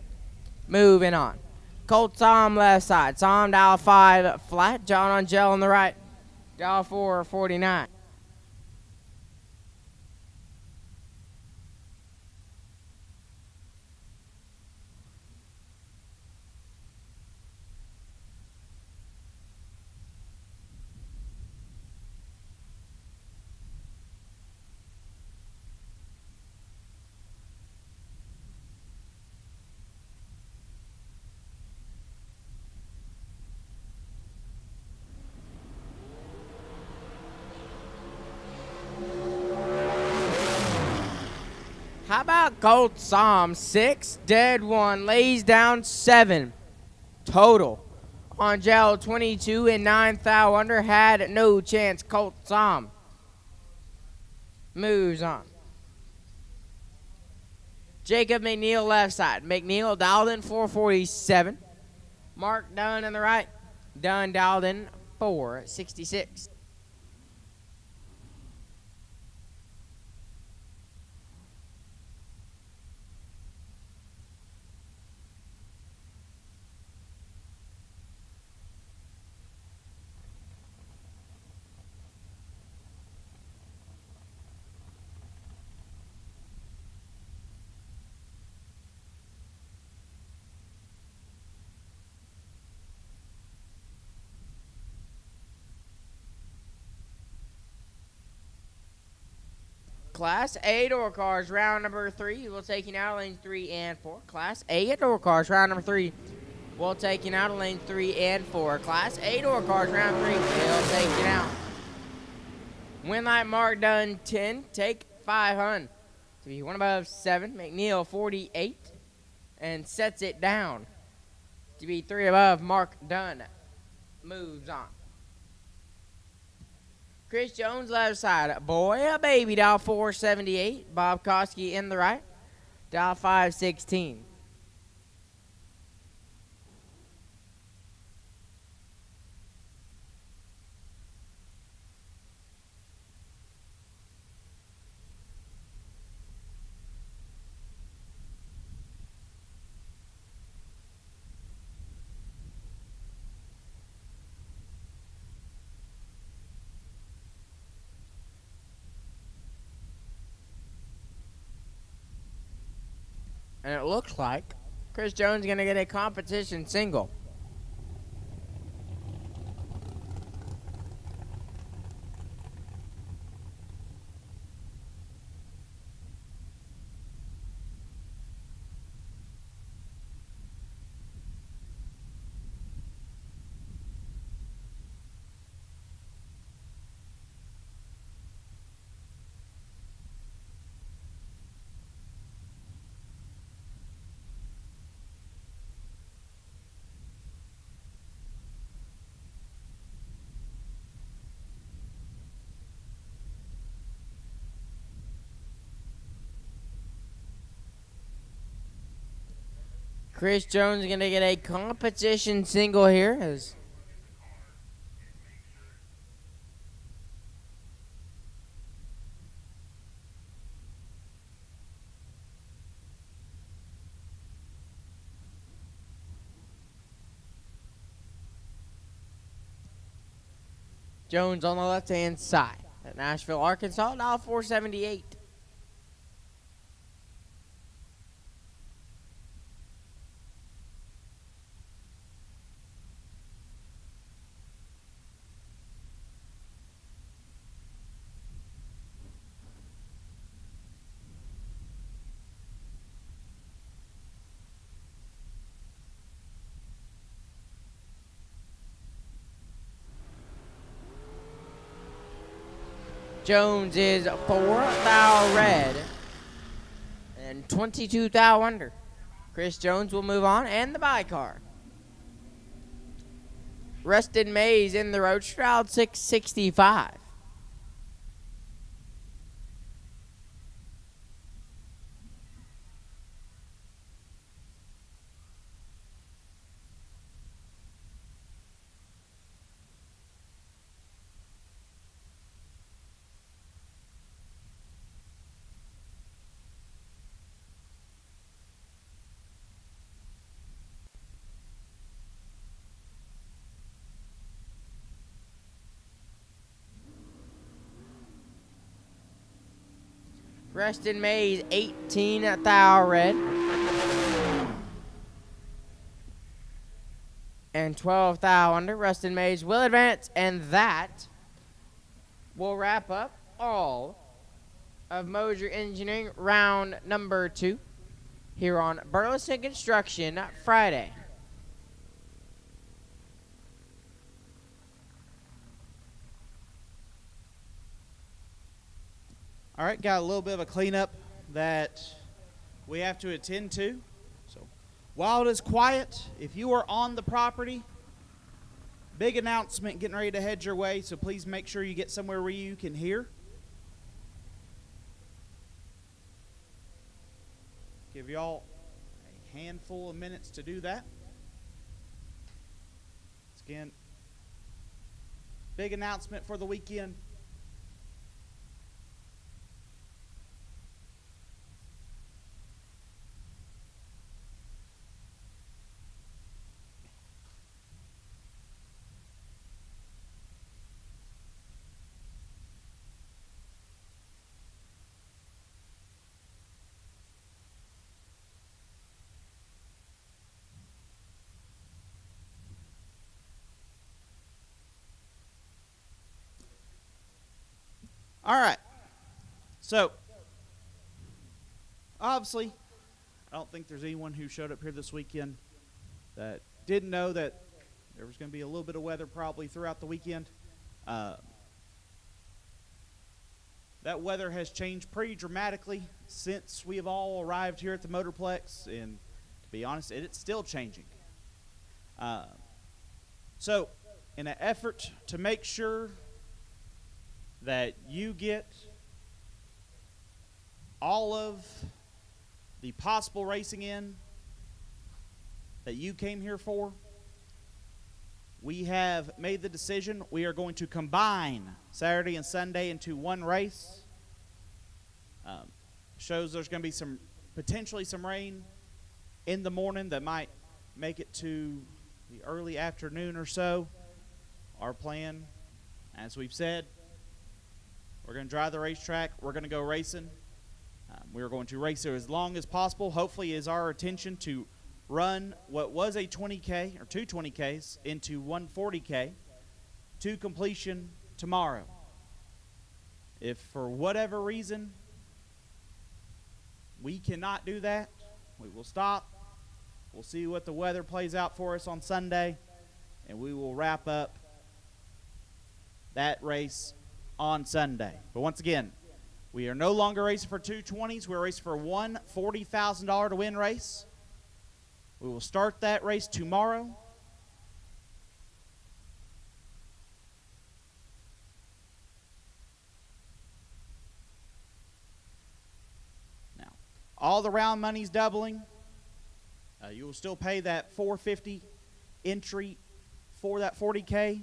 moving on. Colt Tom left side. Tom dial 5 flat. John on gel on the right. Dial 449. How about Colt Psalm? 6, dead 1, lays down 7 total. On gel 22 and 9 thou under, had no chance. Colt Psalm moves on. Jacob McNeil left side. McNeil dialed in 447. Mark Dunn in the right. Dunn dialed in 466. Class A door cars, round number 3. We'll take you now to lanes 3 and 4. Class A door cars, round number 3. We'll take you now to lanes 3 and 4. Class A door cars, round 3. We'll take you now. Win light Mark Dunn 10. Take 500. To be 1 above 7. McNeil 48. And sets it down. To be 3 above, Mark Dunn moves on. Chris Jones left side. Boy, a baby, dial 478. Bob Koski in the right. Dial 516. And it looks like Chris Jones is going to get a competition single. Chris Jones is going to get a competition single here. As Jones on the left-hand side at Nashville, Arkansas, dial 478. Jones is 4 thou red and 22 thou under. Chris Jones will move on, and the bicar. Rustin Mays in the road, Stroud 665. Rustin Mays, 18 thou red and 12 thou under. Rustin Mays will advance, and that will wrap up all of Moser Engineering round number 2 here on Burleson Construction Friday. All right, got a little bit of a cleanup that we have to attend to. So while it is quiet, if you are on the property, big announcement getting ready to head your way, so please make sure you get somewhere where you can hear. Give y'all a handful of minutes to do that. Again, big announcement for the weekend. All right. So, obviously, I don't think there's anyone who showed up here this weekend that didn't know that there was going to be a little bit of weather probably throughout the weekend. That weather has changed pretty dramatically since we have all arrived here at the Motorplex, and to be honest, it's still changing. So, in an effort to make sure that you get all of the possible racing in that you came here for, we have made the decision we are going to combine Saturday and Sunday into one race. Shows there's going to be potentially some rain in the morning that might make it to the early afternoon or so. Our plan, as we've said, we're going to drive the racetrack. We're going to go racing. We're going to race there as long as possible. Hopefully, it is our intention to run what was a 20K or two 20Ks into 140K to completion tomorrow. If for whatever reason we cannot do that, we will stop. We'll see what the weather plays out for us on Sunday, and we will wrap up that race on Sunday. But once again, we are no longer racing for 220s. We're racing for one $40,000 to win race. We will start that race tomorrow. Now, all the round money's doubling. You will still pay that $450 entry for that 40K.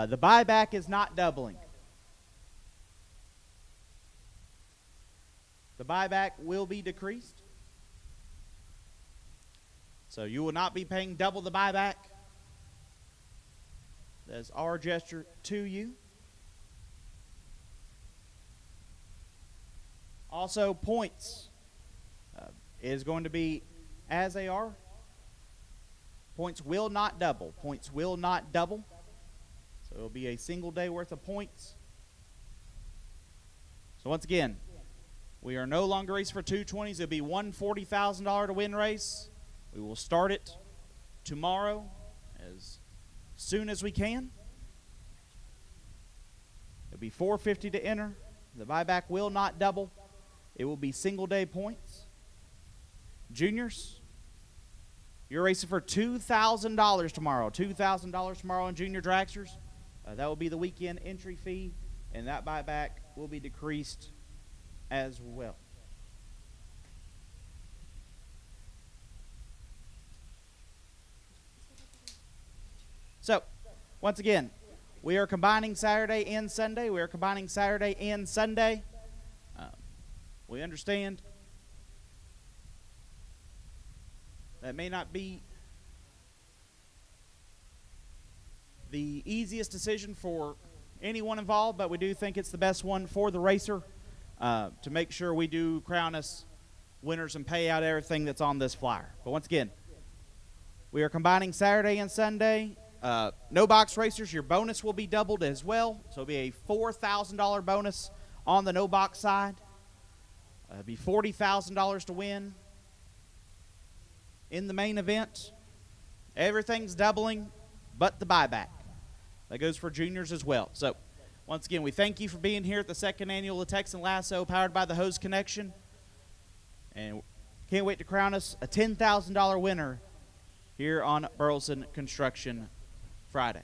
The buyback is not doubling. The buyback will be decreased. So you will not be paying double the buyback. That's our gesture to you. Also, points is going to be as they are. Points will not double. Points will not double. So it will be a single day worth of points. So once again, we are no longer racing for 220s. It'll be one $40,000 to win race. We will start it tomorrow as soon as we can. It'll be $450 to enter. The buyback will not double. It will be single day points. Juniors, you're racing for $2,000 tomorrow. $2,000 tomorrow in Junior Dragsters. That will be the weekend entry fee, and that buyback will be decreased as well. So, once again, we are combining Saturday and Sunday. We are combining Saturday and Sunday. We understand that may not be the easiest decision for anyone involved, but we do think it's the best one for the racer to make sure we do crown us winners and pay out everything that's on this flyer. But once again, we are combining Saturday and Sunday. No box racers, your bonus will be doubled as well. So it'll be a $4,000 bonus on the no box side. It'll be $40,000 to win in the main event. Everything's doubling but the buyback. That goes for juniors as well. So once again, we thank you for being here at the second annual of Texan Lasso powered by the Hose Connection. And Can't wait to crown us a $10,000 winner here on Burleson Construction Friday.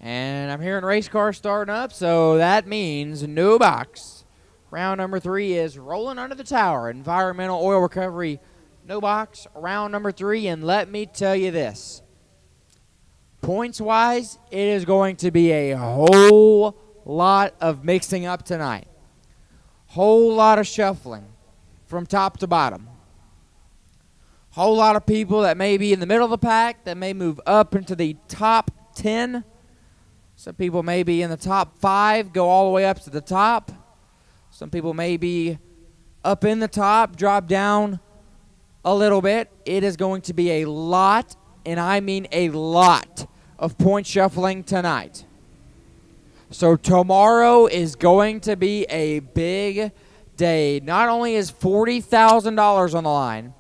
And I'm hearing race cars starting up, so that means no box. Round number 3 is rolling under the tower. Environmental oil recovery, no box. Round number 3, and let me tell you this. Points-wise, it is going to be a whole lot of mixing up tonight. Whole lot of shuffling from top to bottom. Whole lot of people that may be in the middle of the pack that may move up into the top 10. Some people may be in the top 5, go all the way up to the top. Some people may be up in the top, drop down a little bit. It is going to be a lot, and I mean a lot, of point shuffling tonight. So tomorrow is going to be a big day. Not only is $40,000 on the line,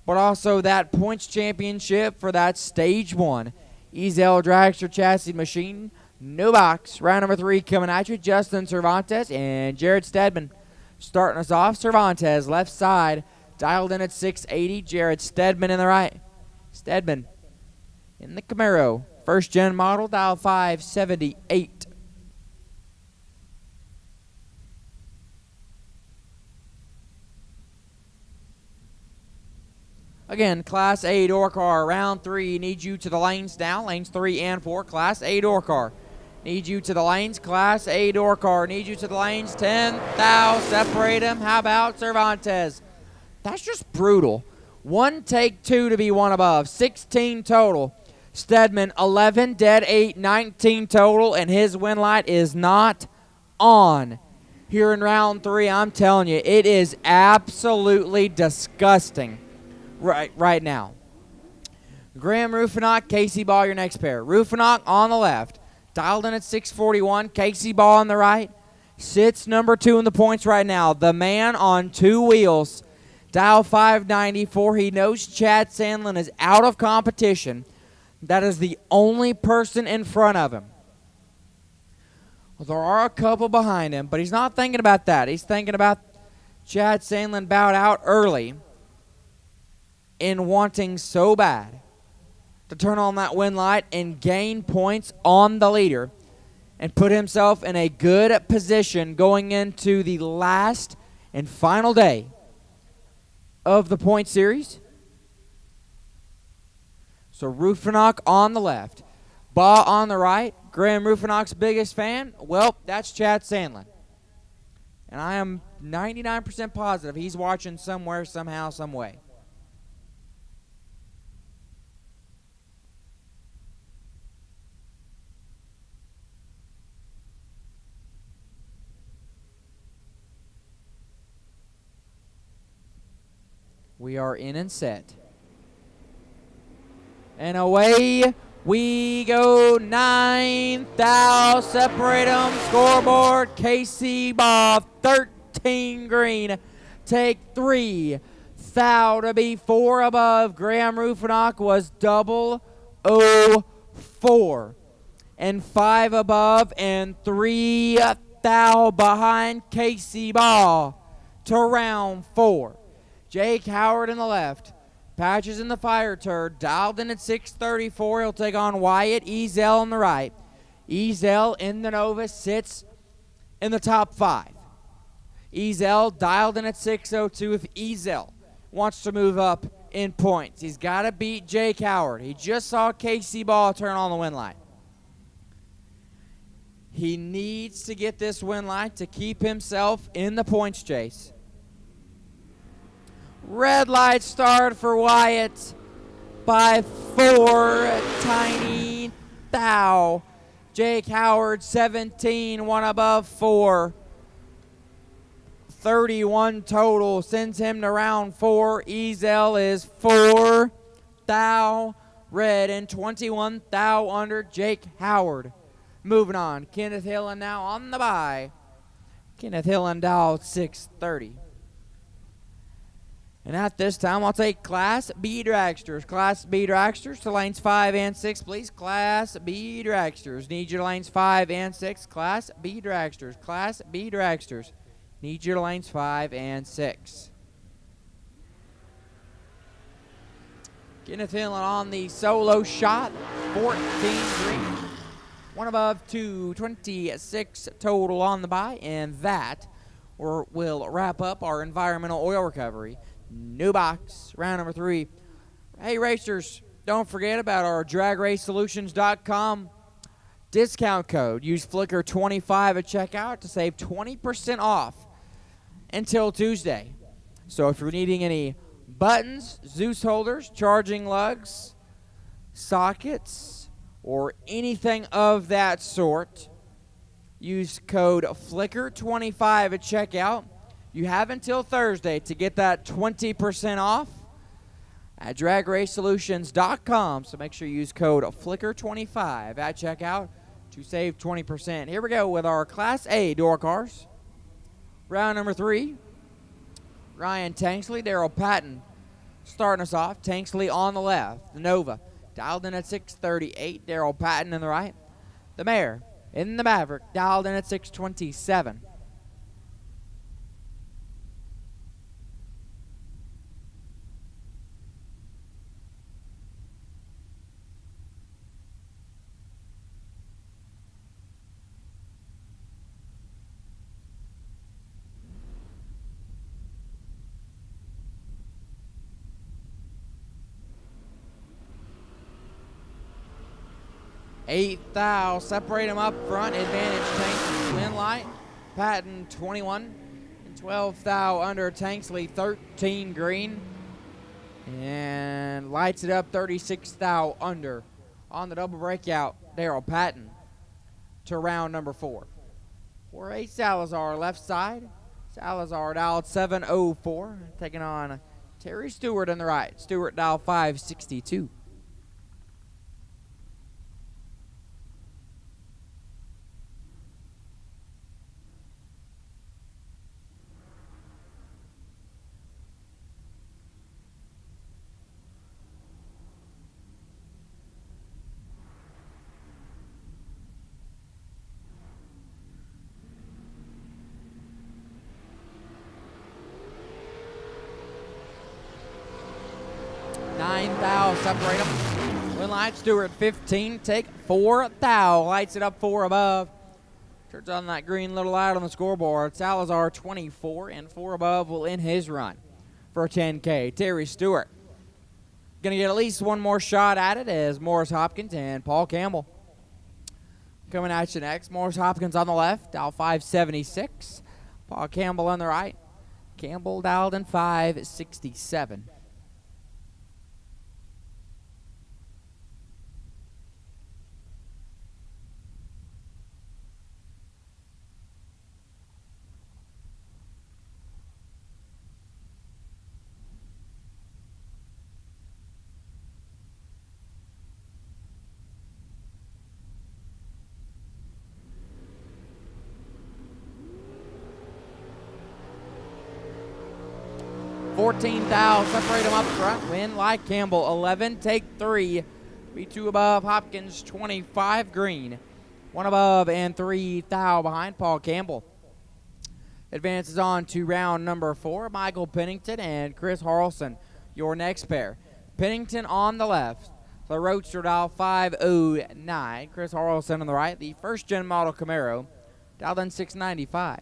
but also that points championship for that stage 1 Ezel Dragster chassis machine. No box. Round number 3 coming at you. Justin Cervantes and Jared Stedman starting us off. Cervantes left side, dialed in at 680. Jared Stedman in the right. Stedman in the Camaro. First gen model, dial 578. Again, Class A door car, round 3, need you to the lanes now. Lanes 3 and 4, Class A door car. Need you to the lanes, Class A door car. Need you to the lanes, 10 thou, separate them. How about Cervantes? That's just brutal. 1 take 2 to be 1 above, 16 total. Stedman, 11, dead 8, 19 total, and his win light is not on. Here in round 3, I'm telling you, it is absolutely disgusting right now. Graham Rufinock, Casey Ball, your next pair. Rufinock on the left. Dialed in at 641. Casey Ball on the right. Sits number 2 in the points right now. The man on 2 wheels. Dial 594. He knows Chad Sandlin is out of competition. That is the only person in front of him. Well, there are a couple behind him, but he's not thinking about that. He's thinking about Chad Sandlin bowed out early in wanting so bad to turn on that win light and gain points on the leader and put himself in a good position going into the last and final day of the point series. So Rufinock on the left, Baugh on the right. Graham Rufinock's biggest fan, well, that's Chad Sandlin. And I am 99% positive he's watching somewhere, somehow, some way. We are in and set. And away we go. 9 thou. Separate them. Scoreboard. Casey Ball, 13 green. Take 3 thou to be 4 above. Graham Rufinock was 004. And 5 above and 3 thou behind Casey Ball to round 4. Jake Howard in the left. Patches in the fire turd. Dialed in at 634. He'll take on Wyatt Ezel on the right. Ezel in the Nova sits in the top 5. Ezel dialed in at 602. If Ezel wants to move up in points, he's got to beat Jake Howard. He just saw Casey Ball turn on the win light. He needs to get this win light to keep himself in the points chase. Red light start for Wyatt by 4 tiny thou. Jake Howard 17, 1 above 4. 31 total sends him to round 4. Ezel is 4 thou red and 21 thou under Jake Howard. Moving on, Kenneth Hillen now on the bye. Kenneth Hillen dialed 630. And at this time, I'll take Class B Dragsters. Class B Dragsters to lanes 5 and 6, please. Class B Dragsters. Need your lanes 5 and 6. Class B Dragsters. Class B Dragsters. Need your lanes 5 and 6. Kenneth Hillen on the solo shot. 14 green. 1 above 2. 26 total on the bye. And that will wrap up our environmental oil recovery. New box, round number 3. Hey, racers, don't forget about our dragracesolutions.com discount code. Use Flickr25 at checkout to save 20% off until Tuesday. So if you're needing any buttons, Zeus holders, charging lugs, sockets, or anything of that sort, use code Flickr25 at checkout. You have until Thursday to get that 20% off at dragracesolutions.com. So make sure you use code Flickr25 at checkout to save 20%. Here we go with our Class A door cars. Round number 3. Ryan Tanksley, Daryl Patton starting us off. Tanksley on the left. The Nova dialed in at 638. Daryl Patton in the right. The Mare in the Maverick dialed in at 627. Eight thou. Separate them up front. Advantage Tanksley. Win light. Patton 21. And 12 thou under Tanksley 13 green. And lights it up 36 thou under. On the double breakout, Daryl Patton to round number 4. 4-8 Salazar left side. Salazar dialed 704. Taking on Terry Stewart on the right. Stewart dialed 562. 9 thou separate them. Win line Stewart 15, take 4 thou. Lights it up 4 above. Turns on that green little light on the scoreboard. Salazar 24 and 4 above will end his run for 10K. Terry Stewart gonna get at least one more shot at it as Morris Hopkins and Paul Campbell coming at you next. Morris Hopkins on the left, dial 576. Paul Campbell on the right. Campbell dialed in 567. $14,000. Separate them up front. Win like Campbell 11. Take 3. Be 2 above. Hopkins 25 green. 1 above and 3 thou behind. Paul Campbell advances on to round number 4. Michael Pennington and Chris Harrelson, your next pair. Pennington on the left. The Roadster dial 509. Chris Harrelson on the right. The first gen model Camaro dialed in 695.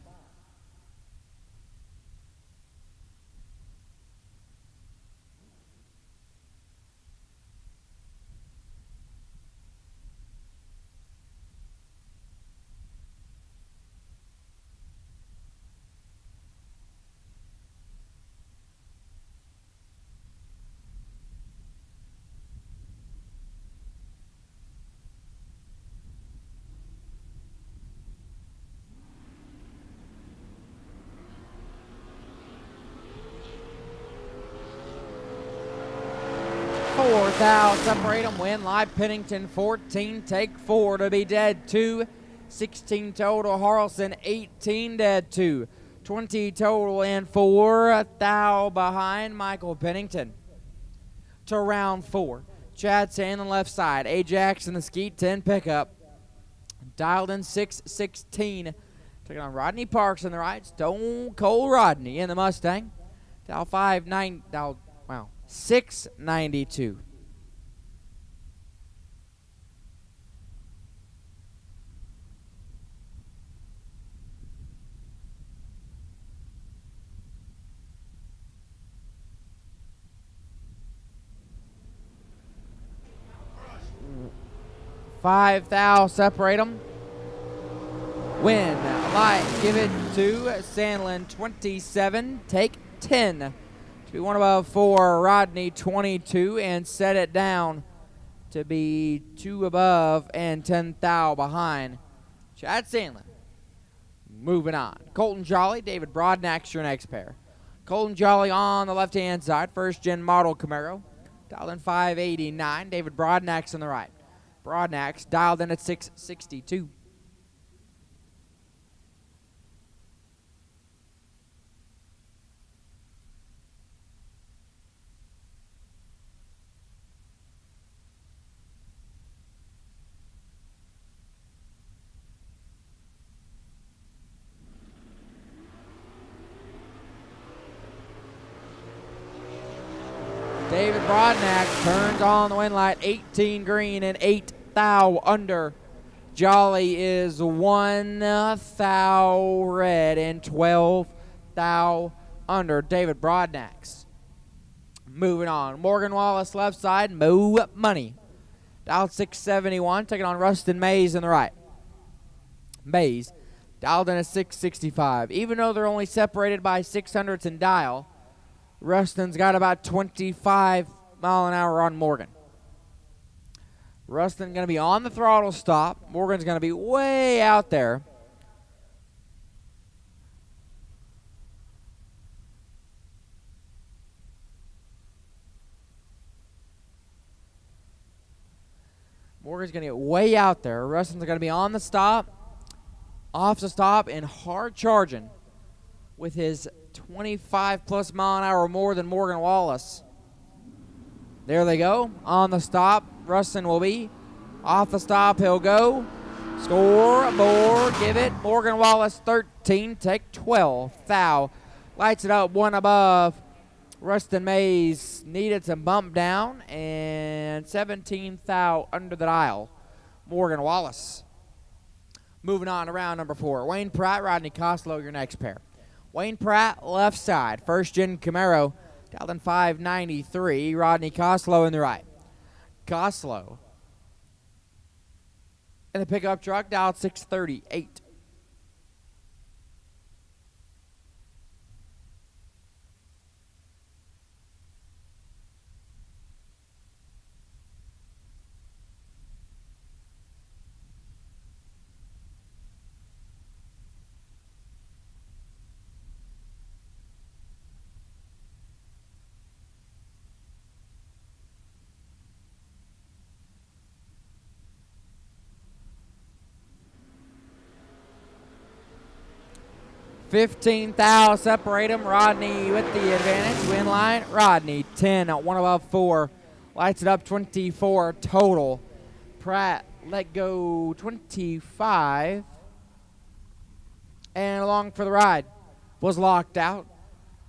Thou separate them. Win live Pennington 14, take 4 to be dead 2. 16 total. Harrelson 18 dead 2. 20 total and 4 thou behind Michael Pennington. To round 4. Chad Sandlin left side. Ajax in the Skeet 10 pickup. Dialed in 616. Taking on Rodney Parks on the right. Stone Cold Rodney in the Mustang. Dial 692. $5,000 separate them. Win, light, give it to Sandlin 27, take 10. To be 1 above 4, Rodney 22, and set it down to be 2 above and 10 thou behind Chad Sandlin. Moving on. Colton Jolly, David Broadnax, your next pair. Colton Jolly on the left-hand side, first gen model Camaro. Dialed in 589, David Broadnax on the right. Broadnax dialed in at 662. David Broadnax turns on the win light, 18 green and 8 thou under. Jolly is 1 thou red and 12 thou under. David Broadnax. Moving on. Morgan Wallace left side, Mo Money. Dialed 671, taking on Rustin Mays in the right. Mays dialed in at 665. Even though they're only separated by 600ths in dial, Rustin's got about 25 mile an hour on Morgan. Rustin going to be on the throttle stop. Morgan's going to be way out there. Morgan's going to get way out there. Rustin's going to be on the stop, off the stop, and hard charging with his 25 plus mile an hour more than Morgan Wallace. There they go. On the stop, Rustin will be. Off the stop, he'll go. Scoreboard, give it. Morgan Wallace 13, take 12. Thou lights it up 1 above. Rustin Mays needed some bump down, and 17th out under the dial, Morgan Wallace. Moving on to round number 4. Wayne Pratt, Rodney Coslow, your next pair. Wayne Pratt, left side. First gen Camaro, dialed in 593. Rodney Coslow in the right. Coslow in the pickup truck, dialed 638. $15,000 separate them. Rodney with the advantage. Win line. Rodney 10 at 1 above 4. Lights it up 24 total. Pratt let go 25. And along for the ride was locked out.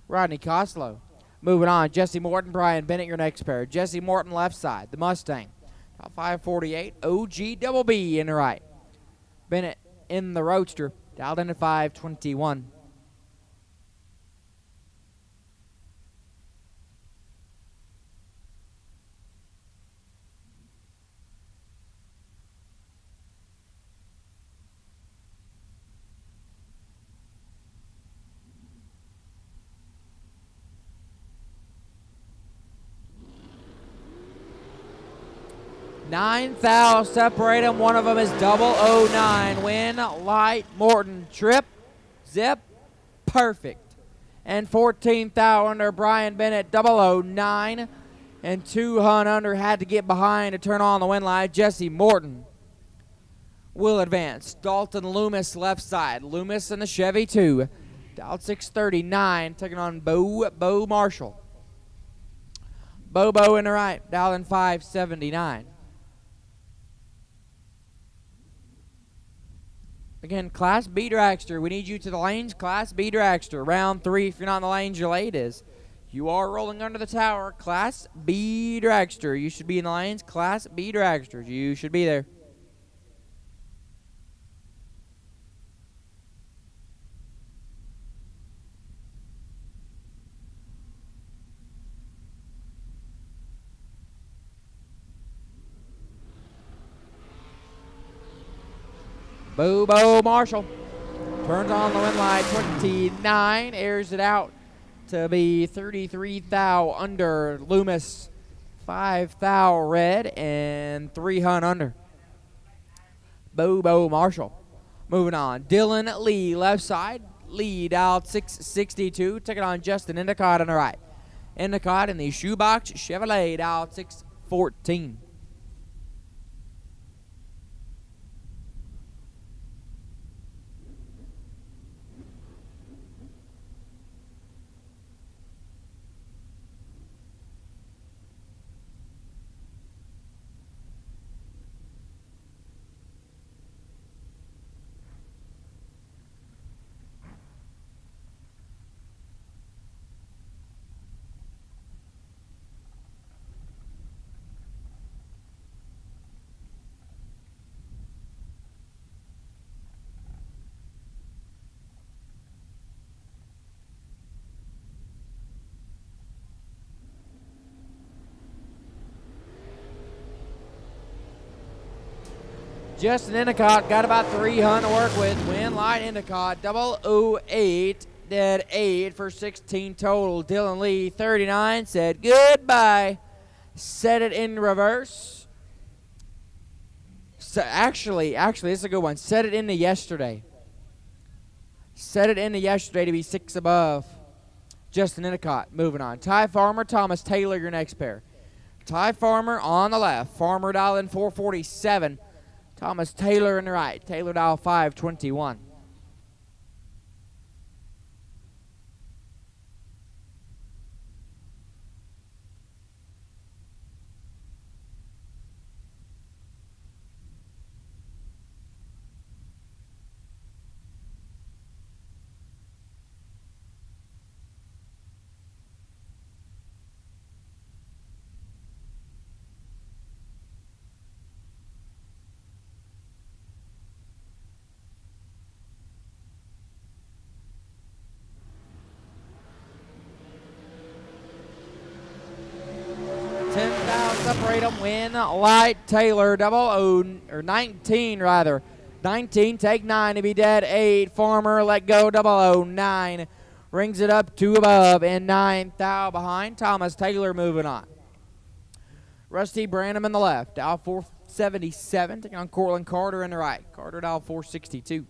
Rodney Coslow. Moving on. Jesse Morton, Brian Bennett, your next pair. Jesse Morton left side. The Mustang. 548. OG double B in the right. Bennett in the Roadster. Dialed in at 521. $9,000 separate them. One of them is 009. Win, light, Morton, trip, zip, perfect. And 14,000 under Brian Bennett, 009. And 200 under had to get behind to turn on the win line. Jesse Morton will advance. Dalton Loomis left side. Loomis in the Chevy 2. Dialed 639, taking on Bo Marshall. Bobo in the right, dialed in 579. Again, Class B Dragster, we need you to the lanes. Class B Dragster, round 3. If you're not in the lanes, your late is. You are rolling under the tower. Class B Dragster, you should be in the lanes. Class B Dragsters, you should be there. Bobo Marshall turns on the win line, 29, airs it out to be 33,000 under. Loomis, 5,000 red, and 300 under. Bobo Marshall. Moving on, Dylan Lee, left side. Lee dialed 662, taking on Justin Endicott on the right. Endicott in the Shoebox Chevrolet, dialed 614. Justin Endicott got about 300 to work with. Win light Endicott, 008, dead 8 for 16 total. Dylan Lee, 39, said goodbye. Set it in reverse. So actually, this is a good one. Set it into yesterday. Set it into yesterday to be 6 above. Justin Endicott, moving on. Ty Farmer, Thomas Taylor, your next pair. Ty Farmer on the left. Farmer dialed in 447. Thomas Taylor in the right. Taylor dial 521. separate them. Win, Light, Taylor, 19 rather. 19, take 9 to be dead. 8, Farmer, let go, 9. Rings it up 2 above and 9, Thou behind. Thomas Taylor moving on. Rusty Branham in the left. Dial 477, taking on Cortland Carter in the right. Carter dial 462.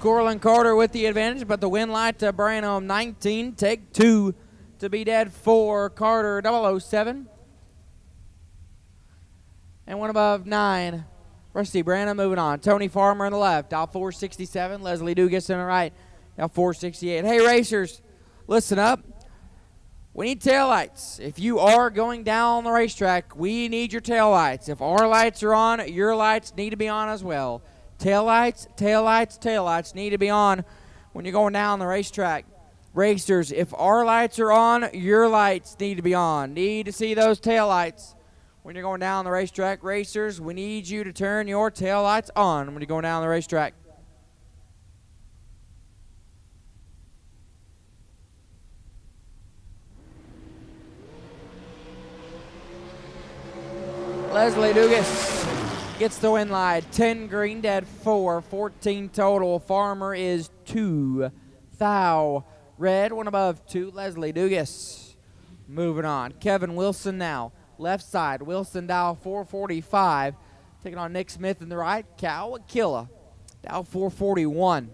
Cortland Carter with the advantage, but the win light to Branham 19. Take 2 to be dead 4. Carter 007. And 1 above 9. Rusty Branham moving on. Tony Farmer on the left. Dial 467. Leslie Dugas in the right. Dial 468. Hey, racers, listen up. We need taillights. If you are going down the racetrack, we need your taillights. If our lights are on, your lights need to be on as well. Taillights, taillights, taillights need to be on when you're going down the racetrack. Racers, if our lights are on, your lights need to be on. Need to see those taillights when you're going down the racetrack. Racers, we need you to turn your taillights on when you're going down the racetrack. Leslie Dugas gets the win line. 10 green, dead 4, 14 total. Farmer is 2. Thou red, 1 above 2. Leslie Dugas. Moving on. Kevin Wilson now. Left side. Wilson dial 445. Taking on Nick Smith in the right. Cal Aquila. Dial 441.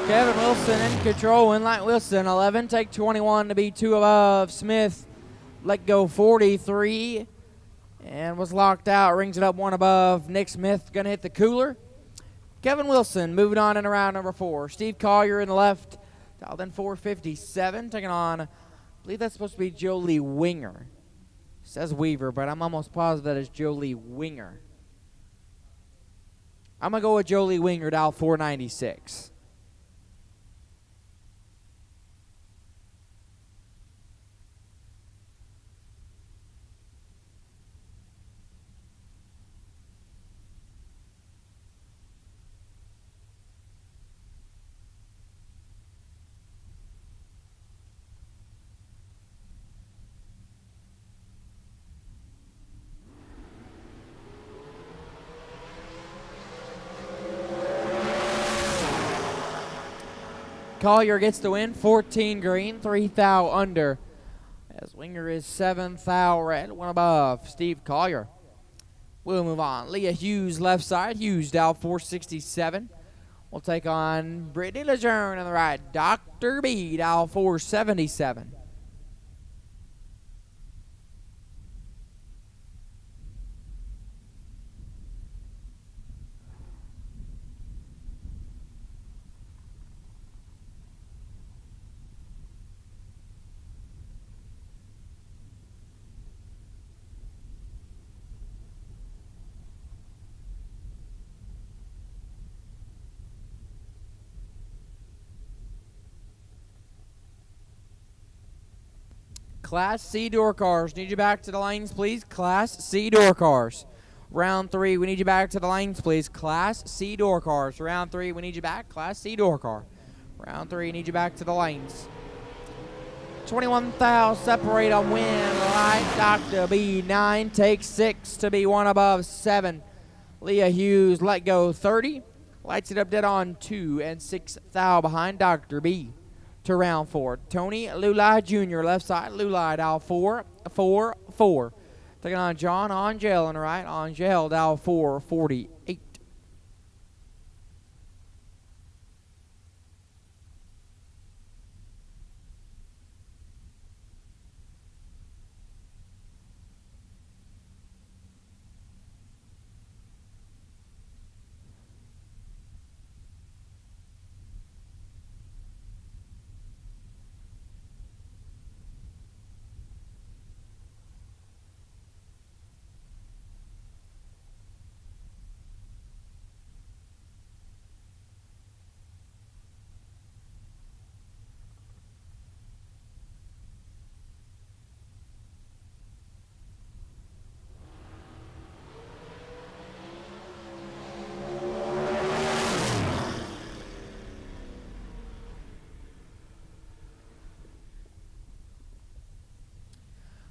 Kevin Wilson in control. Winlight Wilson, 11. Take 21 to be 2 above. Smith let go 43 and was locked out. Rings it up 1 above. Nick Smith going to hit the cooler. Kevin Wilson moving on in around number 4. Steve Collier in the left. Dialed in 457. Taking on, I believe that's supposed to be Jolie Winger. It says Weaver, but I'm almost positive that is Jolie Winger. I'm going to go with Jolie Winger, dial 496. Collier gets the win, 14 green, 3 thou under. As Winger is 7 thou red, 1 above. Steve Collier. We'll move on. Leah Hughes left side. Hughes dial 467. We'll take on Brittany Lejeune on the right. Dr. B dial 477. Class C door cars. Need you back to the lanes, please. Class C door cars. Round 3, we need you back to the lanes, please. Class C door cars. Round 3, we need you back. Class C door car. Round 3, need you back to the lanes. 21 thou separate on win light. Dr. B 9 takes 6 to be 1 above 7. Leah Hughes let go 30. Lights it up dead on 2 and 6 thou behind Dr. B. To round 4. Tony Lulai Jr. left side. Lulai dial 4, 4, 4. Taking on John Angel on the right. Angel dial 4, 48.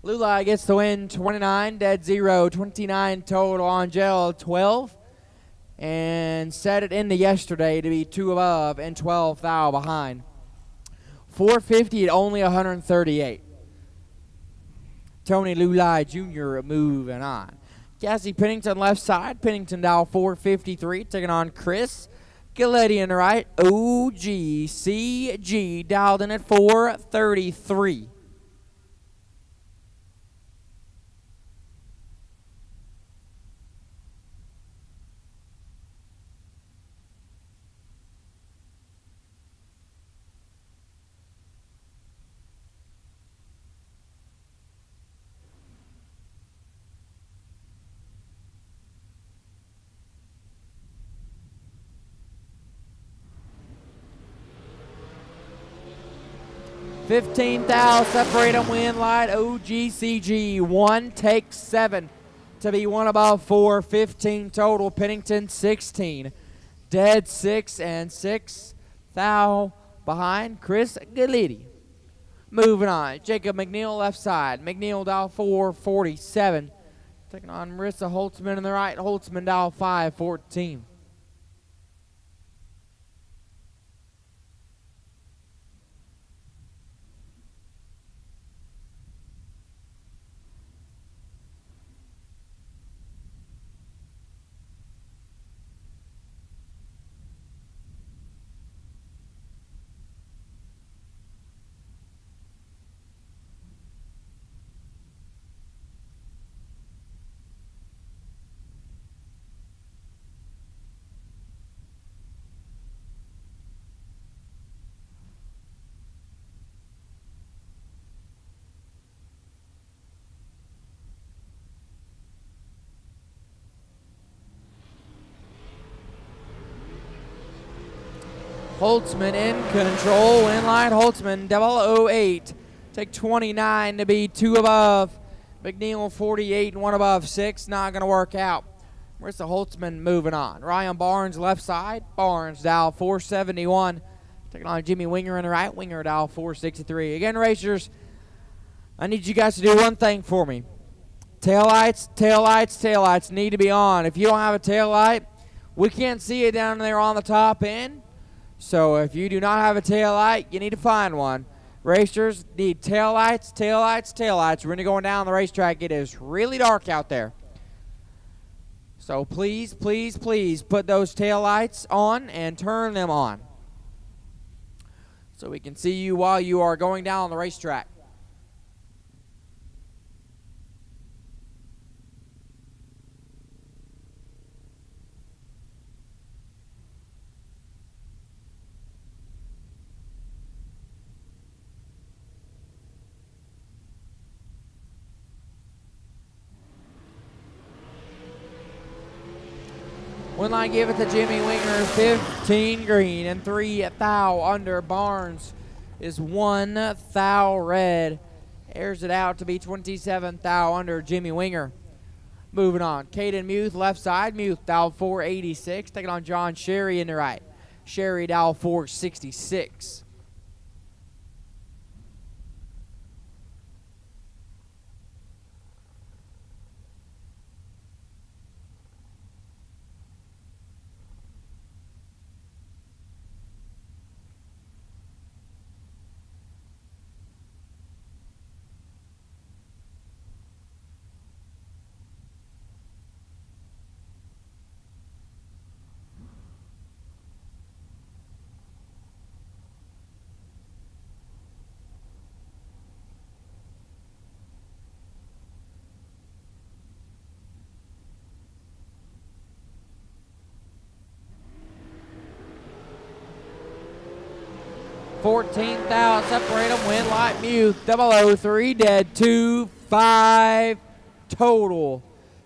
Lulai gets the win, 29, dead 0, 29 total. Angel 12, and set it into yesterday to be 2 above and 12 thou behind. 450 at only 138. Tony Lulai Jr. moving on. Cassie Pennington left side. Pennington dial 453, taking on Chris Galetti in the right. OGCG dialed in at 433. $15,000 separate them win light. OGCG 1 takes 7 to be 1 above 4. 15 total. Pennington 16. Dead 6 and 6 thou behind Chris Galetti. Moving on. Jacob McNeil left side. McNeil dial 447. Taking on Marissa Holtzman in the right. Holtzman dial 514. Holtzman in control. Win line Holtzman 008. Take 29 to be 2 above. McNeil 48 and 1 above 6. Not going to work out. Marissa Holtzman moving on. Ryan Barnes left side. Barnes dial 471. Taking on Jimmy Winger in the right. Winger dial 463. Again, racers, I need you guys to do one thing for me. Taillights, taillights, taillights need to be on. If you don't have a tail light, we can't see it down there on the top end. So if you do not have a tail light, you need to find one. Racers need tail lights, tail lights, tail lights. We're going to go down the racetrack. It is really dark out there. So please, please, please put those tail lights on and turn them on so we can see you while you are going down the racetrack. One line give it to Jimmy Winger, 15 green and 3 thou under. Barnes is 1 thou red. Airs it out to be 27 thou under Jimmy Winger. Moving on. Caden Muth left side. Muth dial 486. Taking on John Sherry in the right. Sherry dial 466. 14 thou. Separate them. Win light Muth. 003 dead. 2-5 total.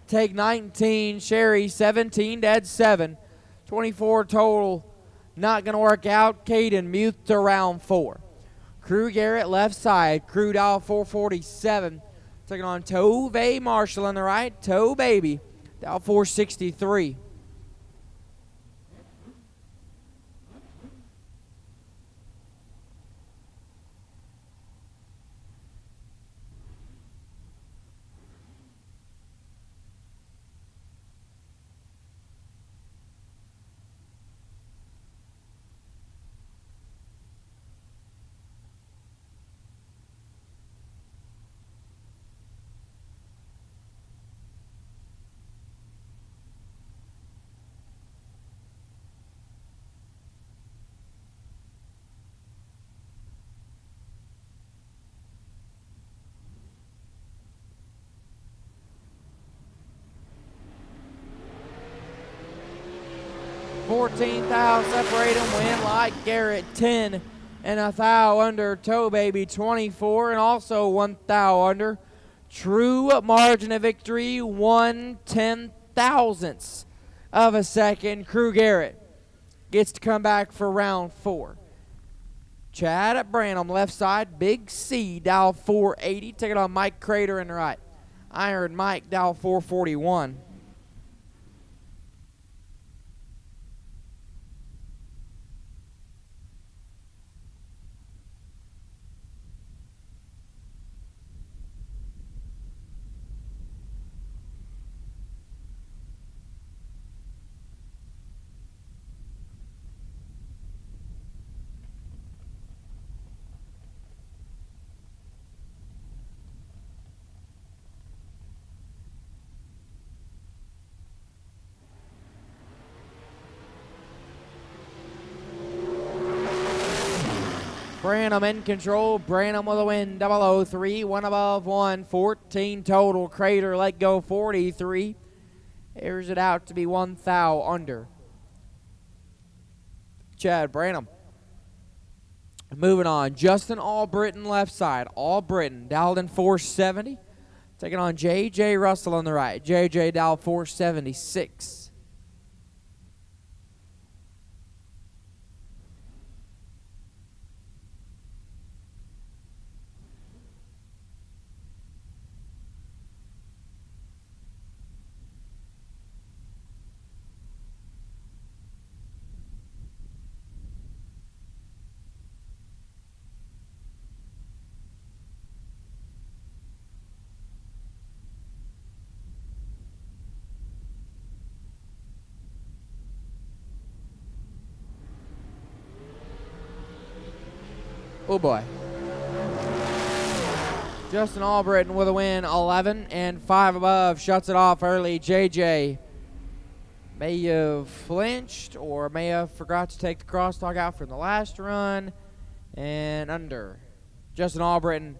Take 19. Sherry 17 dead. 7. 24 total. Not going to work out. Caden Muth to round 4. Crew Garrett left side. Crew dial 447. Taking on Tove Marshall on the right. Toe Baby dial 463. $14,000 separate them. Win like Garrett 10 and a thou under. Toe Baby 24 and also 1 thou under. True margin of victory 1/10,000th of a second. Crew Garrett gets to come back for round 4. Chad Branham left side. Big C dial 480. Take it on Mike Crater in the right. Iron Mike dial 441. Branham in control. Branham with a win. 003. 1 above 1. 14 total. Crater let go 43. Airs it out to be 1 thou under. Chad Branham. Moving on. Justin Albritton left side. Albritton dialed in 470. Taking on J.J. Russell on the right. J.J. dialed 476. Oh boy. Justin Albritton with a win, 11 and 5 above. Shuts it off early. JJ may have flinched or may have forgot to take the crosstalk out from the last run. And under. Justin Albritton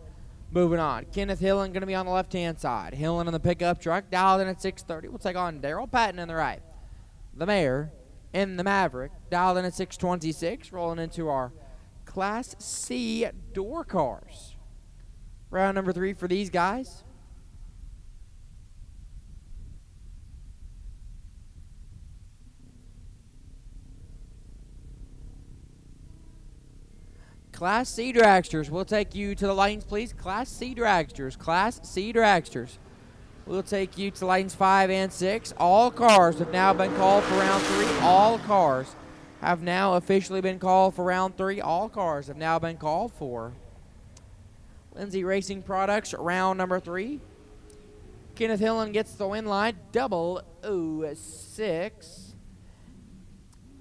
moving on. Kenneth Hillen going to be on the left-hand side. Hillen in the pickup truck, dialed in at 630. We'll take on Daryl Patton in the right. The Mayor in the Maverick, dialed in at 626. Rolling into our Class C door cars. Round number 3 for these guys. Class C dragsters. We'll take you to the lanes, please. Class C dragsters. Class C dragsters. We'll take you to lanes 5 and 6. All cars have now been called for round 3. All cars have now officially been called for round 3. All cars have now been called for. Lindsay Racing Products, round number 3. Kenneth Hillen gets the win line, 006.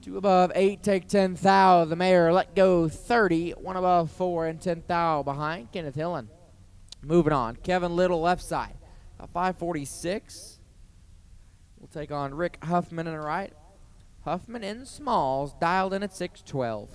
2 above 8, take 10 thou. The Mayor let go 30. 1 above 4 and 10 thou behind Kenneth Hillen. Moving on, Kevin Little left side, 546. We'll take on Rick Huffman in the right. Huffman in smalls, dialed in at 612.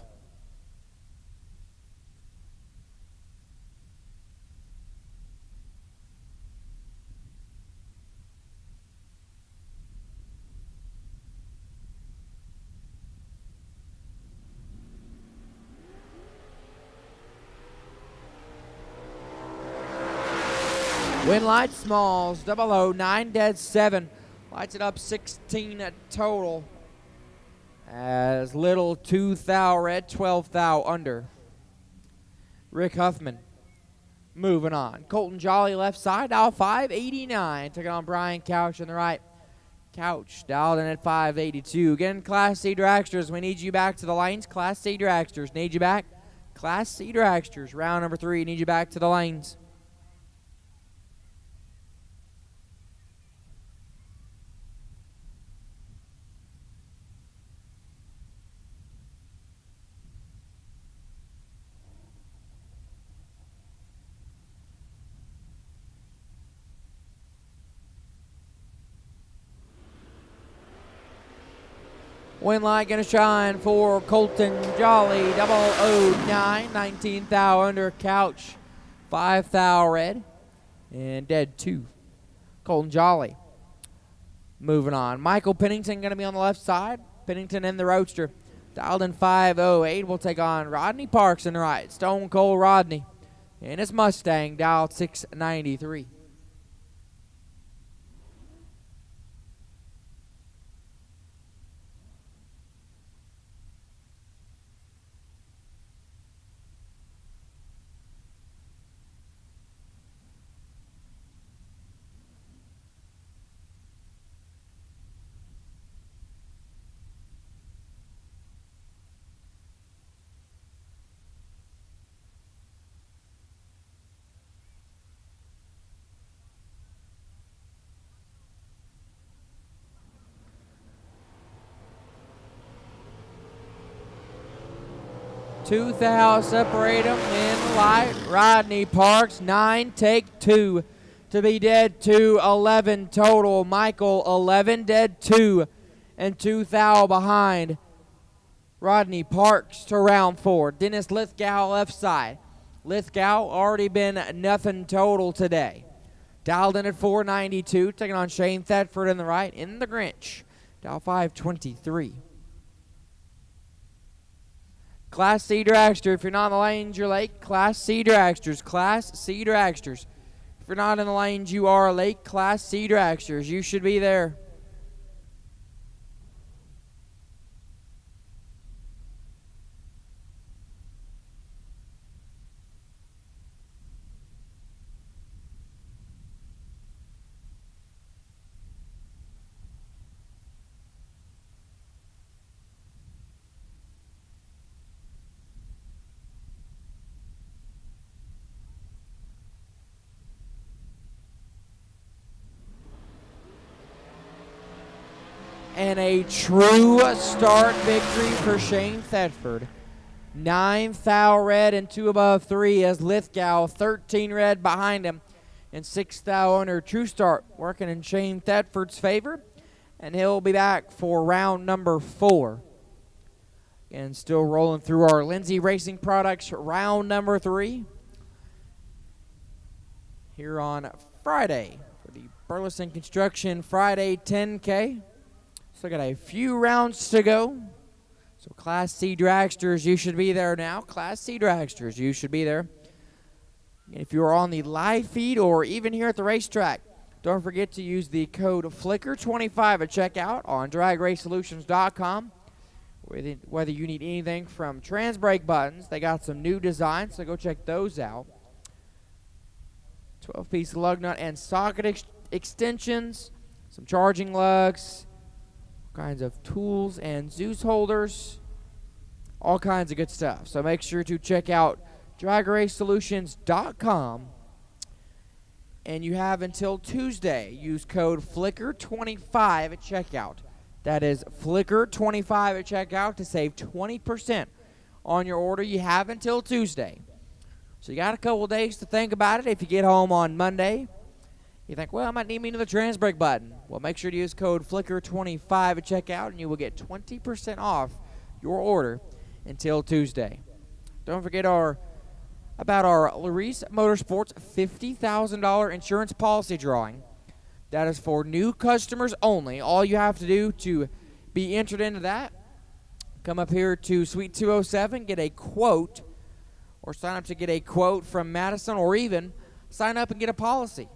Win light smalls, 009 dead 7. Lights it up 16 total. As little 2 thou red, 12 thou under. Rick Huffman moving on. Colton Jolly left side, dial 589. Taking on Brian Couch on the right. Couch dialed in at 582. Again, Class C dragsters, we need you back to the lanes. Class C dragsters, need you back. Class C dragsters, round number 3, need you back to the lanes. Win light gonna shine for Colton Jolly, 009, 19 thou under. Couch, 5 thou red, and dead 2. Colton Jolly moving on. Michael Pennington gonna be on the left side. Pennington in the roadster. Dialed in 508. We'll take on Rodney Parks on the right. Stone Cold Rodney. And his Mustang dialed 693. Two thou separate them in light. Rodney Parks, 9, take 2. To be dead 2, 11 total. Michael, 11, dead 2. And 2 thou behind. Rodney Parks to round 4. Dennis Lithgow left side. Lithgow already been nothing total today. Dialed in at 492. Taking on Shane Thetford in the right. In the Grinch. Dial 523. Class C dragster, if you're not in the lanes, you're late. Class C dragsters, Class C dragsters. If you're not in the lanes, you are late. Class C dragsters, you should be there. And a true start victory for Shane Thetford. 9 thou red and 2 above 3 as Lithgow, 13 red behind him, and 6 thou under. True start working in Shane Thetford's favor, and he'll be back for round number 4. And still rolling through our Lindsay Racing Products round number 3 here on Friday for the Burleson Construction Friday 10K. Still got a few rounds to go. So Class C dragsters, you should be there now. Class C dragsters, you should be there. And if you are on the live feed or even here at the racetrack, don't forget to use the code FLICKER25 at checkout on dragracesolutions.com. Whether you need anything from trans brake buttons, they got some new designs, so go check those out. 12-piece lug nut and socket extensions, some charging lugs, kinds of tools and Zeus holders, all kinds of good stuff. So make sure to check out dragracesolutions.com. And you have until Tuesday. Use code FLICKER25 at checkout. That is FLICKER25 at checkout to save 20% on your order. You have until Tuesday. So you got a couple days to think about it. If you get home on Monday, you think, well, I might need me another trans brake button. Well, make sure to use code FLICKER25 at checkout, and you will get 20% off your order until Tuesday. Don't forget about our Larice Motorsports $50,000 insurance policy drawing. That is for new customers only. All you have to do to be entered into that, come up here to Suite 207, get a quote, or sign up to get a quote from Madison, or even sign up and get a policy.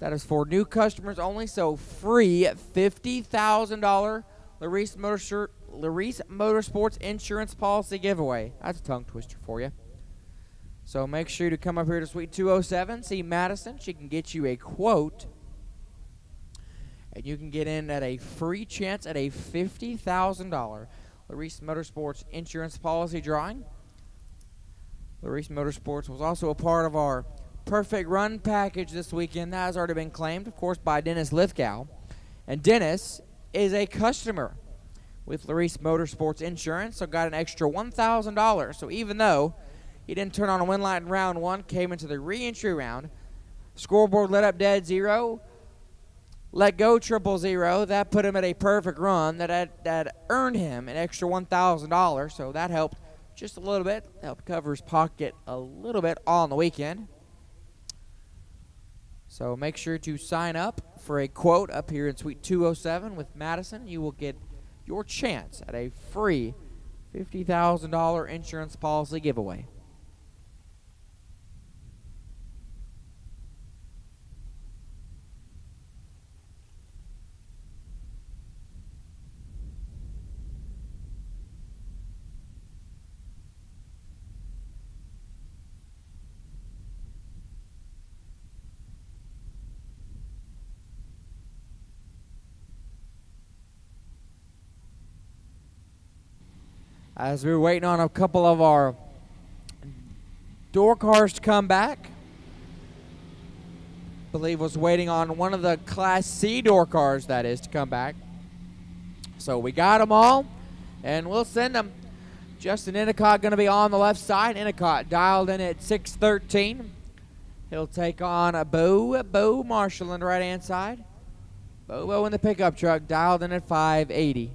That is for new customers only, so free $50,000 Larice Motorsports insurance policy giveaway. That's a tongue twister for you. So make sure to come up here to Suite 207, see Madison. She can get you a quote, and you can get in at a free chance at a $50,000 Larice Motorsports insurance policy drawing. Larice Motorsports was also a part of our Perfect Run package this weekend. That has already been claimed, of course, by Dennis Lithgow. And Dennis is a customer with Larice Motorsports Insurance, so got an extra $1,000. So even though he didn't turn on a win light in round one, came into the re-entry round, scoreboard lit up dead zero, let go 000. That put him at a perfect run that earned him an extra $1,000. So that helped just a little bit, helped cover his pocket a little bit on the weekend. So make sure to sign up for a quote up here in Suite 207 with Madison. You will get your chance at a free $50,000 insurance policy giveaway. As we were waiting on a couple of our door cars to come back, I believe was waiting on one of the Class C door cars, that is, to come back. So we got them all, and we'll send them. Justin Endicott going to be on the left side. Endicott dialed in at 613. He'll take on a Bo Marshall on the right-hand side. Bo in the pickup truck, dialed in at 580.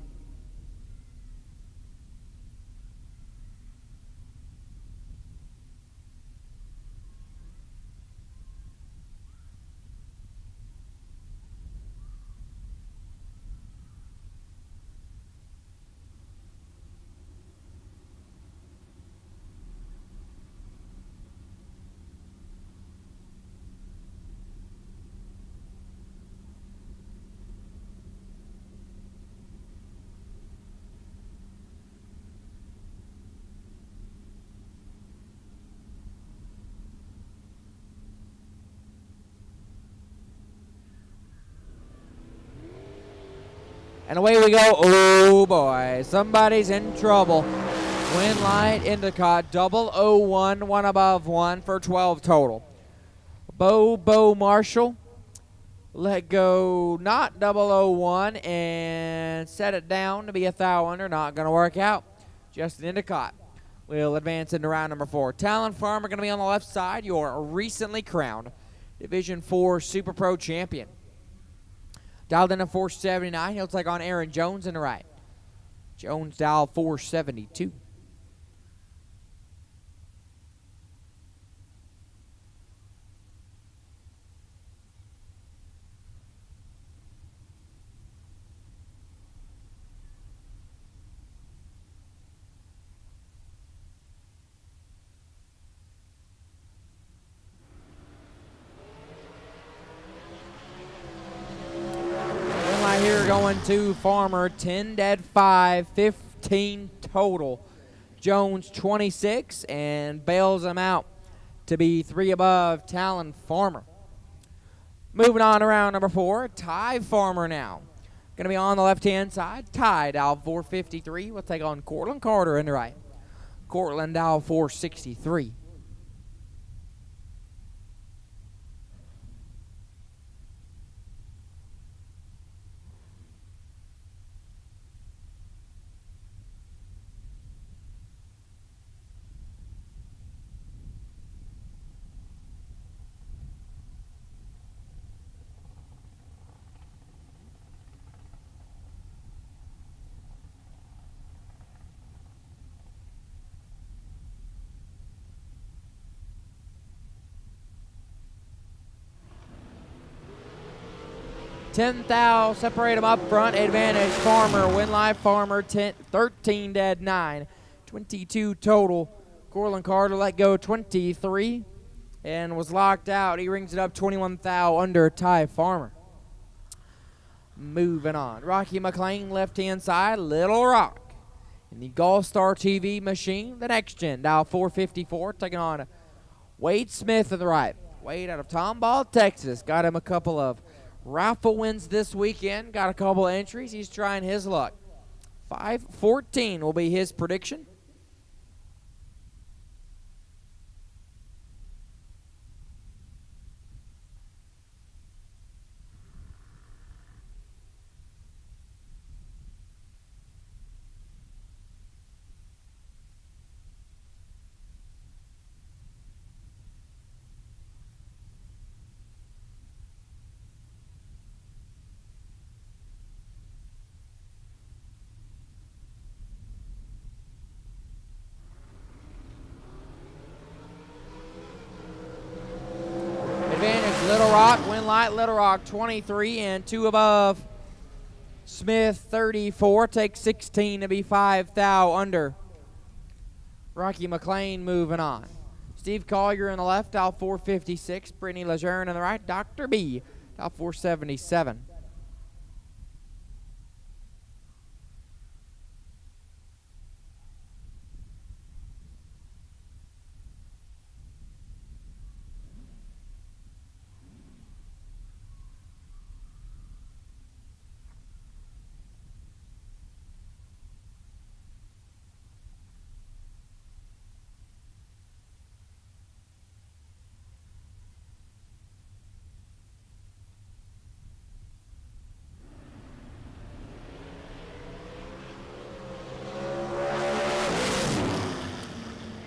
And away we go. Oh, boy. Somebody's in trouble. Win light, Endicott, 001, one above one for 12 total. Bo Marshall, let go not 001 and set it down to be a thou under. Not going to work out. Justin Endicott will advance into round number 4. Talon Farmer going to be on the left side, your recently crowned Division 4 Super Pro champion. Dialed in at 479. He'll take on Aaron Jones in the right. Jones dialed 472. Here going to Farmer, 10 dead 5, 15 total. Jones 26 and bails him out to be 3 above Talon Farmer. Moving on to round number 4, Ty Farmer now. Going to be on the left-hand side. Ty dial 453. We'll take on Cortland Carter in the right. Cortland dial 463. $10,000, separate them up front, advantage Farmer, win live Farmer, 13 dead 9, 22 total. Cortland Carter let go 23, and was locked out. He rings it up 21 thou under Ty Farmer. Moving on. Rocky McLean, left-hand side, Little Rock. In the Golf Star TV machine, the next gen, dial 454, taking on Wade Smith in the right. Wade out of Tomball, Texas. Got him a couple of raffle wins this weekend. Got a couple of entries. He's trying his luck. 514 will be his prediction. Little Rock, win light, Little Rock 23 and 2 above. Smith 34, takes 16 to be 5 thou under. Rocky McLean moving on. Steve Collier in the left, dial 456. Brittany Lejeune in the right. Dr. B, dial 477.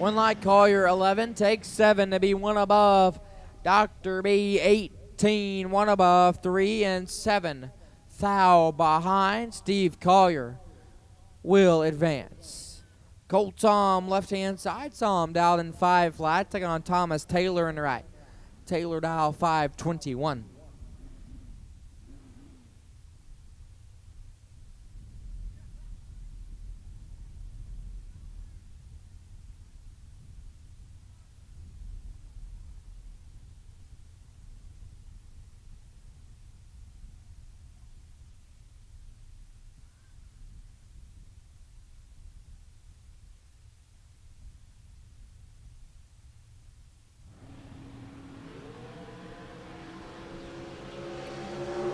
One light Collier 11, takes 7 to be 1 above. Dr. B 18, 1 above, 3 and 7 thou behind. Steve Collier will advance. Colt Tom left hand side. Tom dialed in 5 flat, taking on Thomas Taylor in the right. Taylor dial 521.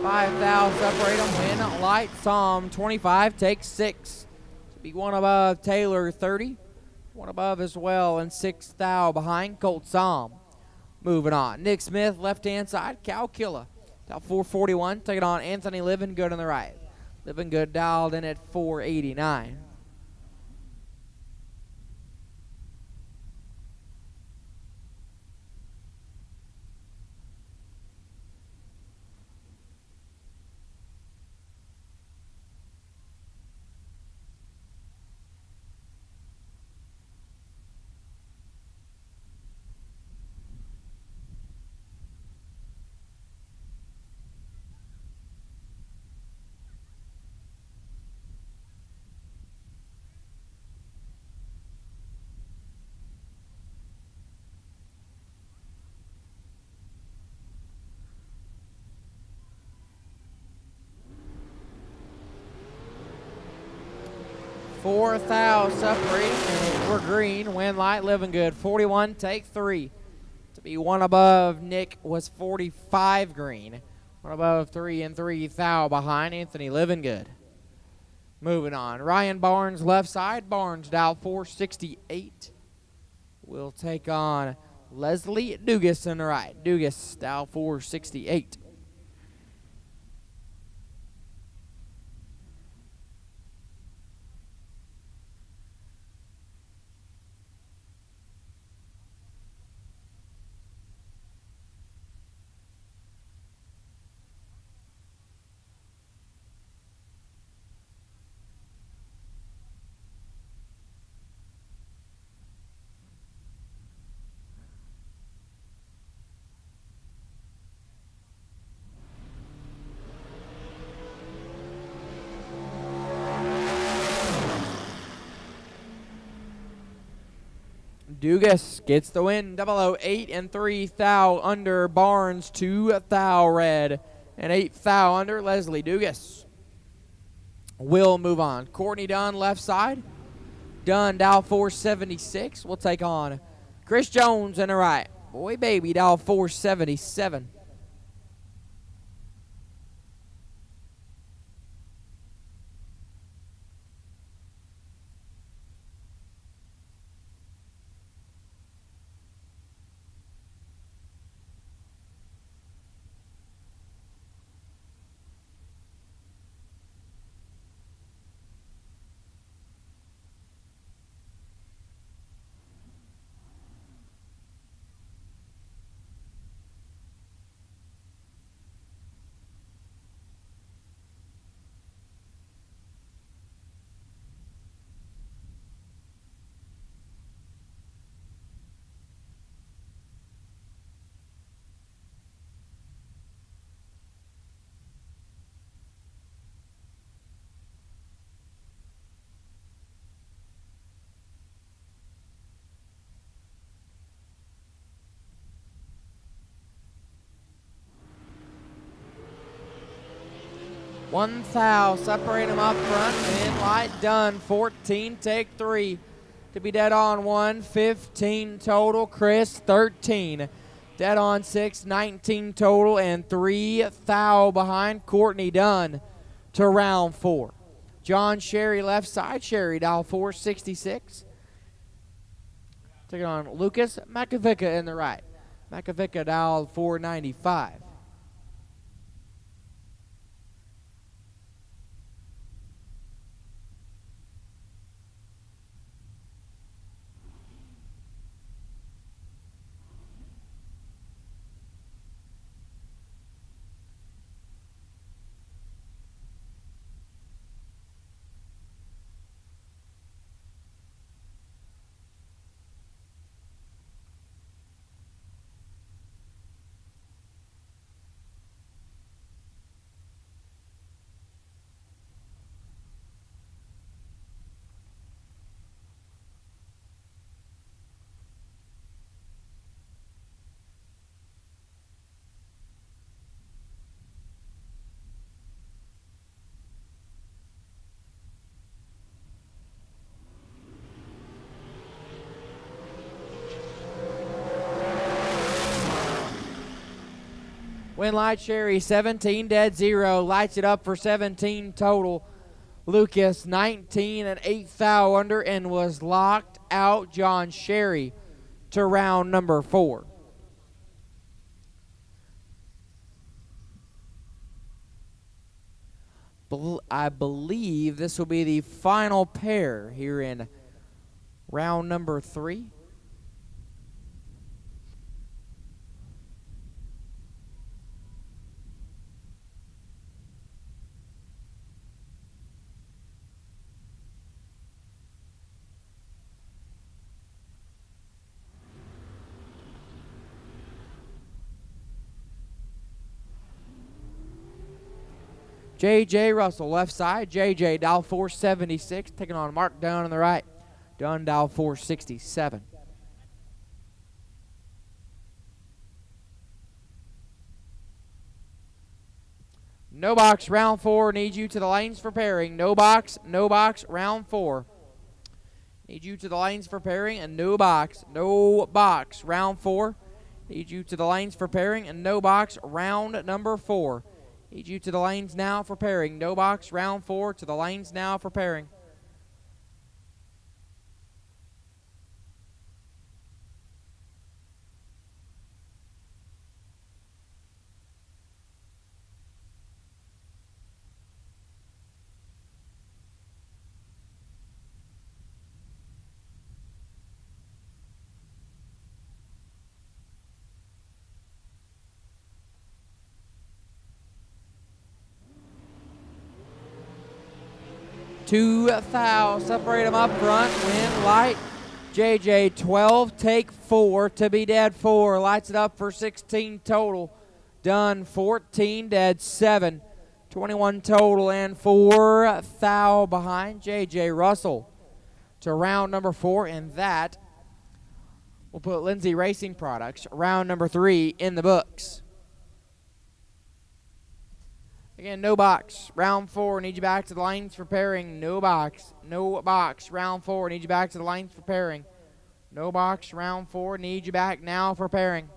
Five thou separate them. Win light. Psalm 25 takes 6 to be 1 above. Taylor 30, 1 above as well, and 6 thou behind. Colt Psalm moving on. Nick Smith left hand side. Cal Killa dial 441, taking on Anthony Living Good on the right. Living Good dialed in at 489. Four thou separating, and we're green. Win light, Living Good 41, take 3 to be 1 above. Nick was 45 green, 1 above, 3 and 3 thou behind. Anthony Living Good. Moving on. Ryan Barnes left side. Barnes dial 468 will take on Leslie Dugas in the right. Dugas dial 468. Dugas gets the win. 008 and 3 thou under. Barnes 2 thou red and 8 thou under. Leslie Dugas will move on. Courtney Dunn left side. Dunn dial 476 will take on Chris Jones in the right. Boy baby dial 477. One thou, separate them up front, in light, done. 14, take 3. To be dead on 1, 15 total. Chris, 13. Dead on 6, 19 total, and 3 thou behind. Courtney Dunn to round 4. John Sherry left side. Sherry dial 466. Taking on Lucas Makovica in the right. Makovica dial 495. Win light Sherry 17 dead 0. Lights it up for 17 total. Lucas 19 and 8 thou under and was locked out. John Sherry to round number 4. I believe this will be the final pair here in round number 3. J.J. Russell, left side. J.J. dial 476, taking on Mark Dunn on the right. Dunn dial 467. No box, round 4. Need you to the lanes for pairing. No box, round 4. Need you to the lanes for pairing and no box, round 4. Need you to the lanes for pairing and no box, round number 4. Need you to the lanes now for pairing. No box, round 4, to the lanes now for pairing. Two thou, separate them up front, win light. JJ 12, take 4, to be dead 4, lights it up for 16 total. Done 14, dead 7, 21 total, and 4 thou behind. JJ Russell to round number 4, and that We'll put Lindsay Racing Products, round number 3, in the books. Again, no box. Round 4, need you back to the lanes for pairing. No box. No box. Round 4, need you back to the lanes for pairing. No box. Round 4, need you back now for pairing.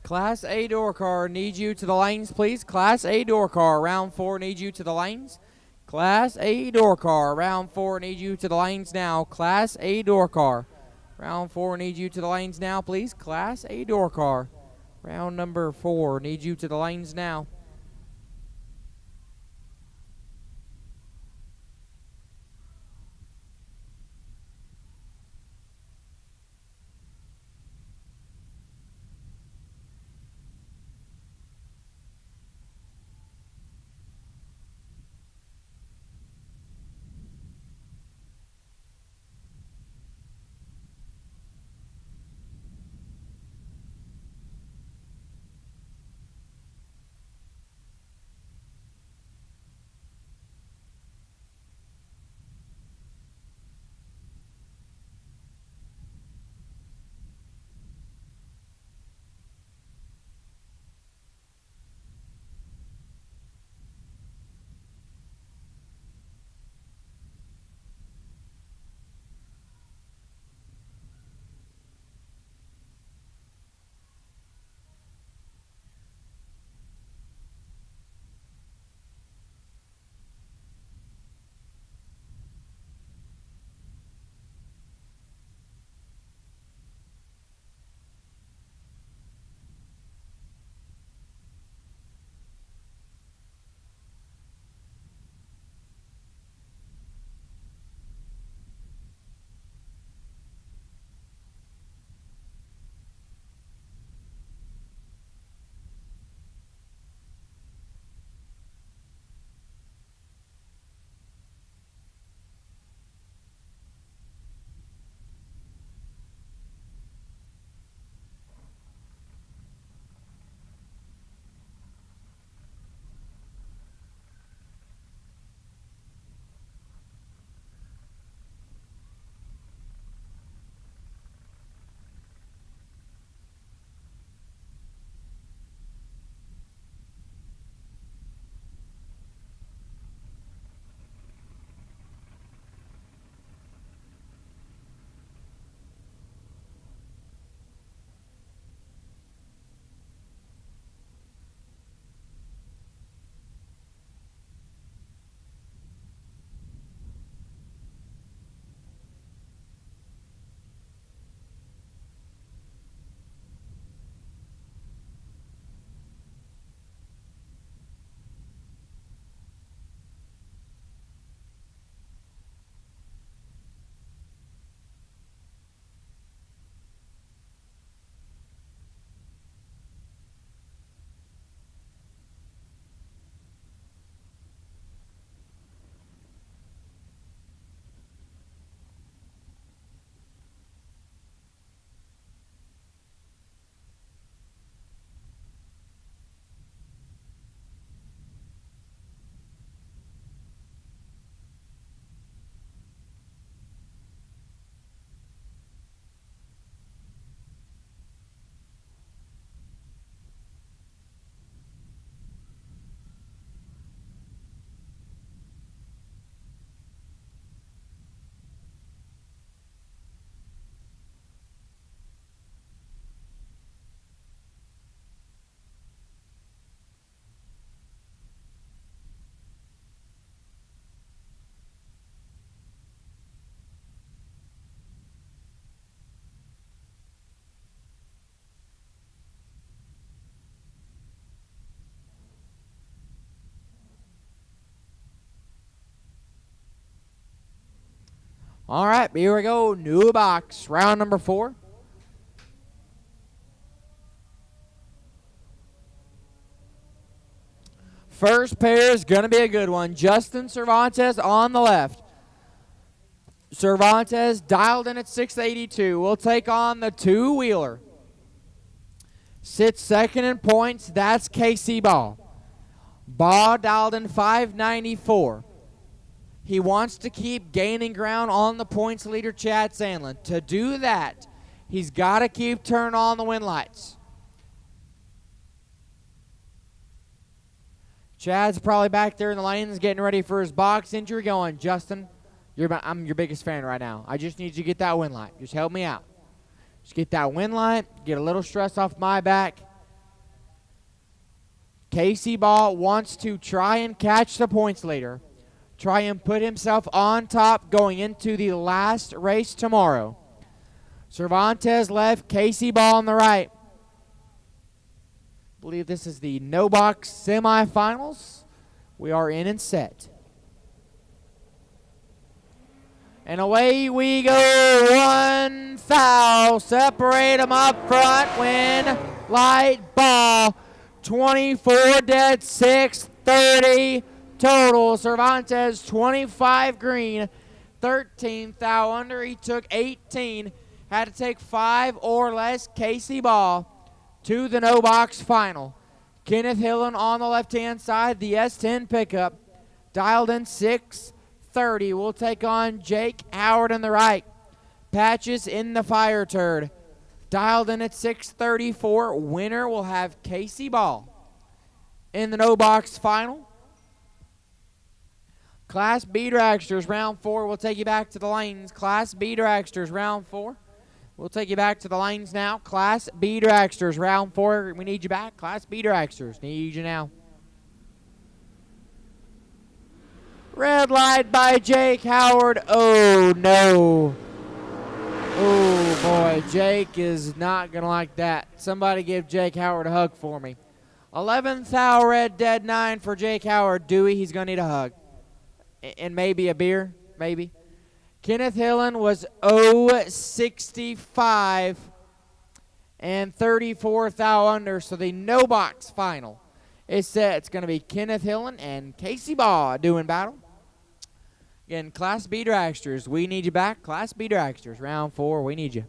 Class A door car, need you to the lanes, please. Class A door car, round 4, need you to the lanes. Class A door car, round 4, need you to the lanes now. Class A door car, round 4, need you to the lanes now, please. Class A door car, round number 4, need you to the lanes now. All right, here we go. New box, round number 4. First pair is going to be a good one. Justin Cervantes on the left. Cervantes dialed in at 682. We'll take on the two-wheeler. Sits second in points. That's Casey Ball. Ball dialed in 594. He wants to keep gaining ground on the points leader, Chad Sandlin. To do that, he's got to keep turning on the wind lights. Chad's probably back there in the lanes getting ready for his box injury going, Justin, I'm your biggest fan right now. I just need you to get that wind light. Just help me out. Just get that wind light, get a little stress off my back. Casey Ball wants to try and catch the points leader. Try and put himself on top going into the last race tomorrow. Cervantes left, Casey Ball on the right. I believe this is the no box semifinals. We are in and set. And away we go. One foul. Separate them up front. Win. Light ball. 24 dead. 6:30 total. Cervantes 25 green. 13 foul under. He took 18. Had to take 5 or less. Casey Ball to the no box final. Kenneth Hillen on the left-hand side, the S10 pickup. Dialed in 6:30. We'll take on Jake Howard on the right. Patches in the fire turd. Dialed in at 6:34. Winner will have Casey Ball. In the no box final. Class B Dragsters round 4. We'll take you back to the lanes. Class B Dragsters round 4. We'll take you back to the lanes now. Class B Dragsters, round 4. We need you back. Class B Dragsters, need you now. Red light by Jake Howard. Oh, no. Oh, boy. Jake is not going to like that. Somebody give Jake Howard a hug for me. 11th foul, red, dead 9 for Jake Howard. Dewey, he's going to need a hug. And maybe a beer, maybe. Kenneth Hillen was 0-65 and 34 foul under, so the no box final is set. It's going to be Kenneth Hillen and Casey Ball doing battle. Again, Class B Dragsters, we need you back. Class B Dragsters, round 4, we need you.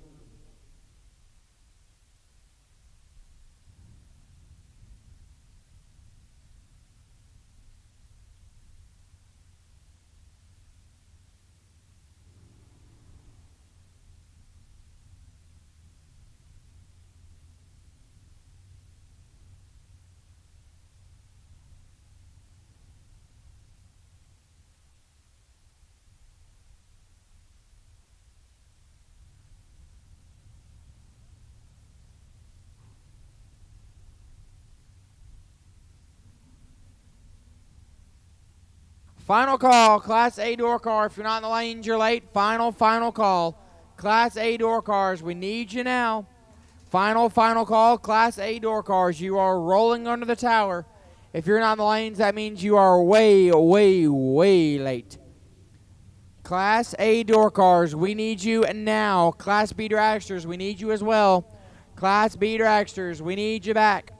Final call, Class A door car. If you're not in the lanes, you're late. Final call. Class A door cars, we need you now. Final call, Class A door cars. You are rolling under the tower. If you're not in the lanes, that means you are way late. Class A door cars, we need you now. Class B Dragsters, we need you as well. Class B Dragsters, we need you back.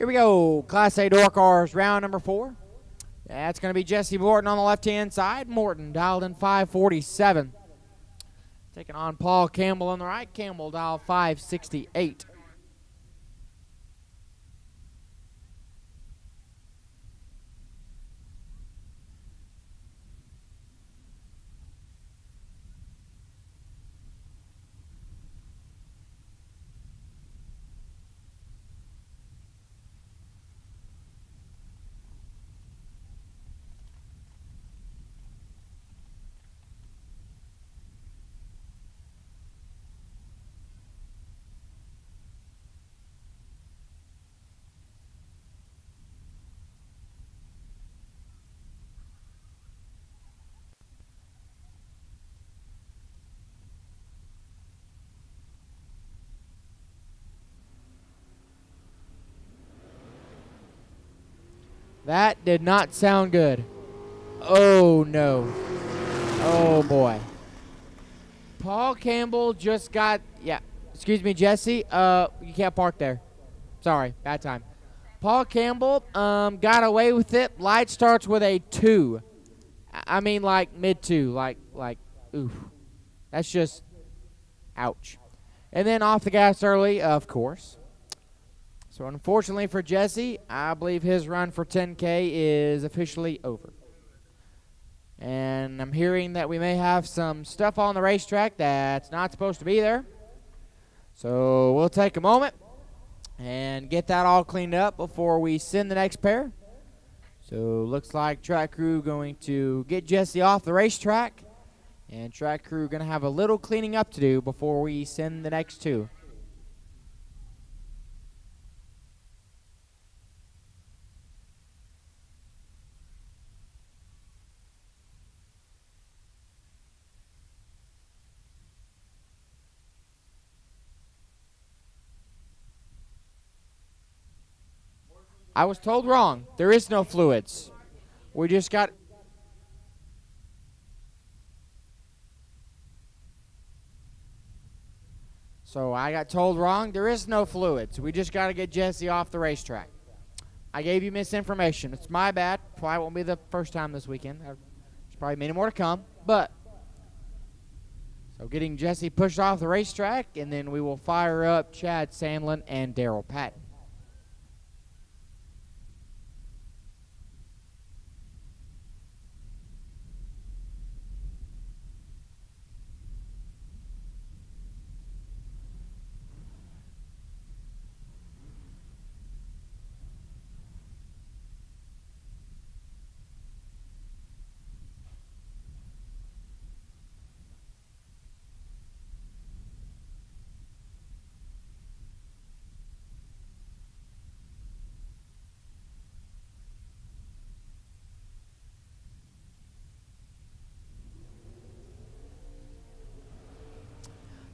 Here we go. Class A door cars, round number 4. That's going to be Jesse Morton on the left-hand side. Morton dialed in 547. Taking on Paul Campbell on the right. Campbell dialed 568. That did not sound good. Oh, no. Oh, boy. Paul Campbell just got, yeah, excuse me, Jesse. You can't park there. Sorry, bad time. Paul Campbell got away with it. Light starts with a 2. I mean, like, mid-2. Like, oof. That's just, ouch. And then off the gas early, of course. So unfortunately for Jesse, I believe his run for 10K is officially over. And I'm hearing that we may have some stuff on the racetrack that's not supposed to be there. So we'll take a moment and get that all cleaned up before we send the next pair. So looks like track crew going to get Jesse off the racetrack. And track crew going to have a little cleaning up to do before we send the next 2. I was told wrong. There is no fluids. We just got... So I got told wrong. There is no fluids. We just got to get Jesse off the racetrack. I gave you misinformation. It's my bad. Probably won't be the first time this weekend. There's probably many more to come. But, so getting Jesse pushed off the racetrack, and then we will fire up Chad Sandlin and Daryl Patton.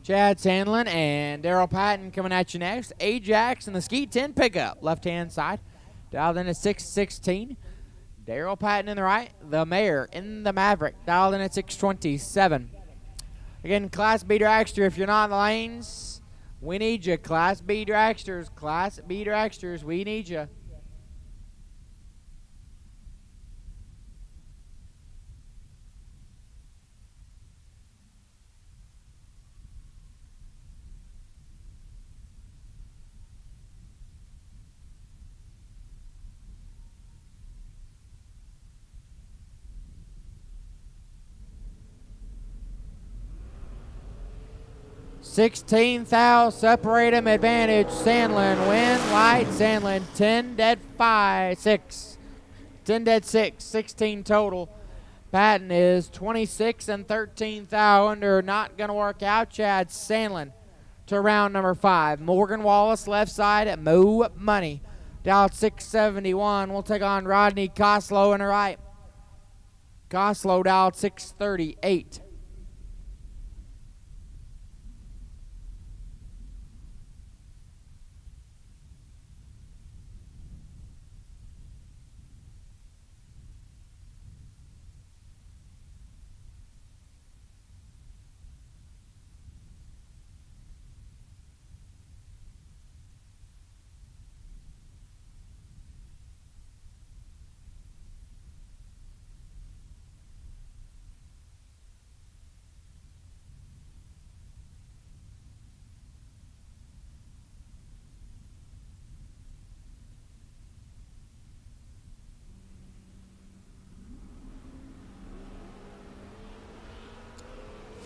Chad Sandlin and Daryl Patton coming at you next. Ajax and the Skeet 10 pickup, left-hand side. Dialed in at 616. Daryl Patton in the right. The Mayor in the Maverick, dialed in at 627. Again, Class B Dragster, if you're not in the lanes, we need you. Class B Dragsters, Class B Dragsters, we need you. $16,000 separate him advantage. Sandlin win light. Sandlin 10 dead 5 6. 10 dead 6. 16 total. Patton is 26 and 13,000 under. Not gonna work out. Chad Sandlin to round number 5. Morgan Wallace left side at Mo Money. Dialed 671. We'll take on Rodney Coslow in the right. Coslow dialed 638.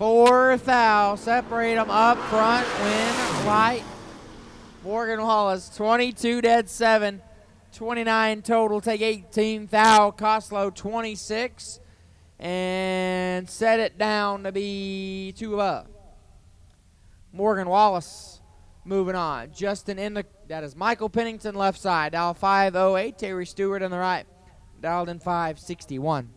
Fourth foul. Separate them up front. Win light. Morgan Wallace, 22 dead 7. 29 total. Take 18 foul. Costlow, 26. And set it down to be 2 above. Morgan Wallace moving on. Justin in the, that is Michael Pennington left side. Dial 508. Terry Stewart on the right. Dialed in 561.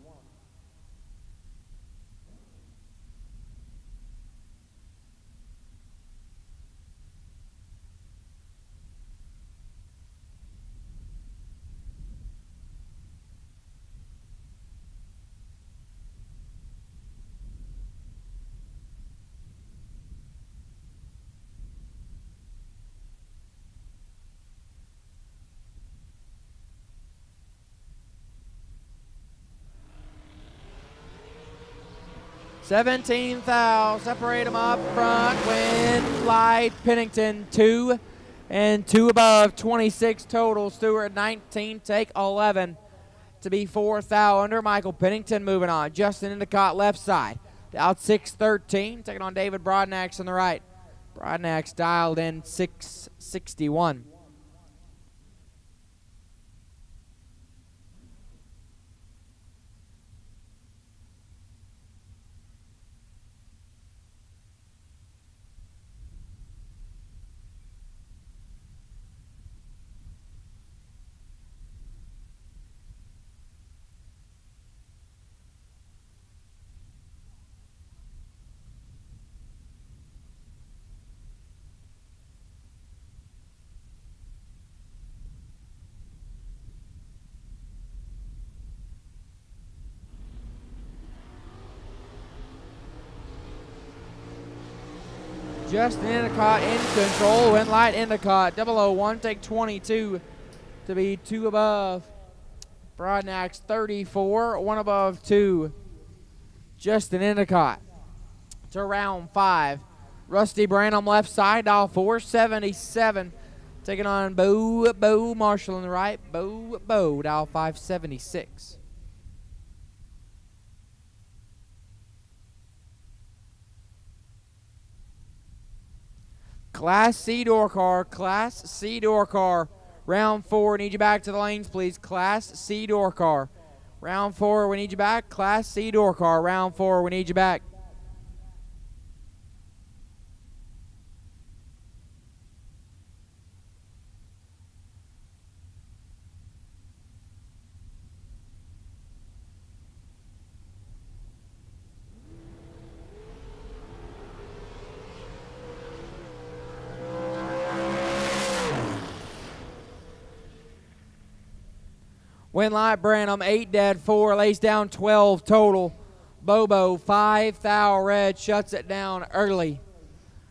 $17 foul. Separate them up front. Win light. Pennington 2 and 2 above. 26 total. Stewart 19. Take 11 to be 4 foul under. Michael Pennington moving on. Justin Endicott left side. Out 6-13. Taking on David Broadnax on the right. Broadnax dialed in 661. Justin Endicott in control. Win light Endicott. 001. Take 22 to be 2 above. Broadnax 34. 1 above 2. Justin Endicott to round 5. Rusty Branham left side. Dial 477. Taking on Bo Marshall on the right. Bo dial 576. Class C door car. Class C door car. Round 4. Need you back to the lanes, please. Class C door car. Round 4. We need you back. Class C door car. Round 4. We need you back. Win light Branham, 8 dead, 4, lays down 12 total. Bobo, 5 foul red, shuts it down early.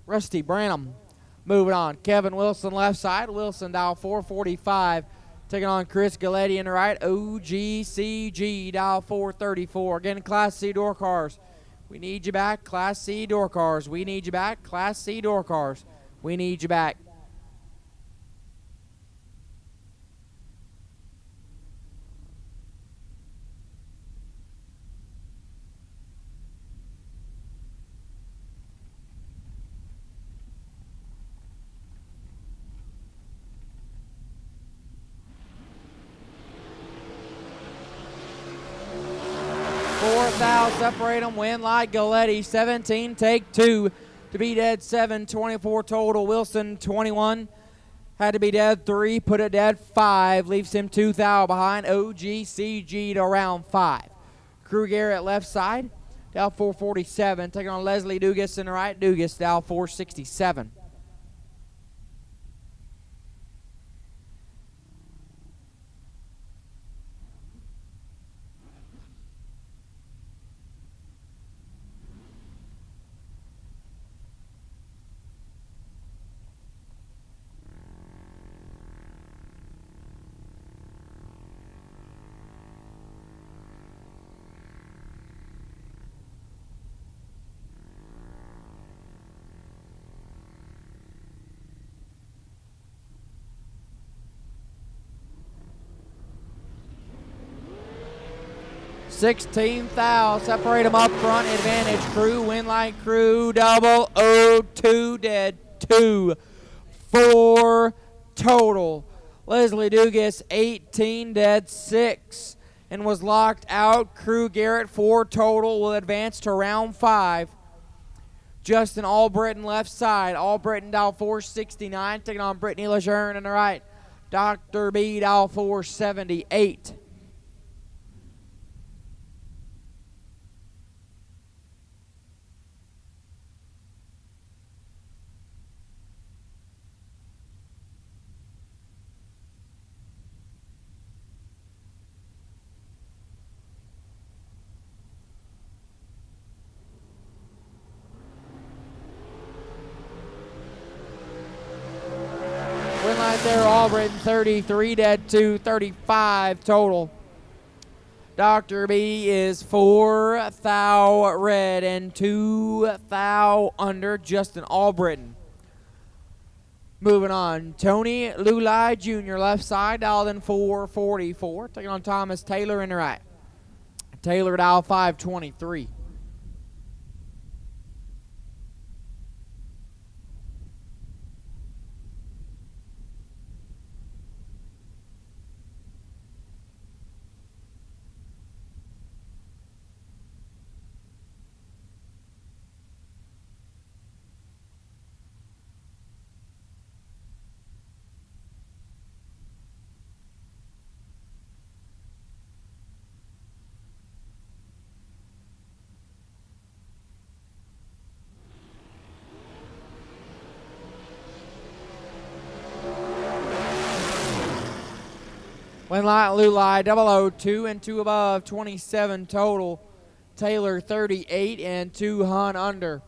Rusty Branham moving on. Kevin Wilson left side. Wilson dial 445. Taking on Chris Galletti in the right. OGCG dial 434. Again, Class C door cars. We need you back. Class C door cars. We need you back. Class C door cars. We need you back. Foul, separate them, win light Galletti, 17, take 2 to be dead 7, 24 total. Wilson, 21, had to be dead 3, put it dead 5, leaves him 2 foul behind. OGCG to round 5. Crew Garrett left side, down 447, taking on Leslie Dugas in the right. Dugas down 467. 16th thou. Separate them up front. Advantage crew. Win light crew. 002 dead. 2. 4 total. Leslie Dugas 18 dead. 6. And was locked out. Crew Garrett 4 total. Will advance to round 5. Justin Albritton left side. Albritton dial 469. Taking on Brittany Lejeune on the right. Dr. B dial 478. Win line there, Albritton 33 dead, 2, 35 total. Dr. B is 4 thou red and 2 thou under. Justin Albritton. Moving on, Tony Lulai Jr. left side, dialed in 444. Taking on Thomas Taylor in the right. Taylor dial 523. Win light Lulai 002 and 2 above, 27 total. Taylor 38 and 2 hun under.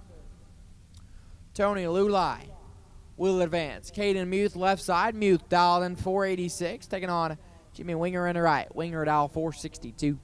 Tony Lulai will advance. Caden Muth left side. Muth dialed in 486. Taking on Jimmy Winger in the right. Winger dial 462.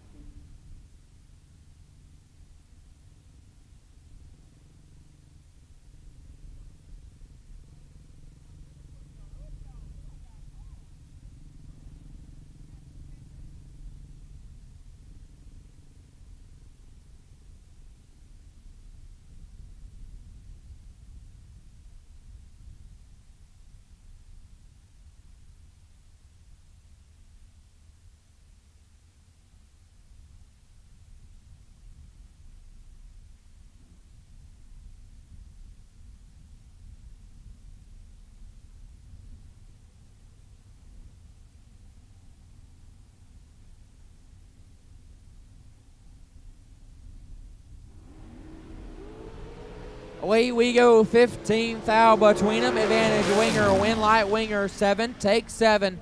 Away we go, 15th thou between them. Advantage Winger, win light Winger 7. Take 7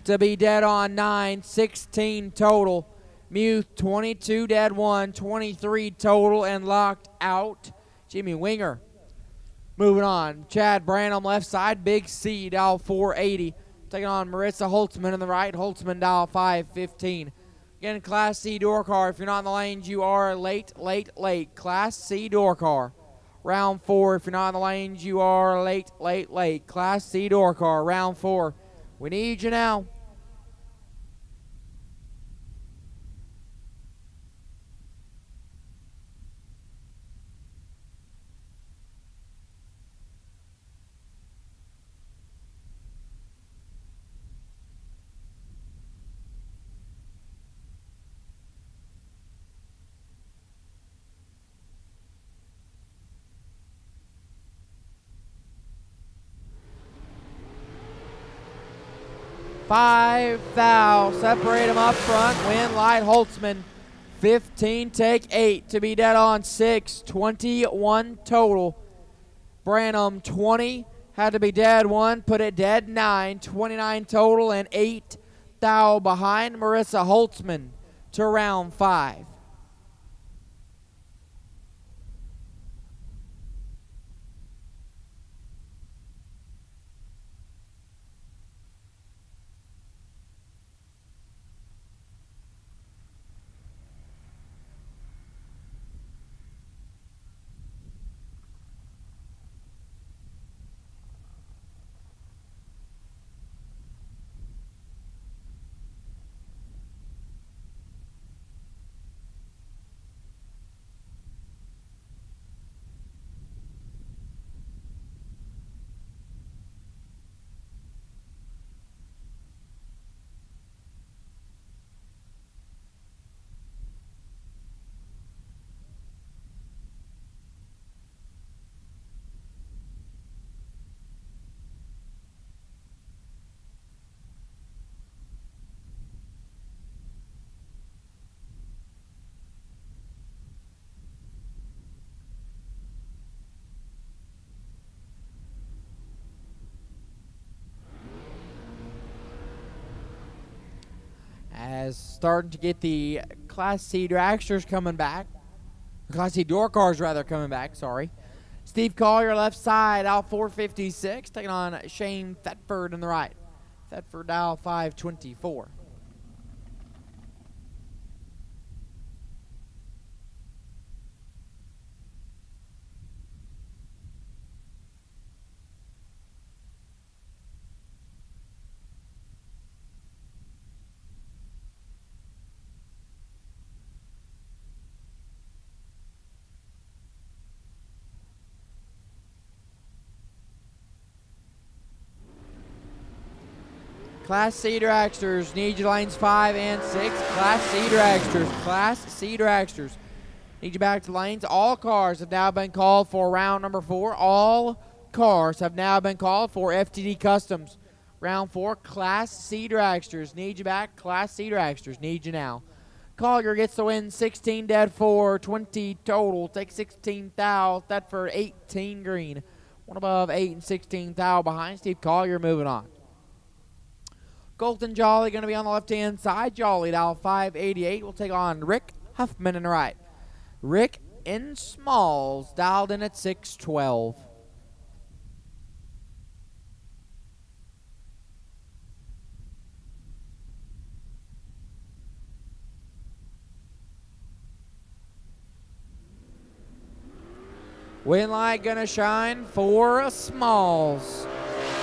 to be dead on 9. 16 total. Muth 22 dead 1. 23 total and locked out. Jimmy Winger. Moving on. Chad Branham left side. Big C dial 480. Taking on Marissa Holtzman on the right. Holtzman dial 515. Again, Class C door car. If you're not in the lanes, you are late. Class C door car. Round 4, if you're not in the lanes, you are late. Class C door car, round 4. We need you now. Five thou. Separate them up front. Win light Holtzman. 15, take 8 to be dead on 6. 21 total. Branham 20. Had to be dead 1. Put it dead 9. 29 total and 8 thou behind Marissa Holtzman to round 5. as starting to get the Class C dragsters coming back. Class C door cars, rather, coming back, sorry. Steve Collier, left side, out 456, taking on Shane Thetford in the right. Thetford, out 524. Class C dragsters, need you lanes 5 and 6. Class C dragsters, Class C dragsters. Need you back to lanes. All cars have now been called for round number 4. All cars have now been called for FTD Customs. Round 4, Class C dragsters. Need you back. Class C dragsters, need you now. Collier gets the win, 16 dead, 4, 20 total. Take 16 thou. Thetford, 18 green. One above 8 and 16 thou behind. Steve Collier moving on. Colton Jolly going to be on the left-hand side. Jolly dial 588 will take on Rick Huffman in the right. Rick in Smalls dialed in at 612. Win light going to shine for Smalls.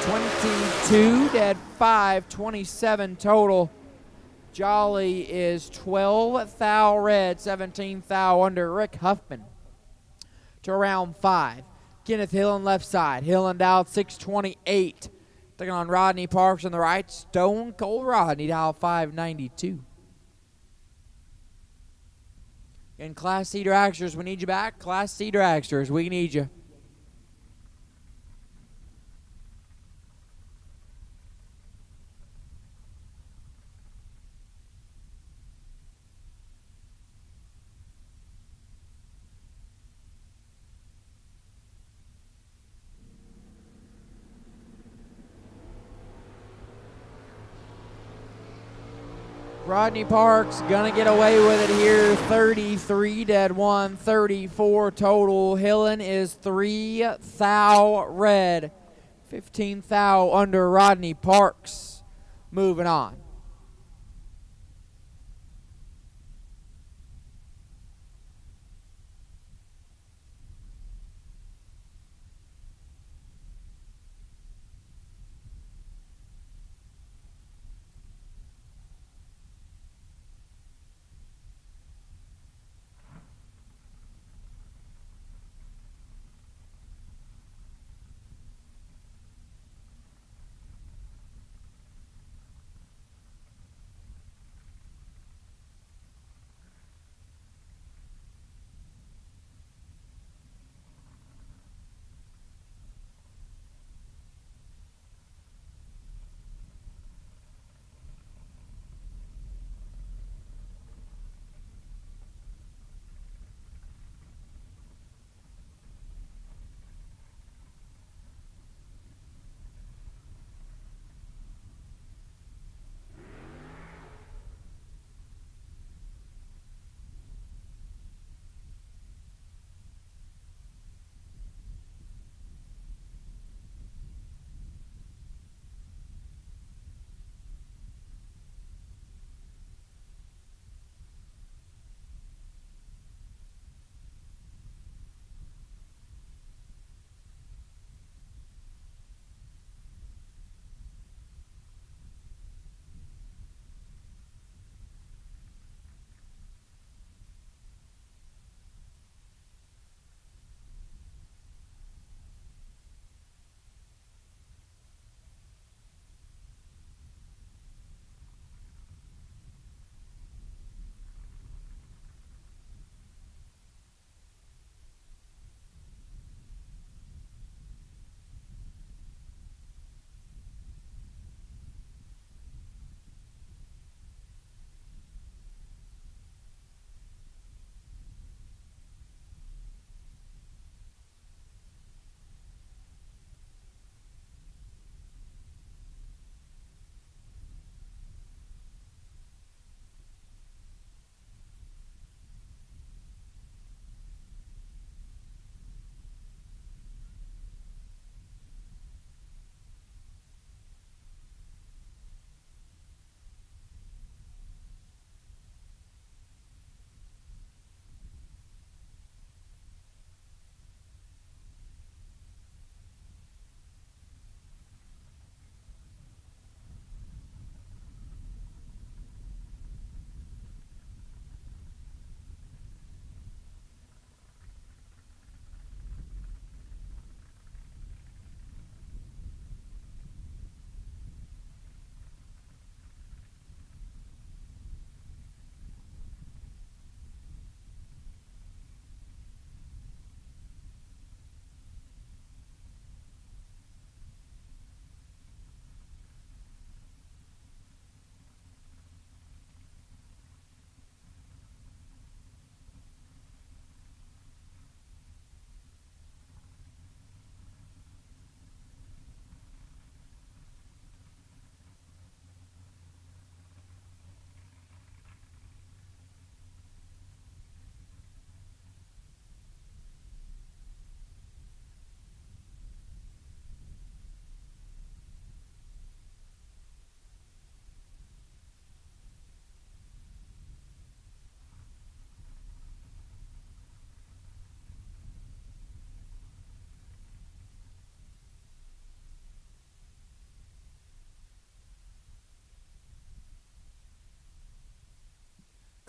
22 dead, 5, 27 total. Jolly is 12 thou red, 17 thou under. Rick Huffman to round 5. Kenneth Hillen left side. Hillen dialed 628. Taking on Rodney Parks on the right. Stone Cold Rodney dialed 592. And Class C dragsters, we need you back. Class C dragsters, we need you. Rodney Parks gonna get away with it here. 33 dead, 1, 34 total. Hillen is 3 thou red, 15 thou under. Rodney Parks moving on.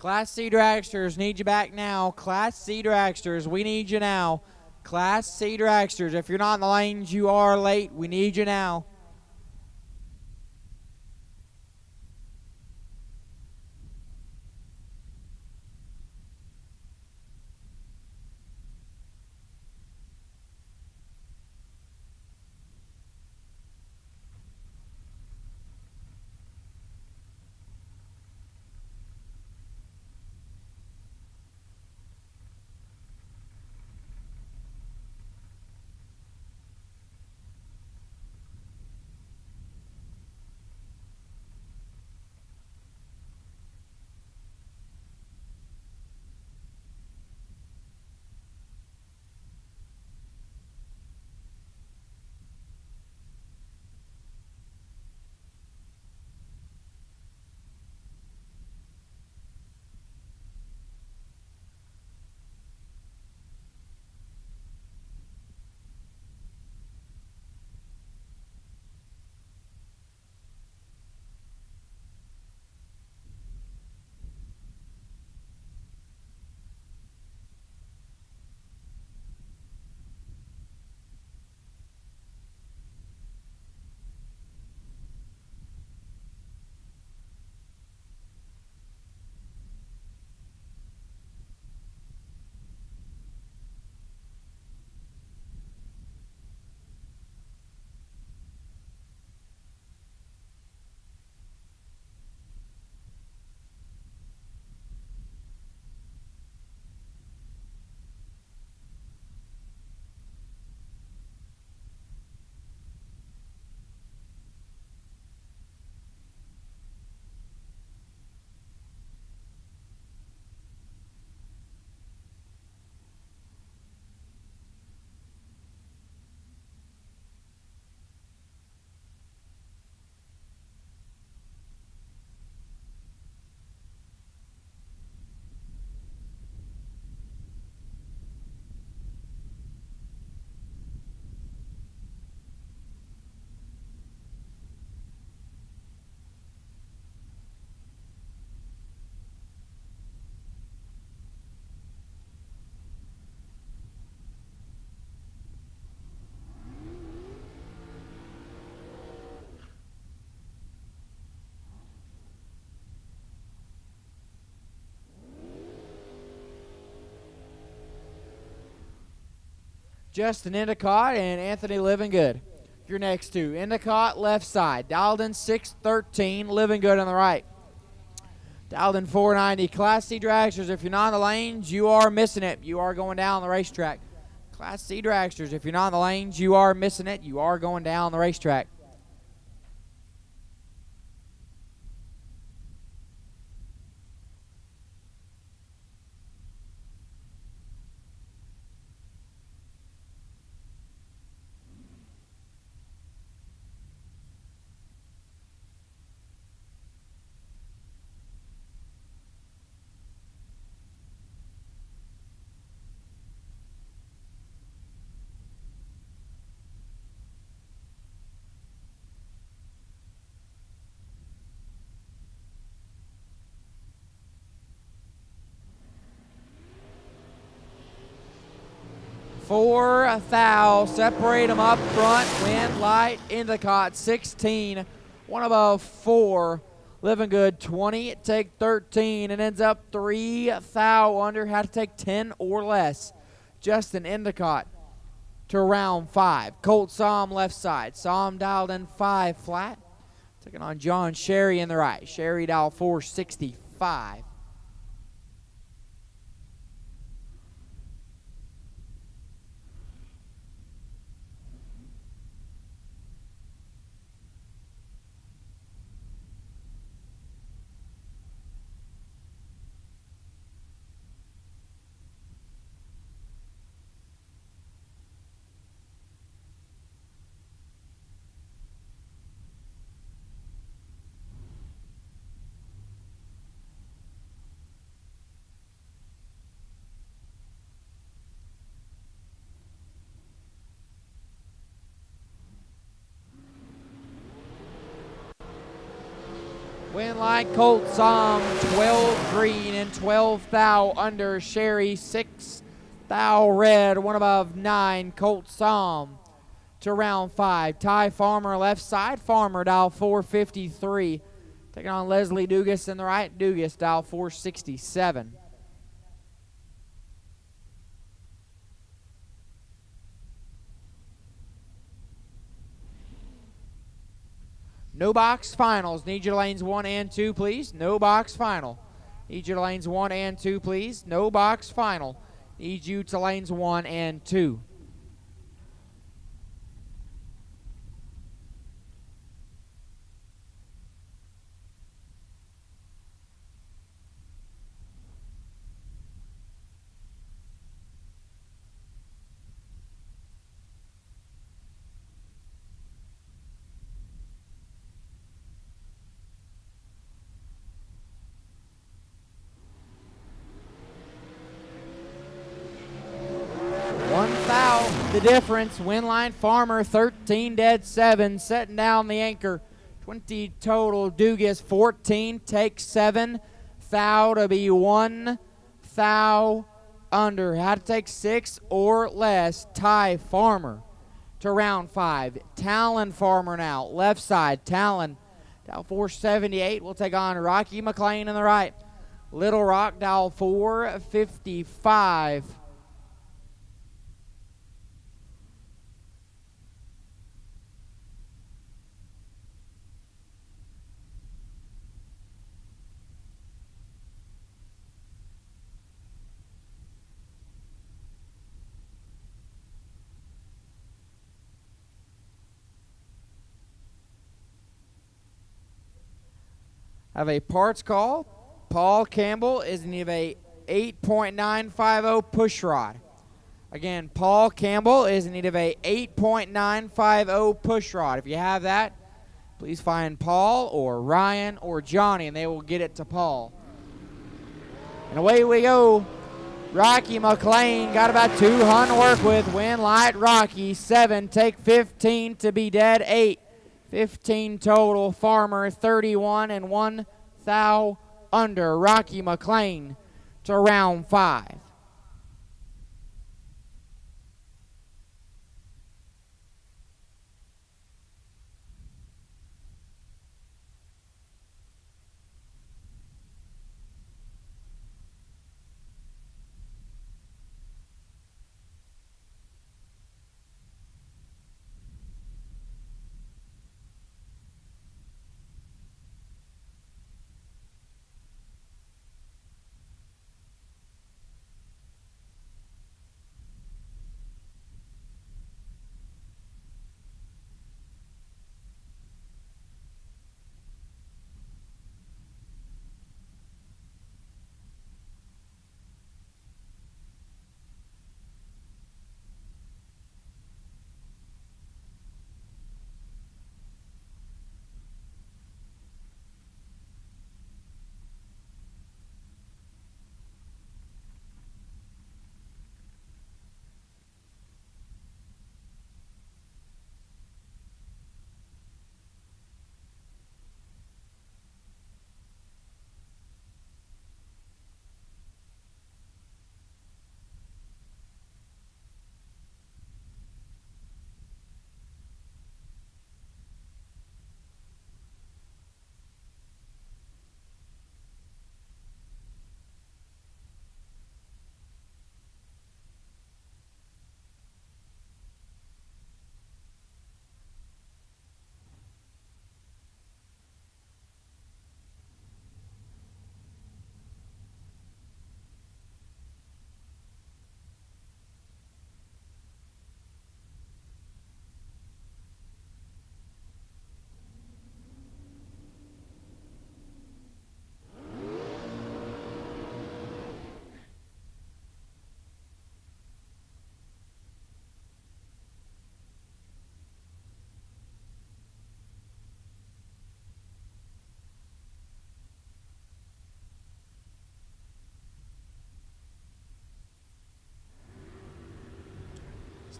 Class C dragsters, need you back now. Class C dragsters, we need you now. Class C dragsters, if you're not in the lanes, you are late. We need you now. Justin Endicott and Anthony Living Good. Your next two. Endicott left side. Dowden 613. Living Good on the right. Dowden 490. Class C dragsters, if you're not in the lanes, you are missing it. You are going down the racetrack. Class C dragsters, if you're not in the lanes, you are missing it. You are going down the racetrack. Four thou, separate them up front, wind, light, Endicott 16, one above 4, Living Good 20, take 13, and ends up 3 thou under, had to take 10 or less. Justin Endicott to round 5. Colt Somm left side, Somm dialed in 5 flat, taking on John Sherry in the right, Sherry dial 465. Win line Colt Som 12 green and 12 thou under. Sherry 6 thou red. One above 9 Colt Som to round 5. Ty Farmer left side. Farmer dial 453. Taking on Leslie Dugas in the right. Dugas dial 467. No box finals. Need your lanes 1 and 2, please. No box final. Need you to lanes 1 and 2, please. No box final. Need you to lanes 1 and 2. The difference. Win line Farmer 13 dead 7, setting down the anchor. 20 total. Dugas 14 takes 7 thou to be 1 thou under. Had to take 6 or less. Ty Farmer to round 5. Talon Farmer now left side. Talon dial 478 will take on Rocky McLean in the right. Little Rock dial 455. Have a parts call. Paul Campbell is in need of a 8.950 push rod. Again, Paul Campbell is in need of a 8.950 push rod. If you have that, please find Paul or Ryan or Johnny, and they will get it to Paul. And away we go. Rocky McLean got about 200 to work with. Win light Rocky 7, take 15 to be dead 8. 15 total. Farmer 31 and 1 thou under. Rocky McLean to round 5.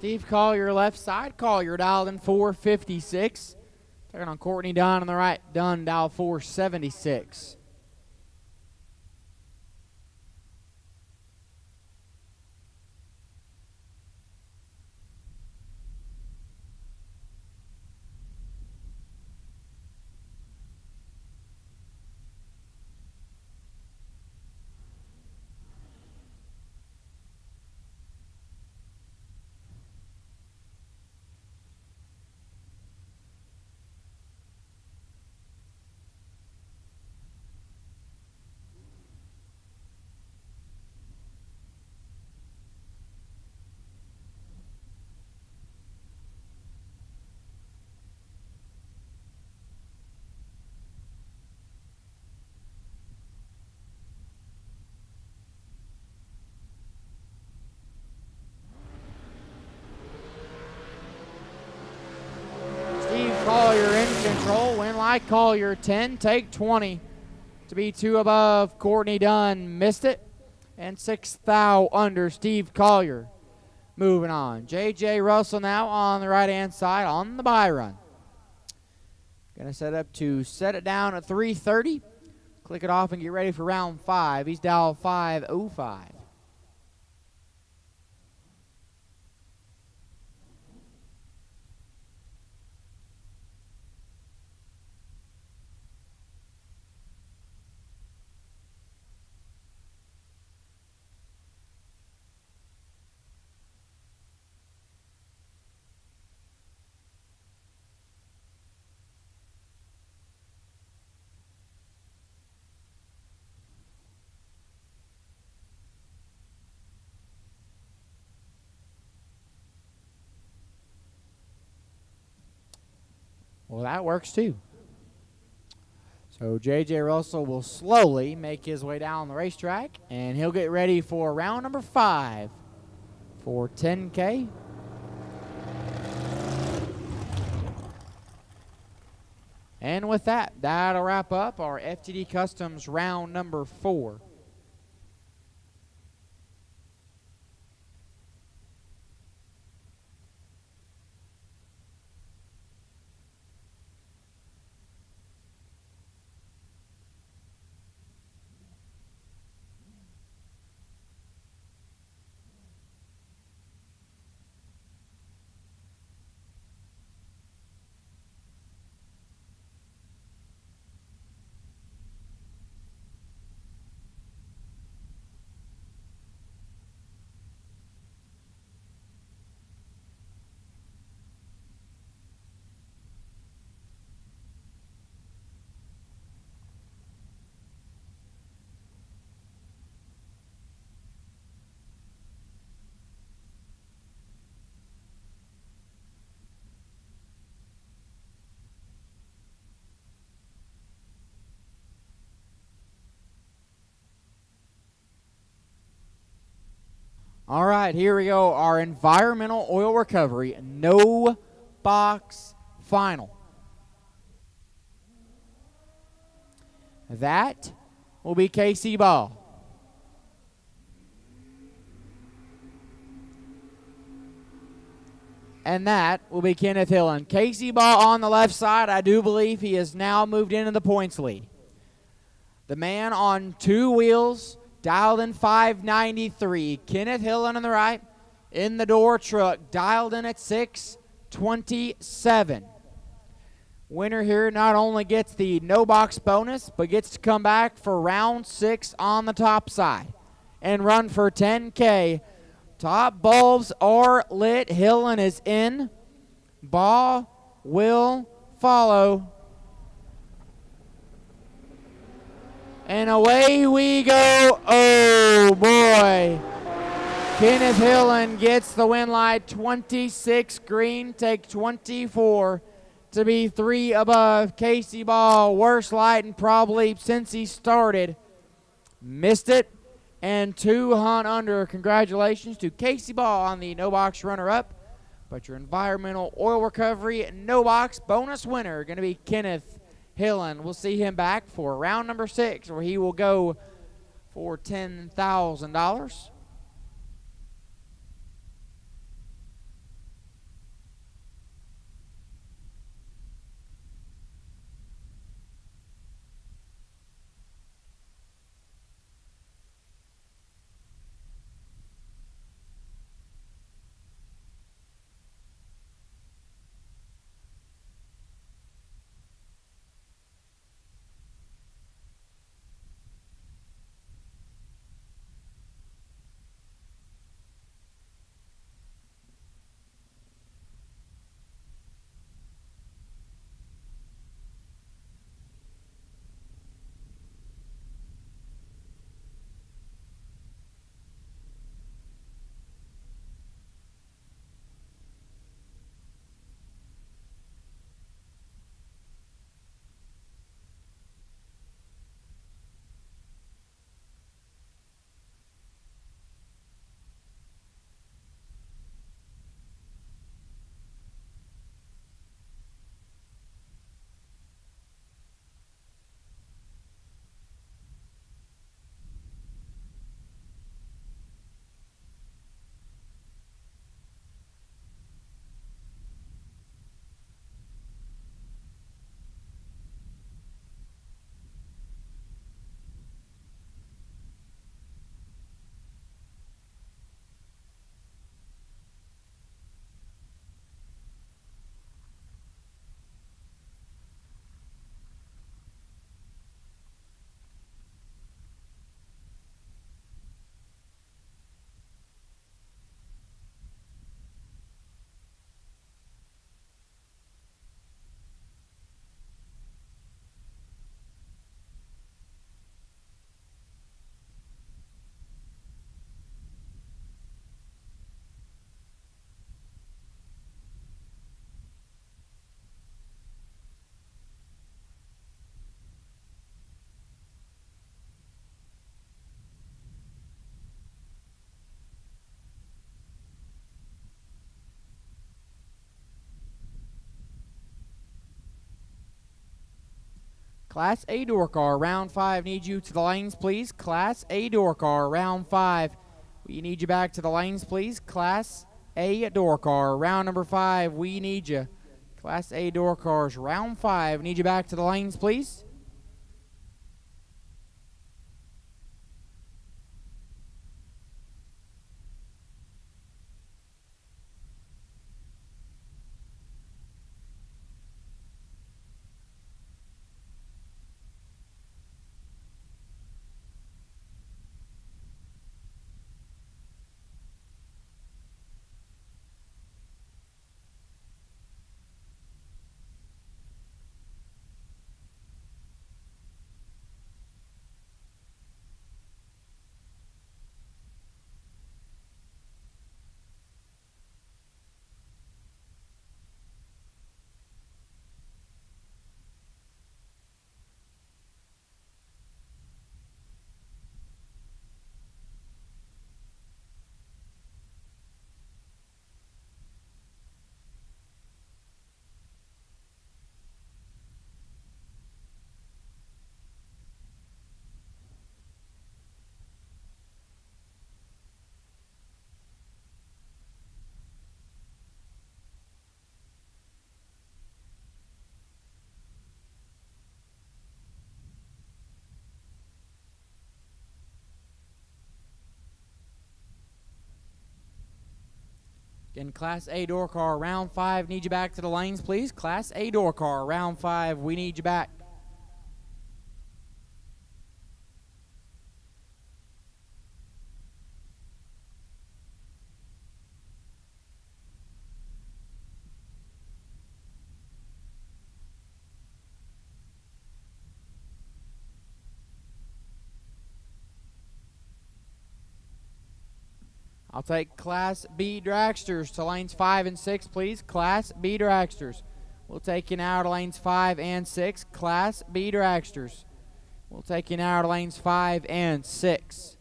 Steve Collier left side. Collier dialed in 456. Taking on Courtney Dunn on the right. Dunn, dial 476. Steve Collier in control. Win like Collier, 10, take 20. To be 2 above, Courtney Dunn missed it. And 6 thou under, Steve Collier. Moving on. J.J. Russell now on the right-hand side on the bye run. Going to set up to set it down at 3:30. Click it off and get ready for round 5. He's dial 505. Well, that works too. So J.J. Russell will slowly make his way down the racetrack, and he'll get ready for round number 5 for 10K. And with that, that'll wrap up our FTD Customs round number 4. All right, here we go. Our environmental oil recovery, no box final. That will be Casey Ball. And that will be Kenneth Hillen. Casey Ball on the left side. I do believe he has now moved into the points lead. The man on 2 wheels, dialed in 593. Kenneth Hillen on the right. In the door truck, dialed in at 627. Winner here not only gets the no box bonus, but gets to come back for round 6 on the top side and run for 10K. Top bulbs are lit. Hillen is in. Ball will follow. And away we go. Oh, boy. Kenneth Hillen gets the win light. 26 green, take 24 to be 3 above. Casey Ball, worst lighting probably since he started. Missed it. And 2 hunt under. Congratulations to Casey Ball on the no box runner-up. But your environmental oil recovery no box bonus winner going to be Kenneth Hillen. We'll see him back for round number 6, where he will go for $10,000. Class A door car, round 5. Need you to the lanes, please. Class A door car, round 5. We need you back to the lanes, please. Class A door car, round number 5. We need you. Class A door cars, round 5. Need you back to the lanes, please. Again, Class A door car, round 5. Need you back to the lanes, please. Class A door car, round 5. We need you back. I'll take Class B Dragsters to lanes 5 and 6, please. Class B Dragsters. We'll take you now to lanes 5 and 6. Class B Dragsters. We'll take you now to lanes 5 and 6.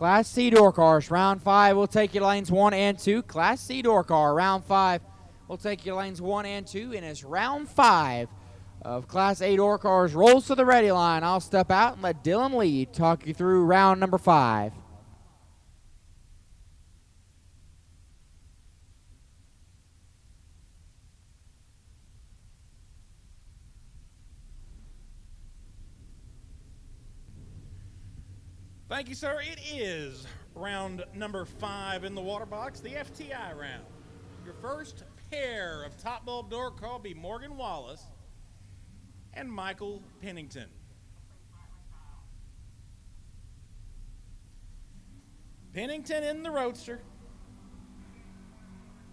Class C door cars, round 5. We'll take you lanes 1 and 2. Class C door car, round 5. We'll take you lanes 1 and 2. And as round 5 of Class A door cars rolls to the ready line, I'll step out and let Dylan Lee talk you through round number 5. Thank you, sir. It is round number 5 in the water box, the FTI round. Your first pair of top bulb door call be Morgan Wallace and Michael Pennington. Pennington in the Roadster.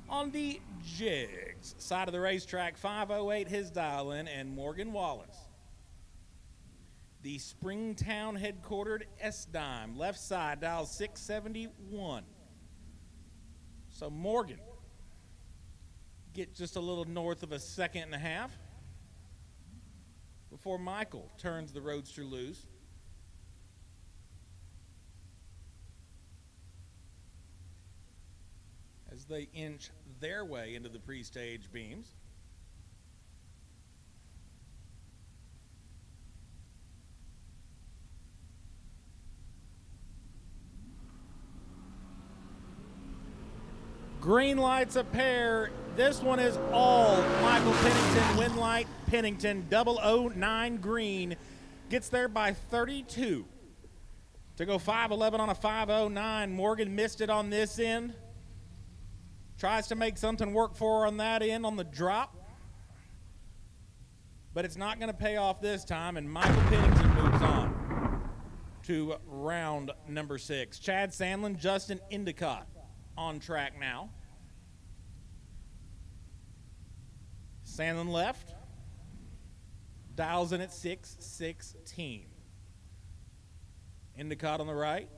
On the Jigs side of the racetrack, 508 his dial in, and Morgan Wallace. The Springtown headquartered S-Dime, left side, dial 671. So Morgan, get just a little north of a second and a half before Michael turns the Roadster loose. As they inch their way into the pre-stage beams. Green lights a pair. This one is all Michael Pennington. Win light Pennington. 009 green. Gets there by 32. To go 511 on a 509. Morgan missed it on this end. Tries to make something work for her on that end on the drop. But it's not going to pay off this time, and Michael Pennington moves on to round number 6. Chad Sandlin, Justin Endicott on track now. Sandlin left. Dials in at 616. Endicott on the right.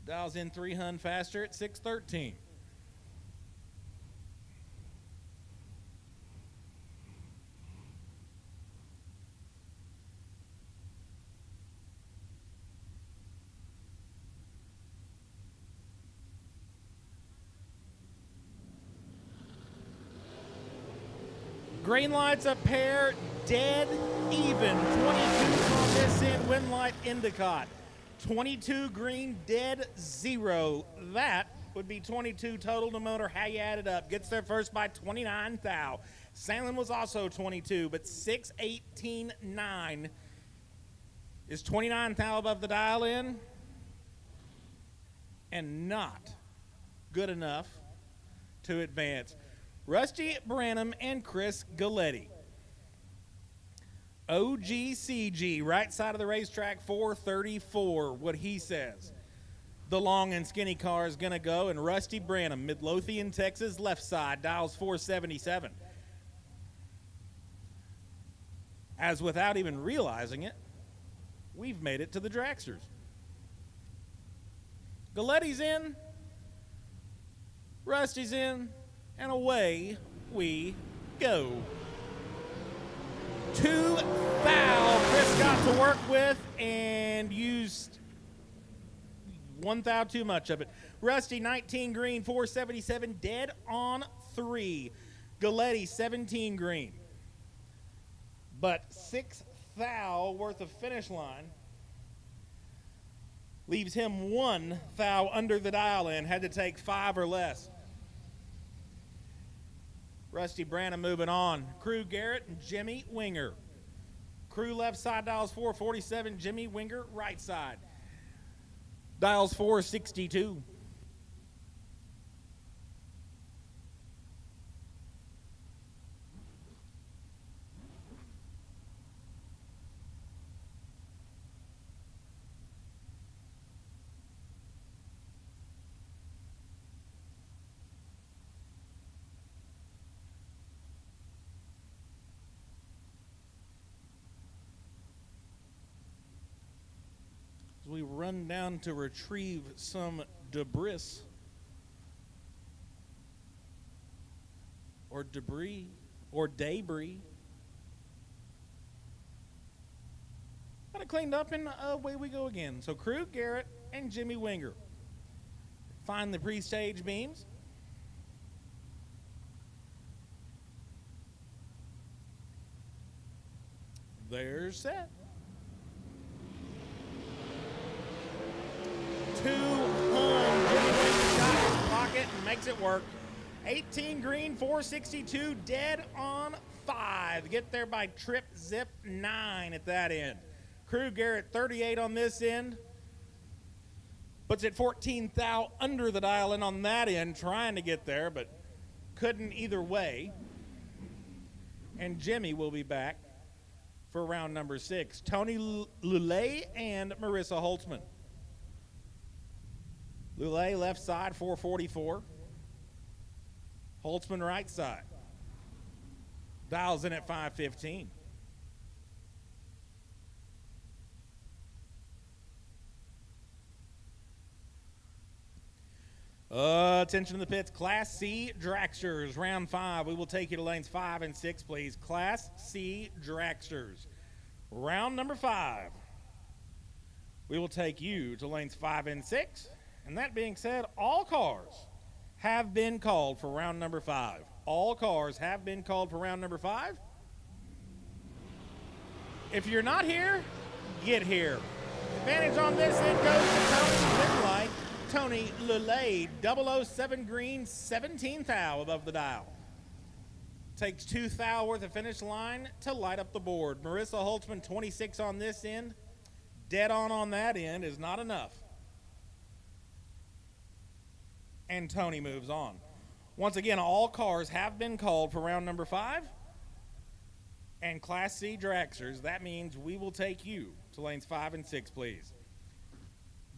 Dials in 3 hun faster at 613. Green lights a pair, dead even. 22 on this end, win light Endicott. 22 green, dead 0. That would be 22 total no matter how you add it up. Gets there first by 29 thou. Sandlin was also 22, but 618.9 is 29 thou above the dial in and not good enough to advance. Rusty Branham and Chris Galletti. OGCG, right side of the racetrack, 434, what he says. The long and skinny car is going to go, and Rusty Branham, Midlothian, Texas, left side, dials 477. As without even realizing it, we've made it to the Dragsters. Galletti's in, Rusty's in, and away we go. 2 thou Chris got to work with and used 1 thou too much of it. Rusty 19 green, 477, dead on 3. Galletti 17 green. But 6 thou worth of finish line leaves him 1 thou under the dial in, had to take 5 or less. Rusty Branham moving on. Crew Garrett and Jimmy Winger. Crew left side dials 447. Jimmy Winger right side. Dials 462. We run down to retrieve some debris or debris or debris. Got it cleaned up and away we go again. So Crew Garrett and Jimmy Winger. Find the pre-stage beams. They're set. 200. Jimmy Winger got his pocket and makes it work. 18 green, 462, dead on 5. Get there by Trip Zip 9 at that end. Crew Garrett 38 on this end. Puts it 14 thou under the dial in on that end, trying to get there, but couldn't either way. And Jimmy will be back for round number 6. Tony Lulay and Marissa Holtzman. Lulay left side, 444. Holtzman right side. Dials in at 515. Attention to the pits. Class C Dragsters, round 5. We will take you to lanes 5 and 6, please. Class C Dragsters, round number 5. We will take you to lanes 5 and 6. And that being said, all cars have been called for round number 5. All cars have been called for round number 5. If you're not here, get here. Advantage on this end goes to Tony Lulay. Tony Lulay, 007 green, 17 thou above the dial. Takes 2 thou worth of finish line to light up the board. Marissa Holtzman, 26 on this end. Dead on that end is not enough. And Tony moves on. Once again, all cars have been called for round number 5. And Class C Dragsters, that means we will take you to lanes 5 and 6, please.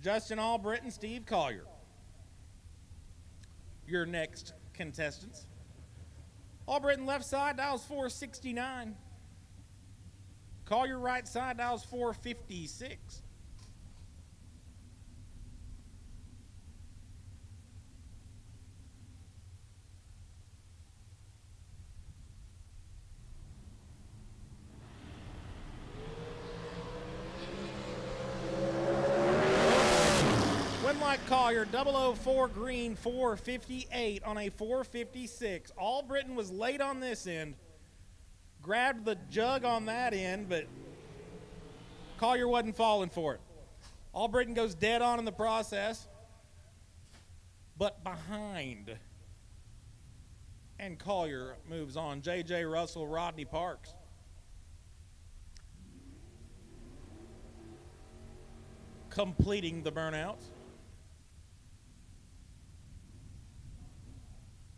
Justin Albritton and Steve Collier, your next contestants. Albritton left side, dials 469. Collier right side, dials 456. Collier, 004 green, 458 on a 456. Albritton was late on this end. Grabbed the jug on that end, but Collier wasn't falling for it. Albritton goes dead on in the process, but behind. And Collier moves on. J.J. Russell, Rodney Parks. Completing the burnouts.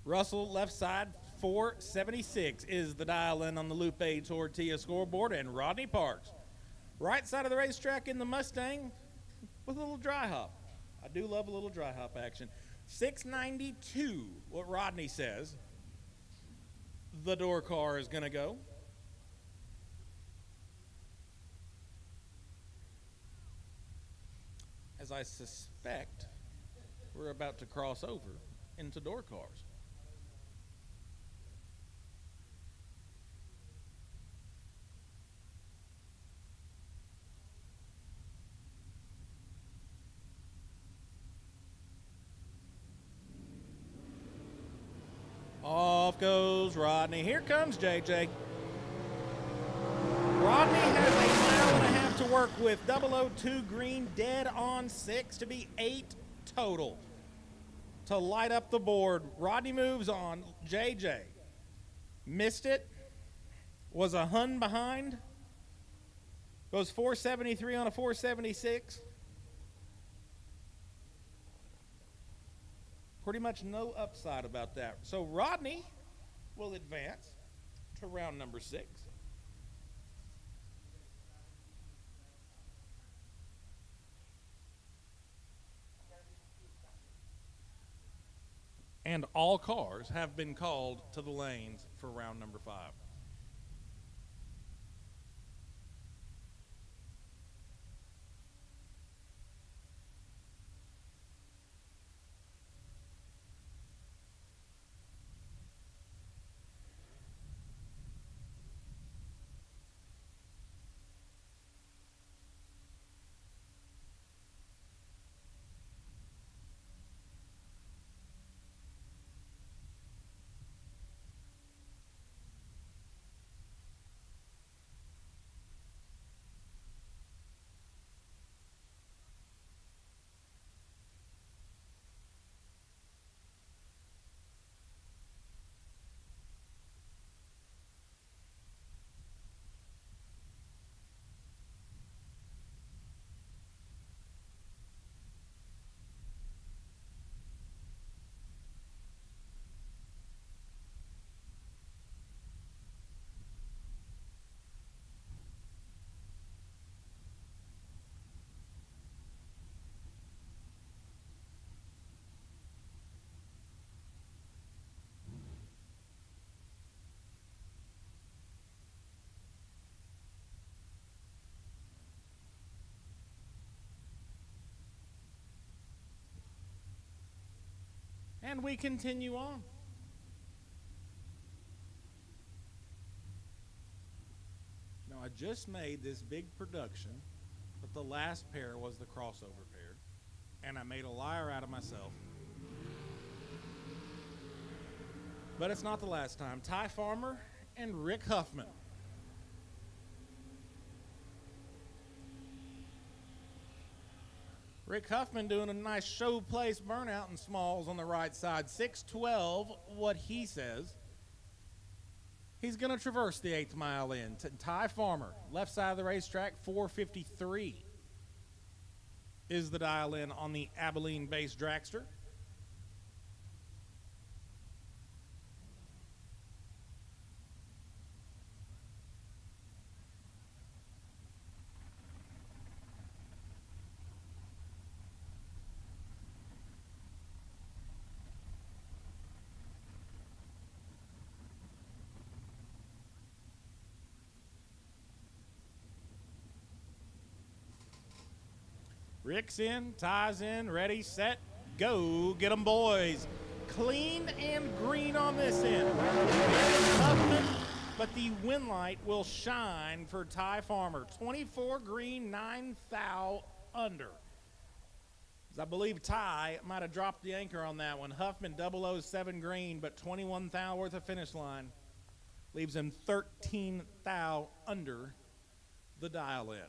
Russell left side, 476 is the dial in on the Lupe Tortilla scoreboard, and Rodney Parks. Right side of the racetrack in the Mustang with a little dry hop. I do love a little dry hop action. 692, what Rodney says. The door car is going to go. As I suspect, we're about to cross over into door cars. Off goes Rodney. Here comes JJ. Rodney has a mile and a half to work with. 002 green, dead on 6 to be 8 total to light up the board. Rodney moves on. JJ missed it. Was a hun behind. Goes 473 on a 476. Pretty much no upside about that. So Rodney will advance to round number 6. And all cars have been called to the lanes for round number 5. And we continue on. Now, I just made this big production, but the last pair was the crossover pair, and I made a liar out of myself. But it's not the last time. Ty Farmer and Rick Huffman. Rick Huffman doing a nice show place burnout in smalls on the right side. 612, what he says. He's going to traverse the 8th mile in. Ty Farmer, left side of the racetrack, 453 is the dial in on the Abilene-based dragster. Rick's in, Ty's in, ready, set, go. Get 'em, boys. Clean and green on this end. Huffman, but the win light will shine for Ty Farmer. 24 green, 9 thou under. As I believe Ty might have dropped the anchor on that one. Huffman 007 green, but 21 thou worth of finish line. Leaves him 13 thou under the dial in.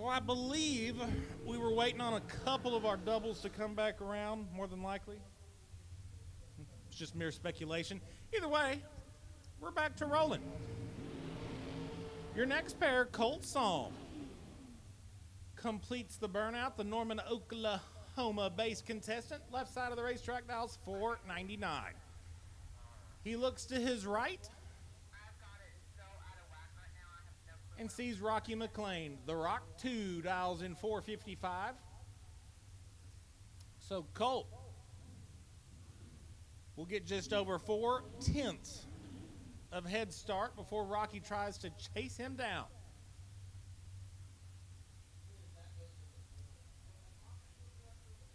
So I believe we were waiting on a couple of our doubles to come back around, more than likely. It's just mere speculation. Either way, we're back to rolling. Your next pair, Colt Psalm, completes the burnout. The Norman, Oklahoma-based contestant. Left side of the racetrack dials 499. He looks to his right and sees Rocky McLean. The Rock 2 dials in 455. So Colt will get just over 4/10 of head start before Rocky tries to chase him down.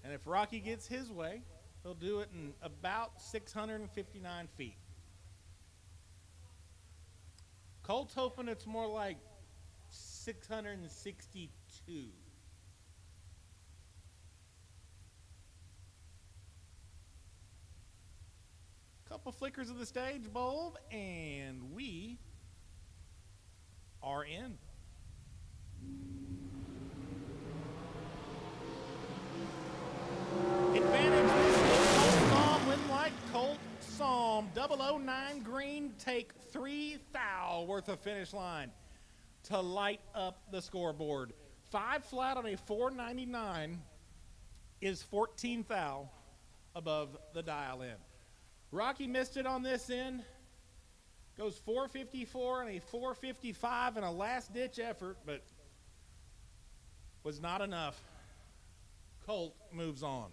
And if Rocky gets his way, he'll do it in about 659 feet. Colt's hoping it's more like 662. Couple flickers of the stage bulb, and we are in. Advantage Colt Psalm, win light, Colt Psalm, 009 green, take 3 thou worth of finish line to light up the scoreboard. 5 flat on a 499 is 14 thou above the dial in. Rocky missed it on this end. Goes 454 and a 455 in a last-ditch effort, but was not enough. Colt moves on.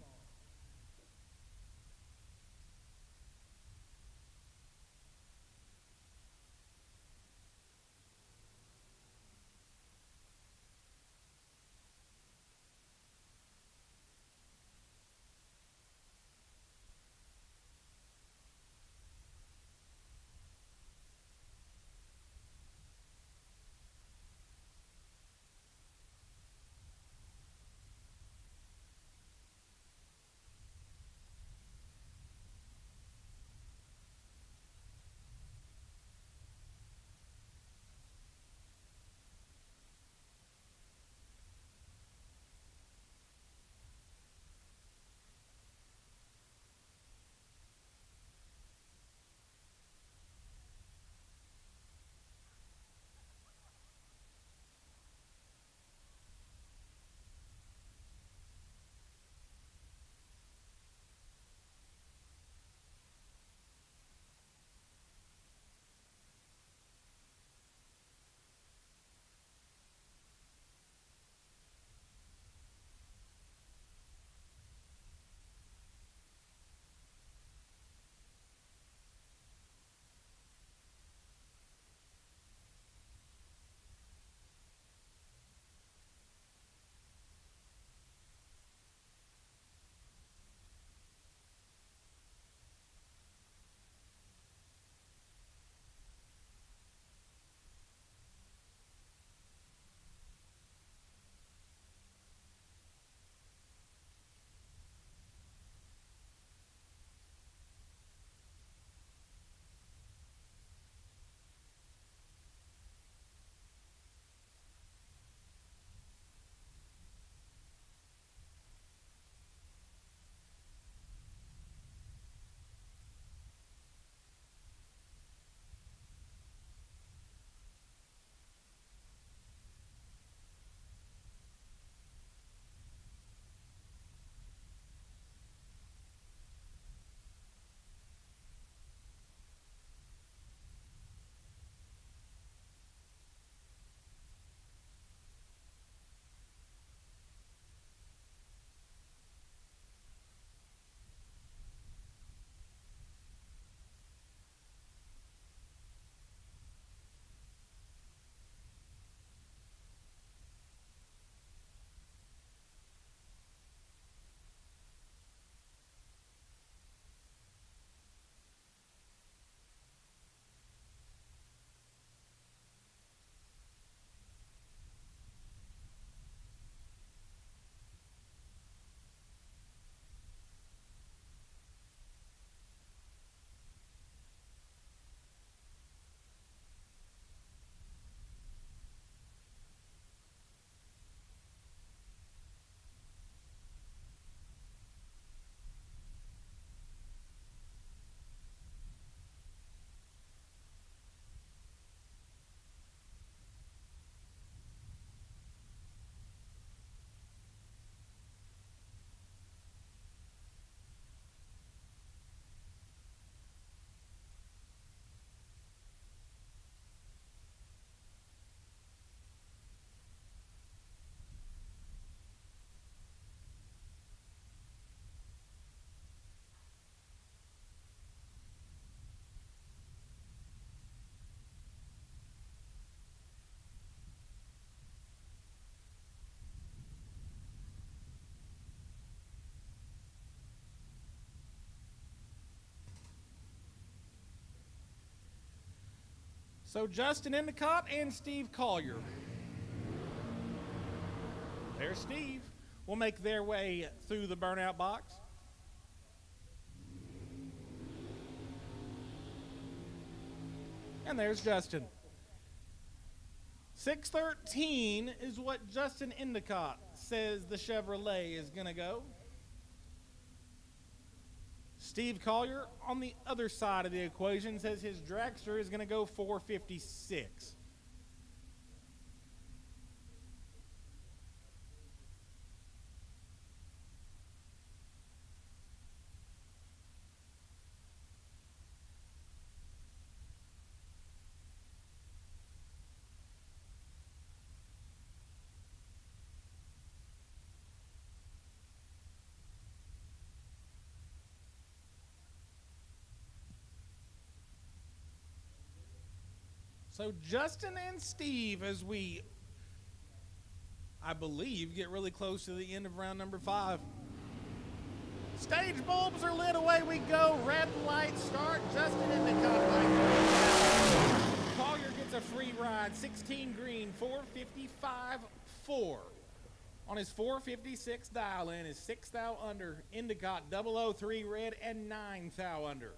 So Justin Endicott and Steve Collier. There's Steve. Will make their way through the burnout box. And there's Justin. 613 is what Justin Endicott says the Chevrolet is going to go. Steve Collier on the other side of the equation says his dragster is going to go 456. So Justin and Steve, as we, I believe, get really close to the end of round number 5. Stage bulbs are lit, away we go. Red light start. Justin Endicott. Collier gets a free ride. 16 green, 455.4. On his 456 dial in is 6 thou under. Endicott 003 red and 9 thou under.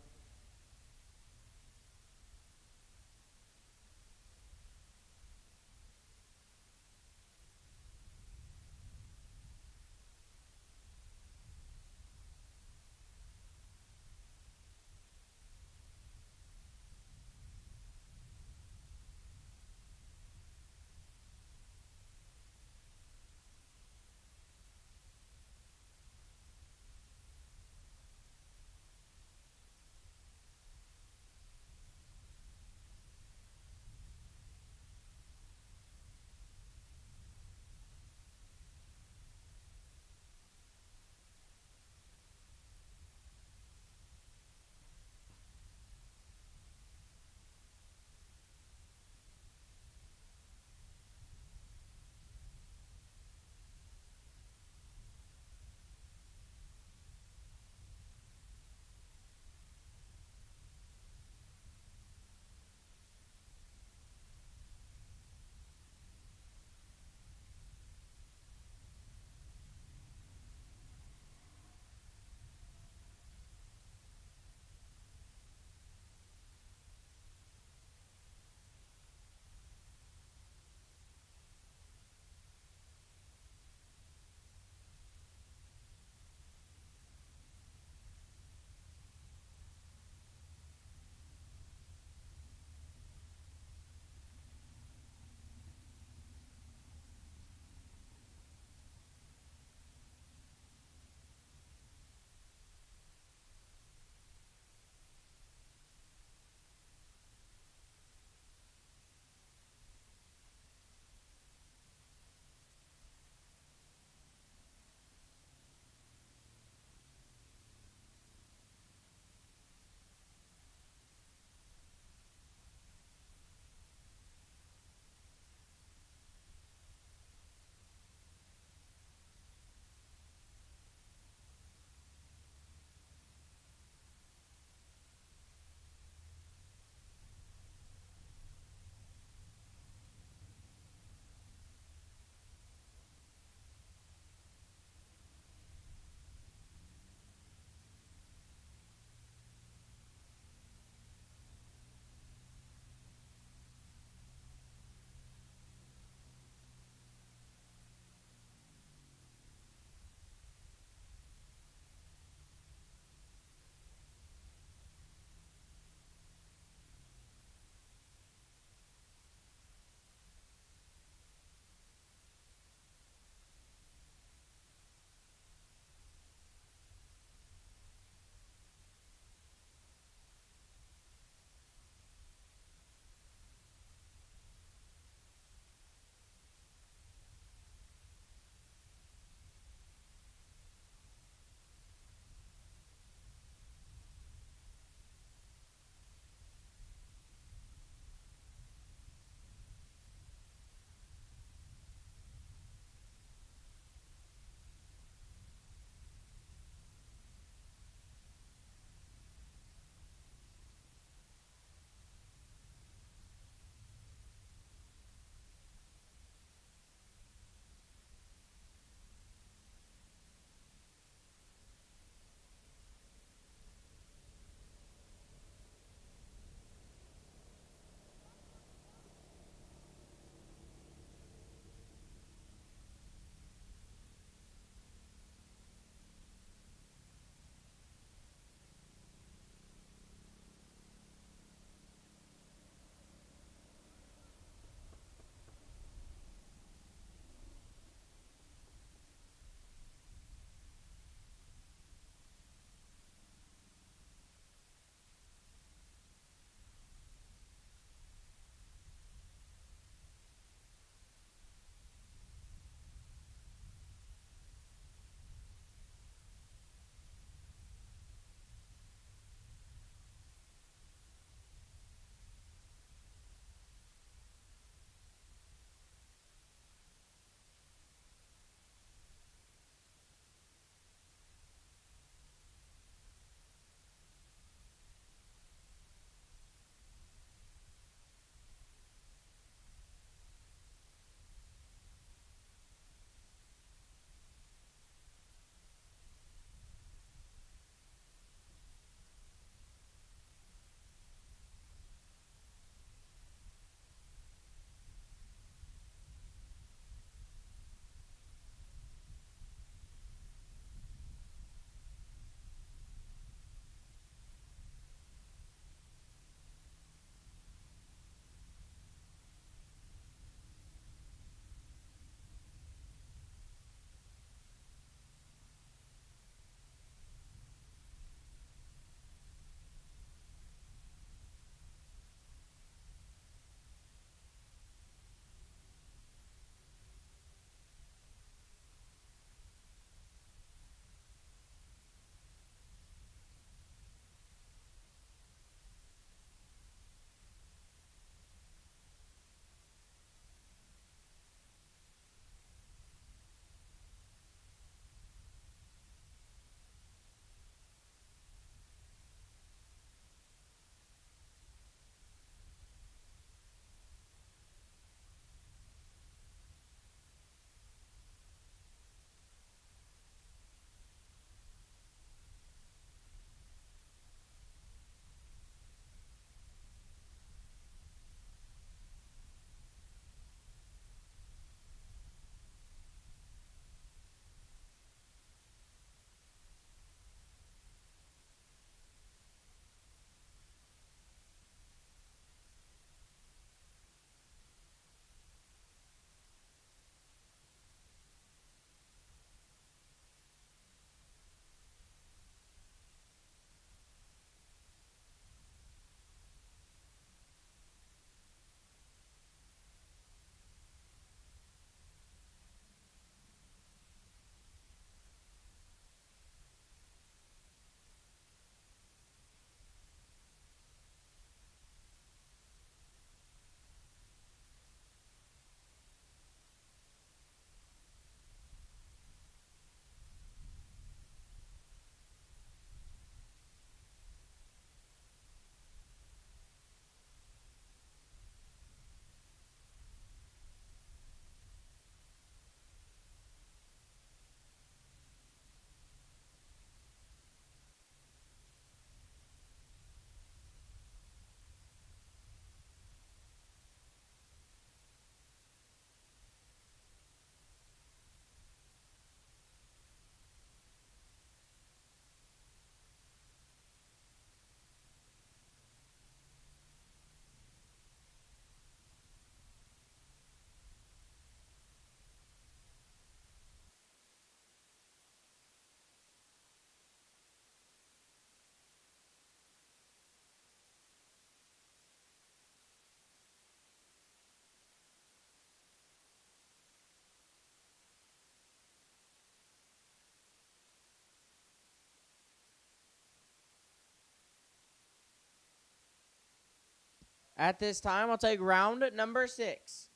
At this time, I'll take round number 6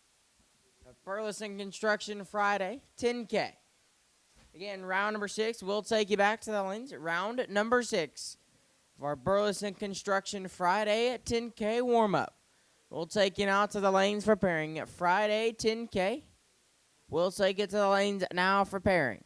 of Burleson Construction Friday, 10K. Again, round number 6, we'll take you back to the lanes. Round number 6 of our Burleson Construction Friday at 10K warm-up. We'll take you now to the lanes for pairing. Friday, 10K. We'll take it to the lanes now for pairing.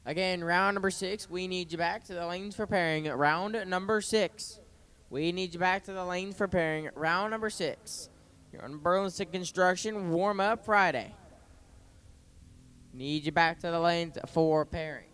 Again, round number 6, we need you back to the lanes for pairing. Round number 6. We need you back to the lanes for pairing. Round number 6. You're on Burleson Construction warm-up Friday. Need you back to the lanes for pairing.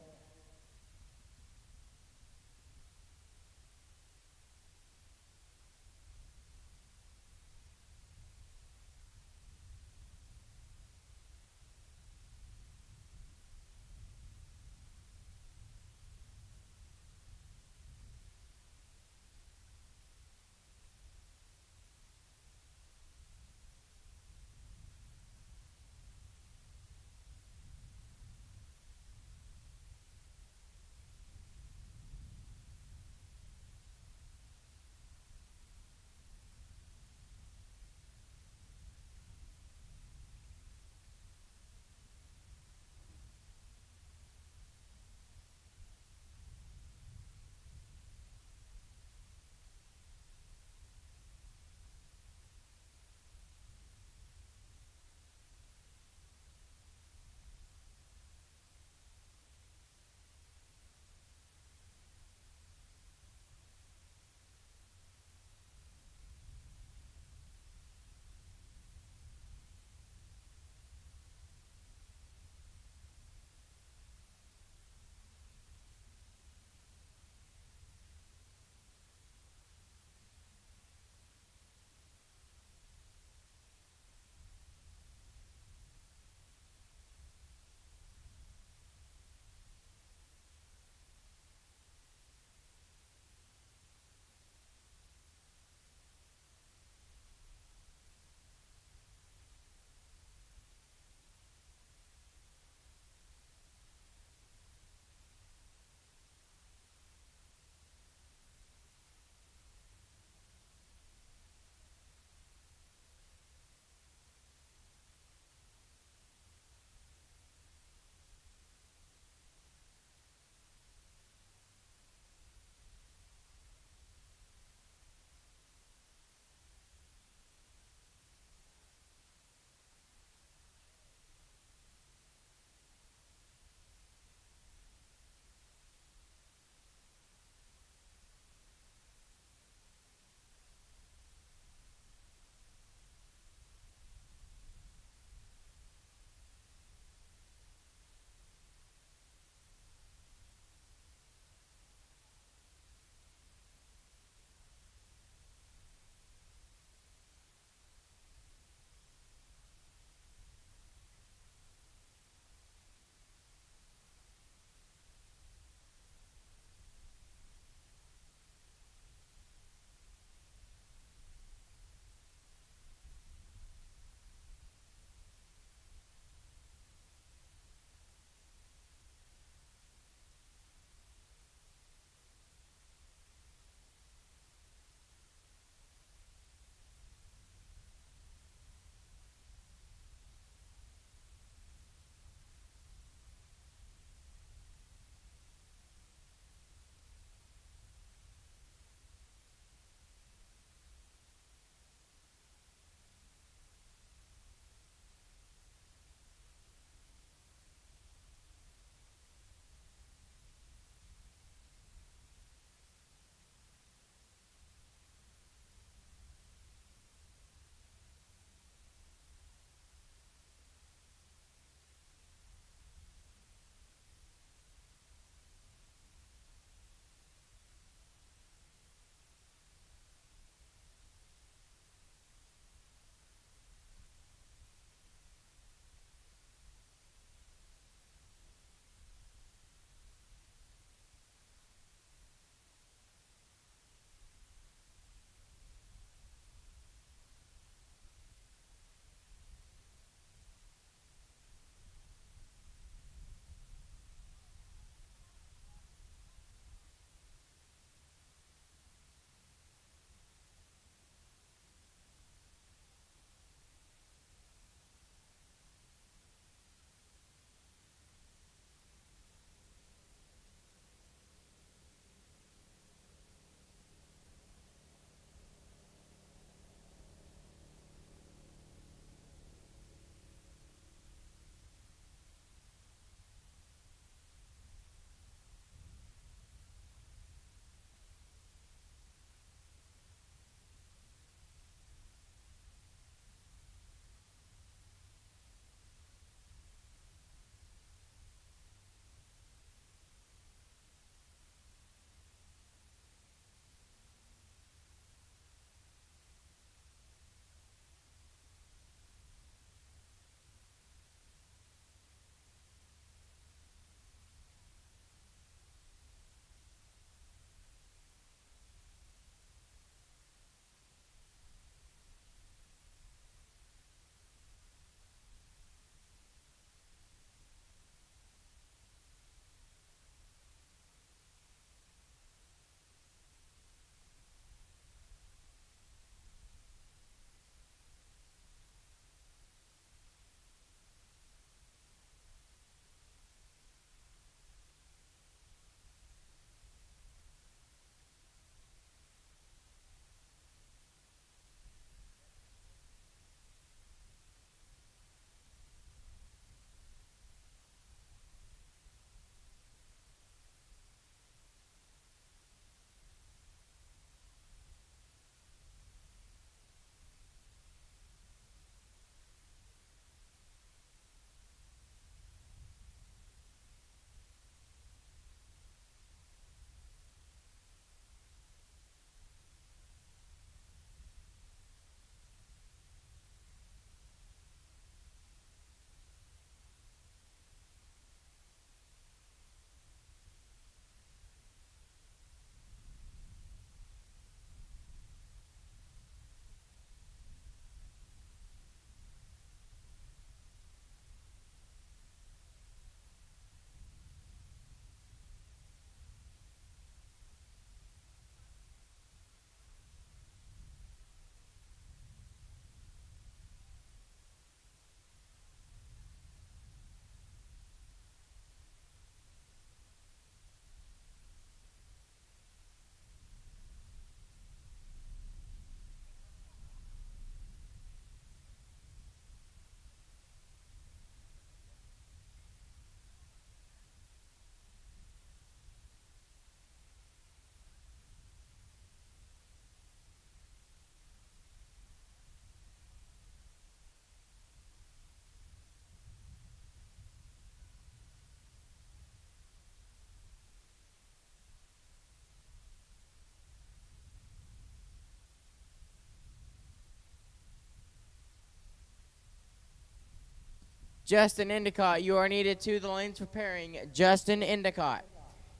Justin Endicott, you are needed to the lanes for pairing. Justin Endicott.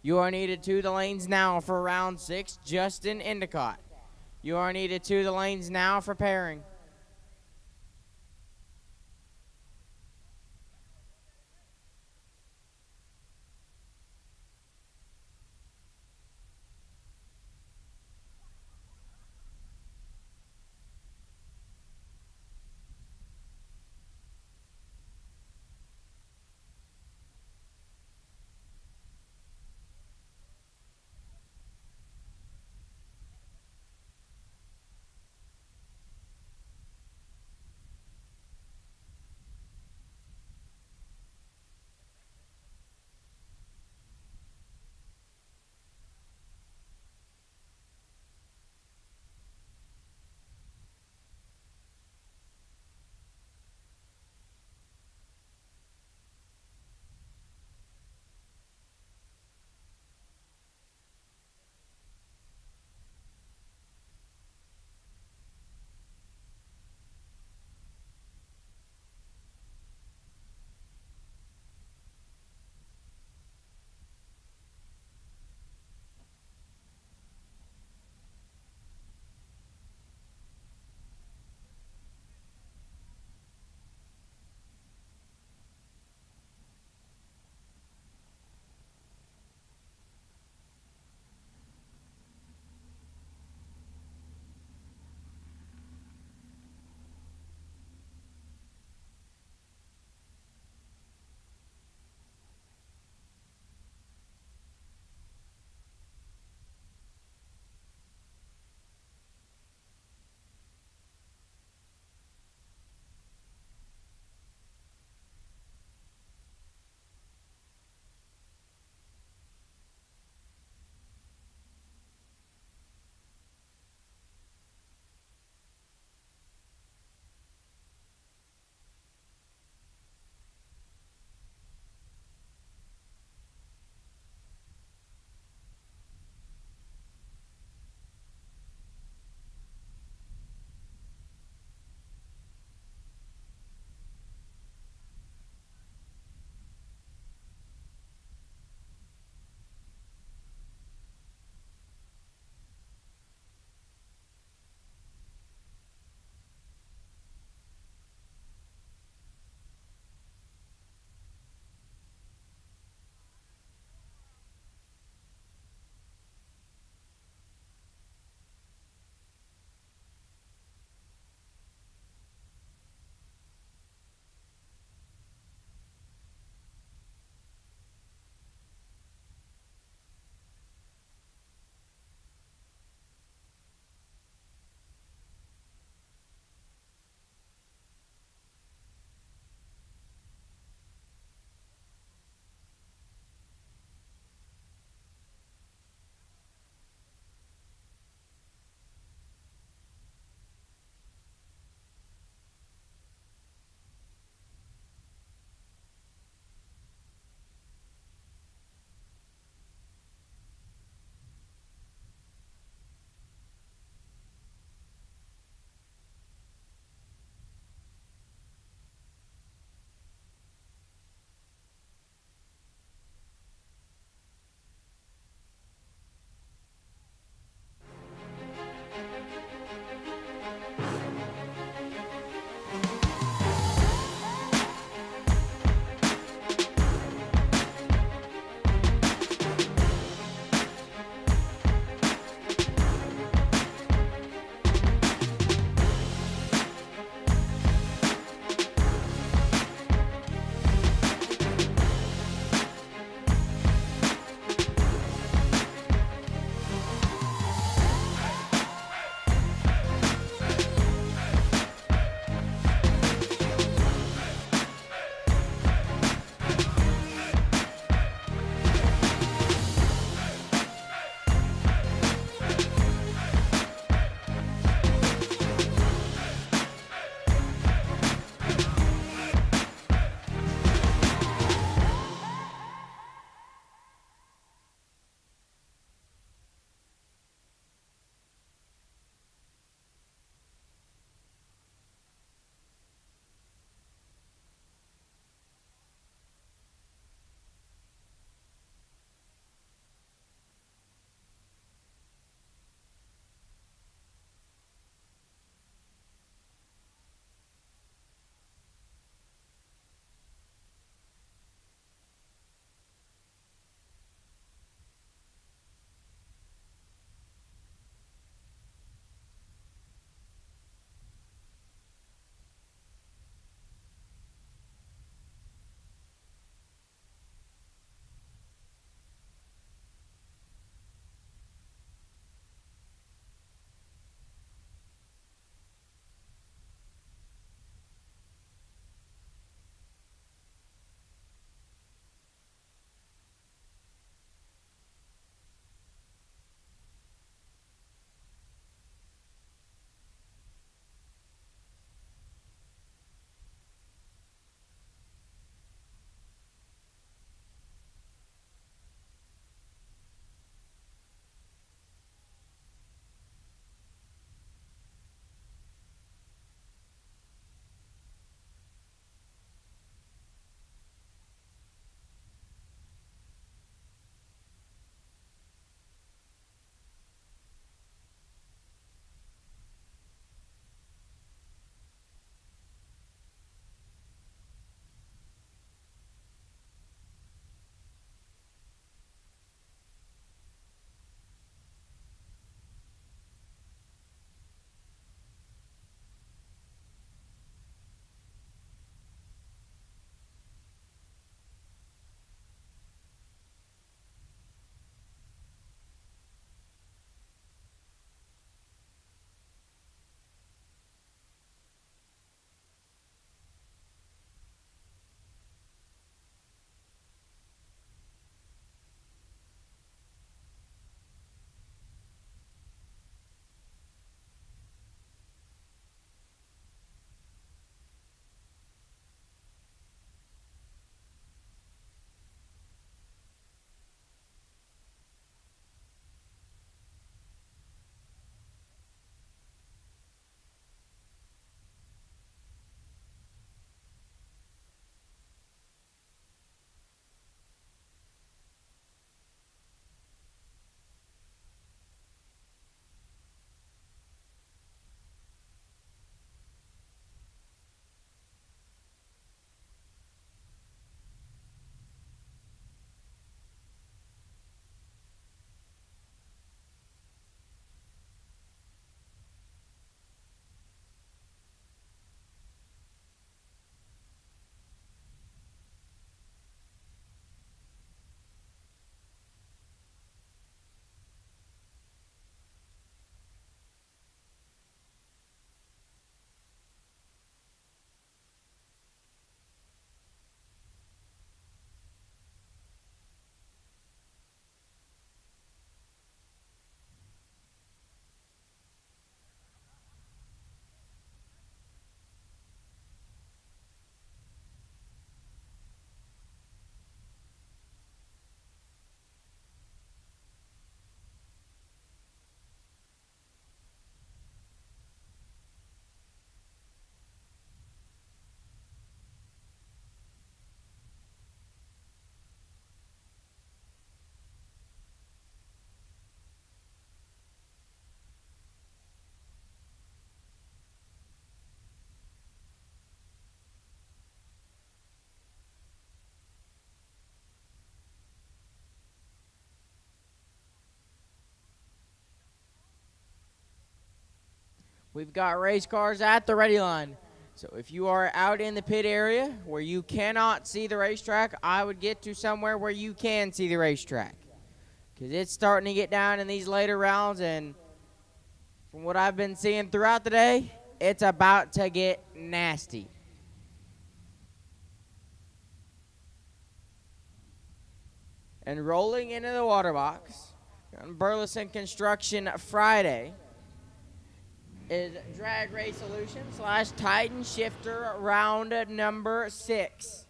You are needed to the lanes now for round 6. Justin Endicott. You are needed to the lanes now for pairing. We've got race cars at the ready line. So if you are out in the pit area where you cannot see the racetrack, I would get to somewhere where you can see the racetrack. Because it's starting to get down in these later rounds, and from what I've been seeing throughout the day, it's about to get nasty. And rolling into the water box on Burleson Construction Friday is Drag Race Solution / Titan Shifter round number 6.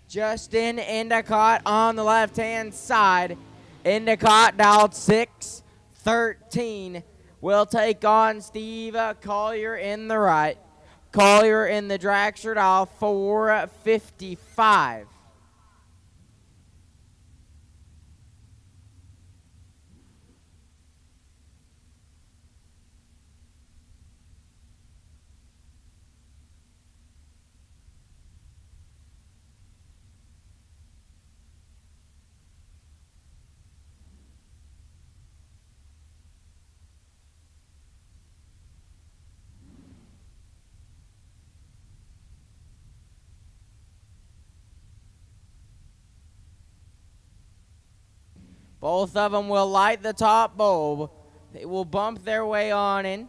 Justin Endicott on the left-hand side. Endicott dialed 613. Will take on Steve Collier in the right. Collier in the dragster dial 455. Both of them will light the top bulb. They will bump their way on in.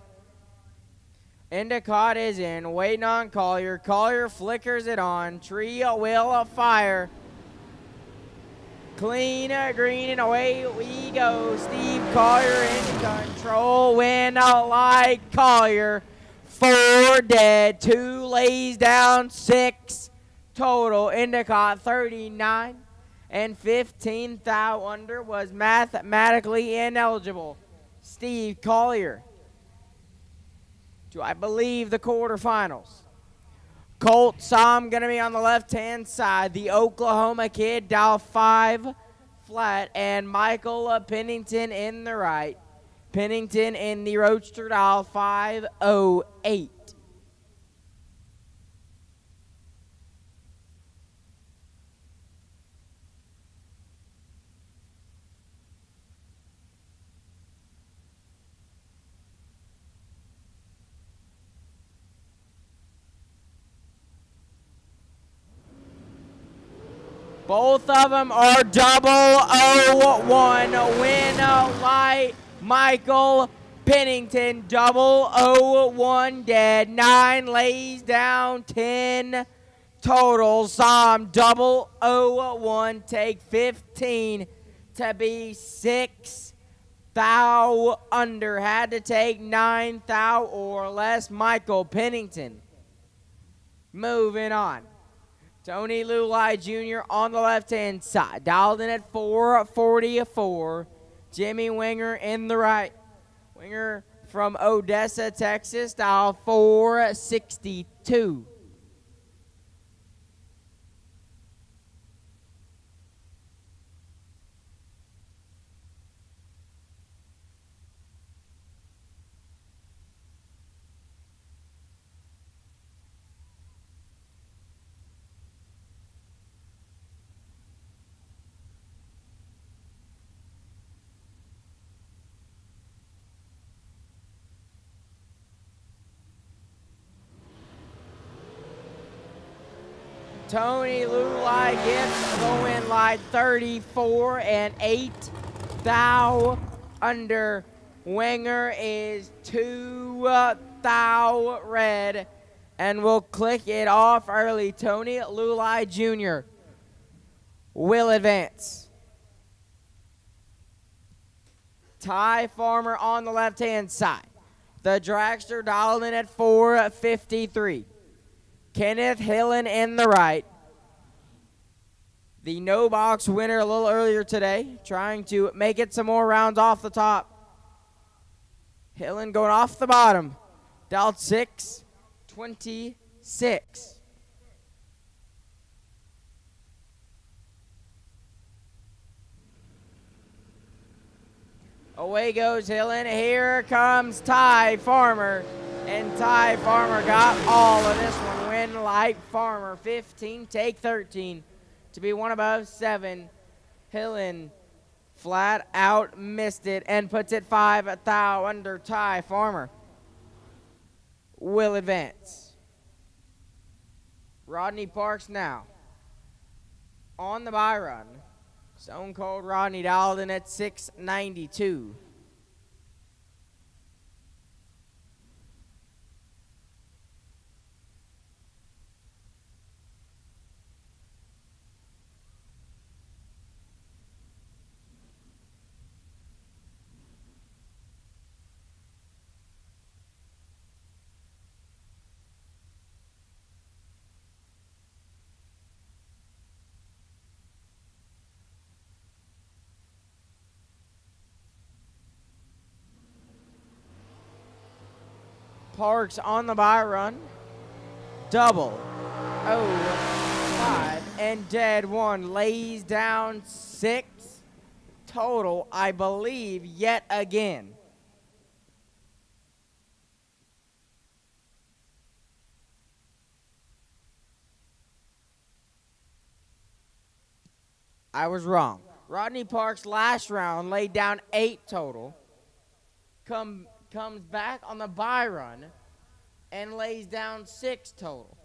Endicott is in, waiting on Collier. Collier flickers it on. Tree will fire. Clean, green, and away we go. Steve Collier in control. Win light Collier. 4 dead. 2 lays down. 6 total. Endicott 39. And 15 thou under was mathematically ineligible. Steve Collier to, I believe, the quarterfinals. Colt Som going to be on the left-hand side. The Oklahoma kid, dial 5 flat. And Michael Pennington in the right. Pennington in the roadster, dial 508. Both of them are 001. Win light Michael Pennington. 001 dead. 9 lays down. 10 total. Som 001 take 15 to be 6 thou under. Had to take 9 thou or less. Michael Pennington. Moving on. Tony Lulai Jr. on the left-hand side. Dialed in at 444. Jimmy Winger in the right. Winger from Odessa, Texas. Dial 462. Tony Lulai gets the win light 34 and 8 thou under. Wenger is 2 thou red and will click it off early. Tony Lulai Jr. will advance. Ty Farmer on the left-hand side. The dragster dialed in at 453. Kenneth Hillen in the right. The no box winner a little earlier today, trying to make it some more rounds off the top. Hillen going off the bottom. Dialed 626. Away goes Hillen. Here comes Ty Farmer. And Ty Farmer got all of this one. Win light Farmer 15, take 13 to be one above 7. Hillen flat out missed it and puts it 5 thou under Ty Farmer. will advance. Rodney Parks now on the bye run. Stone Cold Rodney dialed in at 692. Parks on the bye run. Double. Oh, 5 and dead 1. Lays down 6 total, I believe, yet again. I was wrong. Rodney Parks last round laid down 8 total. Comes back on the bye run and lays down 6 total.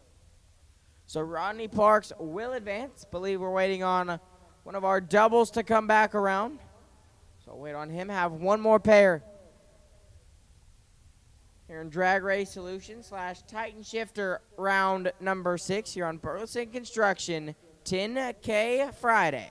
So Rodney Parks will advance. Believe we're waiting on one of our doubles to come back around. So I'll wait on him. Have one more pair here in Drag Race Solutions / Titan Shifter round number 6 here on Burleson Construction 10K Friday.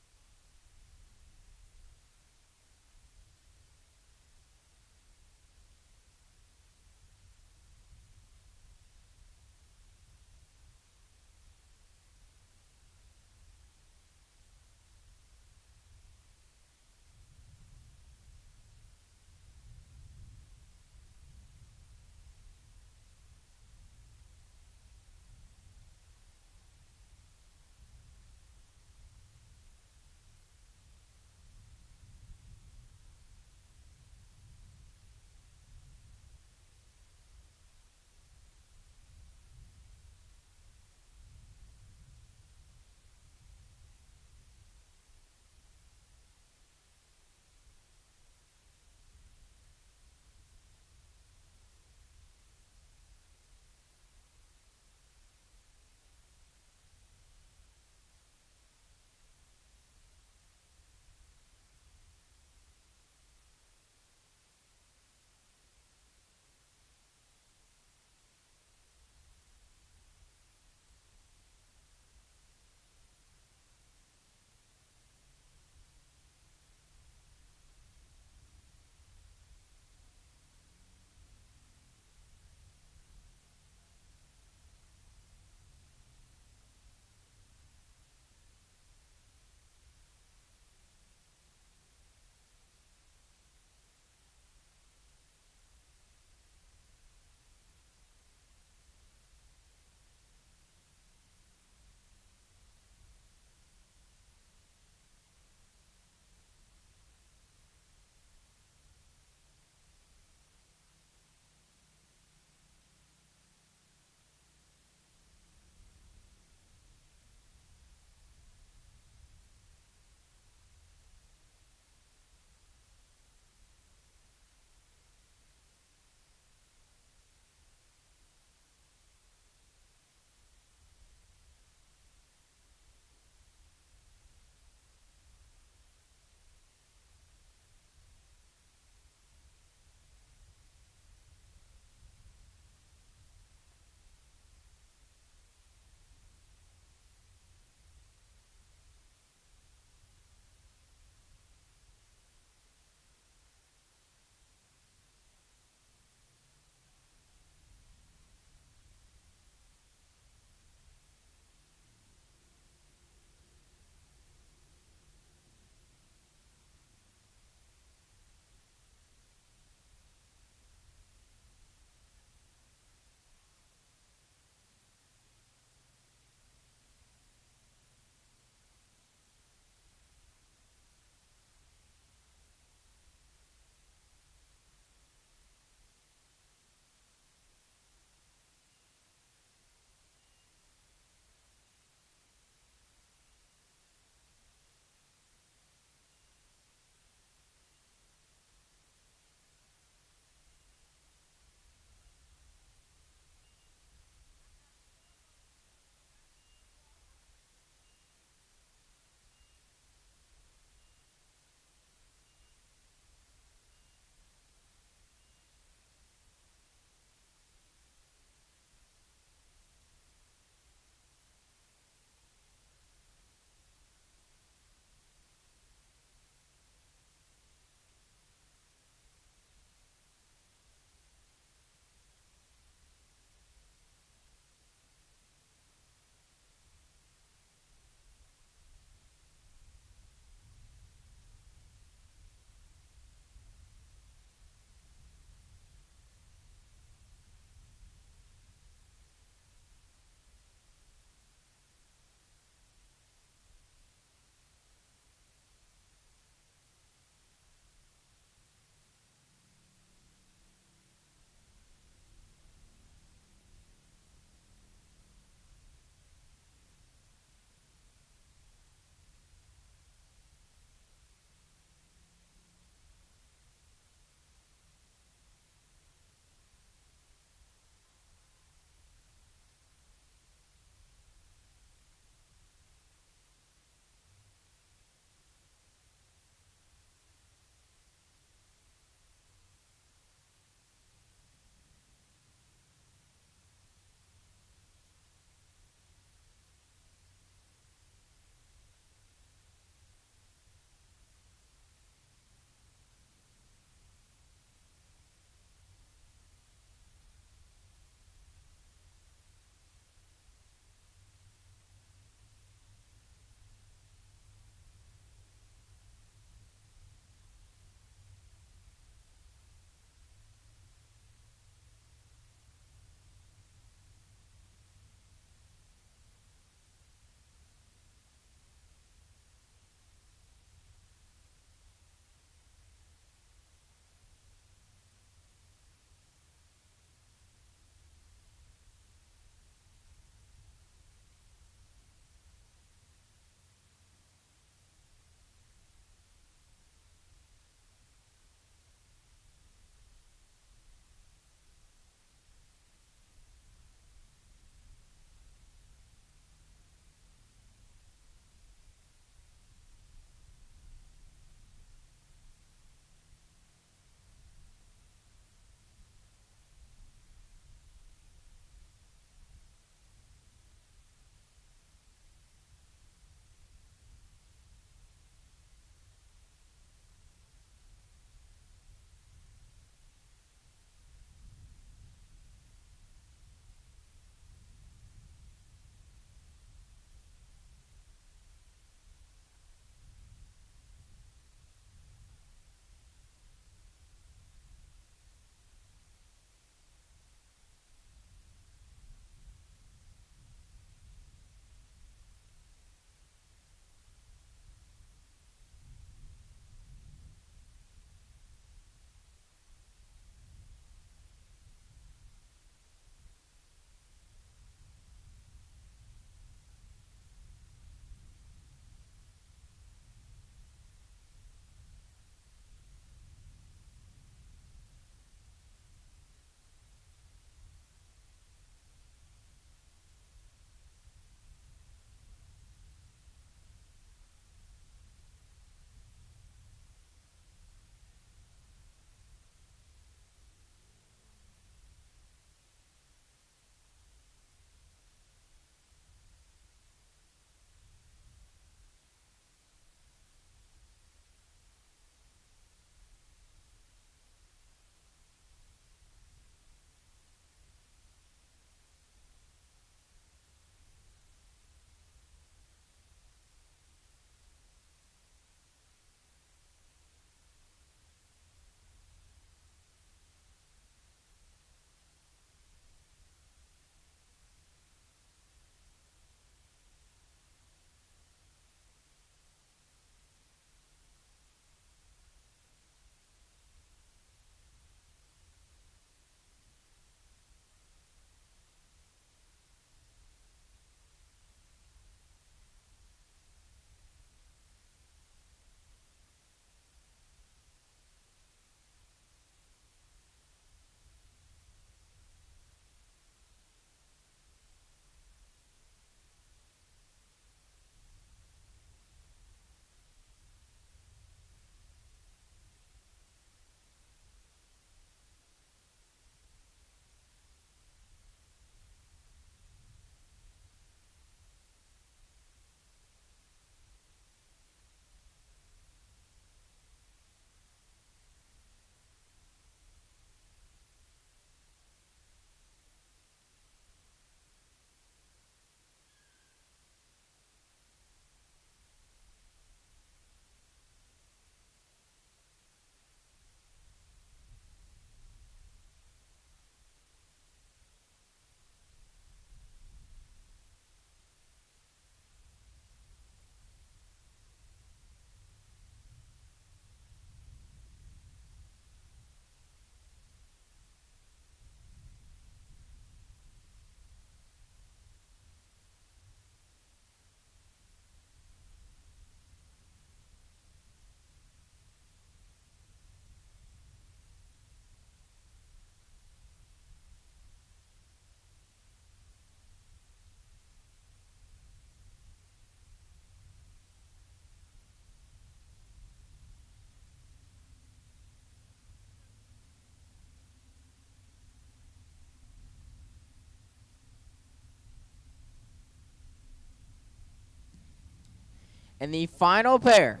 And the final pair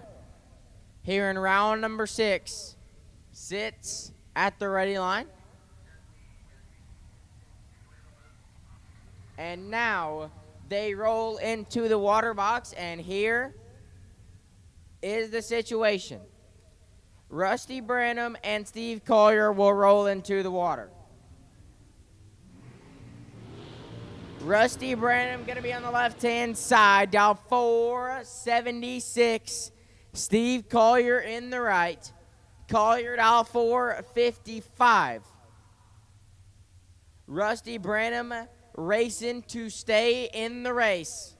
here in round number 6 sits at the ready line. And now they roll into the water box, and here is the situation. Rusty Branham and Steve Collier will roll into the water. Rusty Branham going to be on the left-hand side, dial 476. Steve Collier in the right. Collier dial 455. Rusty Branham racing to stay in the race.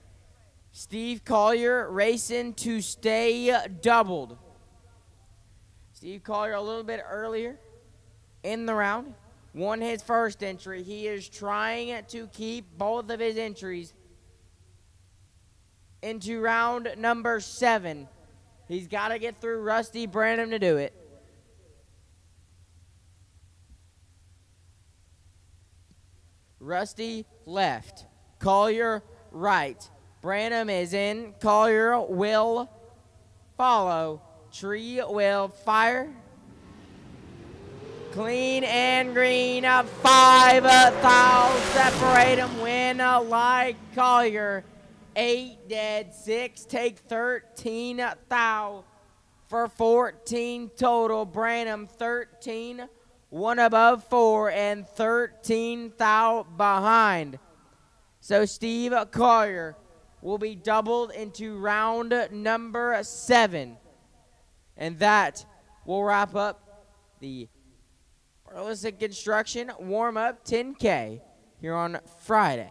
Steve Collier racing to stay doubled. Steve Collier a little bit earlier in the round. Won his first entry. He is trying to keep both of his entries into round number 7. He's got to get through Rusty Branham to do it. Rusty left. Collier right. Branham is in. Collier will follow. Tree will fire. Clean and green. 5 thou. Separate them. Win like Collier. 8 dead. 6 take 13 thou for 14 total. Branham 13. 1 above 4 and 13 thou behind. So Steve Collier will be doubled into round number 7. And that will wrap up the Burleson Construction warm-up 10K here on Friday.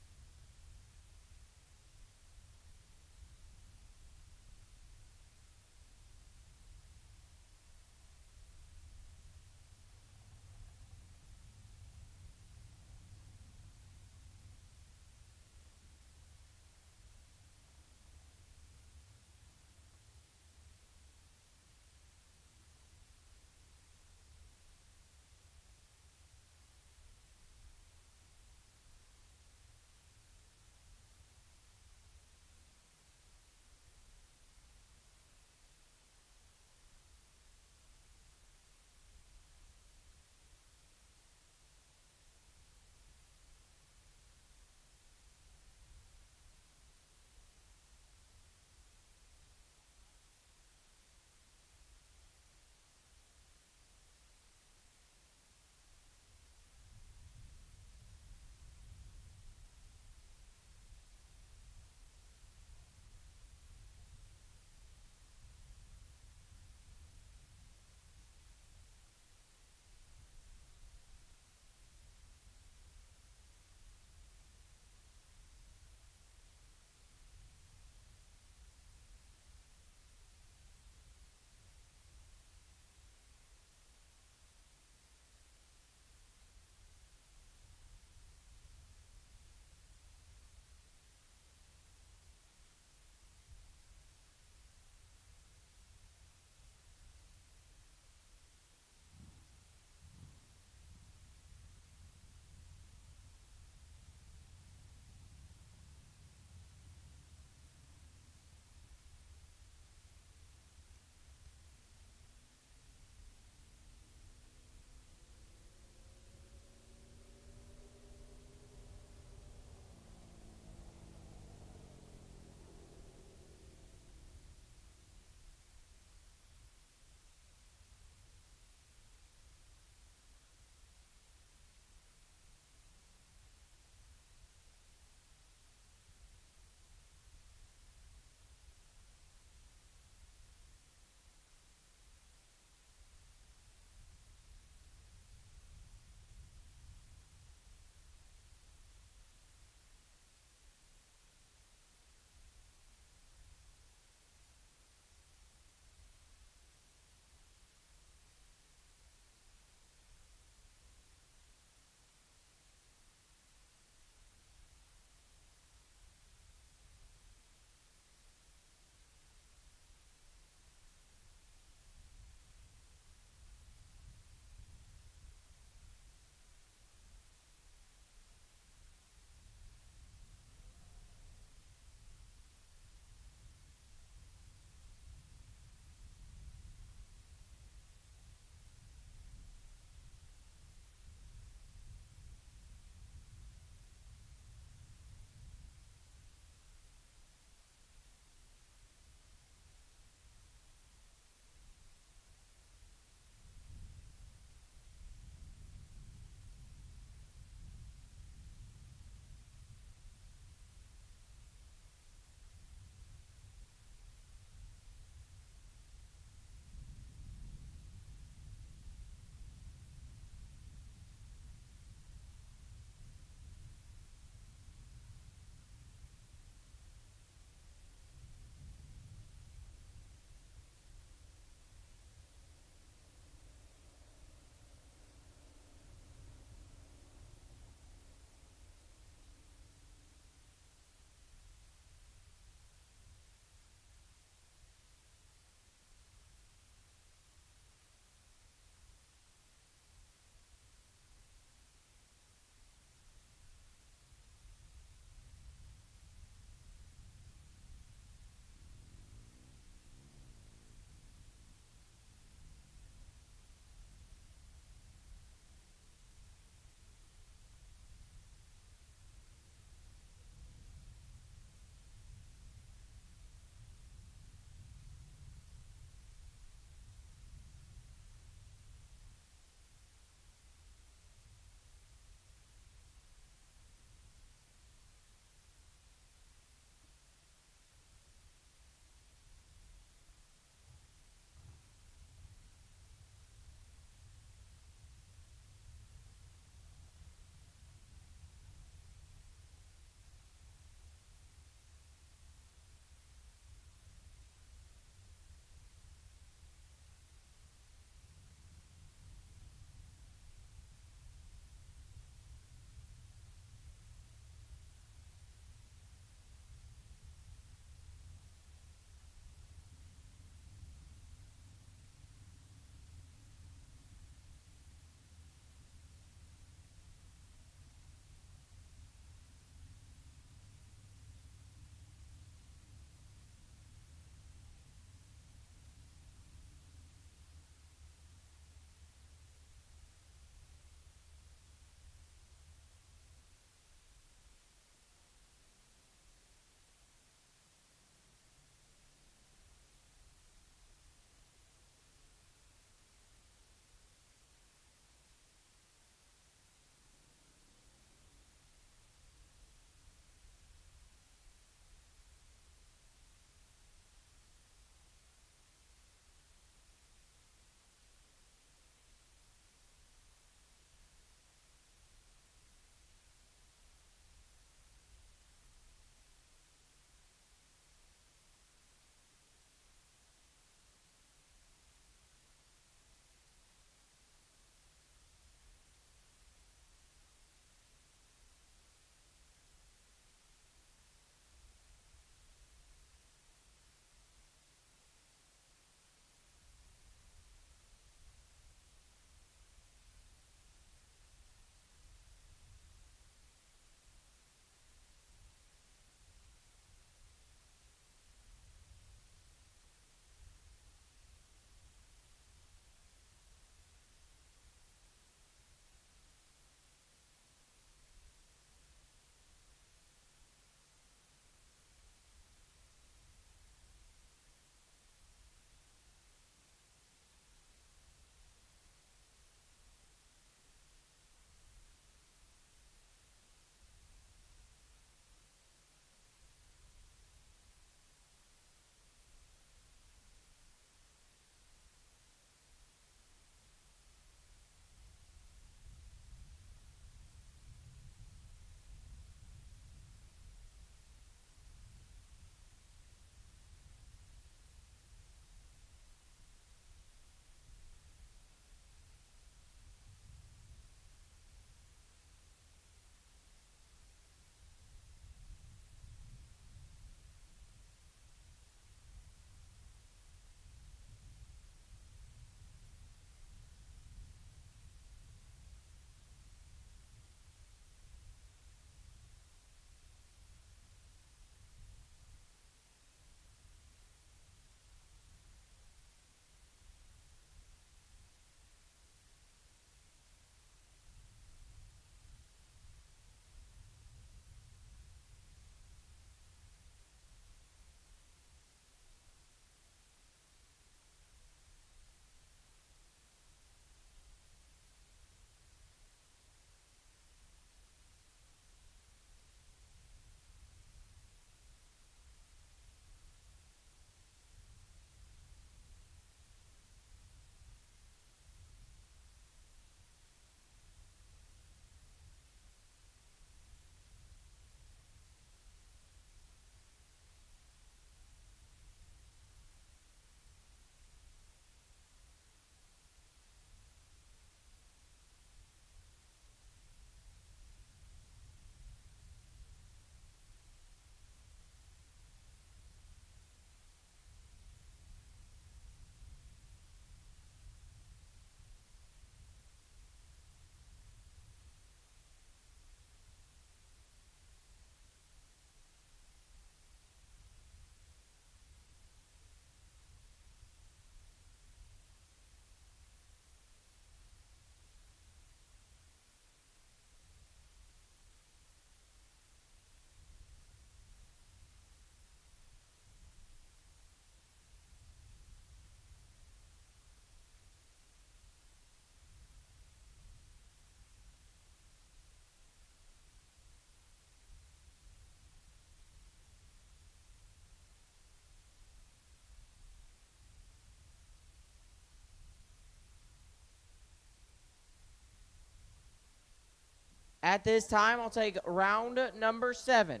At this time, I'll take round number 7.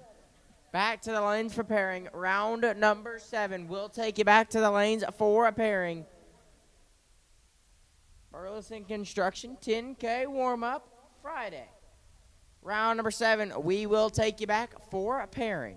Back to the lanes for pairing. Round number 7. We'll take you back to the lanes for a pairing. Burleson Construction 10K warm-up Friday. Round number 7, we will take you back for a pairing.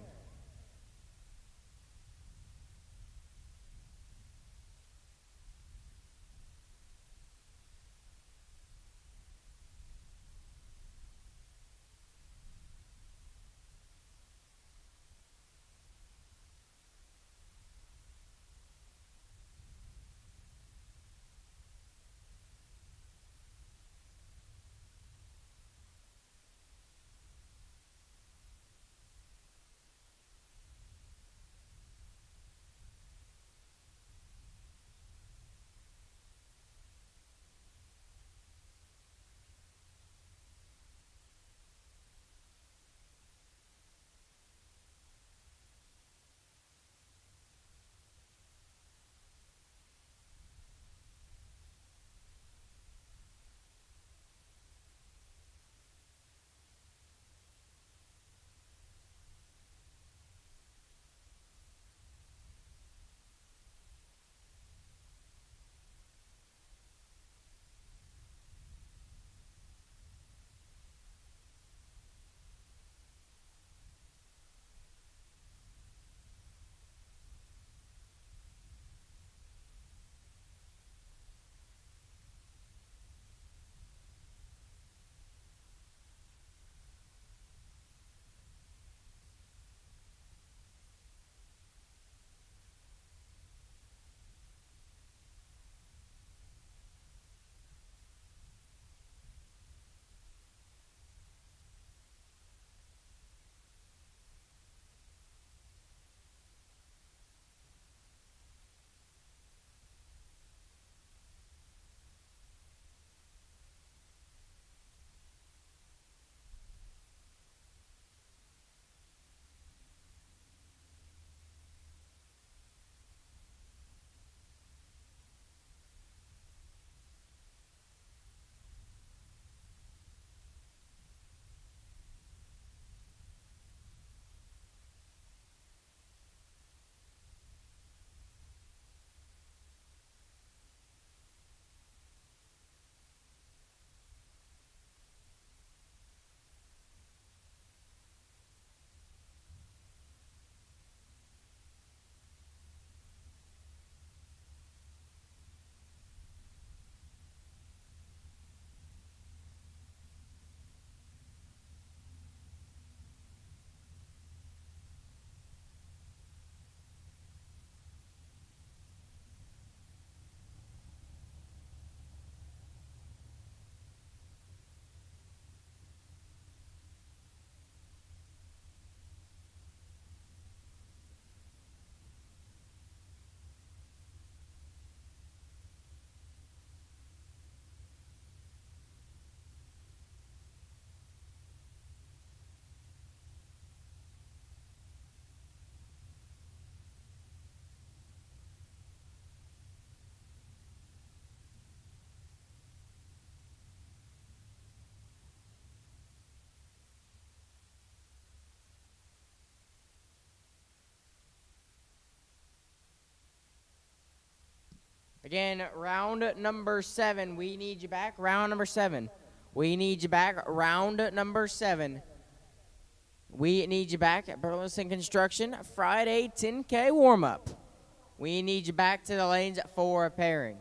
Again, round number 7. We need you back. Round number 7. We need you back. Round number 7. We need you back at Burleson Construction Friday 10K warm-up. We need you back to the lanes for a pairing.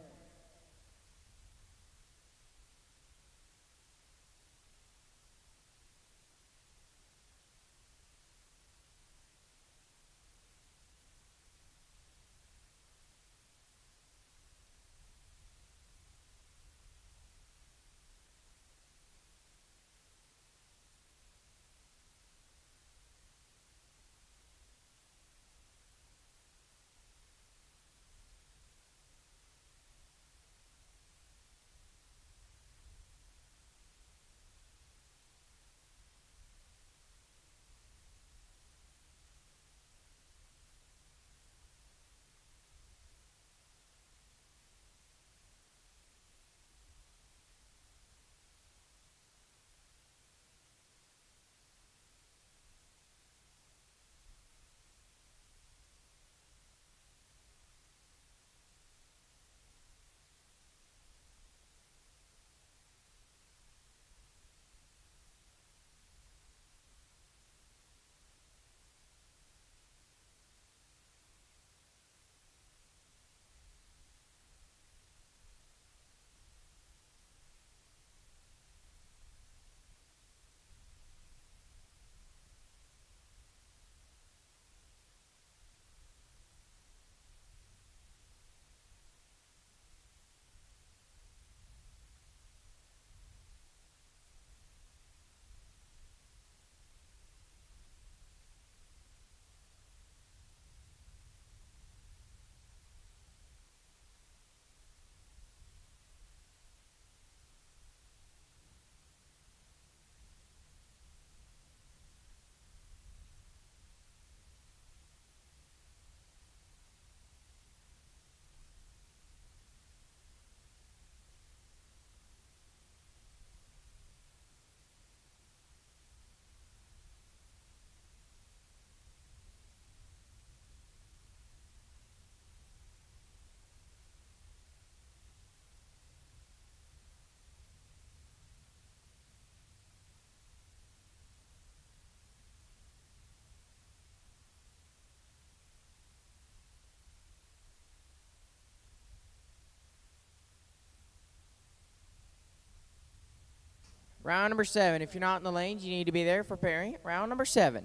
Round number 7. If you're not in the lanes, you need to be there for pairing. Round number 7.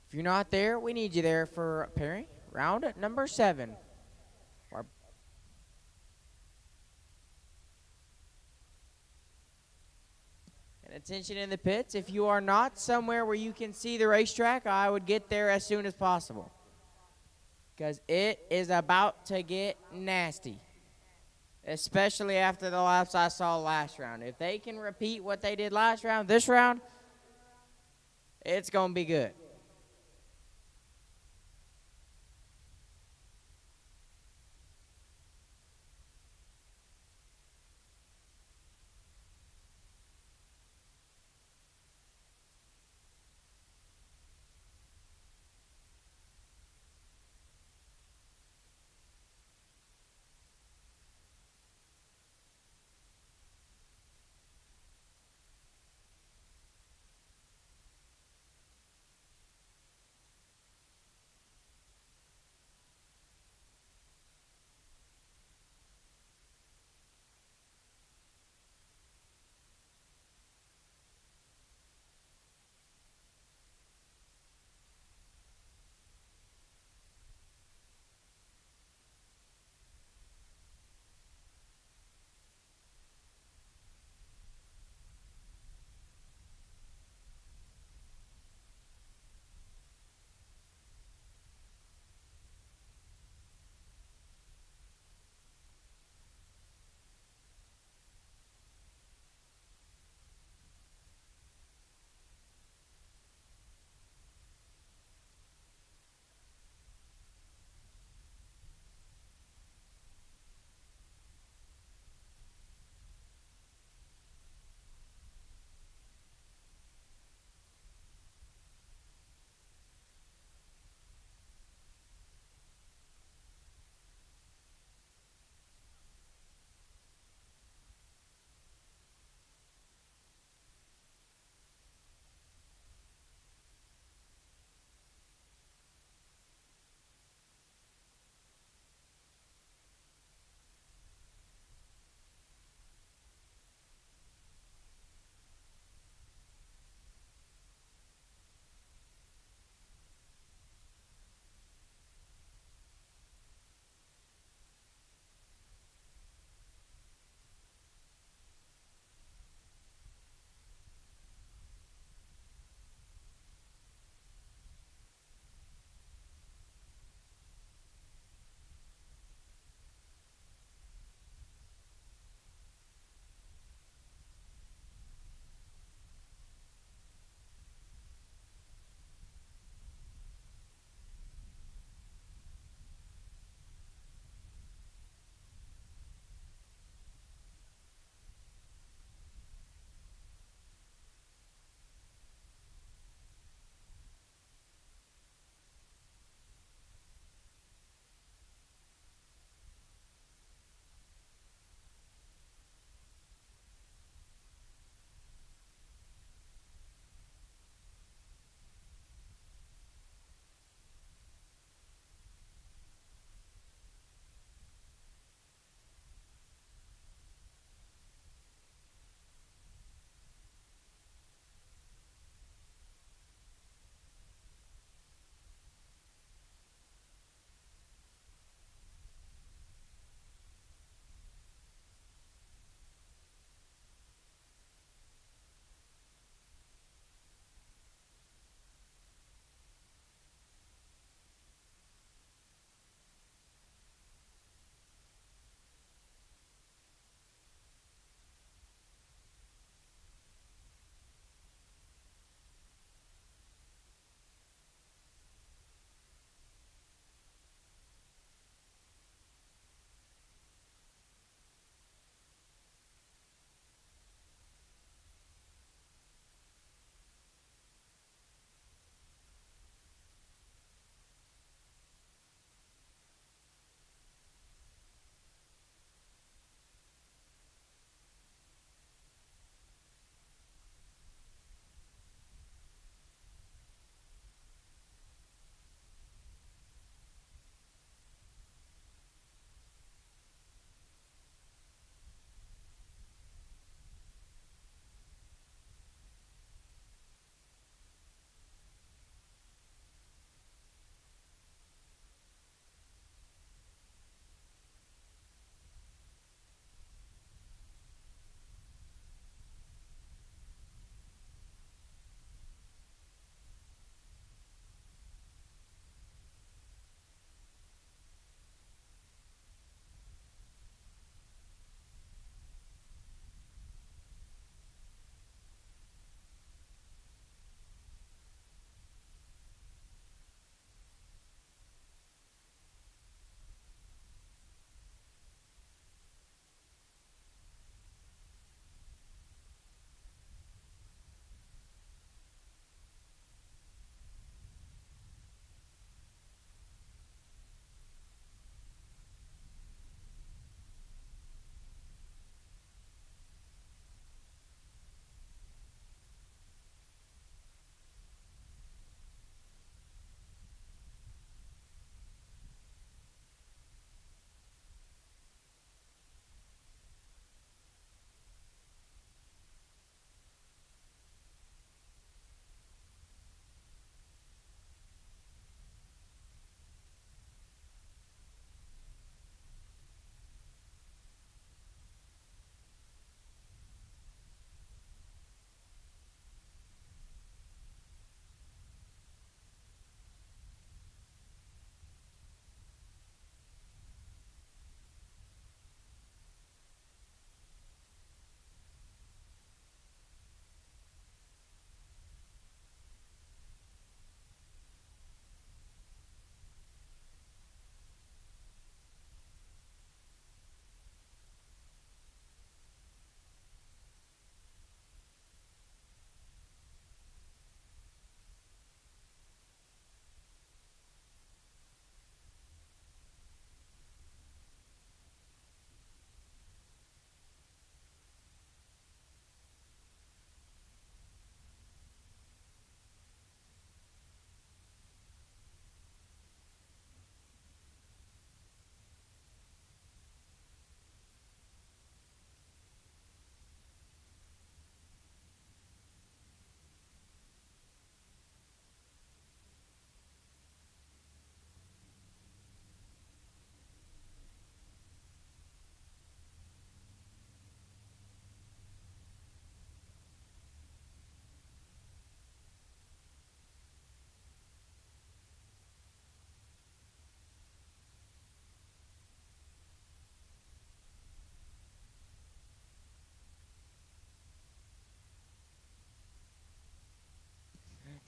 If you're not there, we need you there for pairing. Round number 7. And attention in the pits. If you are not somewhere where you can see the racetrack, I would get there as soon as possible, because it is about to get nasty, especially after the laps I saw last round. If they can repeat what they did last round, this round, it's going to be good.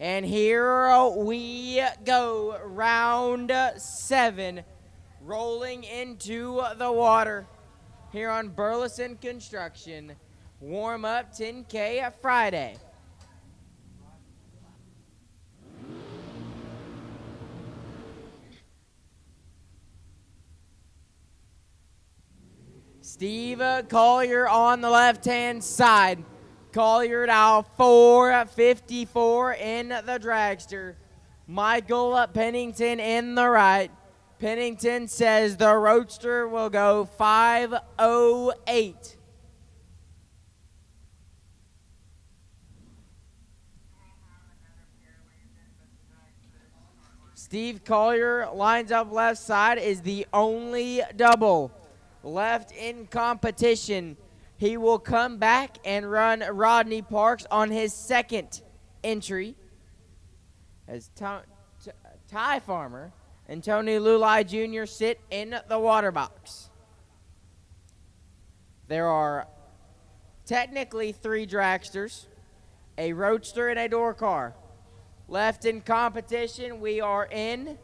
And here we go. Round 7. Rolling into the water here on Burleson Construction. Warm up 10K Friday. Steve Collier on the left-hand side. Collier now 454 in the dragster. Michael Pennington in the right. Pennington says the roadster will go 508. Steve Collier lines up left side, is the only double left in competition. He will come back and run Rodney Parks on his second entry as Ty Farmer and Tony Lulai Jr. sit in the water box. There are technically 3 dragsters, a roadster, and a door car. Left in competition, we are in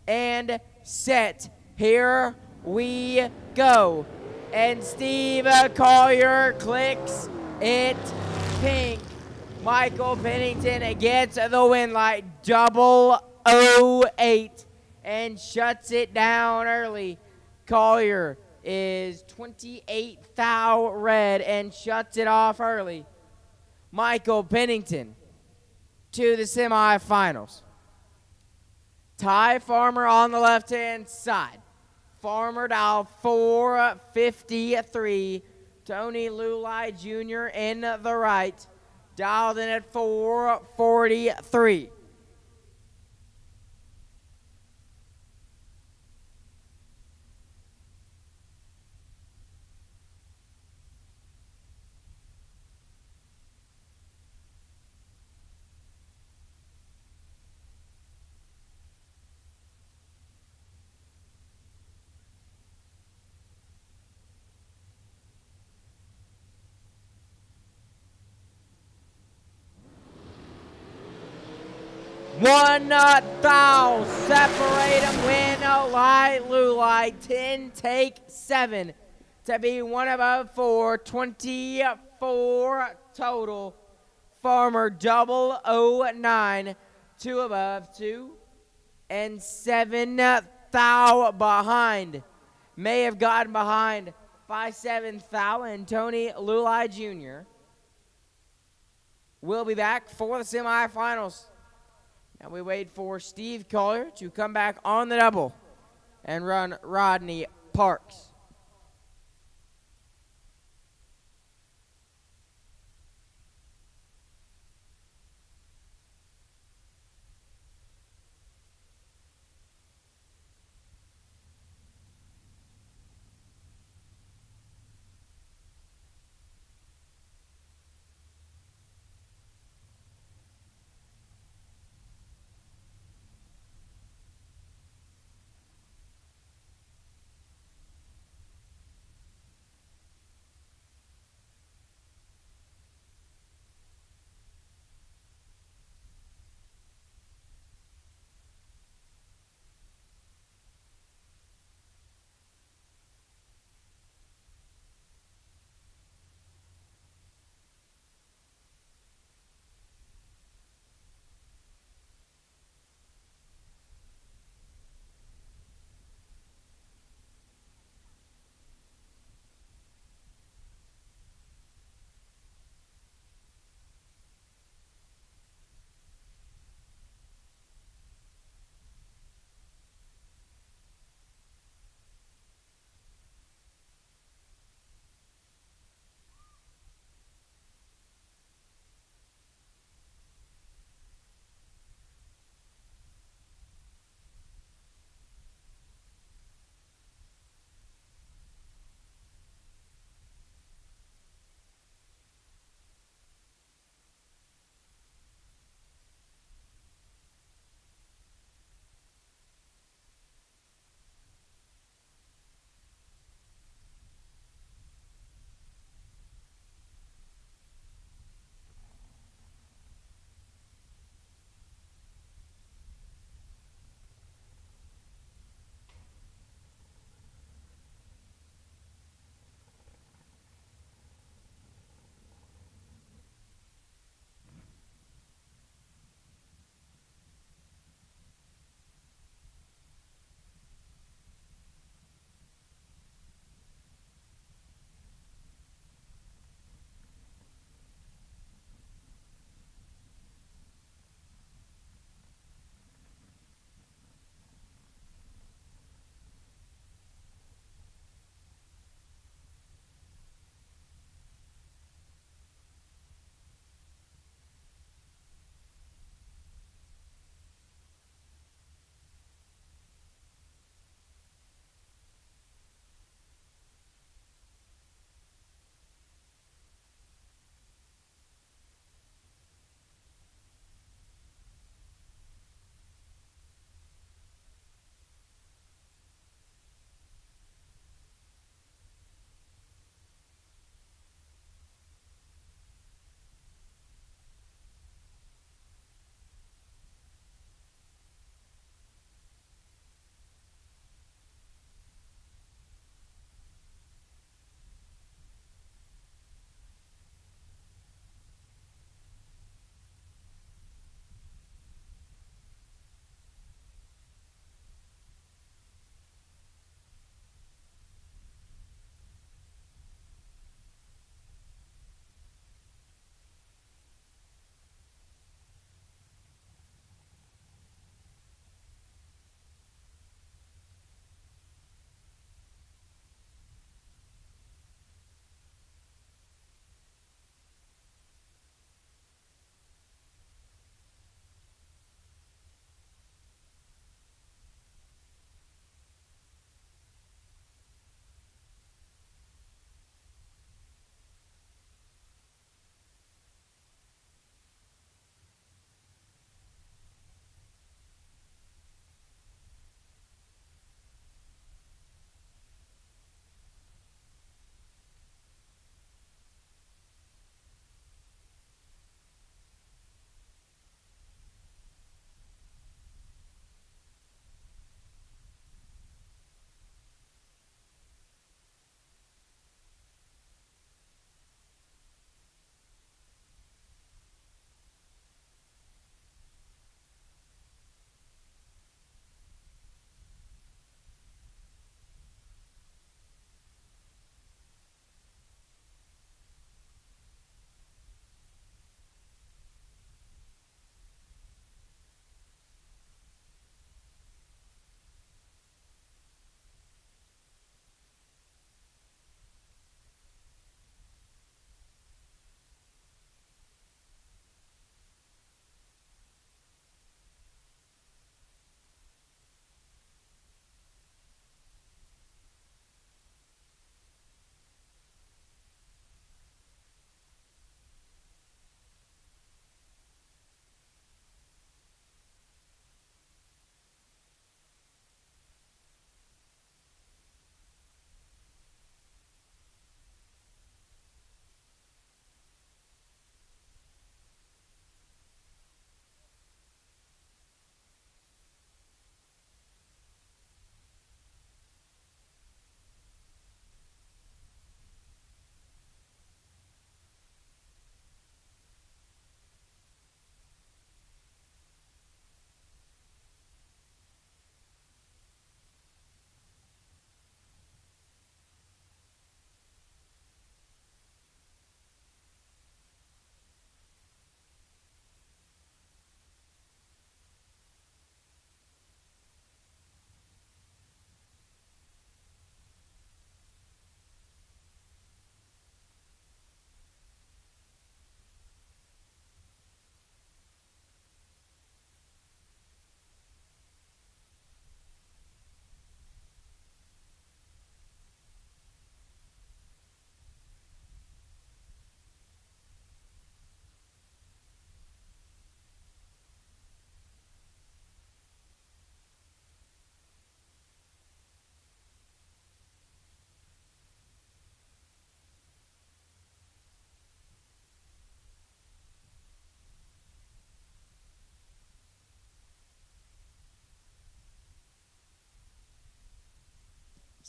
and set. Here we go. And Steve Collier clicks it pink. Michael Pennington gets the win light 008 and shuts it down early. Collier is 28 thou red and shuts it off early. Michael Pennington to the semifinals. Ty Farmer on the left-hand side. Farmer dial 453. Tony Lulai Jr. in the right. Dialed in at 443. One thou separate them, win light Lulai 10 take 7 to be 1 above 4, 24 total. Farmer 009, 2 above 2, and 7 thou behind. May have gotten behind by 7 thou, and Tony Lulai Jr. will be back for the semifinals. Now we wait for Steve Collier to come back on the double and run Rodney Parks.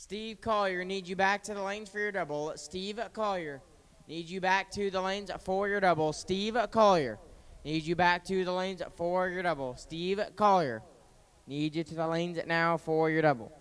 Steve Collier, need you back to the lanes for your double. Steve Collier, need you back to the lanes for your double. Steve Collier, need you back to the lanes for your double. Steve Collier, need you to the lanes now for your double.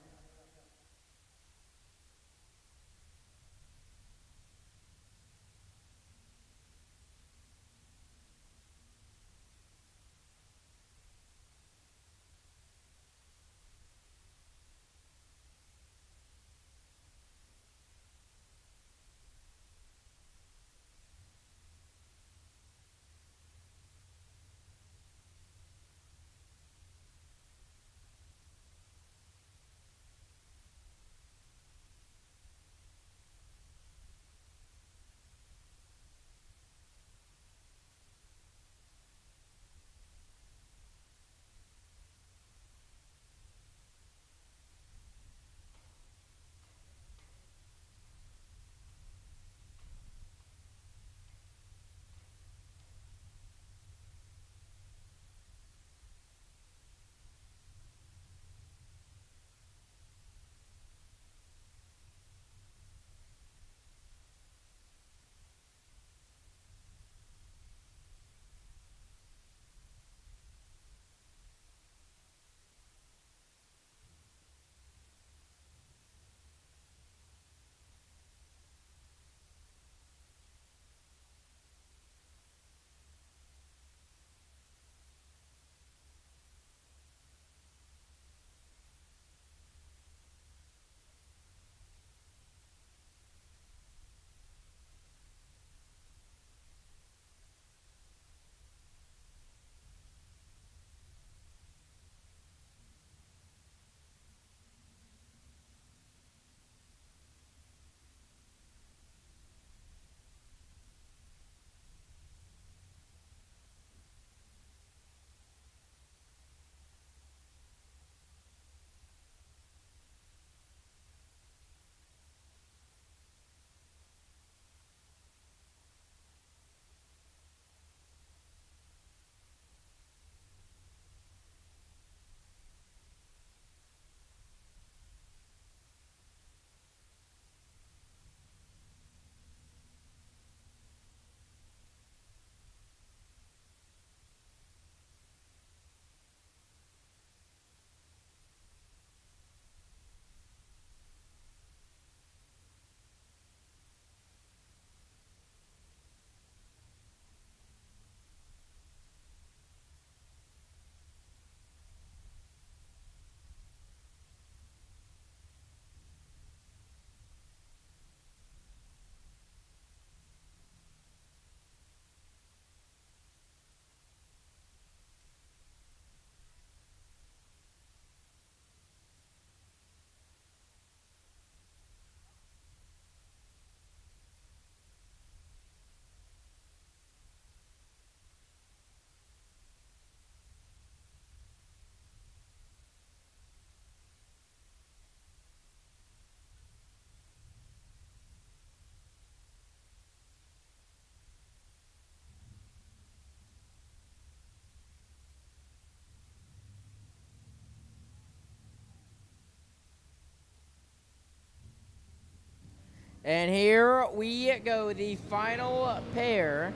And here we go, the final pair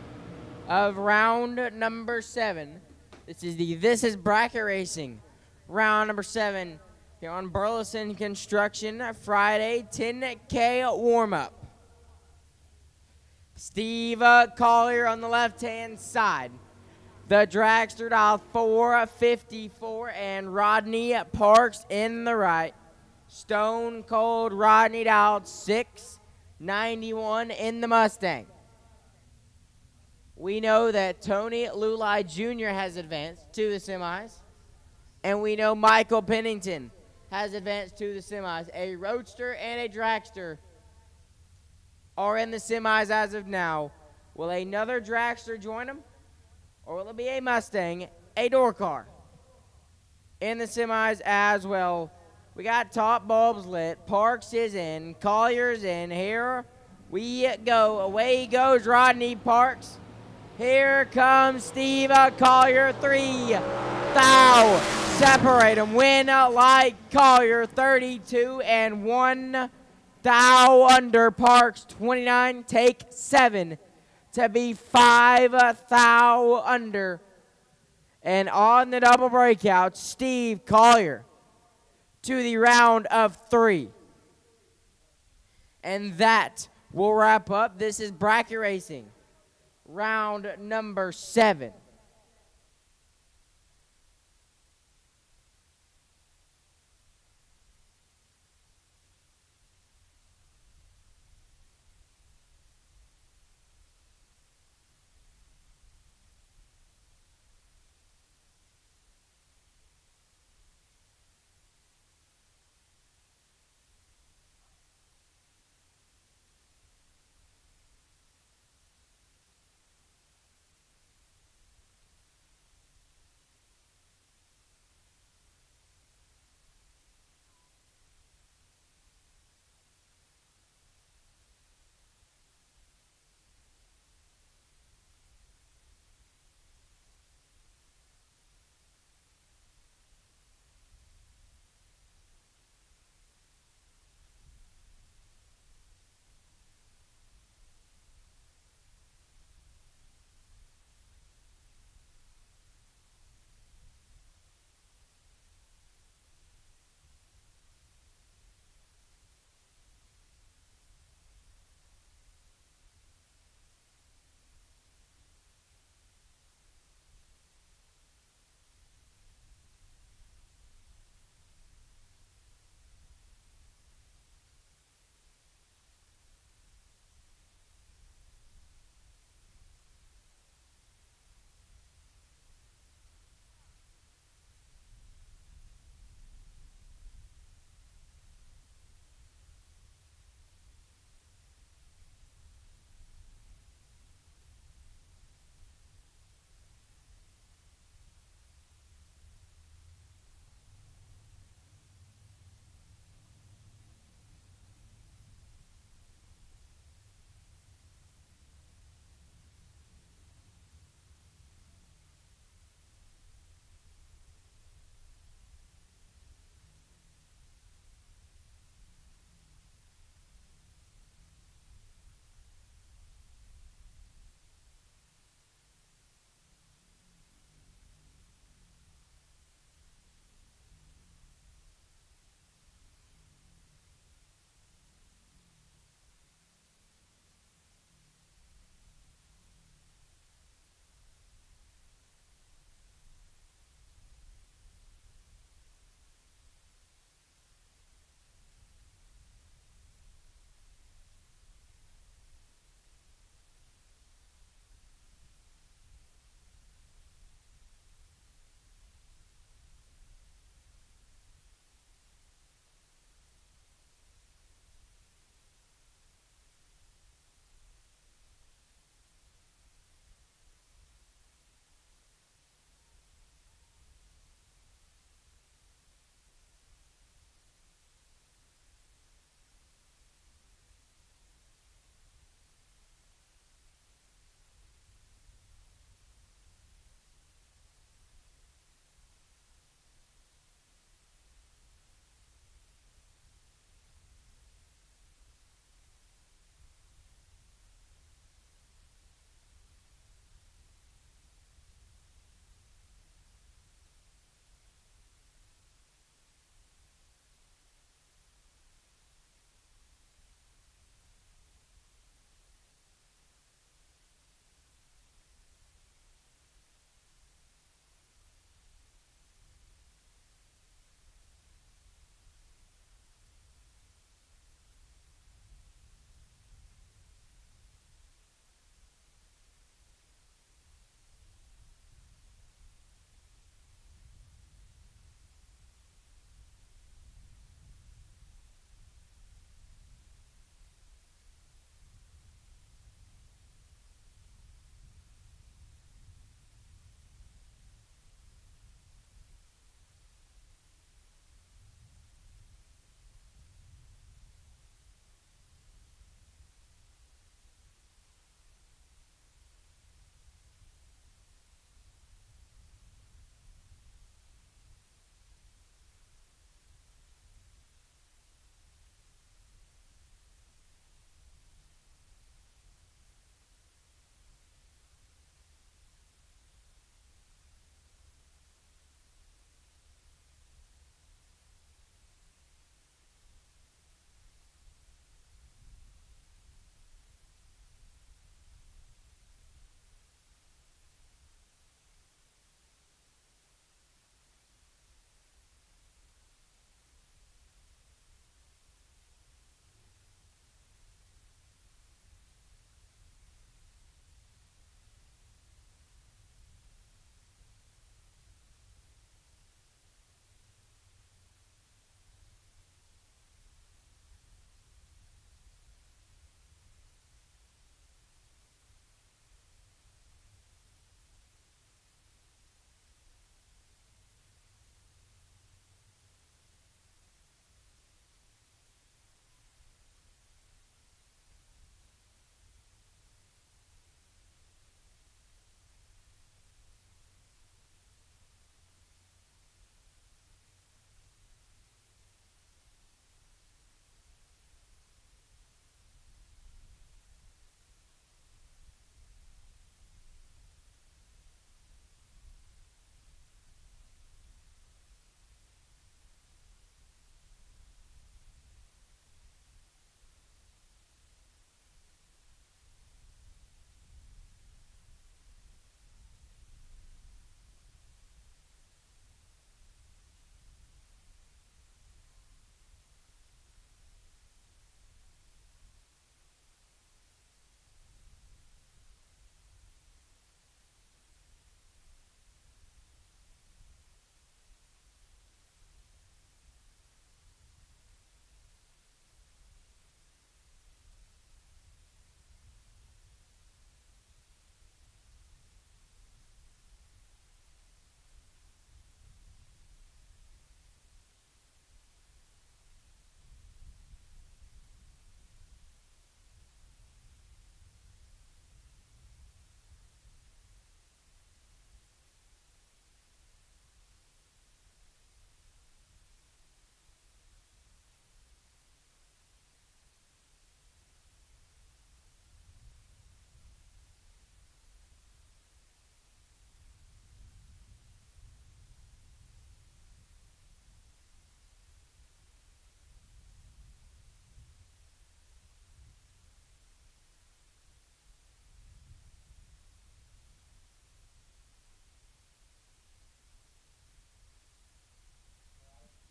of round number 7. This is bracket racing. Round number 7 here on Burleson Construction, Friday 10K warm-up. Steve Collier on the left-hand side. The Dragster dialed 454 and Rodney Parks in the right. Stone Cold Rodney dialed 691 in the Mustang. We know that Tony Lulai Jr. has advanced to the semis. And we know Michael Pennington has advanced to the semis. A Roadster and a Dragster are in the semis as of now. Will another Dragster join them? Or will it be a Mustang, a door car, in the semis as well? We got top bulbs lit. Parks is in. Collier's in. Here we go. Away goes Rodney Parks. Here comes Steve Collier. 3,000. Separate them. Win like Collier, 32 and 1 thou under. Parks, 29. Take 7 to be 5 thou under. And on the double breakout, Steve Collier to the round of 3. And that will wrap up. This is bracket racing, round number 7.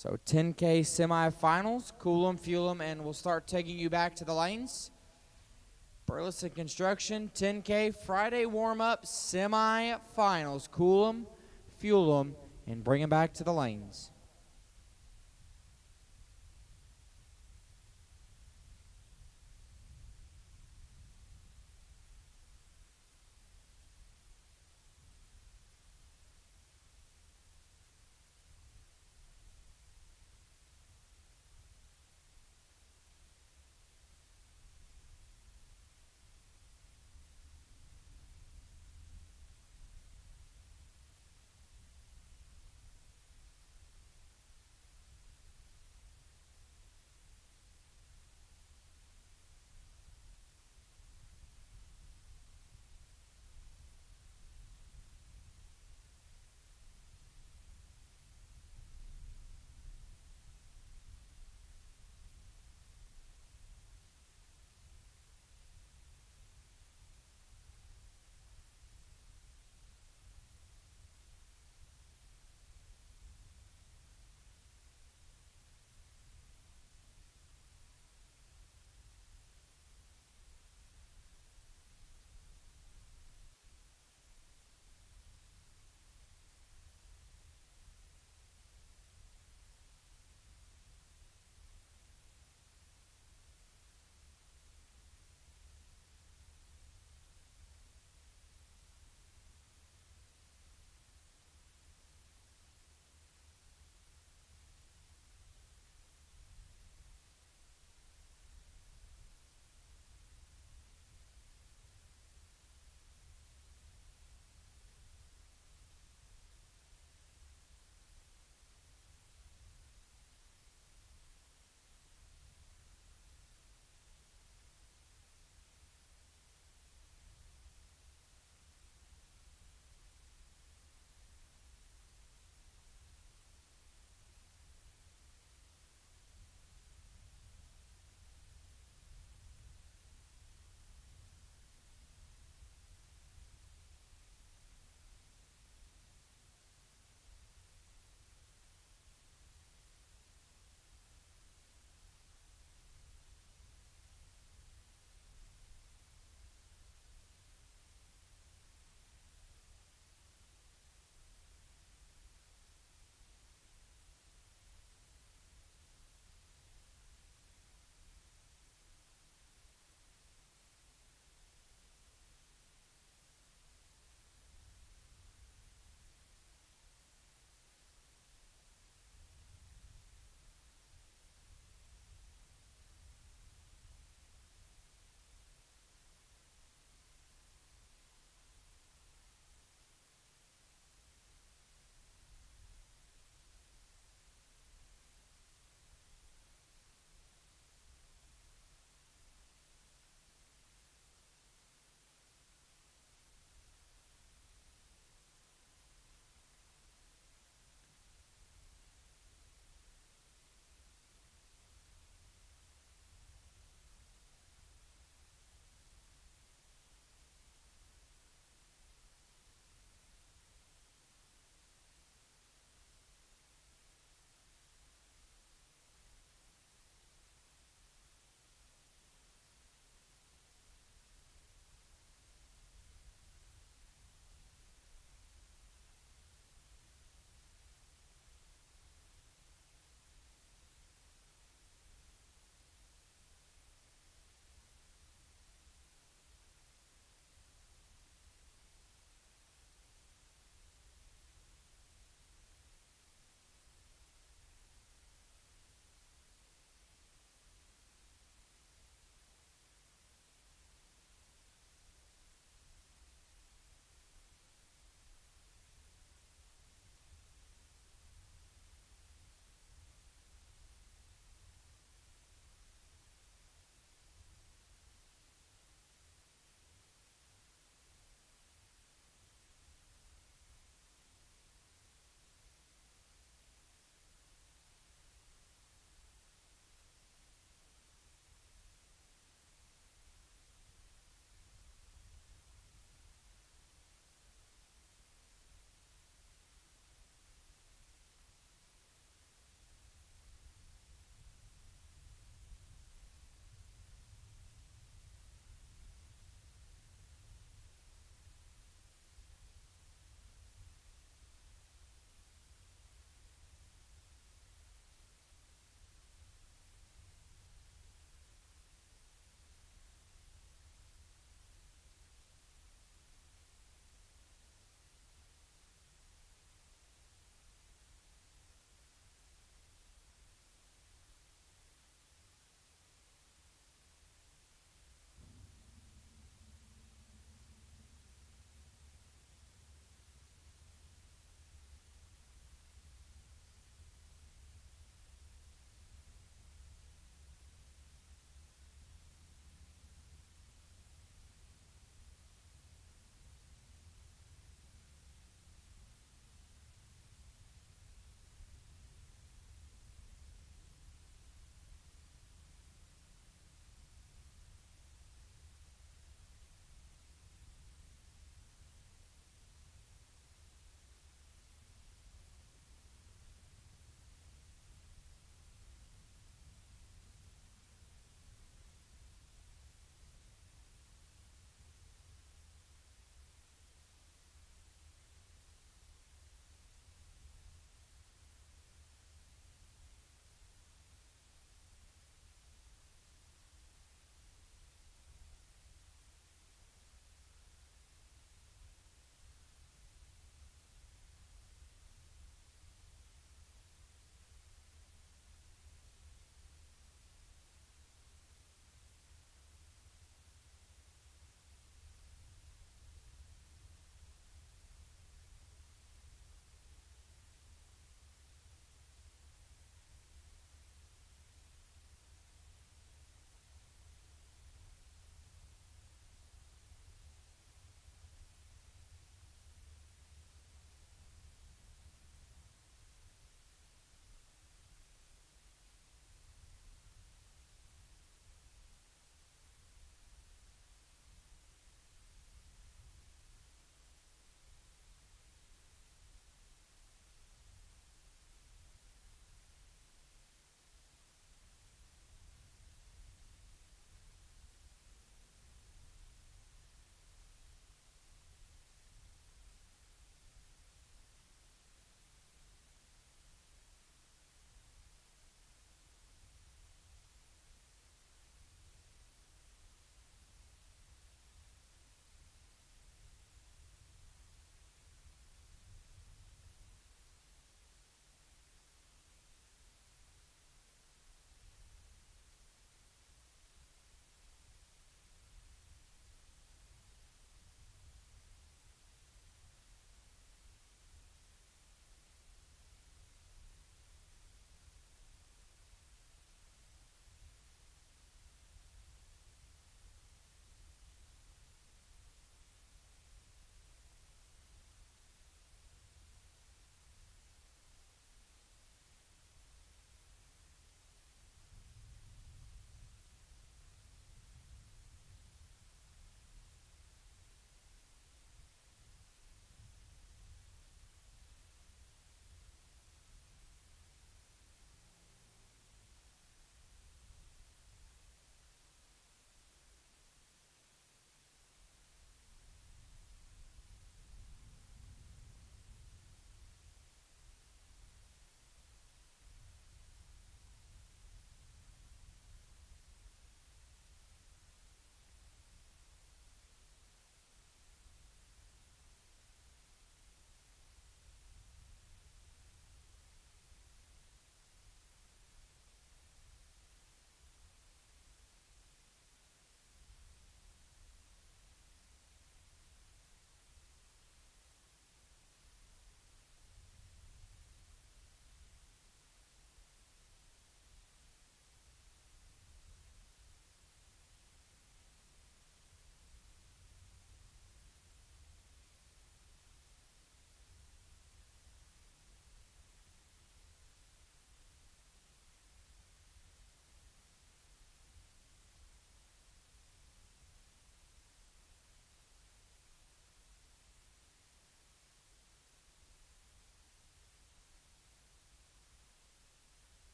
So 10K semifinals, cool 'em, fuel 'em, and we'll start taking you back to the lanes. Burleson Construction, 10K Friday warm-up, semifinals, cool 'em, fuel 'em, and bring 'em back to the lanes.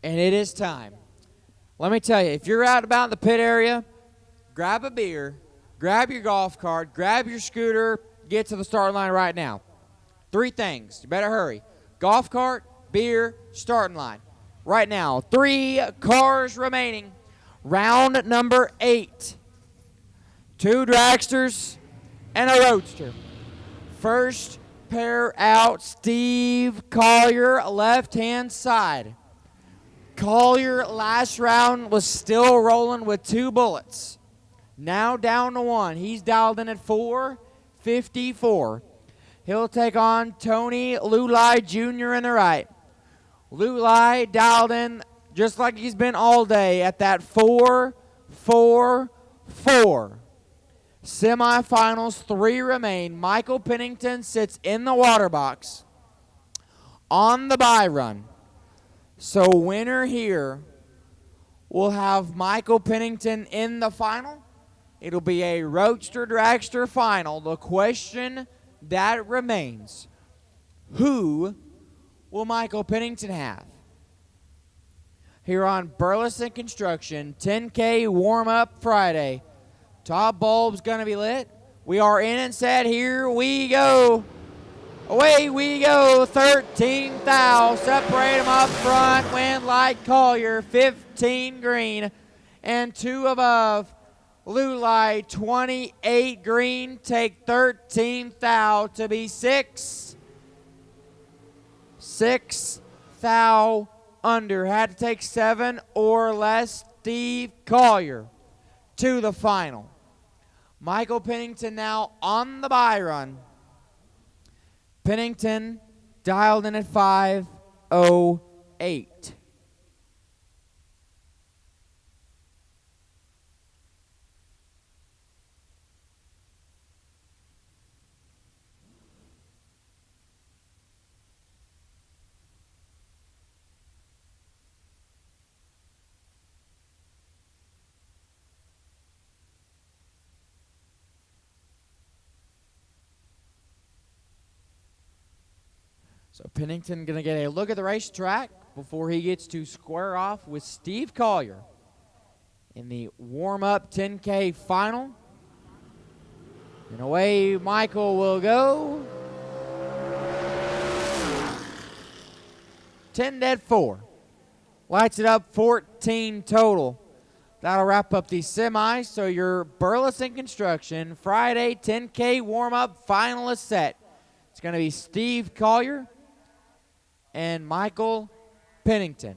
And it is time. Let me tell you, if you're out about in the pit area, grab a beer, grab your golf cart, grab your scooter, get to the start line right now. 3 things. You better hurry. Golf cart, beer, starting line. Right now, 3 cars remaining. Round number 8. 2 dragsters and a roadster. First pair out, Steve Collier, left-hand side. Collier last round was still rolling with 2 bullets. Now down to 1. He's dialed in at 454. He'll take on Tony Lulai Jr. in the right. Lulai dialed in just like he's been all day at that 444. Semifinals, 3 remain. Michael Pennington sits in the water box on the bye run. So winner here will have Michael Pennington in the final. It'll be a roadster dragster final. The question that remains, who will Michael Pennington have? Here on Burleson Construction, 10K warm-up Friday. Top bulb's going to be lit. We are in and set. Here we go. Away we go. 13 thou. Separate them up front. Wind light Collier. 15 green. And 2 above. Lulai 28 green. Take 13 thou to be 6. 6 thou under. Had to take 7 or less. Steve Collier to the final. Michael Pennington now on the bye run. Pennington dialed in at 508. So Pennington going to get a look at the racetrack before he gets to square off with Steve Collier in the warm-up 10K final. And away Michael will go. 10 dead 4. Lights it up, 14 total. That'll wrap up the semis. So your Burleson Construction Friday 10K warm-up finalist set. It's going to be Steve Collier and Michael Pennington.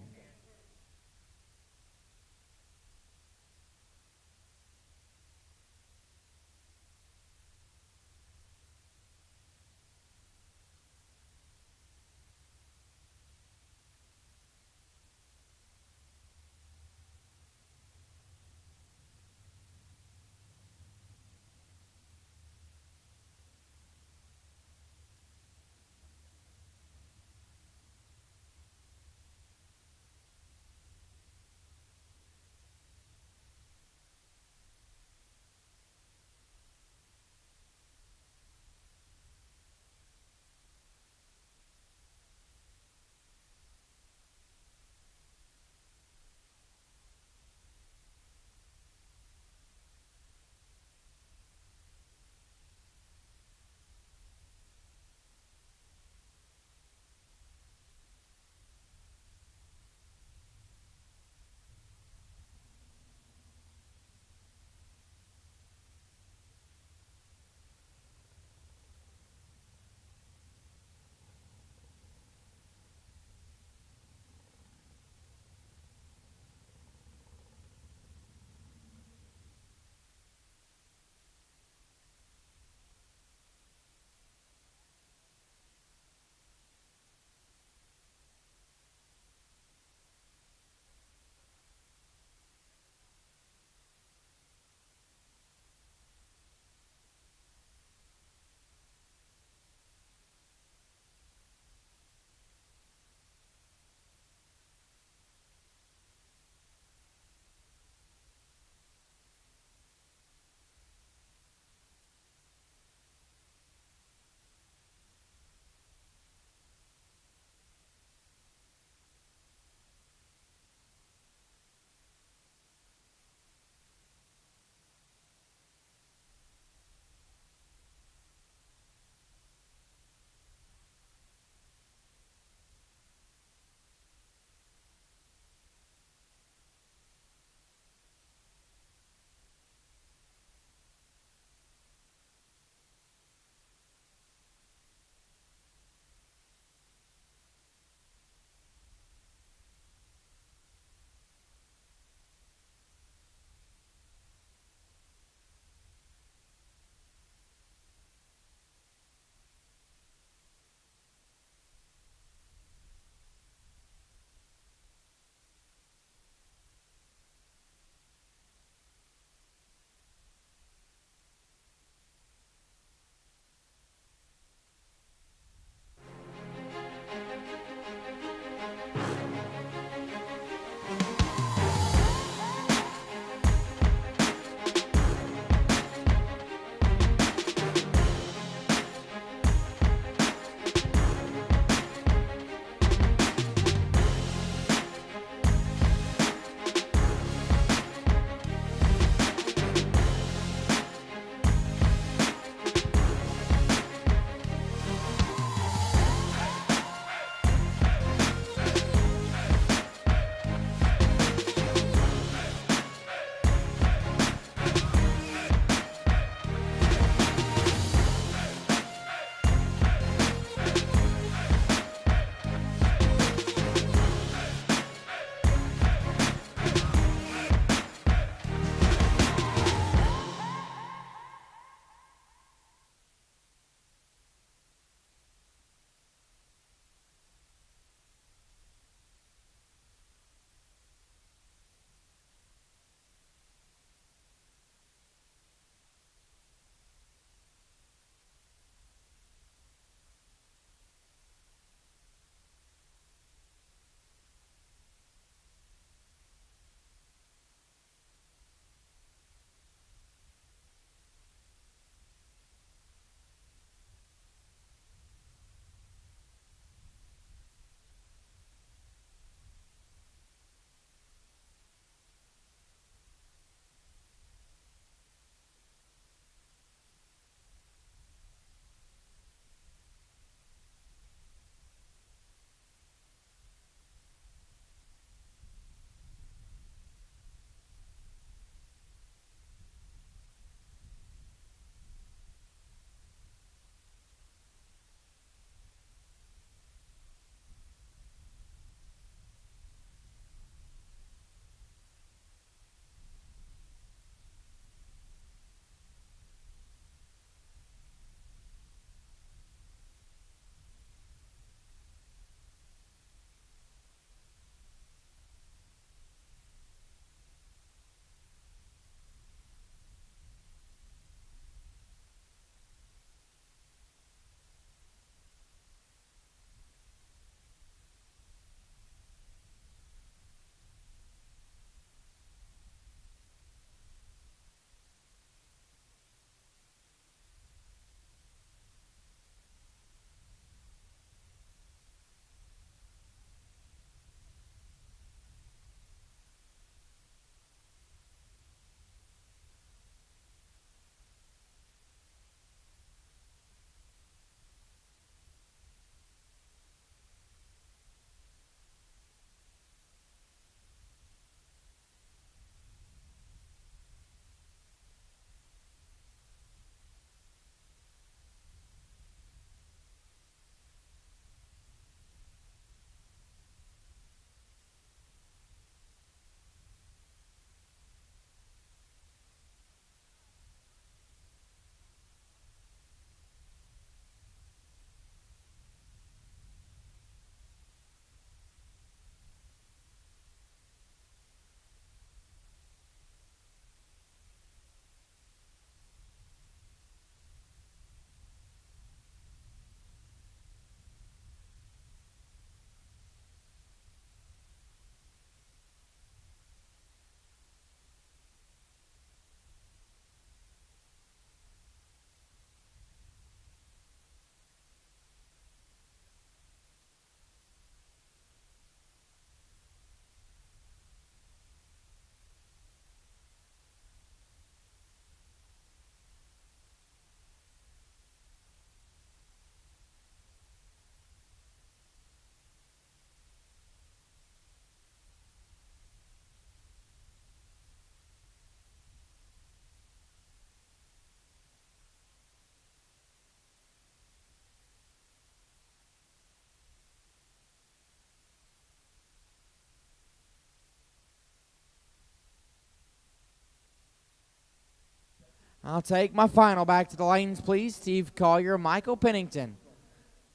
I'll take my final back to the lanes, please. Steve Collier, Michael Pennington.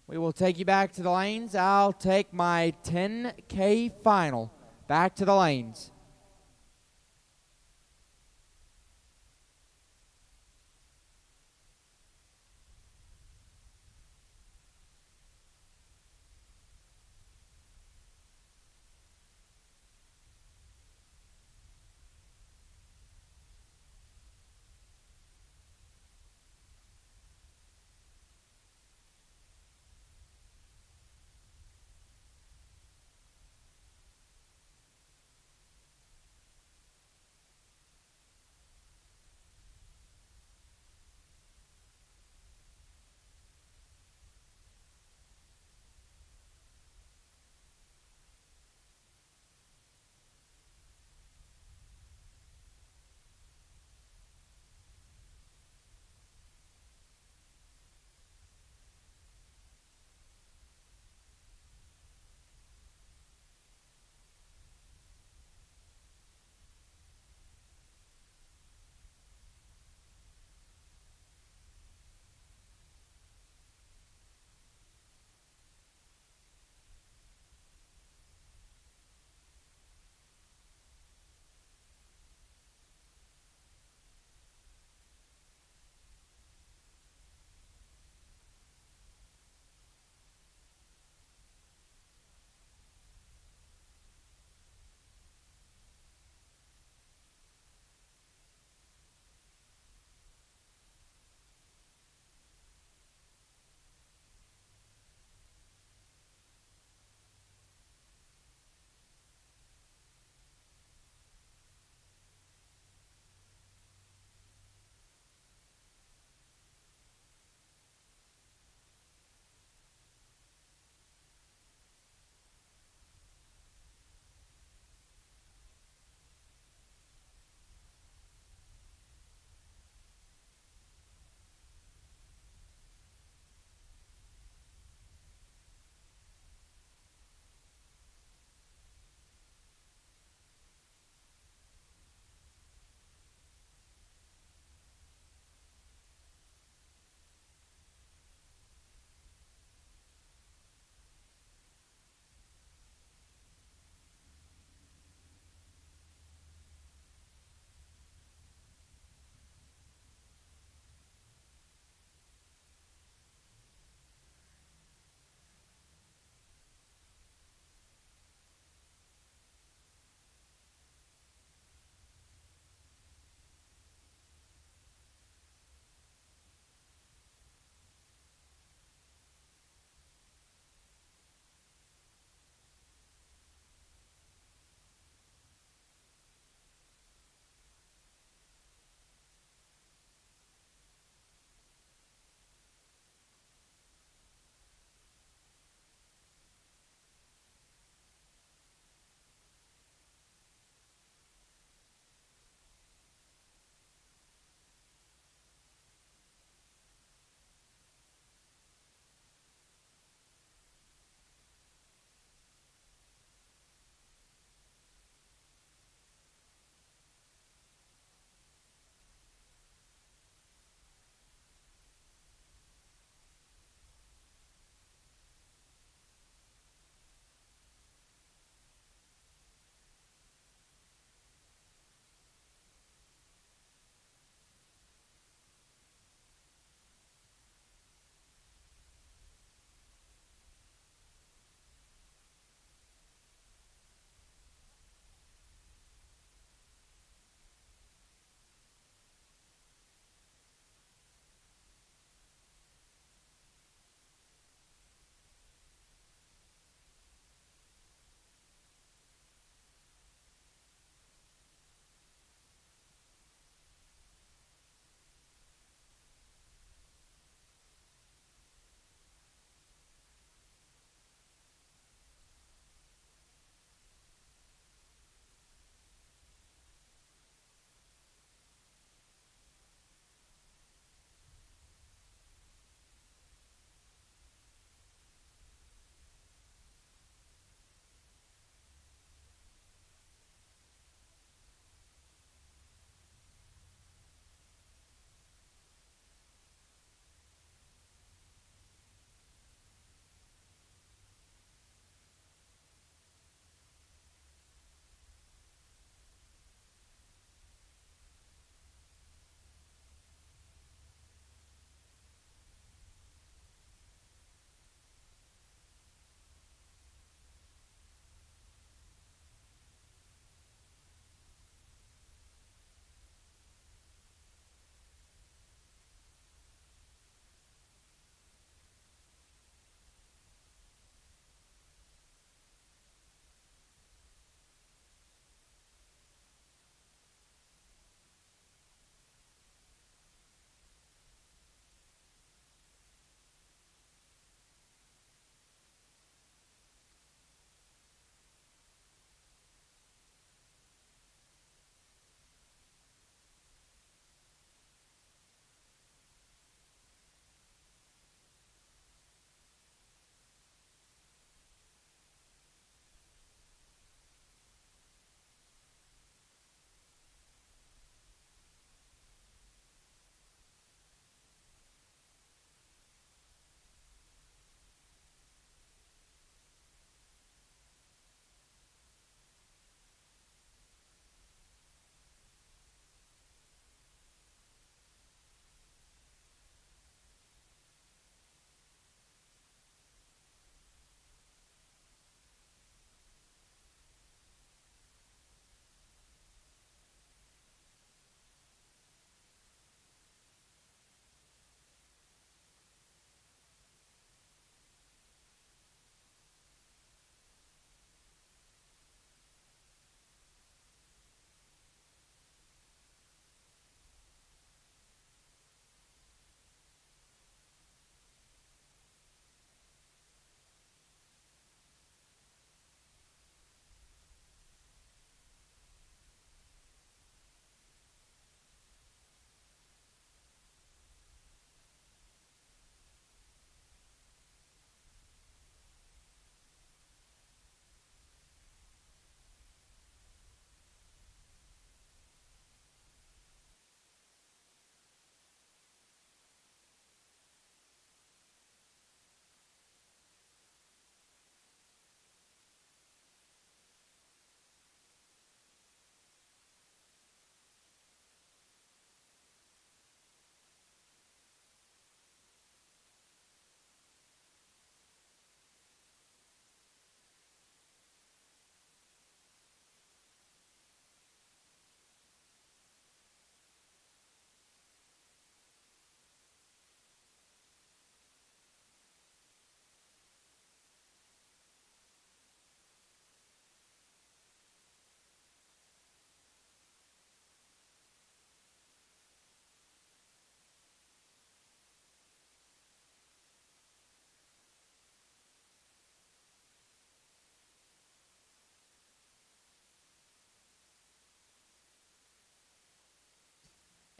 We will take you back to the lanes. I'll take my 10K final back to the lanes.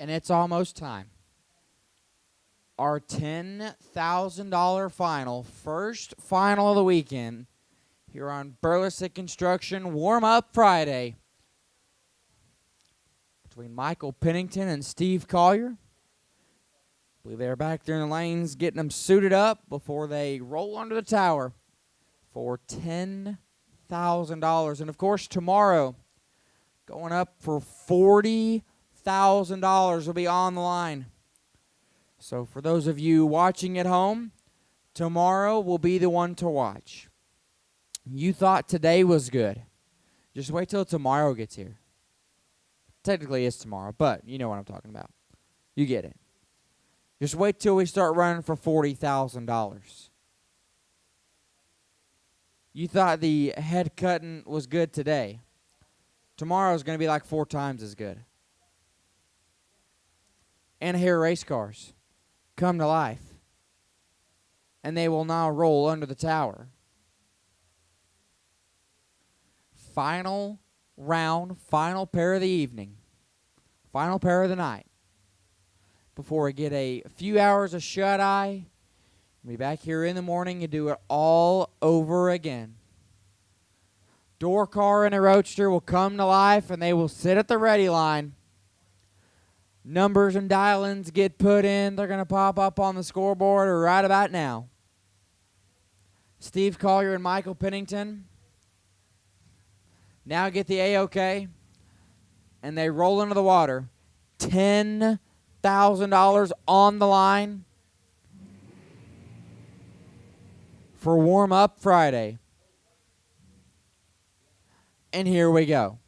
And it's almost time. Our $10,000 final, first final of the weekend, here on Burleson Construction Warm-Up Friday, between Michael Pennington and Steve Collier. I believe they're back there in the lanes getting them suited up before they roll under the tower for $10,000. And, of course, tomorrow, going up for $40,000 will be on the line. So for those of you watching at home, tomorrow will be the one to watch. You thought today was good. Just wait till tomorrow gets here. Technically it's tomorrow, but you know what I'm talking about. You get it. Just wait till we start running for $40,000. You thought the head cutting was good today. Tomorrow's going to be like 4 times as good. And hair race cars come to life. And they will now roll under the tower. Final round, final pair of the evening. Final pair of the night. Before we get a few hours of shut-eye. We'll be back here in the morning and do it all over again. Door car and a roadster will come to life and they will sit at the ready line. Numbers and dial-ins get put in. They're going to pop up on the scoreboard right about now. Steve Collier and Michael Pennington now get the A-OK. And they roll into the water. $10,000 on the line for warm-up Friday. And here we go.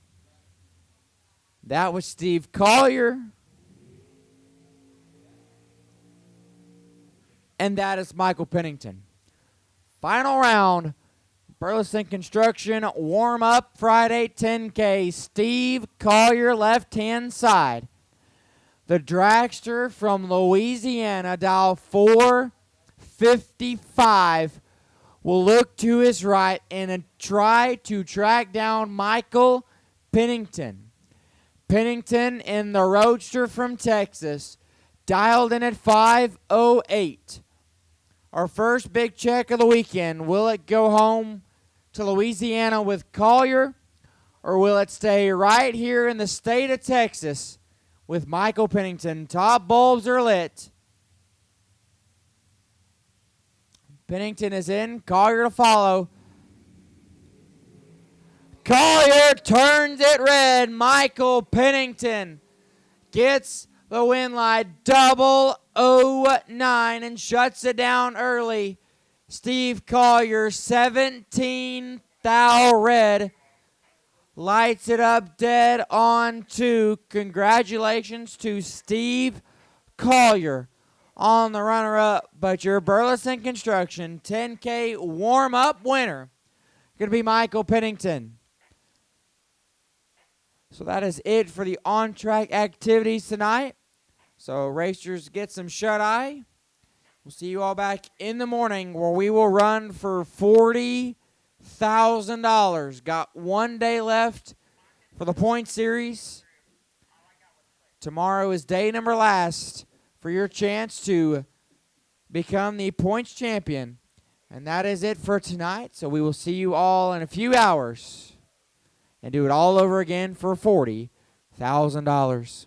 That was Steve Collier. And that is Michael Pennington. Final round, Burleson Construction warm-up Friday 10K. Steve Collier, left-hand side. The dragster from Louisiana, dial 455, will look to his right and try to track down Michael Pennington. Pennington in the roadster from Texas, dialed in at 508. Our first big check of the weekend. Will it go home to Louisiana with Collier, or will it stay right here in the state of Texas with Michael Pennington? Top bulbs are lit. Pennington is in. Collier to follow. Collier turns it red. Michael Pennington gets the win line 009 and shuts it down early. Steve Collier, 17 thou red. Lights it up dead on 2. Congratulations to Steve Collier on the runner-up. But your Burleson Construction 10K warm-up winner going to be Michael Pennington. So that is it for the on-track activities tonight. So racers, get some shut-eye. We'll see you all back in the morning where we will run for $40,000. Got 1 day left for the point series. Tomorrow is day number last for your chance to become the points champion. And that is it for tonight. So we will see you all in a few hours and do it all over again for $40,000.